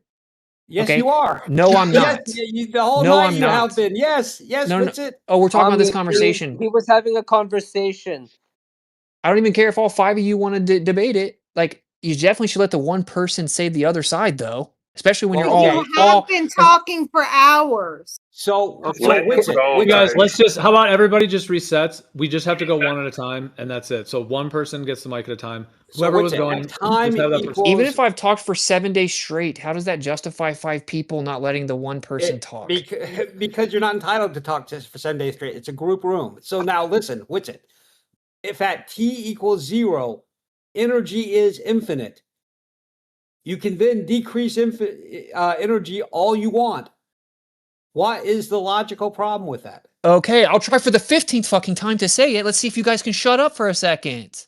Yes, Okay? you are. No, I'm Yes, not. the whole No, night I'm you have not. been. Yes, No, no. Witsit. Oh, we're talking about this Omni, please. conversation. He was having a conversation. I don't even care if all 5 of you want to debate it. Like, you definitely should let the one person say the other side, though. Especially when Well, you're okay. You have been talking for hours. So Okay. Let him Witsit, go, You guys, guys. let's just, how about everybody just resets? We just have to go one at a time, and that's it. So one person gets the mic at a time. So Whoever was Witsit, going, time just have that person. Even equals if I've talked for 7 days straight, how does that justify 5 people not letting the one person talk? because you're not entitled to talk just for 7 days straight. It's a group room. So now listen, Witsit. If at t equals 0, energy is infinite. You can then decrease energy all you want. What is the logical problem with that? Okay, I'll try for the 15th fucking time to say it. Let's see if you guys can shut up for a second.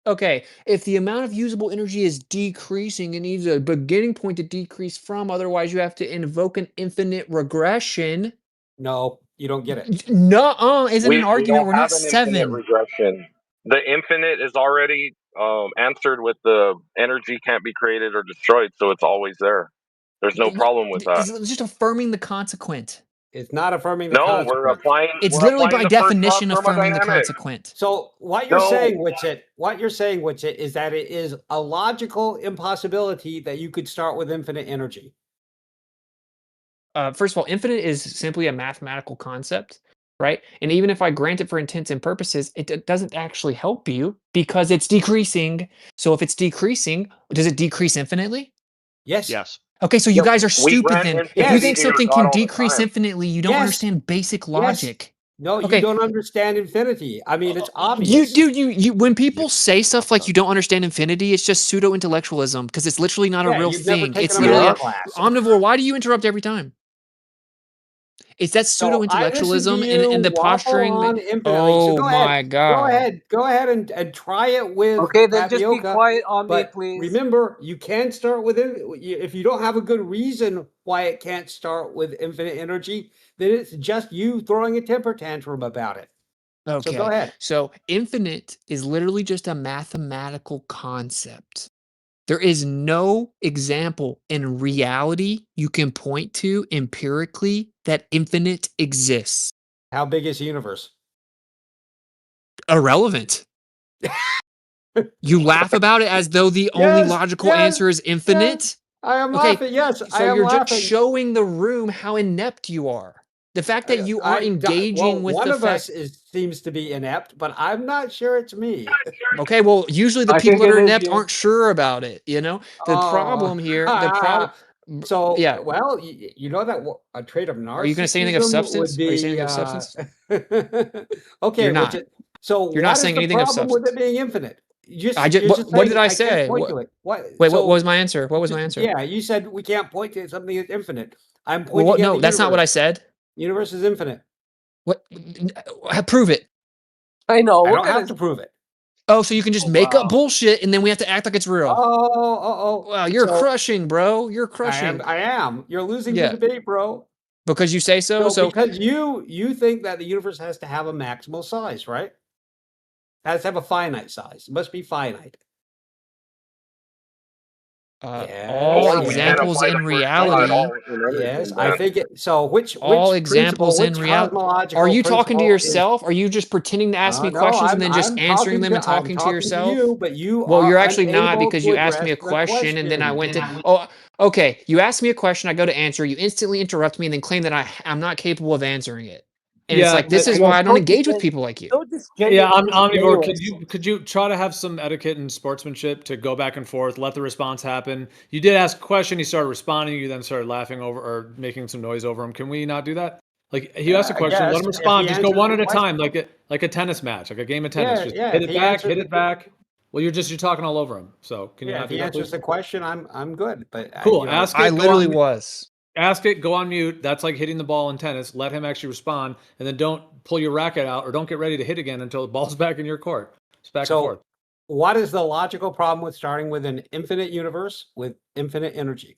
Okay, if the amount of usable energy is decreasing, it needs a beginning point to decrease from. Otherwise, you have to invoke an infinite regression. No, you don't get it. No, isn't an We argument. don't We're have not an infinite 7. regression. The infinite is already answered with the energy can't be created or destroyed, so it's always there. There's no problem with that. It's just affirming the consequent. It's not affirming the No, we're consequence. applying. It's We're literally applying by the first law of definition affirming the thermodynamics. consequent. So what you're No. saying, Witsit, is that it is a logical impossibility that you could start with infinite energy. First of all, infinite is simply a mathematical concept, right? And even if I grant it for intents and purposes, it doesn't actually help you because it's decreasing. So if it's decreasing, does it decrease infinitely? Yes. Yes. Okay, so you Yeah, guys are we stupid grant then. If you infinity think to your something God can all the decrease time. infinitely, you don't Yes. understand basic Yes. logic. No, you Okay. don't understand infinity. I mean, it's You obvious. dude, you when people say stuff like you don't understand infinity, it's just pseudo intellectualism because it's literally not a Yeah, real you've never thing. taken It's a literally math a class. omnivore. Why do you interrupt every time? It's that pseudo So I listen to intellectualism you and the waffle posturing. on infinitely. So Oh go ahead. my god. Go ahead and try it with Okay, then just be tapioca. quiet, Omni, But please. remember, you can start with if you don't have a good reason why it can't start with infinite energy, then it's just you throwing a temper tantrum about it. So go Okay. ahead. So infinite is literally just a mathematical concept. There is no example in reality you can point to empirically that infinite exists. How big is the universe? Irrelevant. You laugh about it as though the only Yes, logical yes, answer is infinite. I am Okay, laughing. Yes, I so am you're just laughing. showing the room how inept you are. The fact that you aren't engaging with one the of us fact. seems to be inept, but I'm not sure it's me. Okay, well, usually the I people think that it are is inept you. aren't sure about it. You know, the problem here, the problem. So, Yeah. well, you know that a trait of Are you going to say anything of narcissism would substance? Are you saying be anything of substance? okay. You're not. So, You're not what is saying the anything of problem with substance. it being infinite? You're What, just what saying did I I can't say? point to it. What? Wait, So, what was my answer? What was my answer? Yeah, you said we can't point to something that's infinite. I'm Well, pointing at no, the that's not what I universe. said. Universe is infinite. What? Prove it. I know. I What don't kind have of to prove it. Oh, so you can just make up wow. bullshit and then we have to act like it's real. Oh. Wow, you're So crushing, bro. You're crushing. I am. You're losing the Yeah, debate, bro. because you say so. So So because you think that the universe has to have a maximal size, right? Has to have a finite size. It must be finite. all Yes, Or we can't yes. examples apply the in first law at reality, all in anything, Yes, I man. think it. So all which examples principle, in which reality. Are cosmological you talking to principle is? yourself? Are you just pretending to ask me No, questions and then just I'm answering talking them to and talking to you, yourself? but you Well, are you're actually not unable because to you asked me address a the question and then I question. went to, oh, okay. You asked me a question, I go to answer, you instantly interrupt me and then claim that I'm not capable of answering it. And it's Yeah, like, this is You're why I don't engage with people like you. so yeah, Omnivore, disingenuous. could you try to have some etiquette and sportsmanship to go back and forth, let the response happen? You did ask a question, he started responding, you then started laughing over or making some noise over him. Can we not do that? Like he asked a I question, let guess him if respond. he Just go answers one the at a question. time, like a tennis match, like a game of tennis. Yeah, Just yeah. hit If it he back, answers hit it back. Well, you're talking all over him. So can you yeah, not if do he that, answers please? the question, I'm good. But Cool. you know, Ask I it. Go literally on. was. Ask it. Go on mute. That's like hitting the ball in tennis. Let him actually respond, and then don't pull your racket out or don't get ready to hit again until the ball's back in your court. It's back and forth. so what is the logical problem with starting with an infinite universe with infinite energy?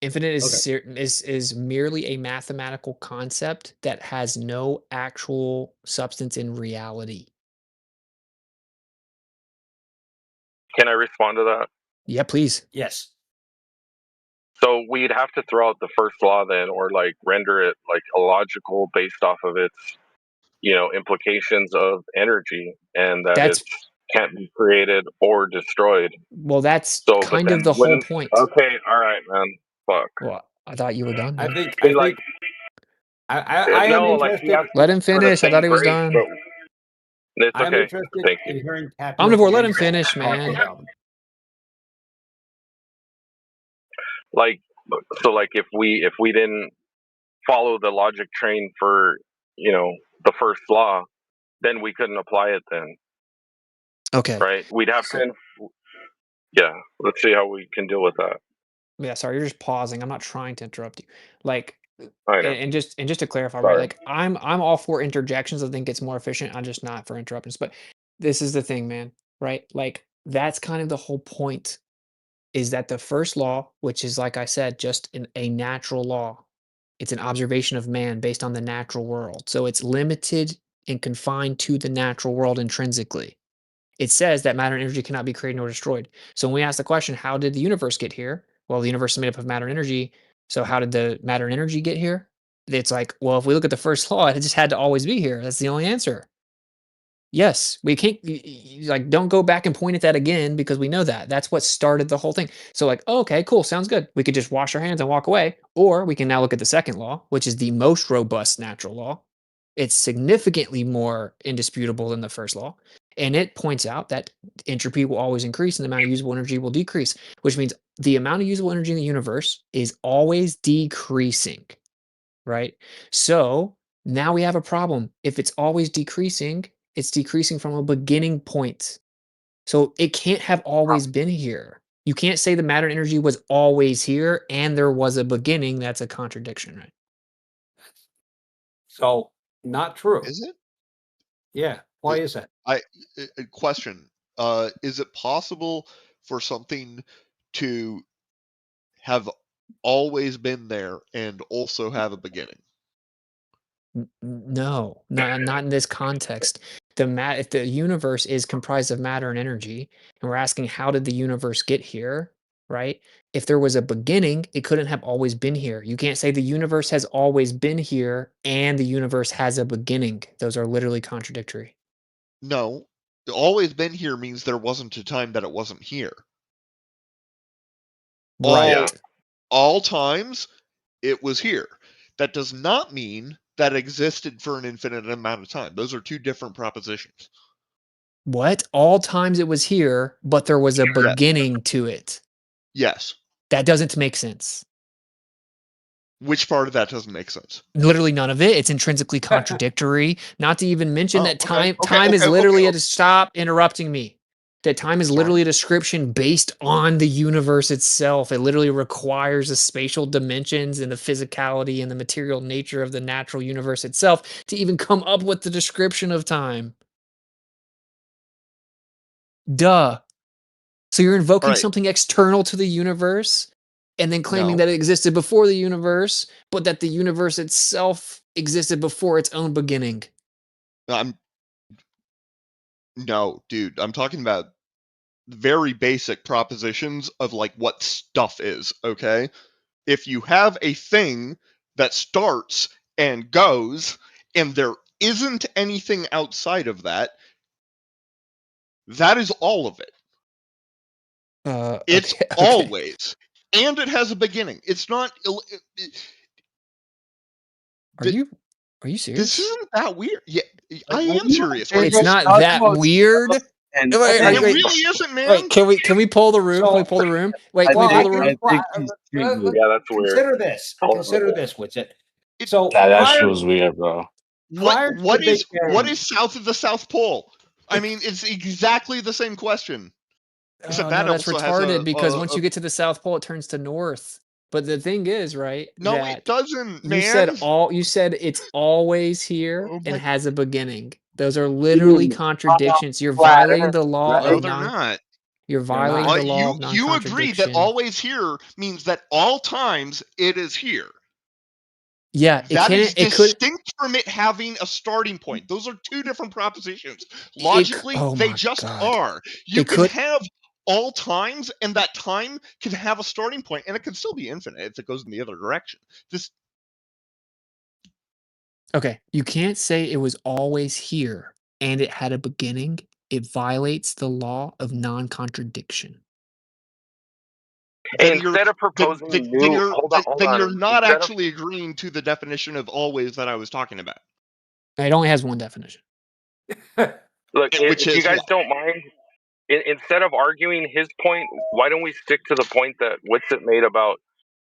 Infinite Okay. is merely a mathematical concept that has no actual substance in reality. Can I respond to that? Yeah, please. Yes. So we'd have to throw out the first law then, or like render it like illogical based off of its, implications of energy, and that it That's can't be created or destroyed. well, that's So, but kind of then the whole wouldn't? point. Okay, all right, man. Fuck. Well, I thought you were done, I man. think I mean, like, I am no, like he interested. has to Let him for the finish. I same thought he was grace, done. but it's I'm okay. interested Thank in you. hearing Captain Omnivore, let him Opinion. finish, Okay, man. Alvin. Like, so, like, if we didn't follow the logic train for the first law, then we couldn't apply it. Then, Okay. right? We'd have So, to. Yeah. Let's see how we can deal with that. yeah, sorry, you're just pausing. I'm not trying to interrupt you. Like, I know. and just to clarify, right? Sorry. Like, I'm all for interjections. I think it's more efficient. I'm just not for interruptions. But this is the thing, man. Right? Like, that's kind of the whole point. Is that the first law, which is like I said, just a natural law. It's an observation of man based on the natural world. So it's limited and confined to the natural world intrinsically. It says that matter and energy cannot be created nor destroyed. So when we ask the question, how did the universe get here? Well, the universe is made up of matter and energy. So how did the matter and energy get here? It's like, well, if we look at the first law, it just had to always be here. That's the only answer. Yes, we can't like don't go back and point at that again because we know that. That's what started the whole thing. So like, oh, okay, cool, sounds good. We could just wash our hands and walk away, or we can now look at the second law, which is the most robust natural law. It's significantly more indisputable than the first law, and it points out that entropy will always increase and the amount of usable energy will decrease, which means the amount of usable energy in the universe is always decreasing, right? So now we have a problem. If it's always decreasing, it's decreasing from a beginning point. So it can't have always been here. You can't say the matter and energy was always here and there was a beginning. That's a contradiction, right? So not true. Is it? Yeah. Why is that? Question. Is it possible for something to have always been there and also have a beginning? No, not in this context. If the universe is comprised of matter and energy, and we're asking how did the universe get here, right? If there was a beginning, it couldn't have always been here. You can't say the universe has always been here and the universe has a beginning. Those are literally contradictory. No. Always been here means there wasn't a time that it wasn't here. Right. All times it was here. That does not mean that it existed for an infinite amount of time. Those are two different propositions. What? All times it was here, but there was a beginning to it. Yes. That doesn't make sense. Which part of that doesn't make sense? Literally none of it. It's intrinsically contradictory. Not to even mention that time is literally stop interrupting me. That time is literally a description based on the universe itself. It literally requires the spatial dimensions and the physicality and the material nature of the natural universe itself to even come up with the description of time. Duh. So you're invoking Alright. something external to the universe and then claiming No. that it existed before the universe, but that the universe itself existed before its own beginning. No, dude, I'm talking about very basic propositions of like what stuff is, okay? If you have a thing that starts and goes and there isn't anything outside of that, that is all of it. It's Okay. always. And it has a beginning. It's not Are you this serious? isn't that weird. Yeah, I Like, am serious. It's not that weird. And Wait, It wait, really isn't, man. wait, can we pull the room? Can we pull the room? Wait, can we pull the room? Yeah, that's weird. Consider this. Consider this, Witsit. So That prior, shit was weird, bro. prior to What the Big what Bang, is south of the South Pole? I mean, it's exactly the same question. Except Oh that no, that's also has retarded because once you get to the South Pole, it turns to north. But the thing is, right, No, it that doesn't, you said man. you said it's always here Oh and my has a beginning. Those are literally contradictions. You're flat violating earth, the law No, of right? they're not. you're they're not. violating the law of You agree that non-contradiction. always here means that all times it is here. Yeah, That is it could distinct from it having a starting point. Those are two different propositions. Logically, oh they my just god. are. You It can could have all times, and that time can have a starting point, and it can still be infinite if it goes in the other direction. This Okay, you can't say it was always here and it had a beginning. It violates the law of non-contradiction. then you're Instead of proposing new, hold then you're on. not Instead of actually agreeing to the definition of always that I was talking about. It only has one definition. look, Which if you is guys what? don't mind, instead of arguing his point, why don't we stick to the point that Witsit made about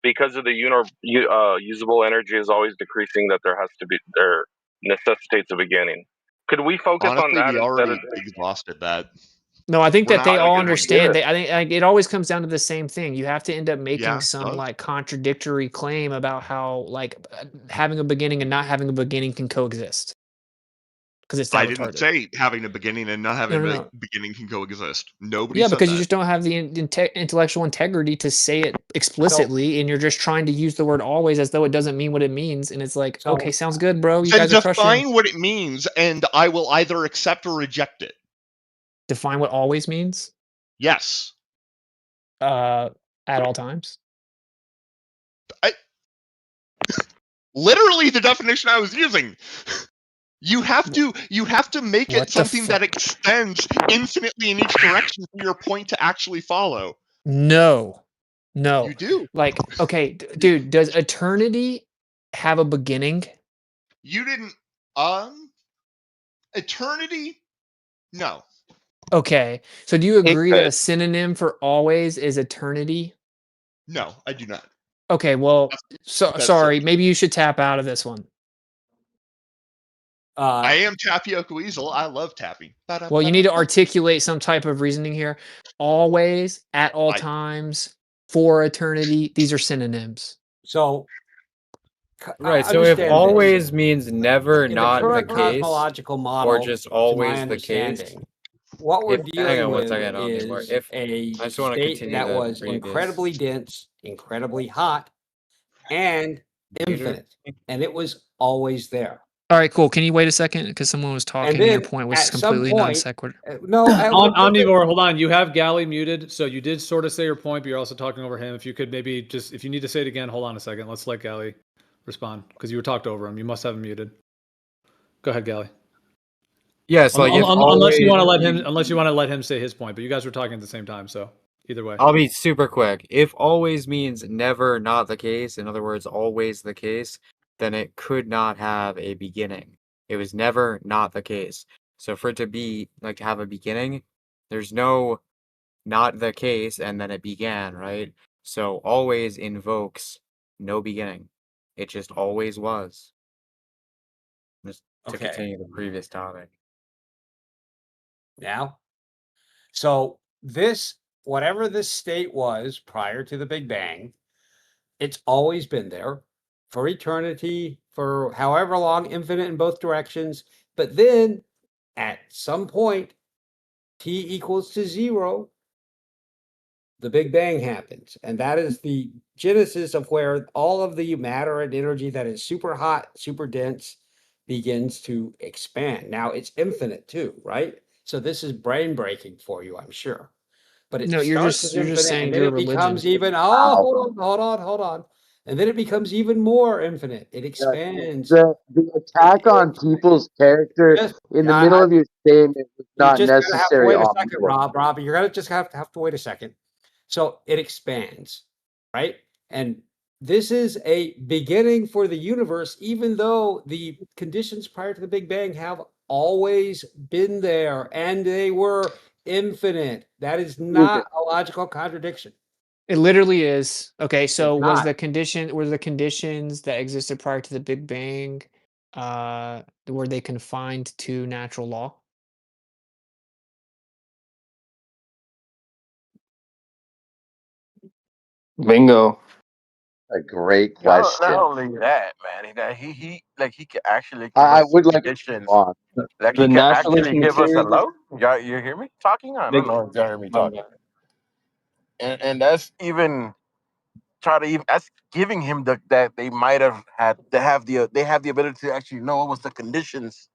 because of the usable energy is always decreasing, that there necessitates a beginning. Could we focus on Honestly, that we instead already of exhausted that. No, I think We're that they not all gonna we understand did? that. I think like, it always comes down to the same thing. You have to end up making Yeah, it some does. like contradictory claim about how like having a beginning and not having a beginning can coexist because it's I that didn't retarded. say having a beginning and not No, having no, a no. beginning can coexist. Nobody Yeah, said because you that. just don't have the intellectual integrity to say it So, explicitly, and you're just trying to use the word always as though it doesn't mean what it means. And it's like, okay, so sounds good, bro. You Then guys are crushing. define what it means, and I will either accept or reject it. Define what always means. Yes. At all times. Literally the definition I was using. You have to make What it the something that fuck? extends infinitely in each direction for your point to actually follow. No, You no. do. Like, okay, dude, does eternity have a beginning? You didn't eternity? No. Okay, so do you He agree that could. a synonym for always is eternity? No, I do not. Okay, well, That's silly. sorry, maybe you should tap out of this one. I am Tapioca Weasel. I love tapping. Well, you need to articulate some type of reasoning here. Always, at all times, for eternity. These are synonyms. So, Right. So if understand this. always means never In the not the current case, cosmological model, or just to my always the case. understanding, what we're Hang dealing on one with second, Omnivore. is If a I just want to state continue that the was previous. incredibly dense, incredibly hot, and infinite, and it was always there. All right, cool. Can you wait a second? Because someone was And talking and your then point was at some completely non point, sequitur. no, Omnivore, hold on. You have Galley muted, so you did sort of say your point, but you're also talking over him. If you could maybe just, if you need to say it again, hold on a second. Let's let Galley respond because you were talked over him. You must have him muted. Go ahead, Galley. Yes, like if unless you want to let always- him, unless you want to let him say his point, but you guys were talking at the same time, so either way. I'll be super quick. If always means never not the case, in other words, always the case, then it could not have a beginning. It was never not the case. So for it to be like to have a beginning, there's no not the case and then it began, right? So always invokes no beginning. It just always was. Just to Okay. continue the previous topic. Now, so this, whatever this state was prior to the Big Bang, it's always been there for eternity, for however long, infinite in both directions. But then at some point, T equals to 0, the Big Bang happens. And that is the genesis of where all of the matter and energy that is super hot, super dense, begins to expand. Now it's infinite too, right? So this is brain breaking for you, I'm sure. But it No, starts as you're just infinite and saying then your it becomes religion. even, oh, hold on. And then it becomes even more infinite. It expands. The attack on people's character Just, in the middle of your statement was you not just gotta have to necessary wait a on second, point. Rob. You're gonna just have to wait a second. So it expands, right? And this is a beginning for the universe, even though the conditions prior to the Big Bang have always been there and they were infinite. That is not a logical contradiction. It literally is. Okay, so It's not. were the conditions that existed prior to the Big Bang, were they confined to natural law? Bingo. A great Not question. only that, man. That he like he could actually give I us would like to conditions. move on. Like The he could naturalist actually give us a materialist. low. You hear me talking? I don't know if y'all hear me My talking. And that's even try to even that's giving him that they might have had they have the ability to actually know what was the conditions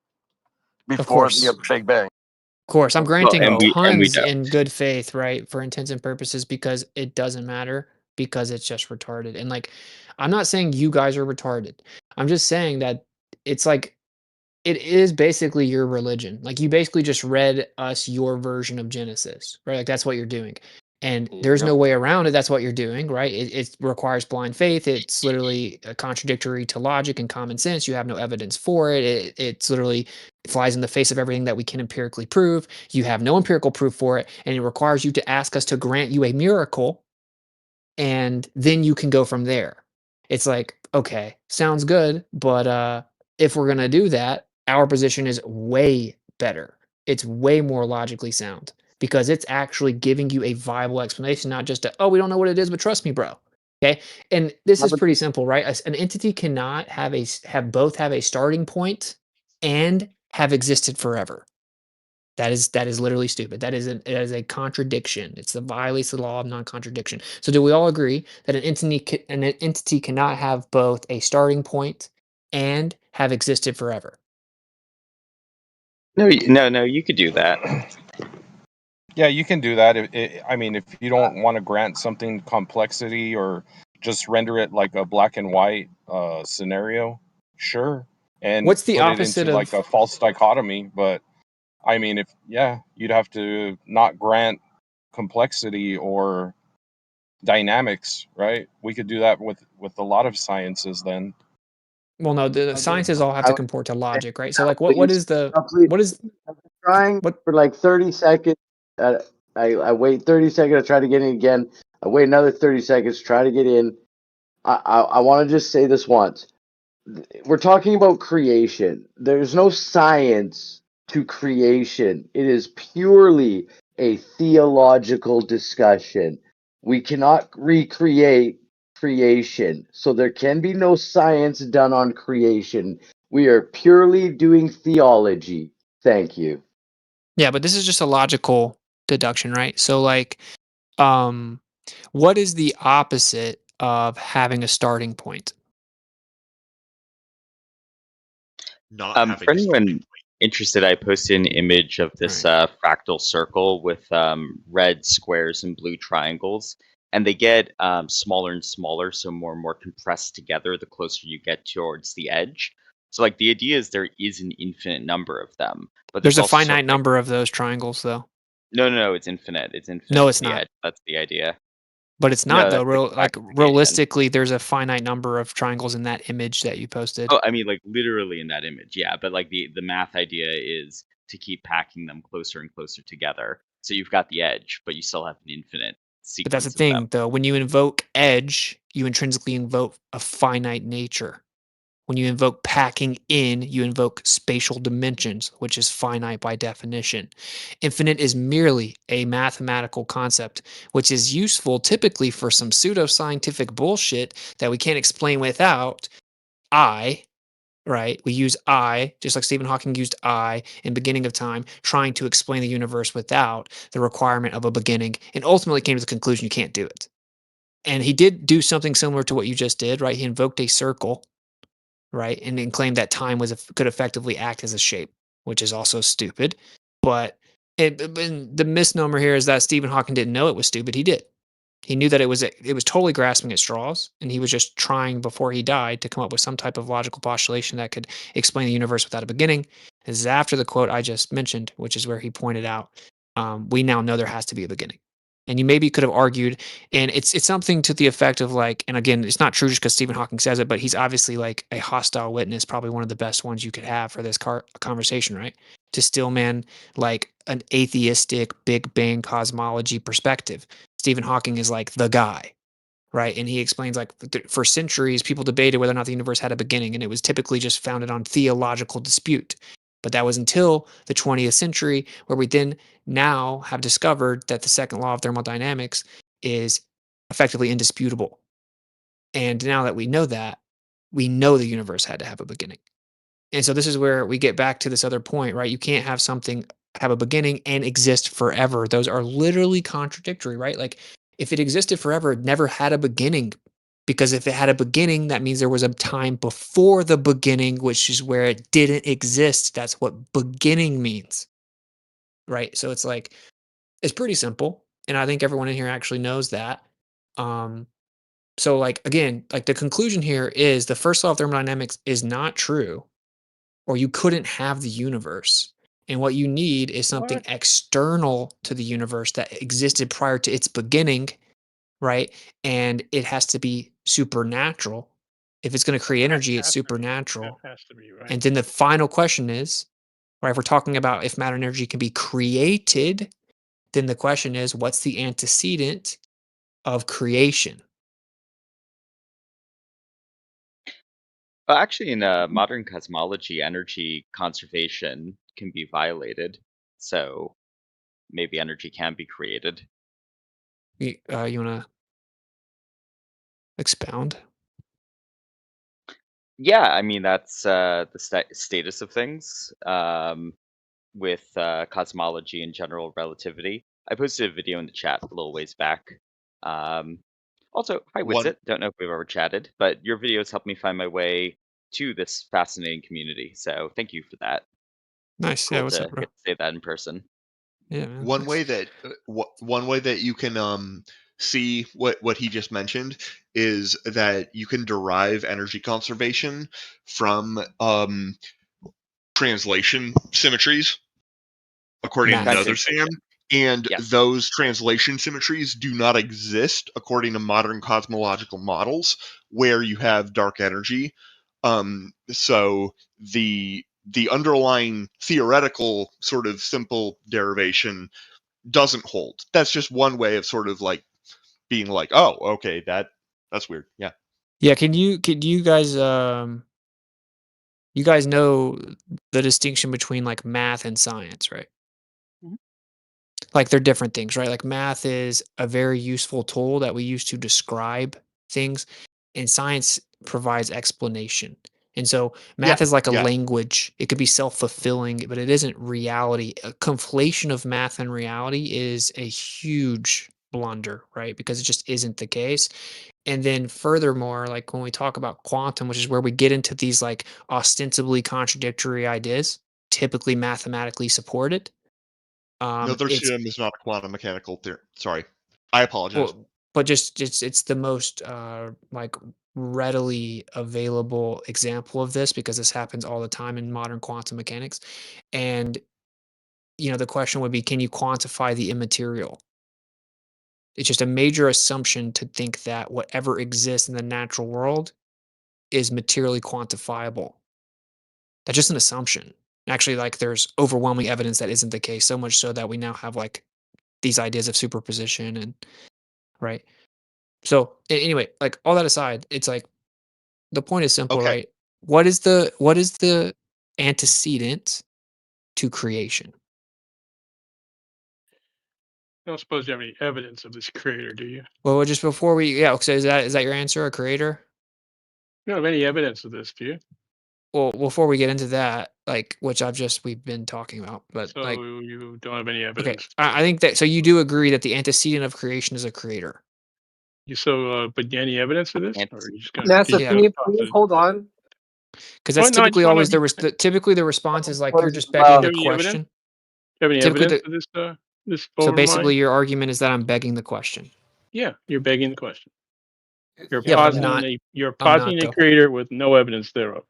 Of before course. the Big Bang. Of course, I'm Well, granting and we tons don't. in good faith, right, for intents and purposes because it doesn't matter because it's just retarded. And like, I'm not saying you guys are retarded. I'm just saying that it's like it is basically your religion. Like you basically just read us your version of Genesis, right? Like that's what you're doing. And there's Yep. no way around it. That's what you're doing, right? It requires blind faith. It's literally contradictory to logic and common sense. You have no evidence for it. It's literally it flies in the face of everything that we can empirically prove. You have no empirical proof for it, and it requires you to ask us to grant you a miracle, and then you can go from there. It's like, okay, sounds good, but if we're gonna do that, our position is way better. It's way more logically sound because it's actually giving you a viable explanation, not just a, oh, we don't know what it is, but trust me, bro. Okay, and this is pretty simple, right? An entity cannot have a starting point and have existed forever. That is literally stupid. It is a contradiction. It's a violates the law of non-contradiction. So do we all agree that an entity cannot have both a starting point and have existed forever? No, no, you could do that. Yeah, you can do that. I mean, if you don't want to grant something complexity or just render it like a black and white scenario, sure, and What's the put it opposite into like of a false dichotomy. But I mean, if you'd have to not grant complexity or dynamics, right? We could do that with a lot of sciences then. well, no, the sciences all have I to would comport to say logic, right? So now, like what please, is the please. what is I'm trying what for like 30 seconds. I wait 30 seconds. I try to get in again. I wait another 30 seconds. Try to get in. I want to just say this once. We're talking about creation. There's no science to creation. It is purely a theological discussion. We cannot recreate creation. So there can be no science done on creation. We are purely doing theology. Thank you. Yeah, but this is just a logical deduction, right? So like um what is the opposite of having a starting point? Not having For a starting anyone interested, I posted an image of this Right. fractal circle with red squares and blue triangles, and they get smaller and smaller, so more and more compressed together the closer you get towards the edge. So, like, the idea is there is an infinite number of them, but There's there's a also sort of finite like number of those triangles though. no, it's infinite. It's No, infinite to it's the not. edge. That's the idea. But it's not No, though. that's like Real the like magnification. realistically, there's a finite number of triangles in that image that you posted. Oh, I mean, like literally in that image, yeah. But like the math idea is to keep packing them closer and closer together. So you've got the edge, but you still have an infinite But that's the sequence of them. thing though. When you invoke edge, you intrinsically invoke a finite nature. When you invoke packing in, you invoke spatial dimensions, which is finite by definition. Infinite is merely a mathematical concept, which is useful typically for some pseudoscientific bullshit that we can't explain without I right? We use I, just like Stephen Hawking used I in beginning of time, trying to explain the universe without the requirement of a beginning, and ultimately came to the conclusion you can't do it. And he did do something similar to what you just did, right? He invoked a circle, right? And then claimed that time could effectively act as a shape, which is also stupid. But the misnomer here is that Stephen Hawking didn't know it was stupid. He did. He knew that it was totally grasping at straws, and he was just trying before he died to come up with some type of logical postulation that could explain the universe without a beginning. This is after the quote I just mentioned, which is where he pointed out, we now know there has to be a beginning. And you maybe could have argued, and it's something to the effect of like, and again, it's not true just because Stephen Hawking says it, but he's obviously like a hostile witness, probably one of the best ones you could have for this conversation, right? To stillman like an atheistic Big Bang cosmology perspective. Stephen Hawking is like the guy, right? And he explains like for centuries, people debated whether or not the universe had a beginning, and it was typically just founded on theological dispute. But that was until the 20th century, where we then now have discovered that the second law of thermodynamics is effectively indisputable. And now that we know that, we know the universe had to have a beginning. And so this is where we get back to this other point, right? You can't have something have a beginning and exist forever. Those are literally contradictory, right? Like if it existed forever, it never had a beginning. Because if it had a beginning, that means there was a time before the beginning, which is where it didn't exist. That's what beginning means. Right? So it's like it's pretty simple. And I think everyone in here actually knows that. So like again, like the conclusion here is the first law of thermodynamics is not true, or you couldn't have the universe. And what you need is something external to the universe that existed prior to its beginning, right? And it has to be supernatural. If it's going to create energy, it's supernatural. That has to be right. And then the final question is, right, if we're talking about if matter and energy can be created, then the question is, what's the antecedent of creation? Well, actually, in modern cosmology, energy conservation can be violated. So maybe energy can be created. You want to expound? Yeah, I mean, that's the status of things with cosmology and general relativity. I posted a video in the chat a little ways back. Also, hi, One Witsit. Don't know if we've ever chatted, but your videos helped me find my way to this fascinating community. So thank you for that. Nice. Cool Yeah, what's to up, bro? get to say that in person. Yeah, man. one Thanks. way that one way that you can see what he just mentioned is that you can derive energy conservation from translation symmetries, according to Math. another Sam. And Yes. those translation symmetries do not exist according to modern cosmological models where you have dark energy. So the underlying theoretical sort of simple derivation doesn't hold. That's just one way of sort of like being like, oh, okay, that's weird. Yeah. Yeah, could you guys you guys know the distinction between like math and science, right? Mhm. Like they're different things, right? Like math is a very useful tool that we use to describe things, and science provides explanation. And so Yeah. math is like a Yeah. language. It could be self-fulfilling, but it isn't reality. A conflation of math and reality is a huge blunder, right? Because it just isn't the case. And then furthermore, like when we talk about quantum, which is where we get into these like ostensibly contradictory ideas, typically mathematically supported. Another It's theorem is not a quantum mechanical theorem. Sorry. I apologize. well, but just it's the most like readily available example of this because this happens all the time in modern quantum mechanics. And you know, the question would be, can you quantify the immaterial? It's just a major assumption to think that whatever exists in the natural world is materially quantifiable. That's just an assumption. Actually, like there's overwhelming evidence that isn't the case, so much so that we now have like these ideas of superposition and right. So anyway, like all that aside, it's like the point is simple, Okay. right? What is the antecedent to creation? I don't suppose you have any evidence of this creator, do you? Well, just before we, yeah. So is that your answer, a creator? You don't have any evidence of this, do you? well, before we get into that, like, which we've been talking about, but So like, you don't have any okay, evidence. I think that, so you do agree that the antecedent of creation is a creator. But any evidence for this, or are you just gonna? NASA, Yeah. can you please hold on? Because that's Well, no, I just typically wanna know always if you typically the response is like, you're just do begging you the have any evidence? question. Do you have any Typically evidence the for this So over my? basically your argument is that I'm begging the question. Yeah, you're begging the question. You're Yeah, but I'm positing not a though. creator with no evidence thereof.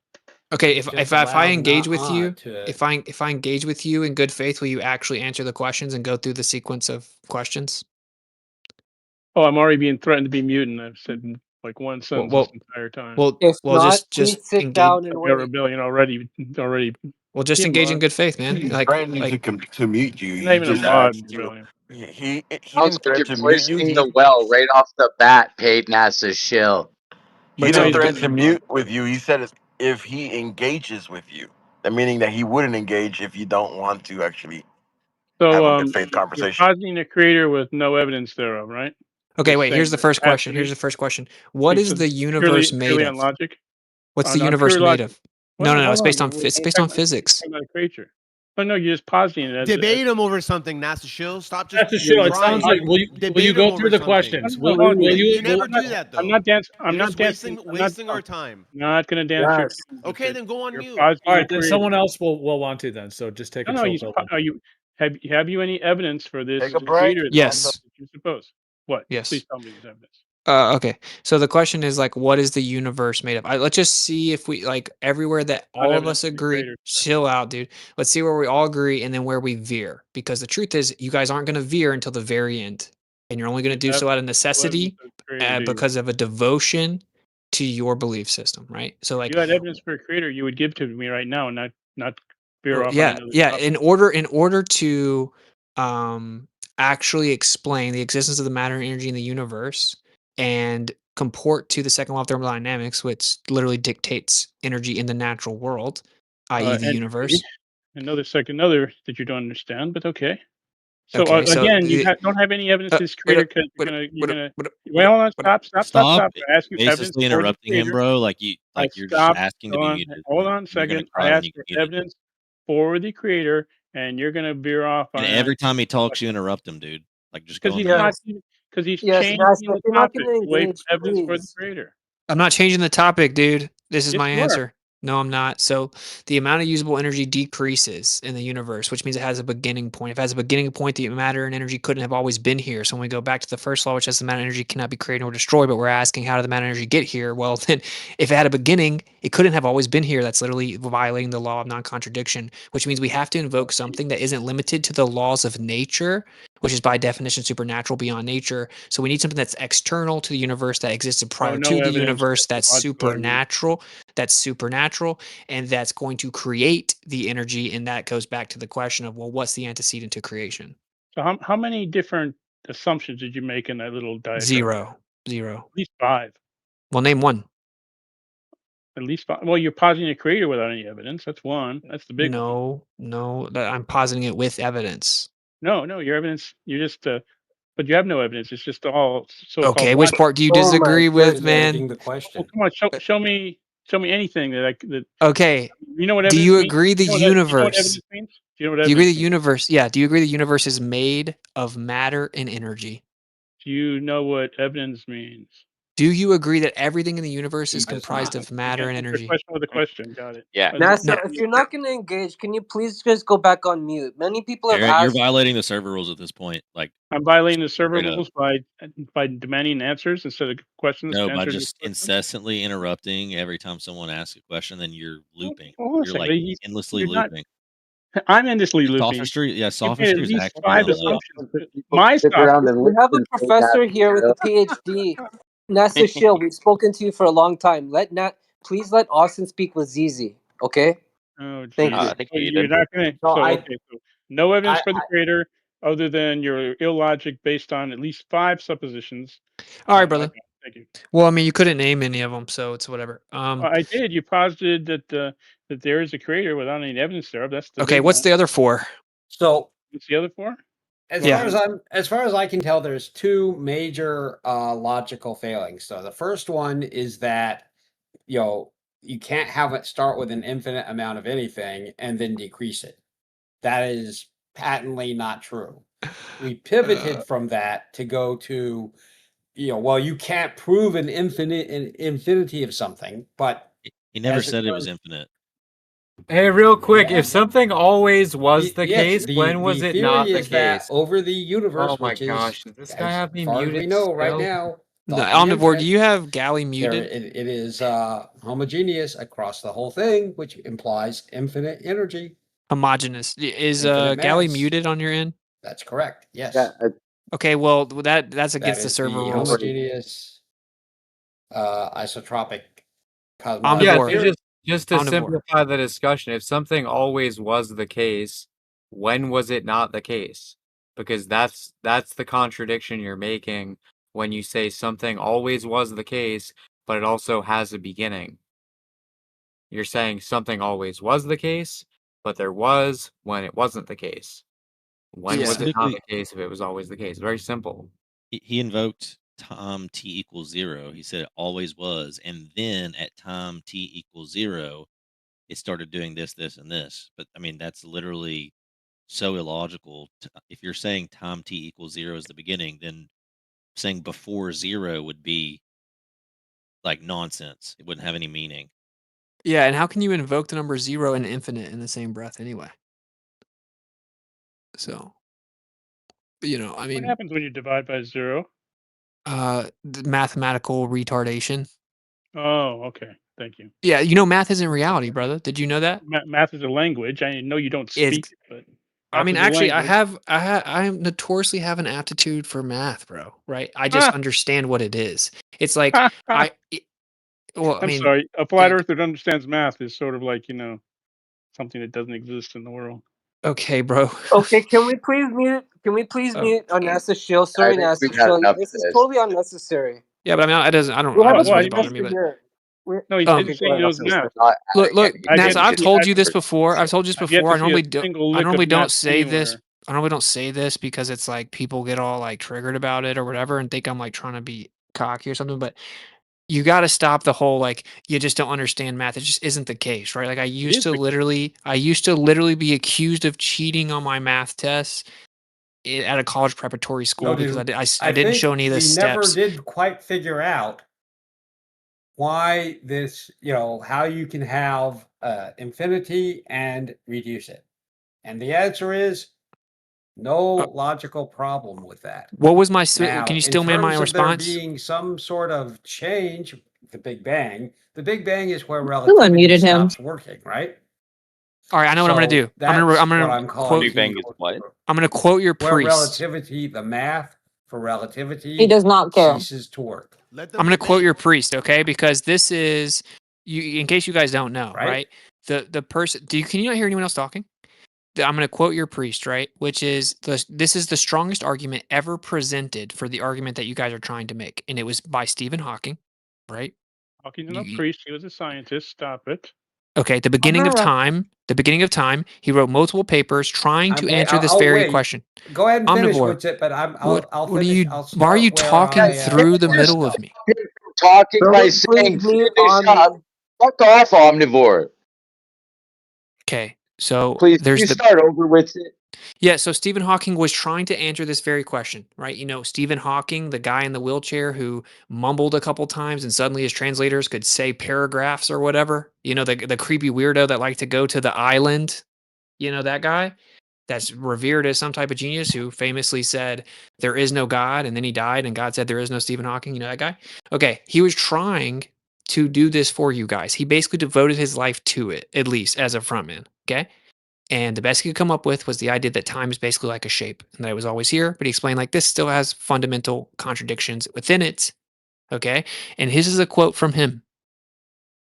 Okay, if Just I allowed engage not with you, to. if I engage with you in good faith, will you actually answer the questions and go through the sequence of questions? Oh, I'm already being threatened to be mutant. I've said like one sentence this entire time. If not, just please sit engage. down and I've got wait. rebellion already. Well, just Be a engage in mod. good faith, man. He Like threatened to mute you. Not He even a just mod asked you. rebellion. He Sounds didn't like you're threaten to mute you. poisoning the well right off the bat, paid NASA shill. He But no, didn't he's threaten being to a mod. mute with you. He said if he engages with you, that meaning that he wouldn't engage if you don't want to actually have So a good faith you're conversation. positing a creator with no evidence thereof, right? Okay, Just wait, here's saying the that first it has question. to Here's be. the first question. What is the universe made Purely of? on logic. What's the On universe pure made logic. of? Well, No, hold it's based on on. it's based on physics. Talking about a creature. Oh no, you're just positing it as Debate him over something, NASA Shill. Stop just That's a show. It trying. sounds like will you Debate go him through over the something. questions? Will You you never do that though. I'm not dancing. I'm You're not just dancing. wasting our time. Not gonna dance your tunes. Okay, then go on You're mute. positing All a right, then creator. someone else will want to then. So just take a No, chill pill. are you have you any evidence for this Take a break. creator? Yes. That you suppose. What? Yes. Please tell me there's evidence. Okay. So the question is like, what is the universe made of? Let's just see if we like everywhere that Not all of evidence us for the agree. creator. Chill out, dude. Let's see where we all agree and then where we veer. Because the truth is, you guys aren't going to veer until the very end, and you're only going to do so out of necessity, because of a devotion to your belief system, right? So If like, you had evidence for a creator, you would give to me right now, and not veer well, off on yeah, another yeah. topic. In order to actually explain the existence of the matter and energy in the universe and comport to the second law of thermodynamics, which literally dictates energy in the natural world, i.e., the Entropy. universe. Another that you don't understand, but okay. So Okay, so again, you don't have any evidence this creator because you're gonna wait. Hold on, stop. I ask you evidence Basically for the interrupting him, creator. bro. Like you're just Stop. asking to Hold be on. muted. Hold on a You're gonna second. I cry when asked you for get muted. evidence for the creator, and you're gonna veer off on And every time he talks, you interrupt him, dude. Like just go because on he's mute. not because he's Yes, changing NASA, the if you're not topic going to away from engage, evidence for the please. creator. I'm not changing the topic, dude. This is Yes, my you are. answer. No, I'm not. So the amount of usable energy decreases in the universe, which means it has a beginning point. If it has a beginning point, the matter and energy couldn't have always been here. So when we go back to the first law, which says the matter and energy cannot be created or destroyed, but we're asking how did the matter and energy get here? Well, then if it had a beginning, it couldn't have always been here. That's literally violating the law of non-contradiction, which means we have to invoke something that isn't limited to the laws of nature, which is by definition supernatural beyond nature. So we need something that's external to the universe that existed prior no to the evidence universe, for that's logical argument. supernatural, and that's going to create the energy. And that goes back to the question of, well, what's the antecedent to creation? So how many different assumptions did you make in that little diatribe? Zero. At least 5. Well, name one. At least 5. Well, you're positing a creator without any evidence. That's one. That's the big one. No, I'm positing it with evidence. No, your evidence. You just but you have no evidence. It's just all so-called Okay, which logic. part do you disagree with, man? The question. Well, come on, show me anything that. Okay. You know what Do evidence you means? agree the You know what universe? evidence means? Do you know what Do you agree evidence the means? universe? Yeah. Do you agree the universe is made of matter and energy? Do you know what evidence means? Do you agree that everything in the universe is comprised of matter and Answer the energy? question with a question. Got it. Yeah. NASA, if you're not going to engage, can you please just go back on mute? Many people have Garrett, you're asked. violating the server rules at this point. Like I'm violating the server straight up. rules by demanding answers instead of questions. No, by Answers just incessantly interrupting every time someone asks a question, then you're looping. Hold on a You're second. like endlessly You're not. looping. I'm endlessly looping. Sophistry, yeah, You made at sophistry is least actually 5 not allowed. assumptions. My Stick around and We have a listen, paid professor NASA here with a shill. PhD. NASA Shill, we've spoken to you for a long time. Please let Austin speak with ZZ, okay? Oh, Thank geez. you. I think So you you're did. not gonna. So Okay. So no evidence I, for the creator, other than your illogic based on at least 5 suppositions. All right, I brother. got it. Thank you. Well, I mean, you couldn't name any of them, so it's whatever. I did. You posited that there is a creator without any evidence thereof. That's the Okay, big what's one. the other 4? so What's the other 4? as far as I can tell, there's 2 major logical failings. So the first one is that you can't have it start with an infinite amount of anything and then decrease it. That is patently not true. We pivoted from that to go to, well, you can't prove an infinity of something, but He never as it said it was goes- infinite. Hey, real quick, Yeah. if something always was the Yes, case, when was the it theory not the is that case? over the universe, Oh my which is gosh, does this guy as have me far as we muted know right still? now, No, thought to be Omnivore, do infinite, you have Galley there muted? it is homogeneous across the whole thing, which implies infinite energy, Homogeneous. Is infinite Galley mass. muted on your end? That's correct. Yes. Yeah, Okay, well that's That against the is server the rules. homogeneous isotropic cosmological Yeah, Omnivore. so theory. just to Omnivore. simplify the discussion, if something always was the case, when was it not the case? Because that's the contradiction you're making when you say something always was the case, but it also has a beginning. You're saying something always was the case, but there was when it wasn't the case. When was it not Specifically, the case if it was always the case? Very simple. he invoked time t equals 0. He said it always was, and then at time t equals 0, it started doing this, this, and this. But I mean, that's literally so illogical. If you're saying time t equals 0 is the beginning, then saying before 0 would be like nonsense. It wouldn't have any meaning. Yeah, and how can you invoke the number 0 and infinite in the same breath anyway? So, I What mean, happens when you divide by 0? the mathematical retardation. Oh, okay. Thank you. Yeah, math isn't reality, brother. Did you know that? Math is a language. I know you don't speak It's it, but I math mean, is a actually, language. I notoriously have an aptitude for math, bro. Right? I just understand what it is. It's like well, I I'm mean, sorry. A flat earther that understands math is sort of like, something that doesn't exist in the world. okay, bro. Okay, can we please mute? Can we please mute Nasa Shill? I Sorry, think Nasa we've had Shill. enough This of is this. totally unnecessary. Yeah, but I mean, it doesn't. I don't. We It have doesn't a really bother me. discussion But here. No, he Um, didn't say he knows math. look, I NASA. I've get told you this it. before. I've told you this I've yet before. to see a single I lick normally of don't math say this. anywhere. I normally don't say this because it's like people get all like triggered about it or whatever and think I'm like trying to be cocky or something. But you got to stop the whole like you just don't understand math. It just isn't the case, right? Like I used to literally be accused of cheating on my math tests at a college preparatory school No, because dude, I didn't show any of the we never steps. did quite figure out why this, how you can have infinity and reduce it. And the answer is no logical problem with that. What was my? Now, Can you in still man my terms of there response? being some sort of change, the Big Bang is where Who relativity unmuted him? stops working, right? All right, I know what I'm going to do. I'm That's going what to I'm calling quote. Big Bang is what? I'm going to quote your where priest. relativity, the math for relativity, He does not care. ceases to work. Let I'm them going to quote debate. your priest, okay? Because this is you. In case you guys don't know, Right? right? The person. Can you not hear anyone else talking? I'm going to quote your priest, right? Which is this is the strongest argument ever presented for the argument that you guys are trying to make, and it was by Stephen Hawking, right? Hawking's not a priest. He was a scientist. Stop it. Okay, the beginning of time, he wrote multiple papers trying to Okay, answer this I'll very wait. question. Go ahead and finish Omnivore, with it, but what I'll are finish. you? I'll Why are you start where talking through the where middle of me? Talking by Please saying mute finish up. Omni. Fuck off, Omnivore. Okay, so Please, can there's you the start over with it? yeah. So Stephen Hawking was trying to answer this very question, right? Stephen Hawking, the guy in the wheelchair who mumbled a couple times, and suddenly his translators could say paragraphs or whatever. The creepy weirdo that liked to go to the island. That guy. That's revered as some type of genius who famously said there is no God, and then he died, and God said there is no Stephen Hawking. You know that guy? Okay, he was trying to do this for you guys. He basically devoted his life to it, at least as a frontman. Okay, and the best he could come up with was the idea that time is basically like a shape, and that it was always here. But he explained like this still has fundamental contradictions within it. Okay, and his is a quote from him.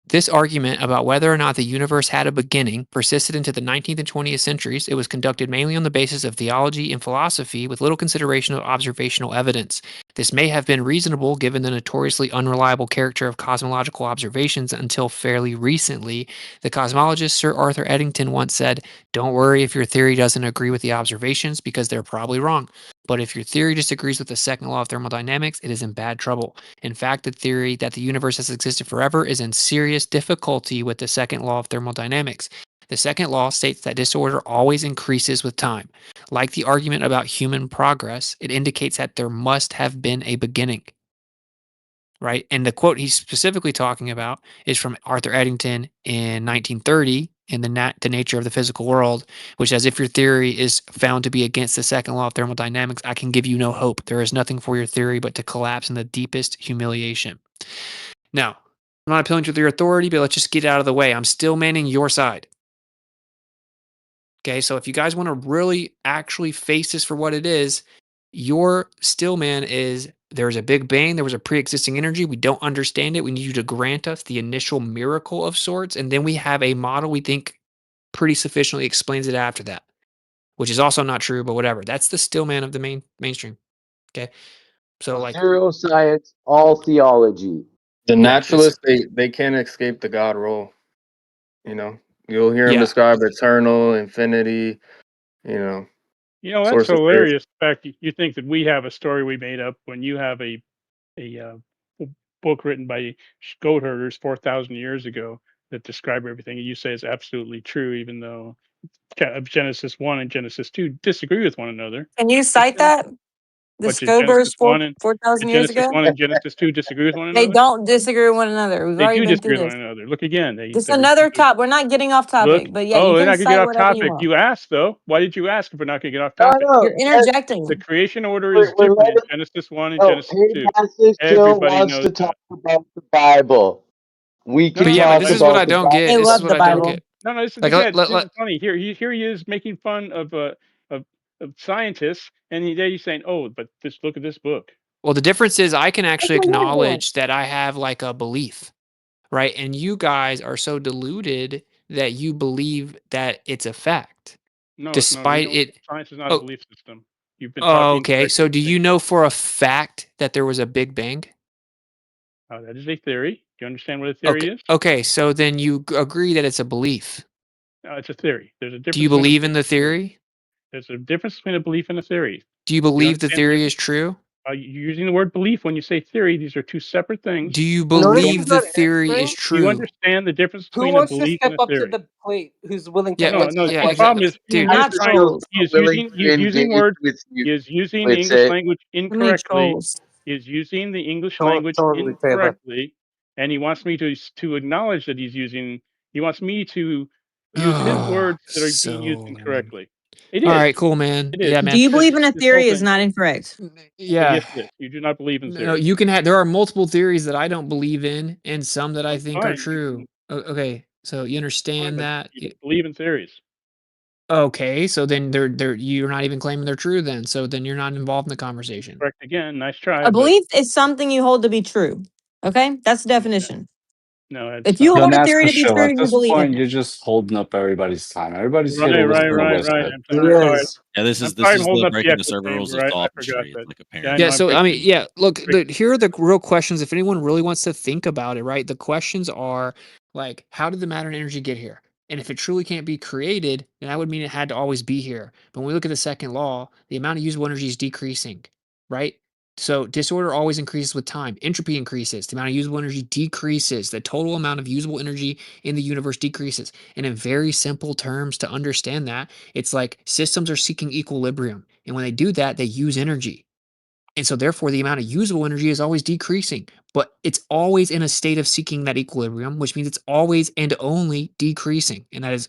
This argument about whether or not the universe had a beginning persisted into the 19th and 20th centuries. It was conducted mainly on the basis of theology and philosophy with little consideration of observational evidence. This may have been reasonable given the notoriously unreliable character of cosmological observations until fairly recently. The cosmologist Sir Arthur Eddington once said, "Don't worry if your theory doesn't agree with the observations because they're probably wrong." But if your theory disagrees with the second law of thermodynamics, it is in bad trouble. In fact, the theory that the universe has existed forever is in serious difficulty with the second law of thermodynamics. The second law states that disorder always increases with time. Like the argument about human progress, it indicates that there must have been a beginning. Right? And the quote he's specifically talking about is from Arthur Eddington in 1930 in the Nature of the Physical World, which says, if your theory is found to be against the second law of thermodynamics, I can give you no hope. There is nothing for your theory but to collapse in the deepest humiliation. Now, I'm not appealing to your authority, but let's just get it out of the way. I'm still manning your side. Okay, so if you guys want to really actually face this for what it is, your stillman is there's a big bang, there was a pre-existing energy, we don't understand it, we need you to grant us the initial miracle of sorts, and then we have a model we think pretty sufficiently explains it after that, which is also not true, but whatever. That's the stillman of the mainstream. Okay, so like zero science, all theology. The Yeah, naturalists, they can't escape the God role. You know, you'll hear them yeah. describe eternal, infinity. You know, You know, that's source of spirit. hilarious. In fact, you think that we have a story we made up when you have a book written by goat herders 4,000 years ago that describe everything, and you say is absolutely true, even though Genesis 1 and Genesis 2 disagree with one another. Can you cite that? The What did Genesis Scobers 1 and 4,000 years Genesis ago? 1 and Genesis 2 disagree with one They another? don't disagree with one another. We've They already do been through disagree with this. one another. Look again. Just another top. We're not getting off Look. topic, but yeah, Oh, you they're can not gonna get cite off whatever you topic. want. You asked though. Why did you ask if we're not gonna get off No, topic? no, You're interjecting. The creation order we're is different in letting. Genesis 1 and No, Genesis Hayden 2. Pastor still Everybody wants knows to talk that. about the Bible. We No, can But no, yeah, no. but talk this is what I about the don't Bible. get. They This is love what the I don't Bible. get. No, no, this Like, is funny. Here he is making fun of of, of scientists, and he's saying, "Oh, but look at this book." well, the difference is I can That's actually what you're doing. acknowledge that I have like a belief, right? And you guys are so deluded that you believe that it's a fact, No, no, we despite don't. it. Science is not a Oh, belief system. You've been oh, talking okay. correctly. So, do you know for a fact that there was a Big Bang? That is a theory. Do you understand what a Okay. theory is? Okay. So then you agree that it's a belief. No, it's a theory. There's a Do you difference between a believe belief in the and a theory. theory? There's a difference between a belief and a theory. Do you Do you believe the understand the theory is difference? true? You're using the word belief when you say theory. These are two separate things. Do you Notice You he's believe the not theory is answering. do you true? understand the difference Who between a wants to belief step and a up to theory? the plate? Who's willing to Yeah, No, answer no. the yeah, The question? problem is You're dude. he is not trying. trolls. He is willing using. to He is using engage words. with you. He is using the Would English say, language Too many incorrectly. trolls. He is using the English Totally, language Taylor. incorrectly, and he wants me to acknowledge that he's using. He wants me to use his Oh, words that are being used so man. incorrectly. It All is. right, cool, man. It is. Yeah, Do man. you believe in a This whole theory is thing. not incorrect? Yeah. Yes, it is. You do not believe in No, theory. you can have. There are multiple theories that I don't believe in, and some that I That's think are fine. true. Okay, so you Fine, understand but that? you don't believe in theories. Okay, so then they're you're not even claiming they're true then. So then you're not involved in the conversation. Correct again. Nice try, A but belief is something you hold to be true. Okay? That's the definition. no, it's If you not. Yo, hold a theory Nasca to be show. true, At you this believe point, in it. you're just holding up everybody's time. Everybody's here to Right, listen right, to right, right. Witsit. He I'm sorry. is. Yeah, this I'm is sorry I'm holding the up the breaking the echo server rules chamber. of I forgot sophistry. It's that. like Yeah, I Yeah, know apparently. I'm so I mean, breaking. yeah, look, here are the real questions. If anyone really wants to think about it, right? The questions are like, how did the matter and energy get here? And if it truly can't be created, then that would mean it had to always be here. But when we look at the second law, the amount of usable energy is decreasing, right? So disorder always increases with time. Entropy increases. The amount of usable energy decreases. The total amount of usable energy in the universe decreases. And in very simple terms, to understand that, it's like systems are seeking equilibrium. And when they do that, they use energy. And so therefore the amount of usable energy is always decreasing, but it's always in a state of seeking that equilibrium, which means it's always and only decreasing. And that is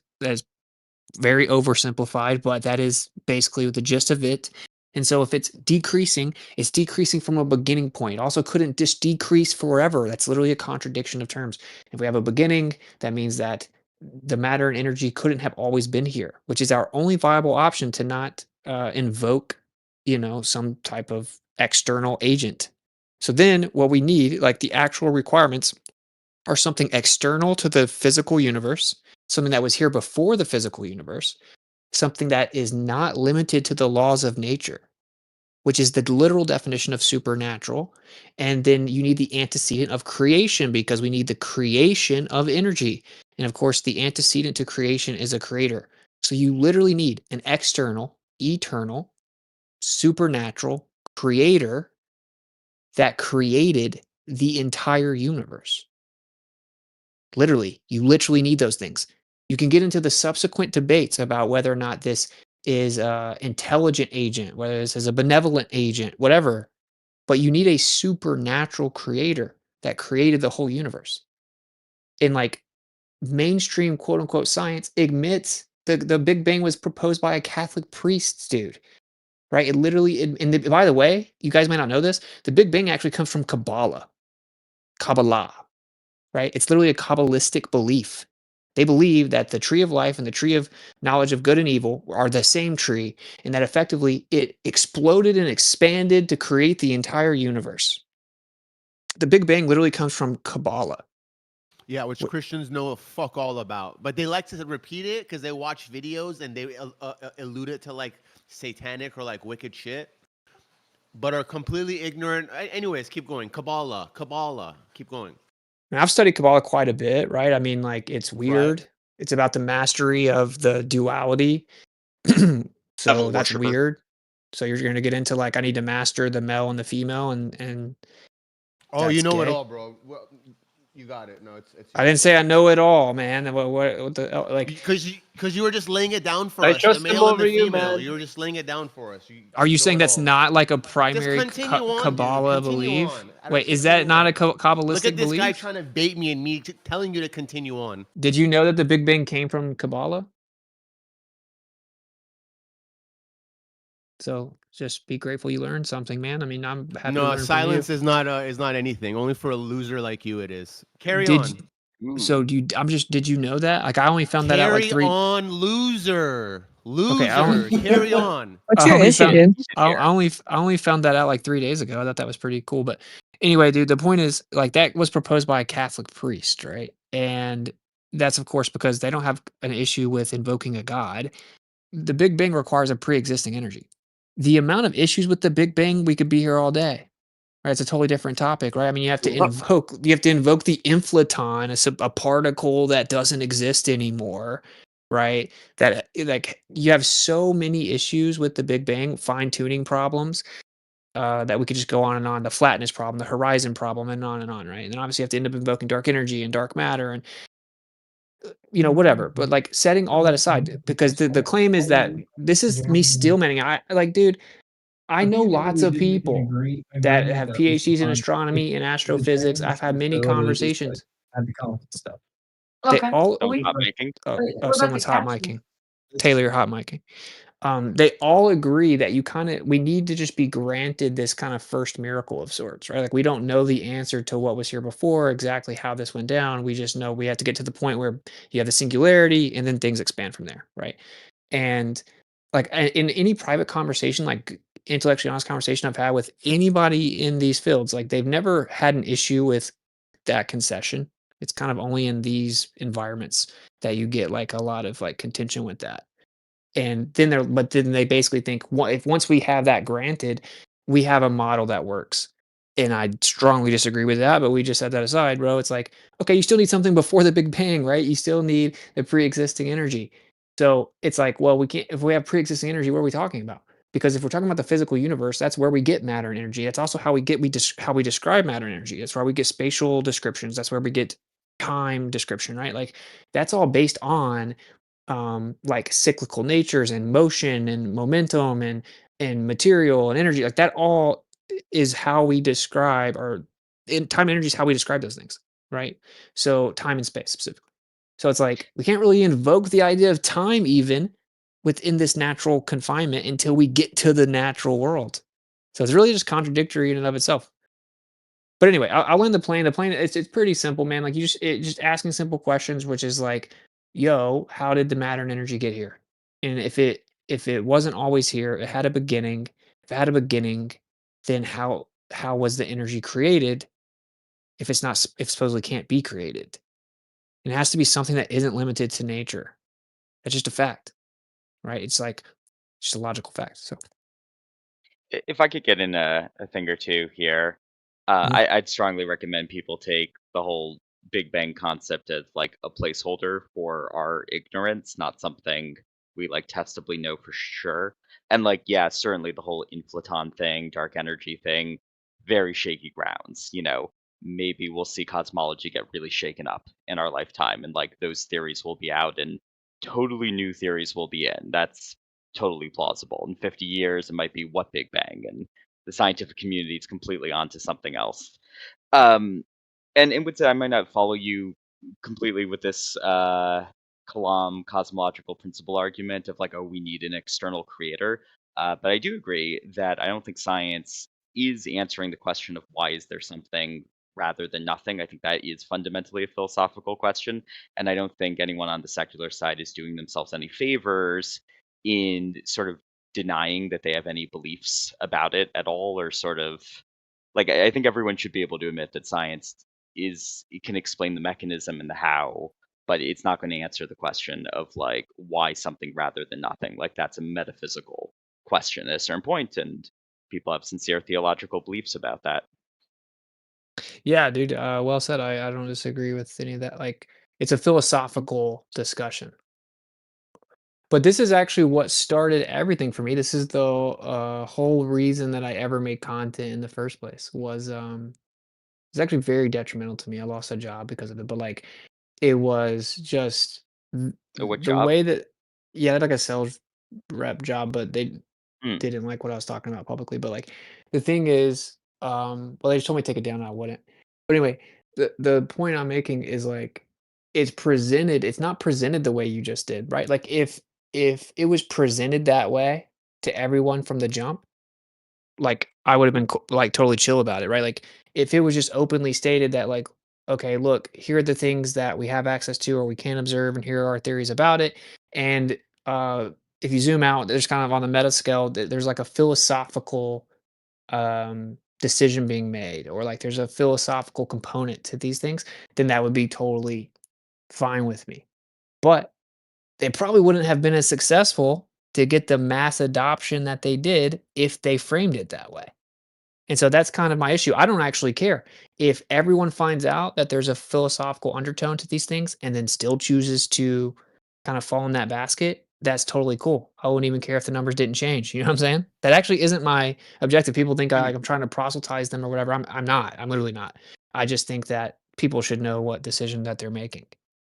very oversimplified, but that is basically the gist of it. And so if it's decreasing from a beginning point. It also couldn't just decrease forever. That's literally a contradiction of terms. If we have a beginning, that means that the matter and energy couldn't have always been here, which is our only viable option to not invoke, some type of external agent. So then what we need, like the actual requirements, are something external to the physical universe, something that was here before the physical universe, something that is not limited to the laws of nature, which is the literal definition of supernatural. And then you need the antecedent of creation because we need the creation of energy. And of course, the antecedent to creation is a creator. So you literally need an external, eternal, supernatural creator that created the entire universe. Literally, you literally need those things. You can get into the subsequent debates about whether or not this is an intelligent agent, whether this is a benevolent agent, whatever. But you need a supernatural creator that created the whole universe. And like mainstream quote unquote science admits the Big Bang was proposed by a Catholic priest, dude. Right? It literally, by the way, you guys might not know this, the Big Bang actually comes from Kabbalah. Kabbalah, right? It's literally a Kabbalistic belief. They believe that the tree of life and the tree of knowledge of good and evil are the same tree, and that effectively it exploded and expanded to create the entire universe. The Big Bang literally comes from Kabbalah. Yeah, which Christians know a fuck all about, but they like to repeat it because they watch videos and they allude it to like satanic or like wicked shit, but are completely ignorant. Anyways, keep going. Kabbalah, keep going. And I've studied Kabbalah quite a bit, right? I mean, like it's weird. It's about the mastery of the duality. So that's worshiper. weird. So you're going to get into like I need to master the male and the female, and Oh, you that's know it gay. all, bro. Well, you got it. No, it's. I didn't say I know it all, man. What the like? Because you were just laying it down for I us, the trust him male and over the you, female. man. You were just laying it down for us. Are you know saying it that's all. not like a Just primary continue on, dude. Kabbalah Continue belief? on. Wait, is that not a Kabbalistic Look at this belief? guy trying to bait me and me telling you to continue on. Did you know that the Big Bang came from Kabbalah? So just be grateful you learned something, man. I mean, I'm happy to No, learn silence from you. is not anything. Only for a loser like you, it is. Carry Did on. so? Do you? Did you know that? Like, I only found that out like Carry 3. on, loser. Okay, I Loser. only, Carry on. What's I your only issue, found dude? I only found that out like 3 days ago. I thought that was pretty cool. But anyway, dude, the point is like that was proposed by a Catholic priest, right? And that's of course because they don't have an issue with invoking a god. The Big Bang requires a pre-existing energy. The amount of issues with the Big Bang, we could be here all day. Right? It's a totally different topic, right? I mean, you have to invoke the inflaton, a particle that doesn't exist anymore, right? That like you have so many issues with the Big Bang, fine-tuning problems, that we could just go on and on. The flatness problem, the horizon problem, and on, right? And then obviously you have to end up invoking dark energy and dark matter and whatever. But like setting all that aside, because the claim is that this is me steelmanning. I like, dude, I know lots of people that have PhDs in astronomy and astrophysics. I've had many conversations. They Okay. all Don't stop making. someone's hot micing. Taylor, you're hot micing. They all agree that we need to just be granted this kind of first miracle of sorts, right? Like we don't know the answer to what was here before, exactly how this went down. We just know we have to get to the point where you have the singularity and then things expand from there, right? And like in any private conversation, like intellectually honest conversation I've had with anybody in these fields, like they've never had an issue with that concession. It's kind of only in these environments that you get like a lot of like contention with that. And then then they basically think if once we have that granted, we have a model that works. And I strongly disagree with that, but we just set that aside, bro. It's like, okay, you still need something before the Big Bang, right? You still need the pre-existing energy. So it's like, well, we can't, if we have pre-existing energy, what are we talking about? Because if we're talking about the physical universe, that's where we get matter and energy. That's also how how we describe matter and energy. That's where we get spatial descriptions. That's where we get time description, right? Like that's all based on like cyclical natures and motion and momentum and material and energy. Like that all is how we describe, or in time and energy is how we describe those things, right? So time and space specifically. So it's like we can't really invoke the idea of time even within this natural confinement until we get to the natural world. So it's really just contradictory in and of itself. But anyway, I'll land the plane. The plane, it's pretty simple, man. Like just asking simple questions, which is like, yo, how did the matter and energy get here? And if it wasn't always here, it had a beginning. If it had a beginning, then how was the energy created? If it's not, if supposedly can't be created, it has to be something that isn't limited to nature. That's just a fact, right? It's like just a logical fact. So If I could get in a thing or two here, Mhm. I'd strongly recommend people take the whole Big Bang concept as like a placeholder for our ignorance, not something we like testably know for sure. And like, yeah, certainly the whole inflaton thing, dark energy thing, very shaky grounds. Maybe we'll see cosmology get really shaken up in our lifetime, and like those theories will be out, and totally new theories will be in. That's totally plausible. In 50 years, it might be what Big Bang, and the scientific community is completely onto something else. Um, and would say I might not follow you completely with this Kalam cosmological principle argument of like, oh, we need an external creator. But I do agree that I don't think science is answering the question of why is there something rather than nothing. I think that is fundamentally a philosophical question. And I don't think anyone on the secular side is doing themselves any favors in sort of denying that they have any beliefs about it at all, or sort of like I think everyone should be able to admit that science it can explain the mechanism and the how, but it's not going to answer the question of like why something rather than nothing. Like that's a metaphysical question at a certain point, and people have sincere theological beliefs about that. Yeah, dude. Well said. I don't disagree with any of that. Like, it's a philosophical discussion. But this is actually what started everything for me. This is the whole reason that I ever made content in the first place. It's actually very detrimental to me. I lost a job because of it. But like, it was just So what the job? way that, yeah, I had like a sales rep job, but they Hmm. didn't like what I was talking about publicly. But like, the thing is, well, they just told me to take it down. And I wouldn't. But anyway, the point I'm making is like, it's not presented the way you just did, right? Like, if it was presented that way to everyone from the jump, like, I would have been like totally chill about it, right? Like, if it was just openly stated that, like, okay, look, here are the things that we have access to or we can observe, and here are our theories about it. And if you zoom out, there's kind of on the meta scale, there's like a philosophical decision being made, or like there's a philosophical component to these things, then that would be totally fine with me. But they probably wouldn't have been as successful to get the mass adoption that they did if they framed it that way. And so that's kind of my issue. I don't actually care if everyone finds out that there's a philosophical undertone to these things and then still chooses to kind of fall in that basket. That's totally cool. I wouldn't even care if the numbers didn't change. You know what I'm saying? That actually isn't my objective. People think Mhm. like I'm trying to proselytize them or whatever. I'm not. I'm literally not. I just think that people should know what decision that they're making.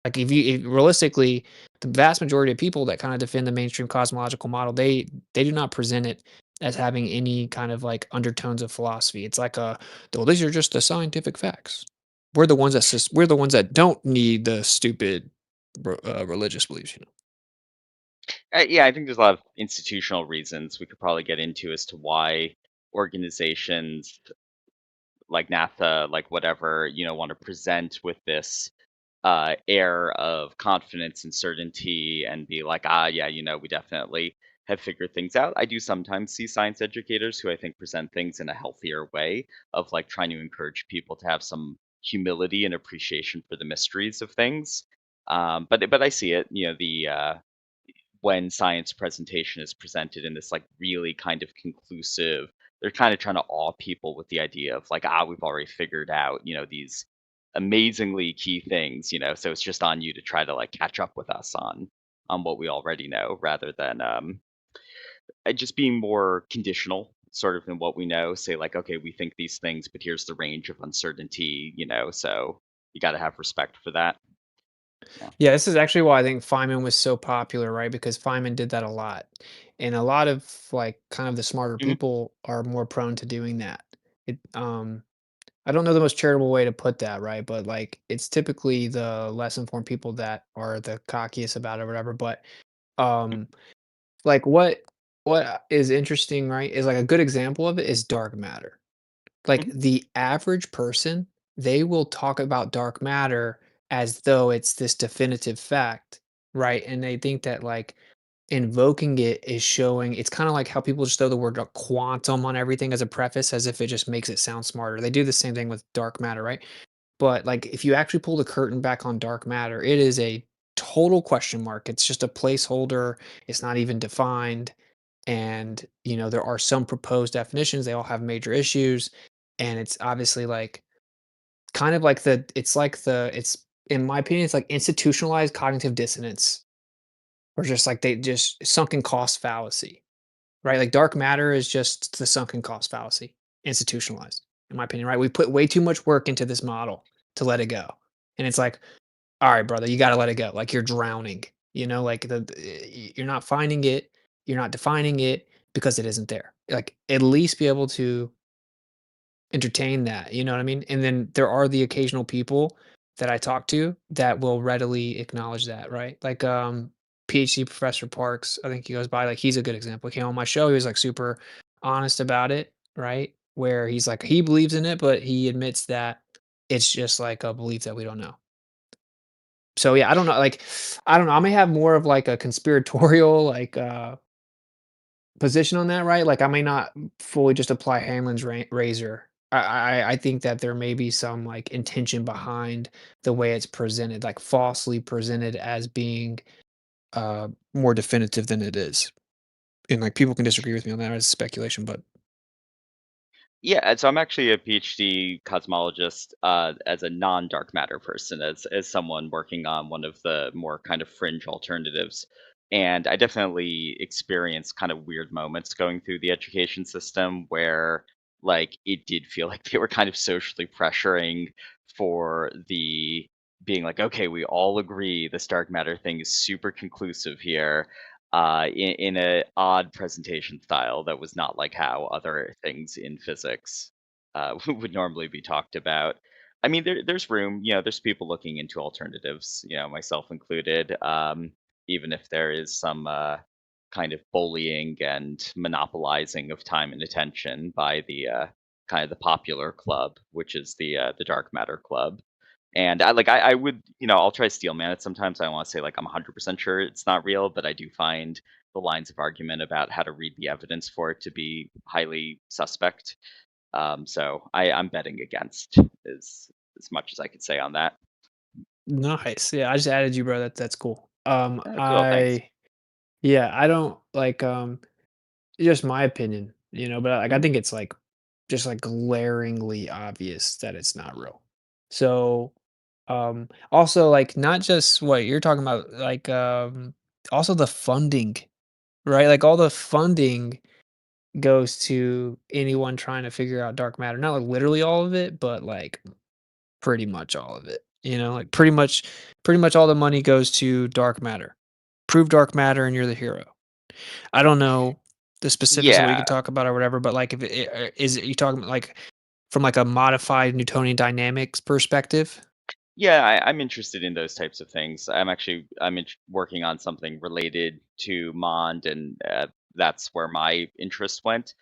Like, if realistically, the vast majority of people that kind of defend the mainstream cosmological model, they do not present it as having any kind of like undertones of philosophy. It's like well, these are just the scientific facts. We're the ones that don't need the stupid religious beliefs. Yeah, I think there's a lot of institutional reasons we could probably get into as to why organizations like NASA, like whatever, want to present with this air of confidence and certainty and be like, yeah, we definitely have figured things out. I do sometimes see science educators who I think present things in a healthier way of like trying to encourage people to have some humility and appreciation for the mysteries of things. But I see it, when science presentation is presented in this like really kind of conclusive, they're kind of trying to awe people with the idea of like, we've already figured out, these amazingly key things, so it's just on you to try to like catch up with us on what we already know, rather than just being more conditional sort of in what we know. Say like, okay, we think these things, but here's the range of uncertainty, so you got to have respect for that. Yeah. Yeah, this is actually why I think Feynman was so popular, right? Because Feynman did that a lot. And a lot of like kind of the smarter Mhm. people are more prone to doing that. It I don't know the most charitable way to put that, right? But like it's typically the less informed people that are the cockiest about it or whatever. But um like what is interesting, right? Is like a good example of it is dark matter. Like, Mhm. the average person, they will talk about dark matter as though it's this definitive fact, right? And they think that, like, invoking it is showing it's kinda like how people just throw the word, quantum on everything as a preface as if it just makes it sound smarter. They do the same thing with dark matter, right? But, like, if you actually pull the curtain back on dark matter, it is a total question mark. It's just a placeholder. It's not even defined. And, there are some proposed definitions. They all have major issues. And it's obviously like kind of like it's in my opinion, it's like institutionalized cognitive dissonance or just like they just sunken cost fallacy, right? Like dark matter is just the sunken cost fallacy, institutionalized, in my opinion, right? We put way too much work into this model to let it go. And it's like, all right, brother, you got to let it go. Like you're drowning, like you're not finding it, you're not defining it because it isn't there. Like at least be able to entertain that, you know what I mean? And then there are the occasional people that I talk to that will readily acknowledge that, right? Like PhD Professor Parks, I think he goes by, like he's a good example. He came on my show, he was like super honest about it, right? Where he's like he believes in it, but he admits that it's just like a belief that we don't know. So yeah, I don't know, like I don't know, I may have more of like a conspiratorial like position on that, right? Like, I may not fully just apply Hamlin's razor. I think that there may be some like intention behind the way it's presented, like falsely presented as being more definitive than it is. And like people can disagree with me on that as speculation, but Yeah, and so I'm actually a PhD cosmologist as a non-dark matter person, as someone working on one of the more kind of fringe alternatives. And I definitely experienced kind of weird moments going through the education system where like it did feel like they were kind of socially pressuring for the being like, okay, we all agree this dark matter thing is super conclusive here in a odd presentation style that was not like how other things in physics would normally be talked about. I mean, there's room, there's people looking into alternatives, myself included, even if there is some kind of bullying and monopolizing of time and attention by the kind of the popular club, which is the dark matter club. And I would, I'll try steel man it sometimes. I don't want to say like I'm 100% sure it's not real, but I do find the lines of argument about how to read the evidence for it to be highly suspect. So I'm betting against as much as I could say on that. nice. Yeah, I just added you, bro. That's cool. Cool, thanks. Yeah, I don't like just my opinion, but like I Mhm. think it's like just like glaringly obvious that it's not real. So also like not just what you're talking about, like also the funding, right? Like all the funding goes to anyone trying to figure out dark matter. Not like literally all of it, but like pretty much all of it. Like pretty much all the money goes to dark matter. Prove dark matter and you're the hero. I don't know the specifics of what you Yeah. can talk about or whatever, but like if is it you talking about like from like a modified Newtonian dynamics perspective? Yeah, I'm interested in those types of things. I'm working on something related to Mond, and that's where my interest went.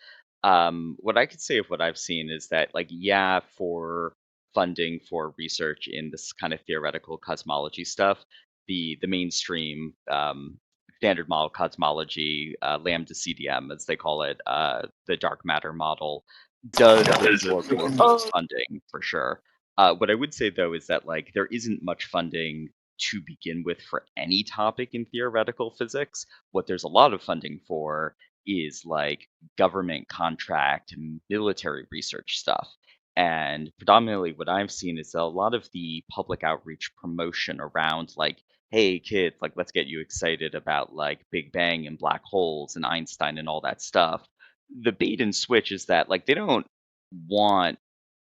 What I could say of what I've seen is that, like, yeah, for funding for research in this kind of theoretical cosmology stuff, the mainstream standard model cosmology, lambda CDM as they call it, the dark matter model, does absorb more funding for sure. What I would say though is that like there isn't much funding to begin with for any topic in theoretical physics. What there's a lot of funding for is like government contract and military research stuff. And predominantly what I've seen is a lot of the public outreach promotion around like, hey kids, like let's get you excited about like Big Bang and black holes and Einstein and all that stuff. The bait and switch is that like they don't want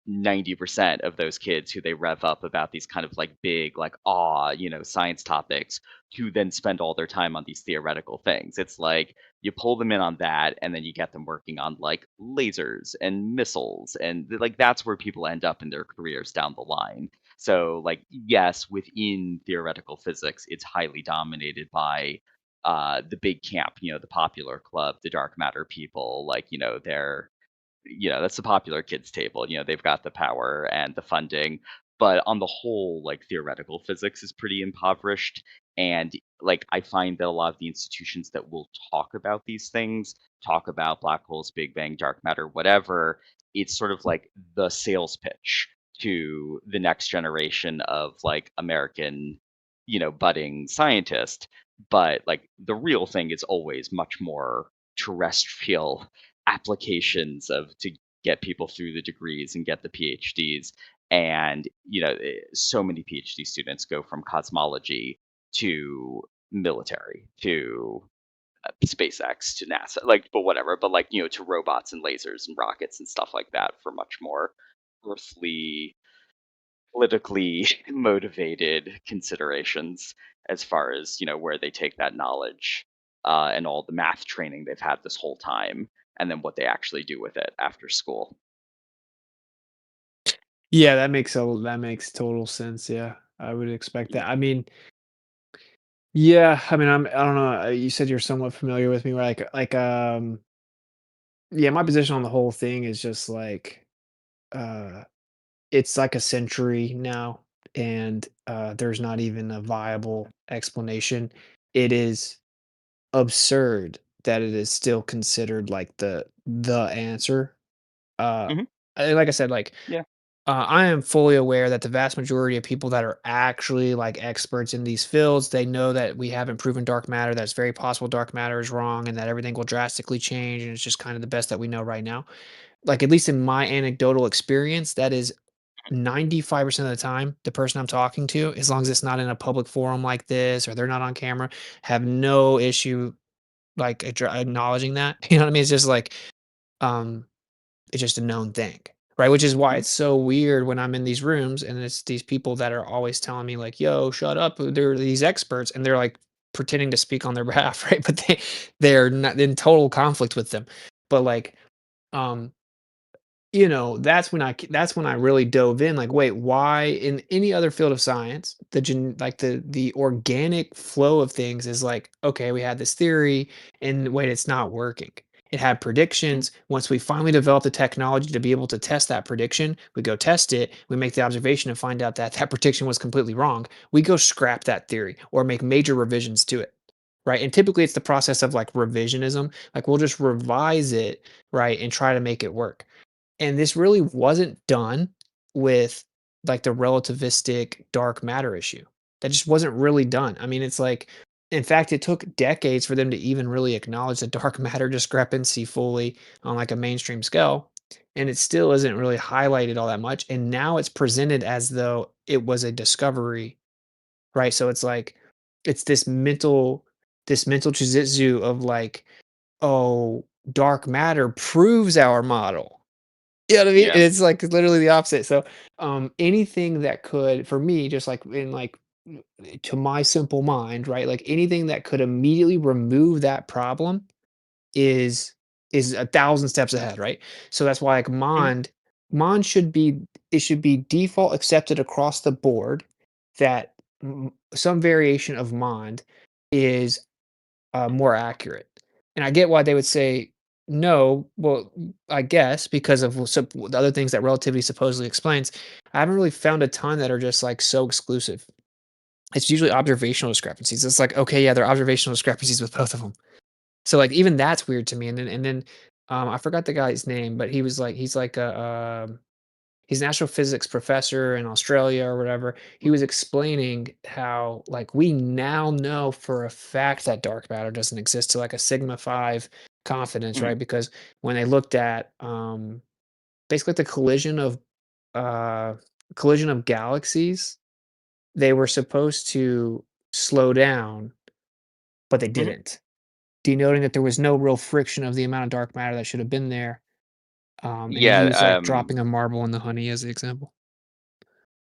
90% of those kids who they rev up about these kind of like big, like, science topics to then spend all their time on these theoretical things. It's like you pull them in on that and then you get them working on like lasers and missiles. And like that's where people end up in their careers down the line. So, like, yes, within theoretical physics, it's highly dominated by the big camp, the popular club, the dark matter people, like, they're that's the popular kids table. They've got the power and the funding, but on the whole, like theoretical physics is pretty impoverished. And like I find that a lot of the institutions that will talk about these things, talk about black holes, Big Bang, dark matter, whatever, it's sort of like the sales pitch to the next generation of like American, budding scientist. But like the real thing is always much more terrestrial applications of to get people through the degrees and get the PhDs. And so many PhD students go from cosmology to military, to SpaceX, to NASA, like, but whatever, but like, to robots and lasers and rockets and stuff like that for much more earthly, politically motivated considerations as far as, where they take that knowledge and all the math training they've had this whole time, and then what they actually do with it after school. Yeah, that makes total sense. Yeah, I would expect that. I mean, yeah, I mean, I don't know. You said you're somewhat familiar with me, right? Yeah, my position on the whole thing is just like, uh, it's like a century now, and there's not even a viable explanation. It is absurd that it is still considered like the answer. Uh, Hmm. like I said, like Yeah. I am fully aware that the vast majority of people that are actually like experts in these fields, they know that we haven't proven dark matter, that it's very possible dark matter is wrong and that everything will drastically change and it's just kind of the best that we know right now. Like at least in my anecdotal experience, that is 95% of the time the person I'm talking to, as long as it's not in a public forum like this or they're not on camera, have no issue like acknowledging that. You know what I mean? It's just like um it's just a known thing, right? Which is why Mhm. it's so weird when I'm in these rooms and it's these people that are always telling me like, "Yo, shut up." They're these experts and they're like pretending to speak on their behalf, right? But they're not in total conflict with them. But like um that's when I really dove in, like, wait, why in any other field of science, the organic flow of things is like, okay, we had this theory, and wait, it's not working. It had Mhm. predictions. Once we finally develop the technology to be able to test that prediction, we go test it, we make the observation and find out that that prediction was completely wrong. We go scrap that theory or make major revisions to it, right? And typically it's the process of like revisionism. Like we'll just revise it, right, and try to make it work. And this really wasn't done with, like, the relativistic dark matter issue. That just wasn't really done. I mean, it's like in fact, it took decades for them to even really acknowledge the dark matter discrepancy fully on, like, a mainstream scale, and it still isn't really highlighted all that much, and now it's presented as though it was a discovery, right? So it's like it's this mental jujitsu of, like, "Oh, dark matter proves our model." You know what I mean? Yeah. And it's, like, literally the opposite. So, anything that could for me, just, like, to my simple mind, right, like, anything that could immediately remove that problem is is 1,000 steps ahead, right? So that's why, like, Mhm. Mond should be it should be default accepted across the board that some variation of Mond is more accurate. And I get why they would say no. Well, I guess because of the other things that relativity supposedly explains. I haven't really found a ton that are just like so exclusive. It's usually observational discrepancies. It's like, okay, yeah, there are observational discrepancies with both of them. So like even that's weird to me. And then I forgot the guy's name, but he's like he's an astrophysics professor in Australia or whatever. He was explaining how like we now know for a fact that dark matter doesn't exist to like a sigma 5 confidence, Mhm. right? Because when they looked at basically the uh collision of galaxies, they were supposed to slow down, but they Mhm. didn't. Denoting that there was no real friction of the amount of dark matter that should have been there. And he Yeah. used like dropping a marble in the honey as the example.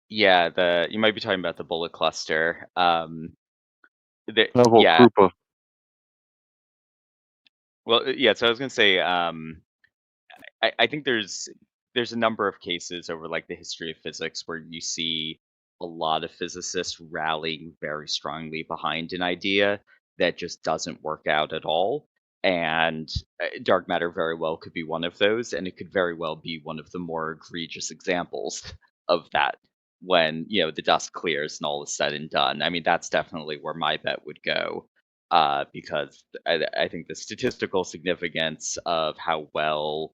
Yeah. The You might be talking about the bullet cluster. Level Yeah. Krupa. Well, yeah. So I was gonna say, I think there's a number of cases over like the history of physics where you see a lot of physicists rallying very strongly behind an idea that just doesn't work out at all. And dark matter very well could be one of those, and it could very well be one of the more egregious examples of that when the dust clears and all is said and done. I mean, that's definitely where my bet would go, because I think the statistical significance of how well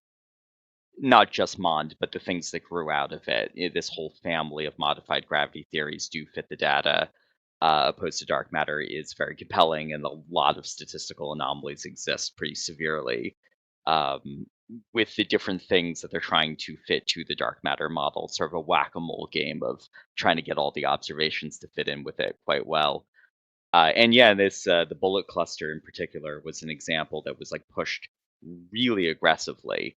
not just Mond, but the things that grew out of it. This whole family of modified gravity theories do fit the data. Opposed to dark matter is very compelling, and a lot of statistical anomalies exist pretty severely um, with the different things that they're trying to fit to the dark matter model. Sort of a whack a mole game of trying to get all the observations to fit in with it quite well. And yeah, this the bullet cluster in particular was an example that was like pushed really aggressively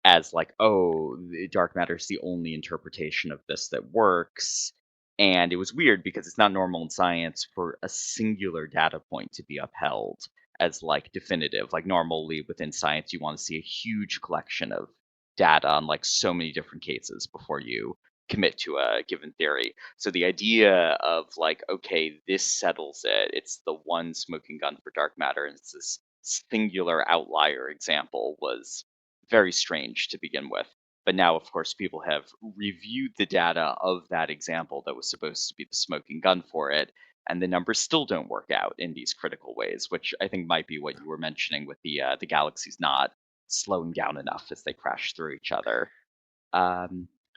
as like, oh, dark matter is the only interpretation of this that works. And it was weird because it's not normal in science for a singular data point to be upheld as like definitive. Like normally within science, you want to see a huge collection of data on like so many different cases before you commit to a given theory. So the idea of like, okay, this settles it. It's the one smoking gun for dark matter, and it's this singular outlier example was very strange to begin with. But now, of course, people have reviewed the data of that example that was supposed to be the smoking gun for it, and the numbers still don't work out in these critical ways, which I think might be what you were mentioning with the galaxies not slowing down enough as they crash through each other.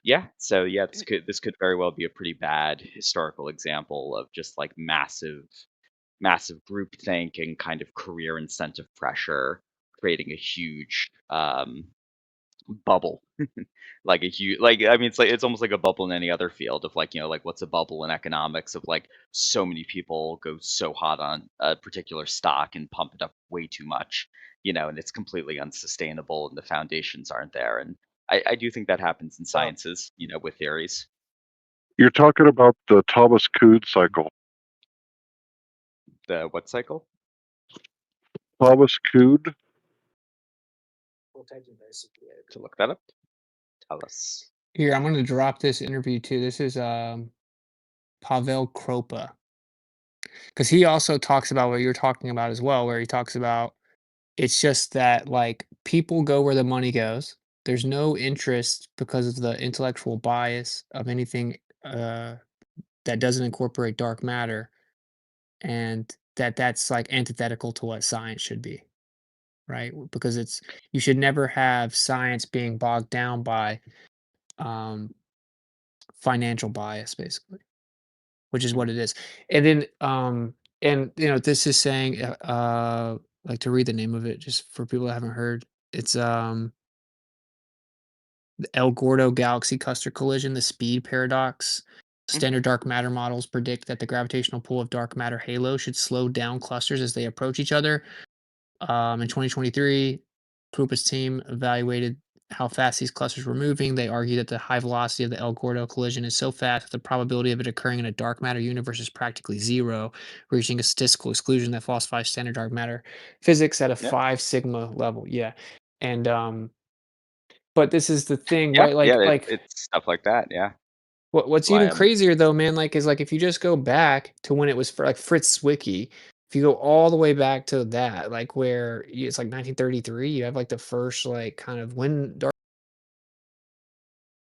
Yeah, so yeah, this could very well be a pretty bad historical example of just like massive groupthink and kind of career incentive pressure creating a huge bubble. Like a huge, like, I mean, it's like it's almost like a bubble in any other field of like, like what's a bubble in economics of like so many people go so hot on a particular stock and pump it up way too much, and it's completely unsustainable and the foundations aren't there. And I do think that happens in sciences, with theories. You're talking about the Thomas Kuhn cycle. The what cycle? Thomas Kuhn. To look that up. Tell us. Here, I'm going to drop this interview too. This is Pavel Kropa, because he also talks about what you're talking about as well, where he talks about it's just that like people go where the money goes. There's no interest because of the intellectual bias of anything that doesn't incorporate dark matter, and that's like antithetical to what science should be, right? Because you should never have science being bogged down by financial bias, basically, which is what it is. And then and this is saying like to read the name of it just for people that haven't heard. It's the El Gordo galaxy cluster collision, the speed paradox. Standard dark matter models predict that the gravitational pull of dark matter halo should slow down clusters as they approach each other. In 2023, Krupa's team evaluated how fast these clusters were moving. They argue that the high velocity of the El Gordo collision is so fast that the probability of it occurring in a dark matter universe is practically zero, reaching a statistical exclusion that falsifies standard dark matter physics at a 5 sigma level. Yeah. And but this is the thing, Yeah, right? yeah, it's stuff like that. Yeah. What's Why even crazier though, man, like is like if you just go back to when it was for like Fritz Zwicky, if you go all the way back to that, like where it's like 1933, you have like the first like kind of when dark